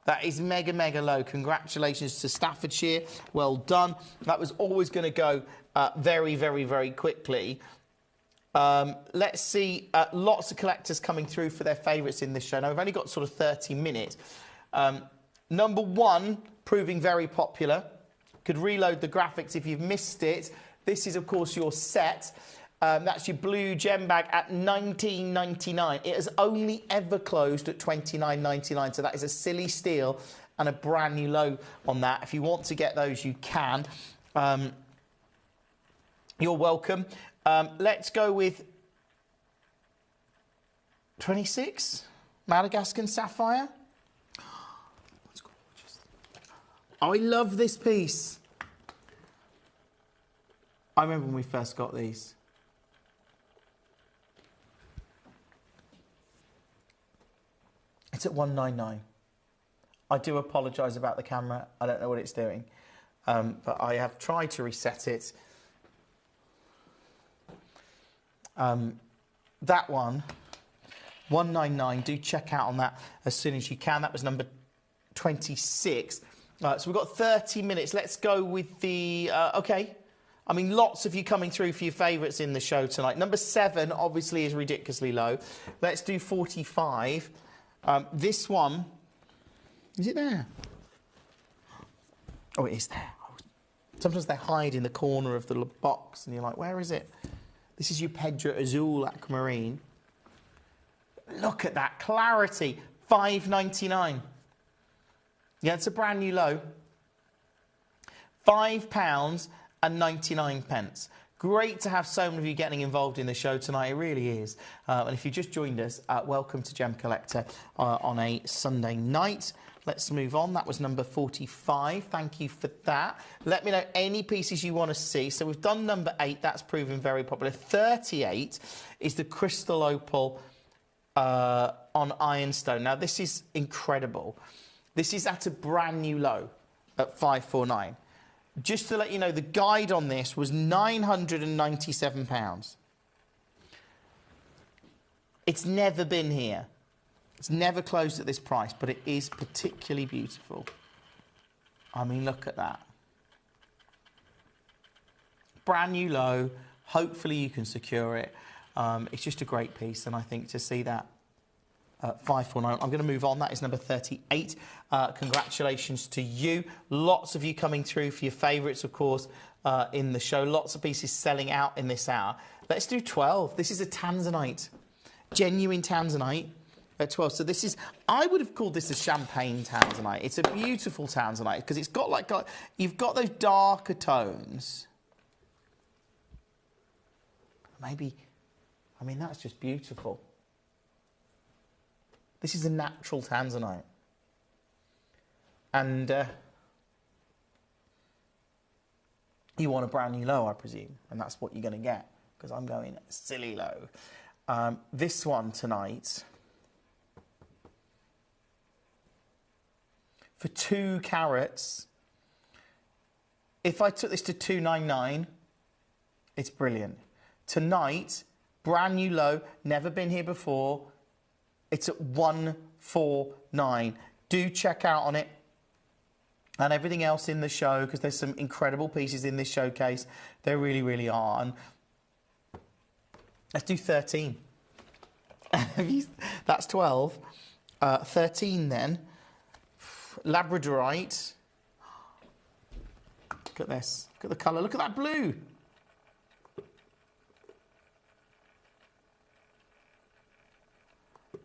That is mega, mega low. Congratulations to Staffordshire. Well done. That was always going to go very, very, very quickly. Let's see. Lots of collectors coming through for their favourites in this show. Now, we've only got sort of 30 minutes. Number 1, proving very popular. Could reload the graphics if you've missed it. This is, of course, your set. That's your blue gem bag at $19.99. It has only ever closed at $29.99, so that is a silly steal and a brand new low on that. If you want to get those, you can. You're welcome. Let's go with 26, Madagascar Sapphire. That's gorgeous. I love this piece. I remember when we first got these. It's at $199. I do apologise about the camera. I don't know what it's doing. But I have tried to reset it. That one, $199. Do check out on that as soon as you can. That was number 26. So we've got 30 minutes. Let's go with the... OK. I mean, lots of you coming through for your favourites in the show tonight. Number 7, obviously, is ridiculously low. Let's do 45. This one... Is it there? Oh, it is there. Sometimes they hide in the corner of the box and you're like, where is it? This is your Pedro Azul Aquamarine. Look at that clarity. $5.99. Yeah, it's a brand new low. £5.99. Great to have so many of you getting involved in the show tonight. It really is. And if you just joined us, welcome to Gem Collector on a Sunday night. Let's move on. That was number 45. Thank you for that. Let me know any pieces you want to see. So we've done number 8. That's proven very popular. 38 is the Crystal Opal on Ironstone. Now, this is incredible. This is at a brand new low at £549. Just to let you know, the guide on this was £997. It's never been here. It's never closed at this price, but it is particularly beautiful. I mean, look at that. Brand new low. Hopefully you can secure it. It's just a great piece, and I think to see that at $549. I'm going to move on. That is number 38. Congratulations to you. Lots of you coming through for your favourites, of course, in the show. Lots of pieces selling out in this hour. Let's do 12. This is a Tanzanite. Genuine Tanzanite. At 12. So this is, I would have called this a champagne Tanzanite. It's a beautiful Tanzanite because it's got like, you've got those darker tones. Maybe, I mean, that's just beautiful. This is a natural Tanzanite. And you want a brand new low, I presume. And that's what you're going to get because I'm going silly low. This one tonight... For 2 carats, if I took this to $299, it's brilliant. Tonight, brand new low, never been here before, it's at $149. Do check out on it and everything else in the show because there's some incredible pieces in this showcase. There really, really are. And let's do 13. That's 12. 13 then. Labradorite. Look at this. Look at the colour. Look at that blue.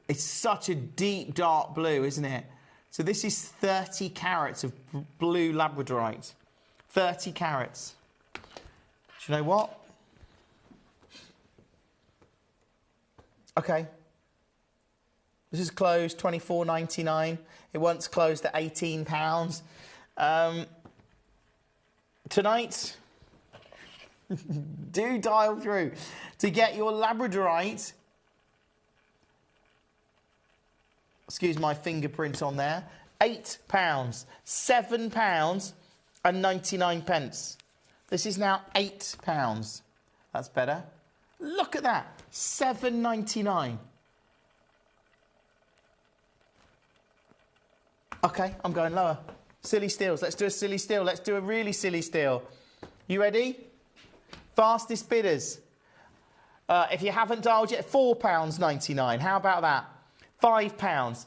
It's such a deep, dark blue, isn't it? So this is 30 carats of blue Labradorite. 30 carats. Do you know what? Okay. This is closed, $24.99. It once closed at £18. Tonight, do dial through to get your Labradorite. Excuse my fingerprint on there. £8, £7.99. This is now £8. That's better. Look at that, $7.99. Okay, I'm going lower. Silly steals. Let's do a silly steal. Let's do a really silly steal. You ready? Fastest bidders. If you haven't dialed yet, £4.99. How about that? £5.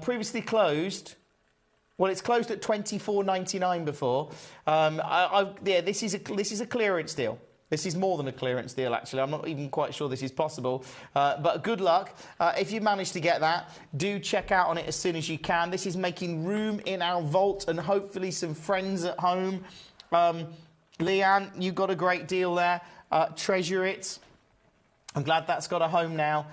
Previously closed Well, it's closed at $24.99 before. Yeah, this is a clearance deal. This is more than a clearance deal, actually. I'm not even quite sure this is possible. But good luck. If you manage to get that, do check out on it as soon as you can. This is making room in our vault and hopefully some friends at home. Leanne, you got a great deal there. Treasure it. I'm glad that's got a home now.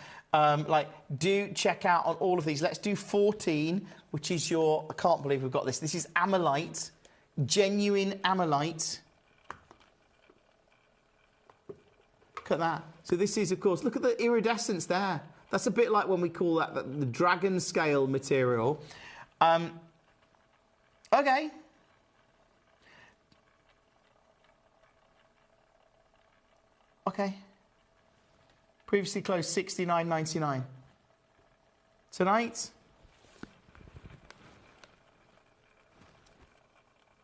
Do check out on all of these. Let's do 14, which is your... I can't believe we've got this. This is Amylite. Genuine Amylite. Look at that. So this is, of course, look at the iridescence there. That's a bit like when we call that the dragon scale material. Okay. Okay. Previously closed $69.99. Tonight,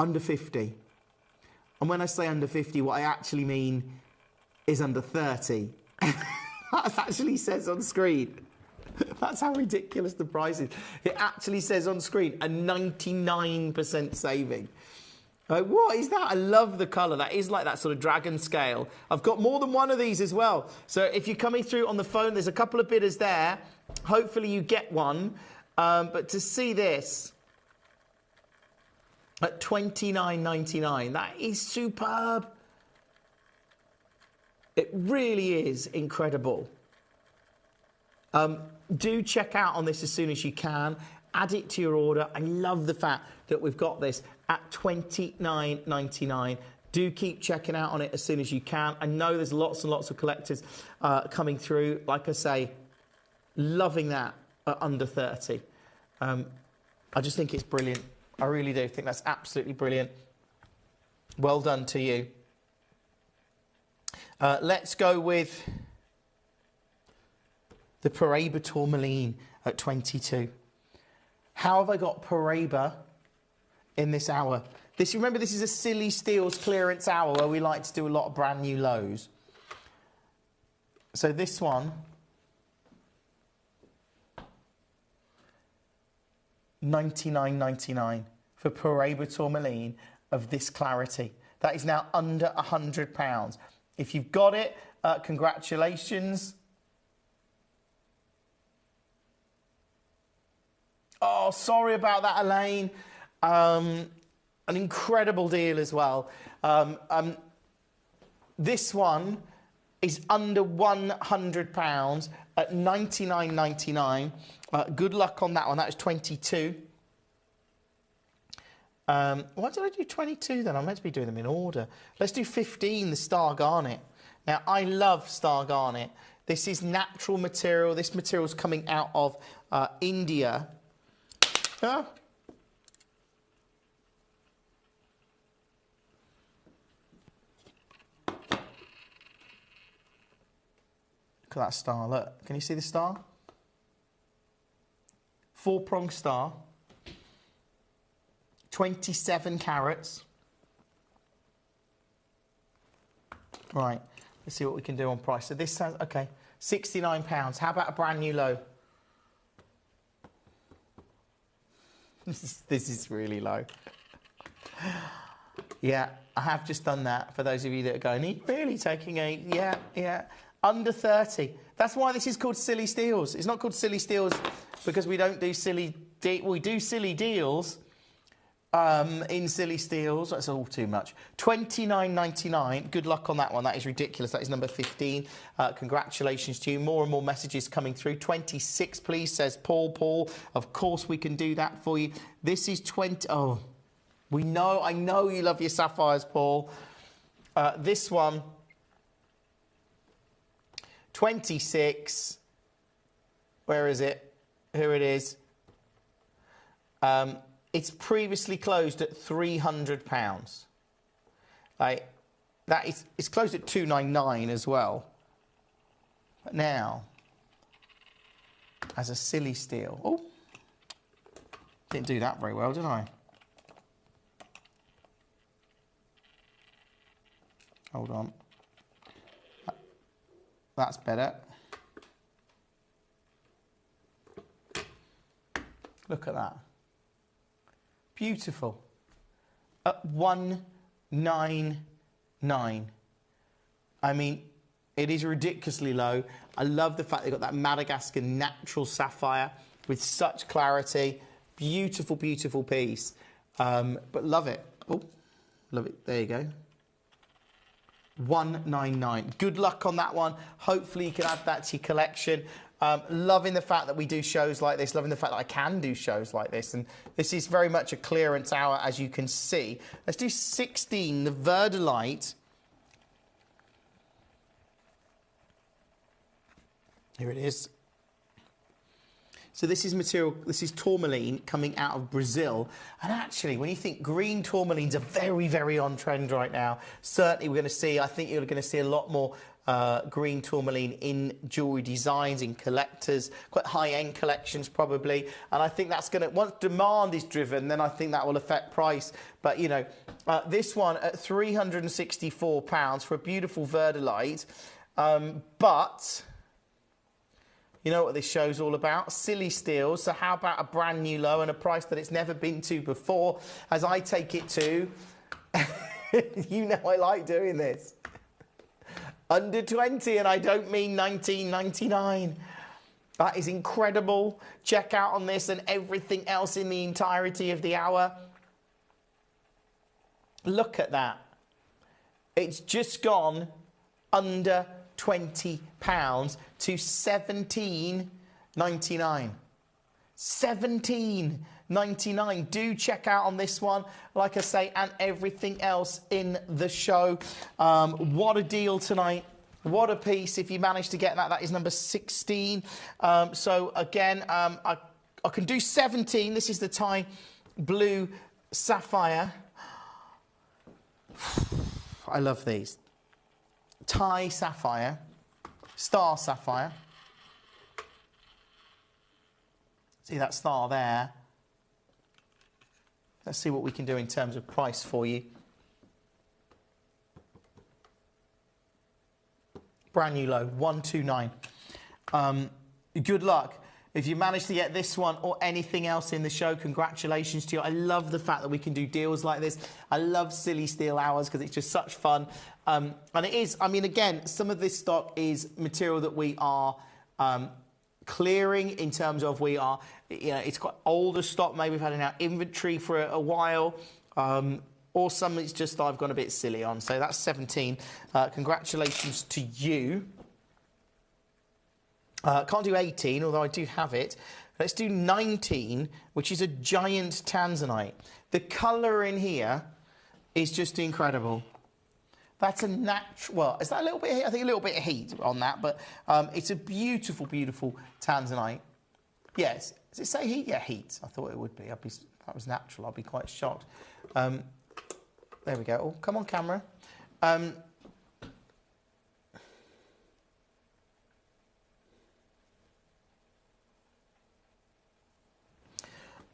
under 50. And when I say under 50, what I actually mean is under 30. That actually says on screen. That's how ridiculous the price is. It actually says on screen a 99% saving. What is that? I love the colour. That is like that sort of dragon scale. I've got more than one of these as well. So if you're coming through on the phone, there's a couple of bidders there. Hopefully you get one. But to see this at $29.99, that is superb. It really is incredible. Do check out on this as soon as you can. Add it to your order. I love the fact that we've got this at $29.99. Do keep checking out on it as soon as you can. I know there's lots and lots of collectors coming through. Like I say, loving that at under 30. I just think it's brilliant. I really do think that's absolutely brilliant. Well done to you. Let's go with the Paraiba Tourmaline at 22. How have I got Paraiba in this hour? Remember, this is a Silly Steals clearance hour where we like to do a lot of brand new lows. So this one, $99.99 for Paraiba Tourmaline of this clarity. That is now under £100. If you've got it, congratulations. Oh, sorry about that, Elaine. An incredible deal as well. This one is under £100 at $99.99. Good luck on that one. That was 22. Why did I do 22 then? I'm meant to be doing them in order. Let's do 15, the Star Garnet. Now, I love Star Garnet. This is natural material. This material is coming out of India. Yeah. Look at that star, look. Can you see the star? 4-prong star. 27 carats. Right, let's see what we can do on price. So this has, okay, £69. How about a brand new low? This is really low. Yeah, I have just done that for those of you that are going, are you really taking a... Yeah. Under 30. That's why this is called Silly Steals. It's not called Silly Steals because we don't do silly... we do silly deals in Silly Steals. That's all too much. $29.99. Good luck on that one. That is ridiculous. That is number 15. Congratulations to you. More and more messages coming through. 26, please, says Paul. Paul, of course we can do that for you. This is 20... Oh, we know. I know you love your sapphires, Paul. This one... 26. Where is it? Here it is. It's previously closed at £300. It's closed at $299 as well. But now, as a silly steal. Oh, didn't do that very well, did I? Hold on. That's better. Look at that. Beautiful. At 199. I mean, it is ridiculously low. I love the fact they've got that Madagascar natural sapphire with such clarity. Beautiful, beautiful piece. But love it. Oh, love it. There you go. 199. Good luck on that one. Hopefully you can add that to your collection. Loving the fact that we do shows like this, loving the fact that I can do shows like this, and this is very much a clearance hour, as you can see. Let's do 16, the Verdolite. Here it is. So this is material, this is tourmaline coming out of Brazil. And actually, when you think green tourmalines are very, very on trend right now, certainly we're going to see, I think you're going to see a lot more green tourmaline in jewellery designs, in collectors, quite high-end collections probably. And I think that's going to, once demand is driven, then I think that will affect price. But, you know, this one at £364 for a beautiful Verdolite. But you know what this show's all about? Silly steals. So how about a brand new low and a price that it's never been to before, as I take it to, you know I like doing this, under 20, and I don't mean 19.99. That is incredible. Check out on this and everything else in the entirety of the hour. Look at that. It's just gone under £20 to £17.99. £17.99. Do check out on this one, like I say, and everything else in the show. What a deal tonight. What a piece. If you manage to get that, that is number 16. So again, I can do 17. This is the Thai blue sapphire. I love these. Thai sapphire, star sapphire. See that star there? Let's see what we can do in terms of price for you. Brand new low, 129. Good luck. If you manage to get this one or anything else in the show, congratulations to you. I love the fact that we can do deals like this. I love silly steal hours because it's just such fun. And it is, I mean, again, some of this stock is material that we are clearing in terms of we are, you know, it's quite older stock. Maybe we've had in our inventory for a while. Or some it's just I've gone a bit silly on. So that's 17. Congratulations to you. Can't do 18, although I do have it. Let's do 19, which is a giant tanzanite. The colour in here is just incredible. That's a natural, well, is that a little bit, I think a little bit of heat on that, but it's a beautiful, beautiful tanzanite. Yes, does it say heat? Yeah, heat. I thought it would be. If that was natural, I'd be quite shocked. There we go. Oh, come on, camera.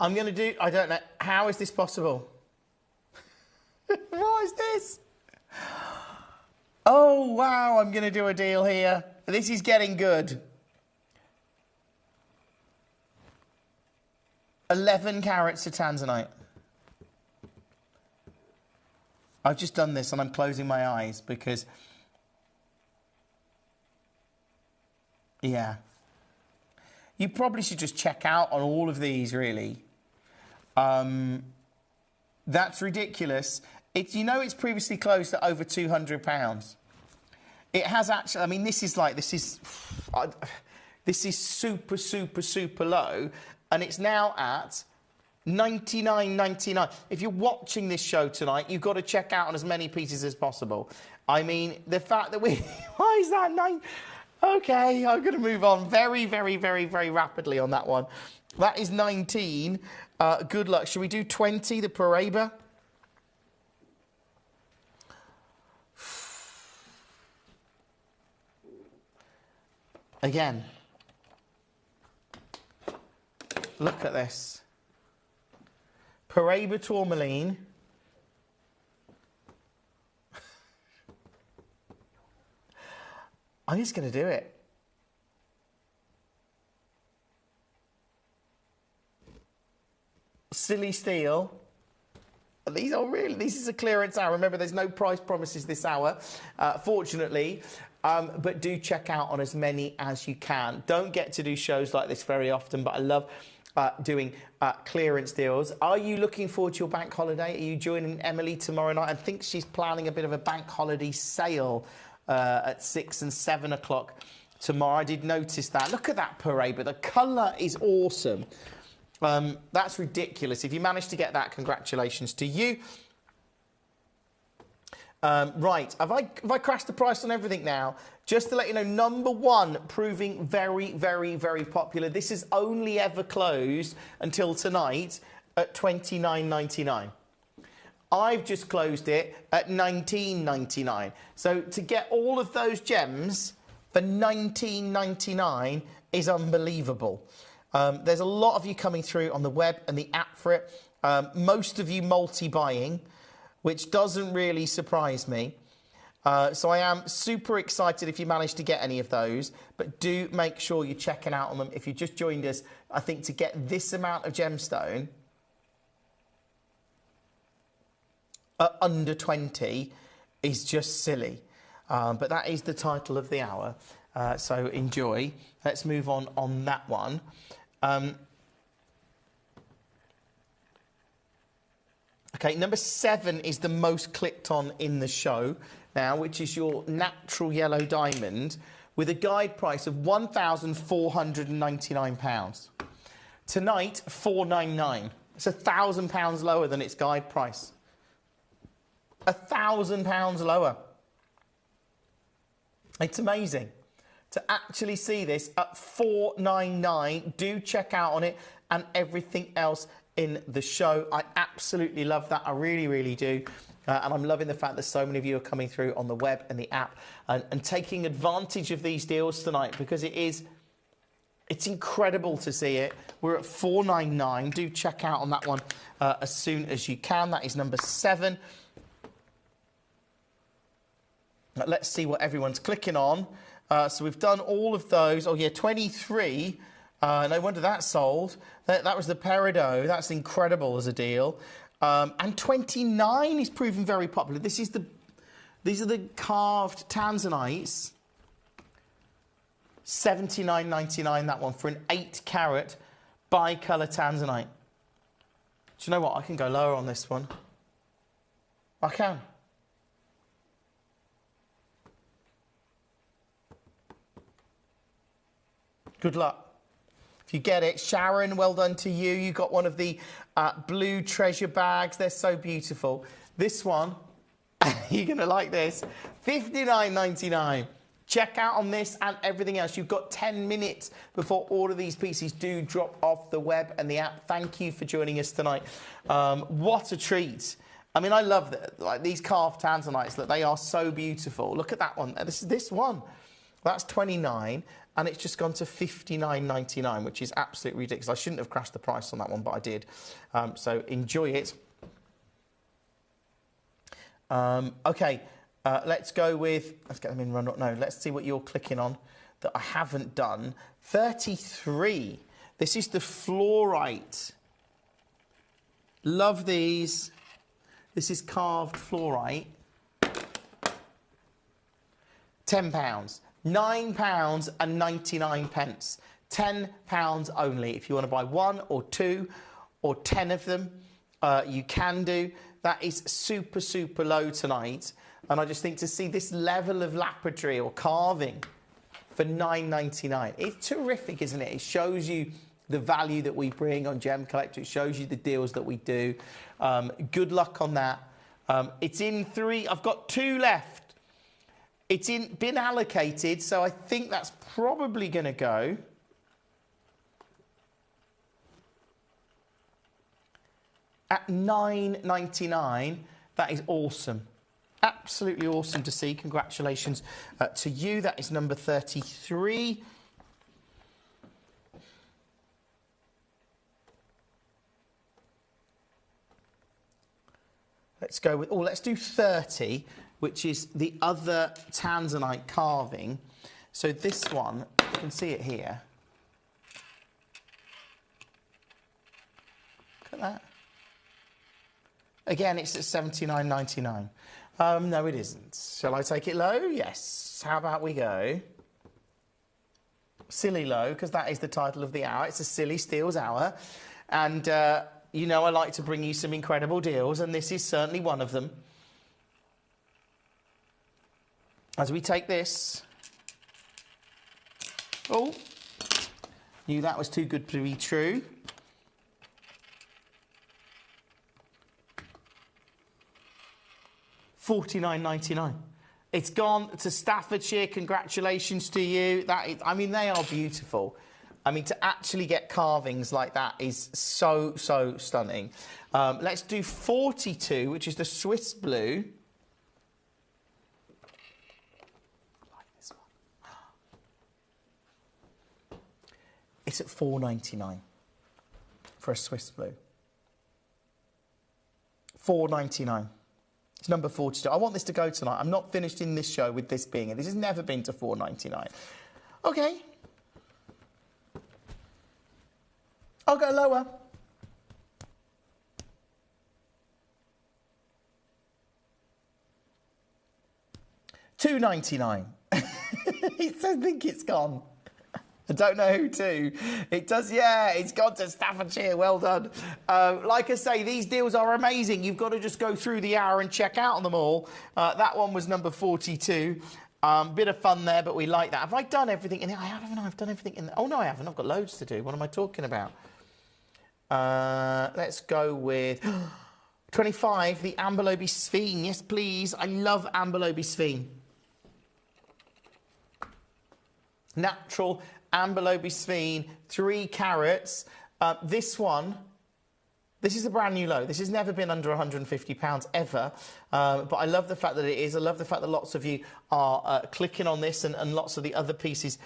I'm going to do, I don't know, how is this possible? What is this? Oh, wow, I'm going to do a deal here. This is getting good. 11 carats of tanzanite. I've just done this and I'm closing my eyes because, yeah. You probably should just check out on all of these, really. That's ridiculous. You know it's previously closed at over £200. It has actually, I mean, this is super, super, super low, and it's now at £99.99. If you're watching this show tonight, you've got to check out on as many pieces as possible. I mean, the fact that why is that 9? Okay, I'm going to move on very, very, very, very rapidly on that one. That is 19. Good luck. Should we do 20, the Paraiba? Again. Look at this. Paraiba tourmaline. I'm just going to do it. Silly steal. These are really, this is a clearance hour. Remember, there's no price promises this hour, fortunately. But do check out on as many as you can. Don't get to do shows like this very often, but I love doing clearance deals. Are you looking forward to your bank holiday? Are you joining Emily tomorrow night? I think she's planning a bit of a bank holiday sale at 6 and 7 o'clock tomorrow. I did notice that. Look at that parade, but the colour is awesome. That's ridiculous. If you managed to get that, congratulations to you. Right, have I crashed the price on everything now? Just to let you know, number one, proving very, very, very popular. This is only ever closed until tonight at $29.99. I've just closed it at $19.99. So to get all of those gems for $19.99 is unbelievable. There's a lot of you coming through on the web and the app for it. Most of you multi-buying, which doesn't really surprise me. So I am super excited if you manage to get any of those, but do make sure you're checking out on them. If you just joined us, I think to get this amount of gemstone at under 20 is just silly. But that is the title of the hour, so enjoy. Let's move on that one. Okay, number 7 is the most clicked on in the show now, which is your natural yellow diamond with a guide price of £1,499. Tonight, £499. It's £1,000 lower than its guide price. £1,000 lower. It's amazing to actually see this at £499. Do check out on it and everything else in the show. I absolutely love that. I really, really do. And I'm loving the fact that so many of you are coming through on the web and the app and taking advantage of these deals tonight, because it's incredible to see it. We're at $499. Do check out on that one as soon as you can. That is number 7. Let's see what everyone's clicking on. So we've done all of those. Oh, yeah, 23. No wonder that sold. That was the Peridot. That's incredible as a deal. And 29 is proving very popular. These are the carved tanzanites. $79.99, that one, for an 8-carat bi-colour tanzanite. Do you know what? I can go lower on this one. I can. Good luck. If you get it, Sharon, well done to you. You got one of the blue treasure bags. They're so beautiful. This one, you're going to like this, $59.99. Check out on this and everything else. You've got 10 minutes before all of these pieces do drop off the web and the app. Thank you for joining us tonight. What a treat. I mean, I love that, like these carved tanzanites, that they are so beautiful. Look at that one. This one. That's 29, and it's just gone to $59.99, which is absolutely ridiculous. I shouldn't have crashed the price on that one, but I did. So enjoy it. Okay, let's go with... Let's get them in run. No, let's see what you're clicking on that I haven't done. 33. This is the fluorite. Love these. This is carved fluorite. £10. £9.99. £10 only. If you want to buy 1 or 2 or 10 of them, you can do. That is super, super low tonight. And I just think to see this level of lapidary or carving for $9.99, it's terrific, isn't it? It shows you the value that we bring on Gemcollector. It shows you the deals that we do. Good luck on that. It's in 3. I've got 2 left. It's been allocated, so I think that's probably going to go. At $9.99. That is awesome. Absolutely awesome to see. Congratulations to you. That is number 33. Let's go with... Oh, let's do 30. Which is the other tanzanite carving. So this one, you can see it here. Look at that. Again, it's at $79.99. No, it isn't. Shall I take it low? Yes. How about we go silly low, because that is the title of the hour. It's a silly steals hour. And you know I like to bring you some incredible deals, and this is certainly one of them. As we take this... Oh, knew that was too good to be true. $49.99. It's gone to Staffordshire. Congratulations to you. I mean, they are beautiful. I mean, to actually get carvings like that is so, so stunning. Let's do 42, which is the Swiss blue. I like this one. It's at $4.99 for a Swiss blue. $4.99. It's number 42. I want this to go tonight. I'm not finished in this show with this being it. This has never been to $4.99. Okay. I'll go lower. $2.99. I think it's gone. I don't know who to. It does, yeah, it's gone to Staffordshire. Well done. Like I say, these deals are amazing. You've got to just go through the hour and check out on them all. That one was number 42. Bit of fun there, but we like that. Have I done everything in it? I haven't. I've done everything in there. Oh, no, I haven't. I've got loads to do. What am I talking about? Let's go with 25, the Amberlobe Sphene. Yes, please. I love Amberlobe Sphene. Natural Amberlobe Sphene, 3 carats. This one, this is a brand new low. This has never been under £150 ever. But I love the fact that it is. I love the fact that lots of you are clicking on this and lots of the other pieces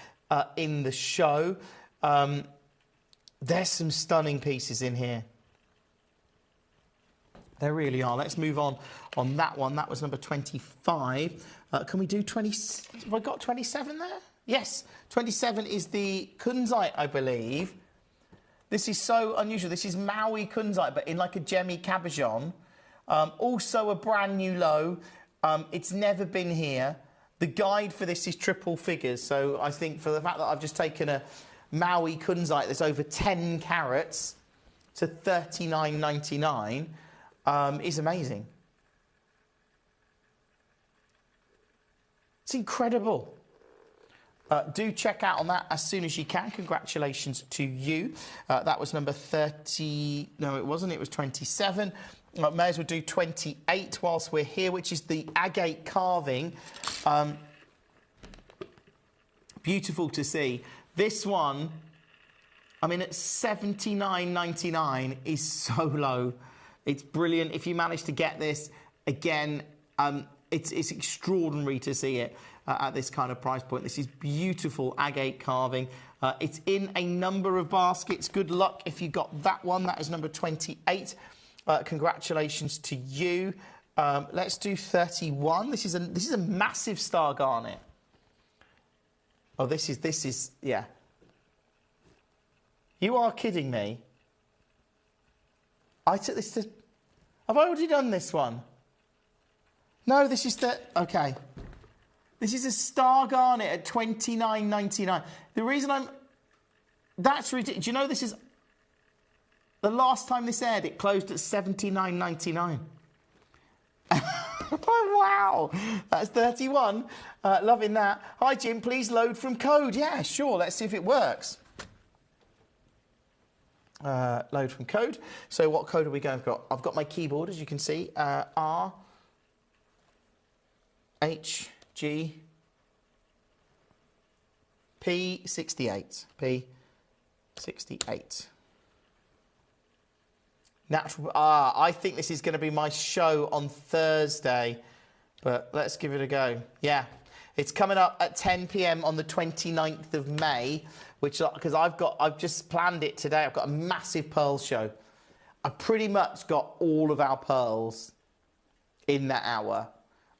in the show. There's some stunning pieces in here. There really are. Let's move on that one. That was number 25. Can we do 20? Have I got 27 there? Yes, 27 is the kunzite, I believe. This is so unusual. This is Maui kunzite, but in like a gemmy cabochon. Also a brand new low. It's never been here. The guide for this is triple figures. So I think for the fact that I've just taken a Maui kunzite that's over 10 carats to $39.99 is amazing. It's incredible. Do check out on that as soon as you can. Congratulations to you. That was number 30. No, it wasn't. It was 27. May as well do 28 whilst we're here, which is the agate carving. Beautiful to see. This one, I mean, at $79.99 is so low. It's brilliant. If you manage to get this, again, it's extraordinary to see it. At this kind of price point. This is beautiful agate carving. It's in a number of baskets. Good luck if you got that one. That is number 28. Congratulations to you. Let's do 31. This is a massive star garnet. Oh, this is yeah. You are kidding me. I took this to... Have I already done this one? No, this is the... Okay. This is a star garnet at $29.99. The reason that's ridiculous. Do you know this is... The last time this aired, it closed at $79.99. Oh, wow. That's 31. Loving that. Hi, Jim. Please load from code. Yeah, sure. Let's see if it works. Load from code. So what code are we going for? I've got my keyboard, as you can see. R, H, G, P68. P68. Natural. I think this is going to be my show on Thursday, but let's give it a go. Yeah, it's coming up at 10 p.m. on the 29th of May, which because I've just planned it today. I've got a massive pearls show. I pretty much got all of our pearls in that hour.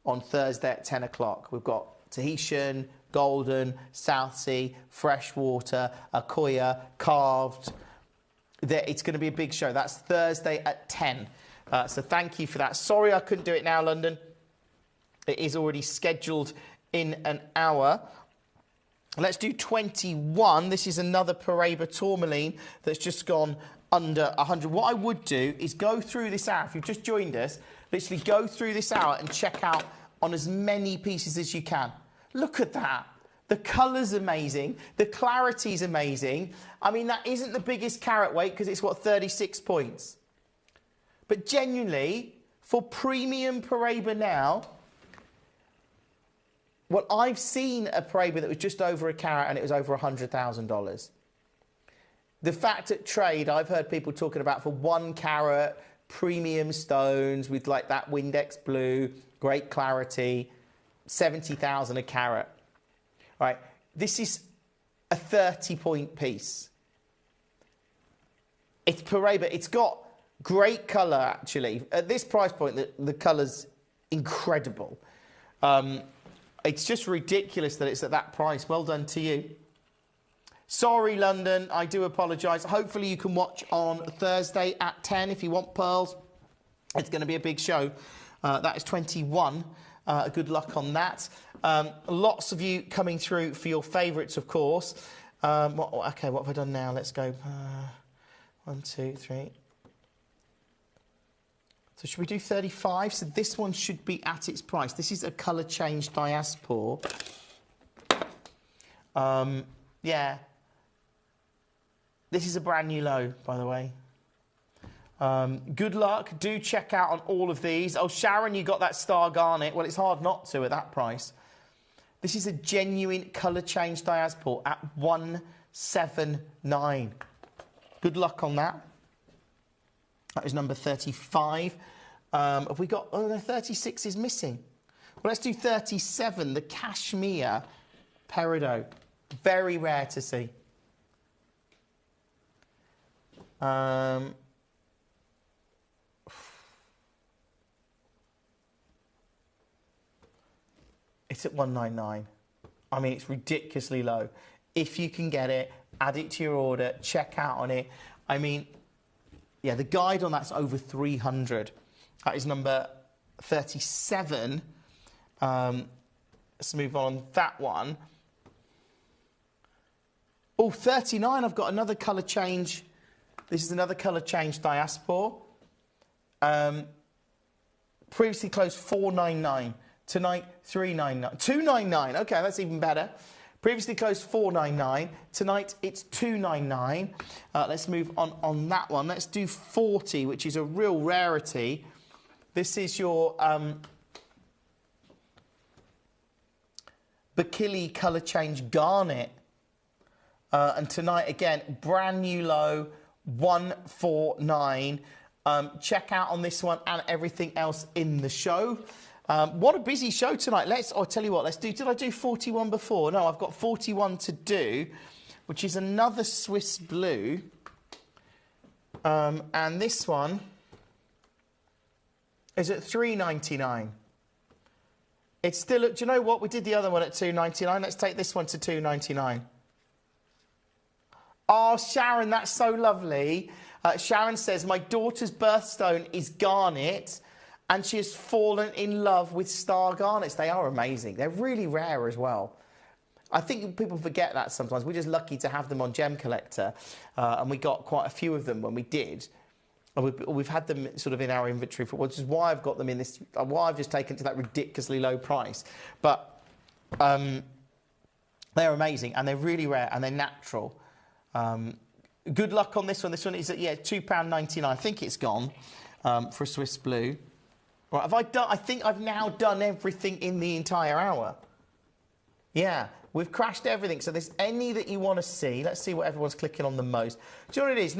On Thursday at 10 o'clock. We've got Tahitian, Golden, South Sea, Freshwater, Akoya, Carved. It's going to be a big show. That's Thursday at 10. So thank you for that. Sorry I couldn't do it now, London. It is already scheduled in an hour. Let's do 21. This is another Paraiba tourmaline that's just gone under 100. What I would do is go through this hour. If you've just joined us, literally go through this hour and check out on as many pieces as you can. Look at that. The colour's amazing. The clarity's amazing. I mean, that isn't the biggest carat weight because it's, what, 36 points. But genuinely, for premium Paraiba now, well, I've seen a Paraiba that was just over a carat and it was over $100,000. The fact at trade, I've heard people talking about for 1 carat, premium stones with like that Windex blue, great clarity, 70,000 a carat. Right, this is a 30-point piece. It's Paraiba. It's got great colour, actually. At this price point, the colour's incredible. It's just ridiculous that it's at that price. Well done to you. Sorry, London. I do apologise. Hopefully you can watch on Thursday at 10 if you want pearls. It's going to be a big show. That is 21. Good luck on that. Lots of you coming through for your favourites, of course. Okay, what have I done now? Let's go. 1, 2, 3. So should we do 35? So this one should be at its price. This is a colour change diaspora. Yeah. This is a brand new low, by the way. Good luck. Do check out on all of these. Oh, Sharon, you got that star garnet. Well, it's hard not to at that price. This is a genuine colour change diaspora at 179. Good luck on that. That is number 35. Have we got... Oh, no, 36 is missing. Well, let's do 37. The Cashmere Peridot. Very rare to see. It's at 199. I mean, it's ridiculously low. If you can get it, add it to your order, check out on it. I mean, yeah, the guide on that's over 300. That is number 37. Let's move on that one. Oh, 39, I've got another colour change. This is another colour change diaspora. Previously closed 499. Tonight, 399. 299. Okay, that's even better. Previously closed 499. Tonight, it's 299. Let's move on that one. Let's do 40, which is a real rarity. This is your Bakili colour change garnet. And tonight, again, brand new low, 149. Check out on this one and everything else in the show. What a busy show tonight. I'll tell you what, did I do 41 before? No, I've got 41 to do, which is another Swiss blue. And this one is at 399. It's still at, do you know what? We did the other one at 299. Let's take this one to 299. Oh, Sharon, that's so lovely. Sharon says, my daughter's birthstone is garnet, and she has fallen in love with star garnets. They are amazing. They're really rare as well. I think people forget that sometimes. We're just lucky to have them on Gemcollector, and we got quite a few of them when we did. And we've had them sort of in our inventory, which is why I've got them in this, why I've just taken to that ridiculously low price. But they're amazing, and they're really rare, and they're natural. Good luck on this one. This one is at, yeah, £2.99. I think it's gone for a Swiss blue. Right, have I done? I think I've now done everything in the entire hour. Yeah, we've crashed everything. So there's any that you want to see. Let's see what everyone's clicking on the most. Do you know what it is?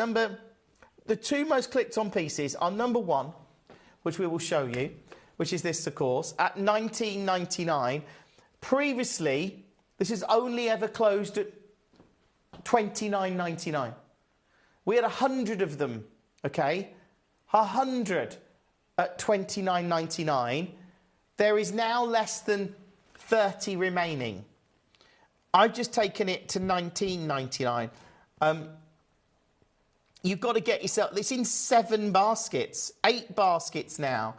The two most clicked on pieces are number 1, which we will show you, which is this, of course, at $19.99. Previously, this has only ever closed at $29.99. We had 100 of them, okay? 100 at $29.99. There is now less than 30 remaining. I've just taken it to $19.99. You've got to get yourself, it's in 7 baskets, 8 baskets now,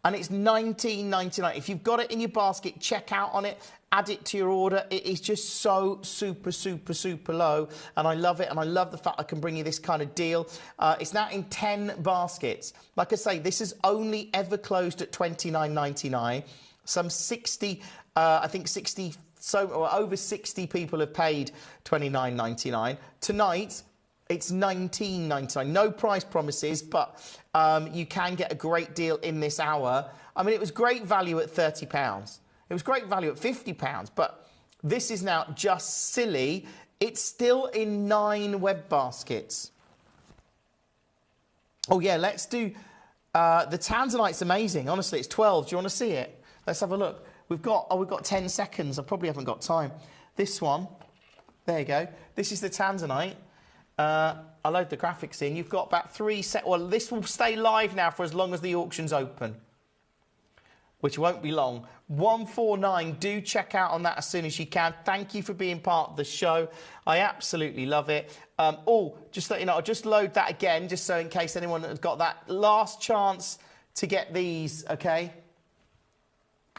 and it's $19.99. If you've got it in your basket, check out on it, add it to your order. It is just so super, super, super low, and I love it, and I love the fact I can bring you this kind of deal. It's now in 10 baskets. Like I say, this has only ever closed at $29.99. Some 60, I think 60, or over 60 people have paid $29.99. Tonight, it's $19.99. No price promises, but you can get a great deal in this hour. I mean, it was great value at £30. It was great value at £50, but this is now just silly. It's still in 9 web baskets. Oh, yeah, let's do... the Tanzanite's amazing. Honestly, it's 12. Do you want to see it? Let's have a look. We've got 10 seconds. I probably haven't got time. This one. There you go. This is the Tanzanite. I'll load the graphics in. You've got about 3 seconds. Well, this will stay live now for as long as the auction's open, which won't be long. 149. Do check out on that as soon as you can. Thank you for being part of the show. I absolutely love it. Just let you know, I'll just load that again, just so in case anyone has got that. Last chance to get these, okay?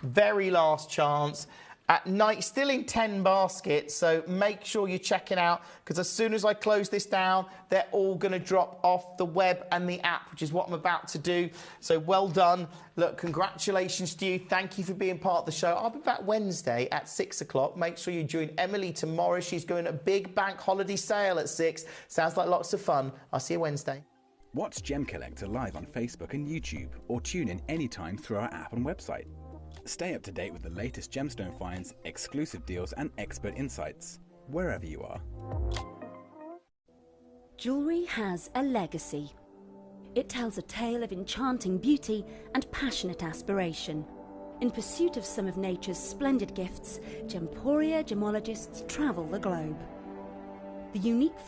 Very last chance. At night, still in 10 baskets, so make sure you're checking out, because as soon as I close this down, they're all going to drop off the web and the app, which is what I'm about to do. So well done. Look, congratulations to you. Thank you for being part of the show. I'll be back Wednesday at 6 o'clock. Make sure you join Emily tomorrow. She's going a big bank holiday sale at 6. Sounds like lots of fun. I'll see you Wednesday. Watch Gemcollector live on Facebook and YouTube, or tune in anytime through our app and website. Stay up to date with the latest gemstone finds, exclusive deals and expert insights, wherever you are. Jewellery has a legacy. It tells a tale of enchanting beauty and passionate aspiration. In pursuit of some of nature's splendid gifts, Gemporia gemologists travel the globe. The unique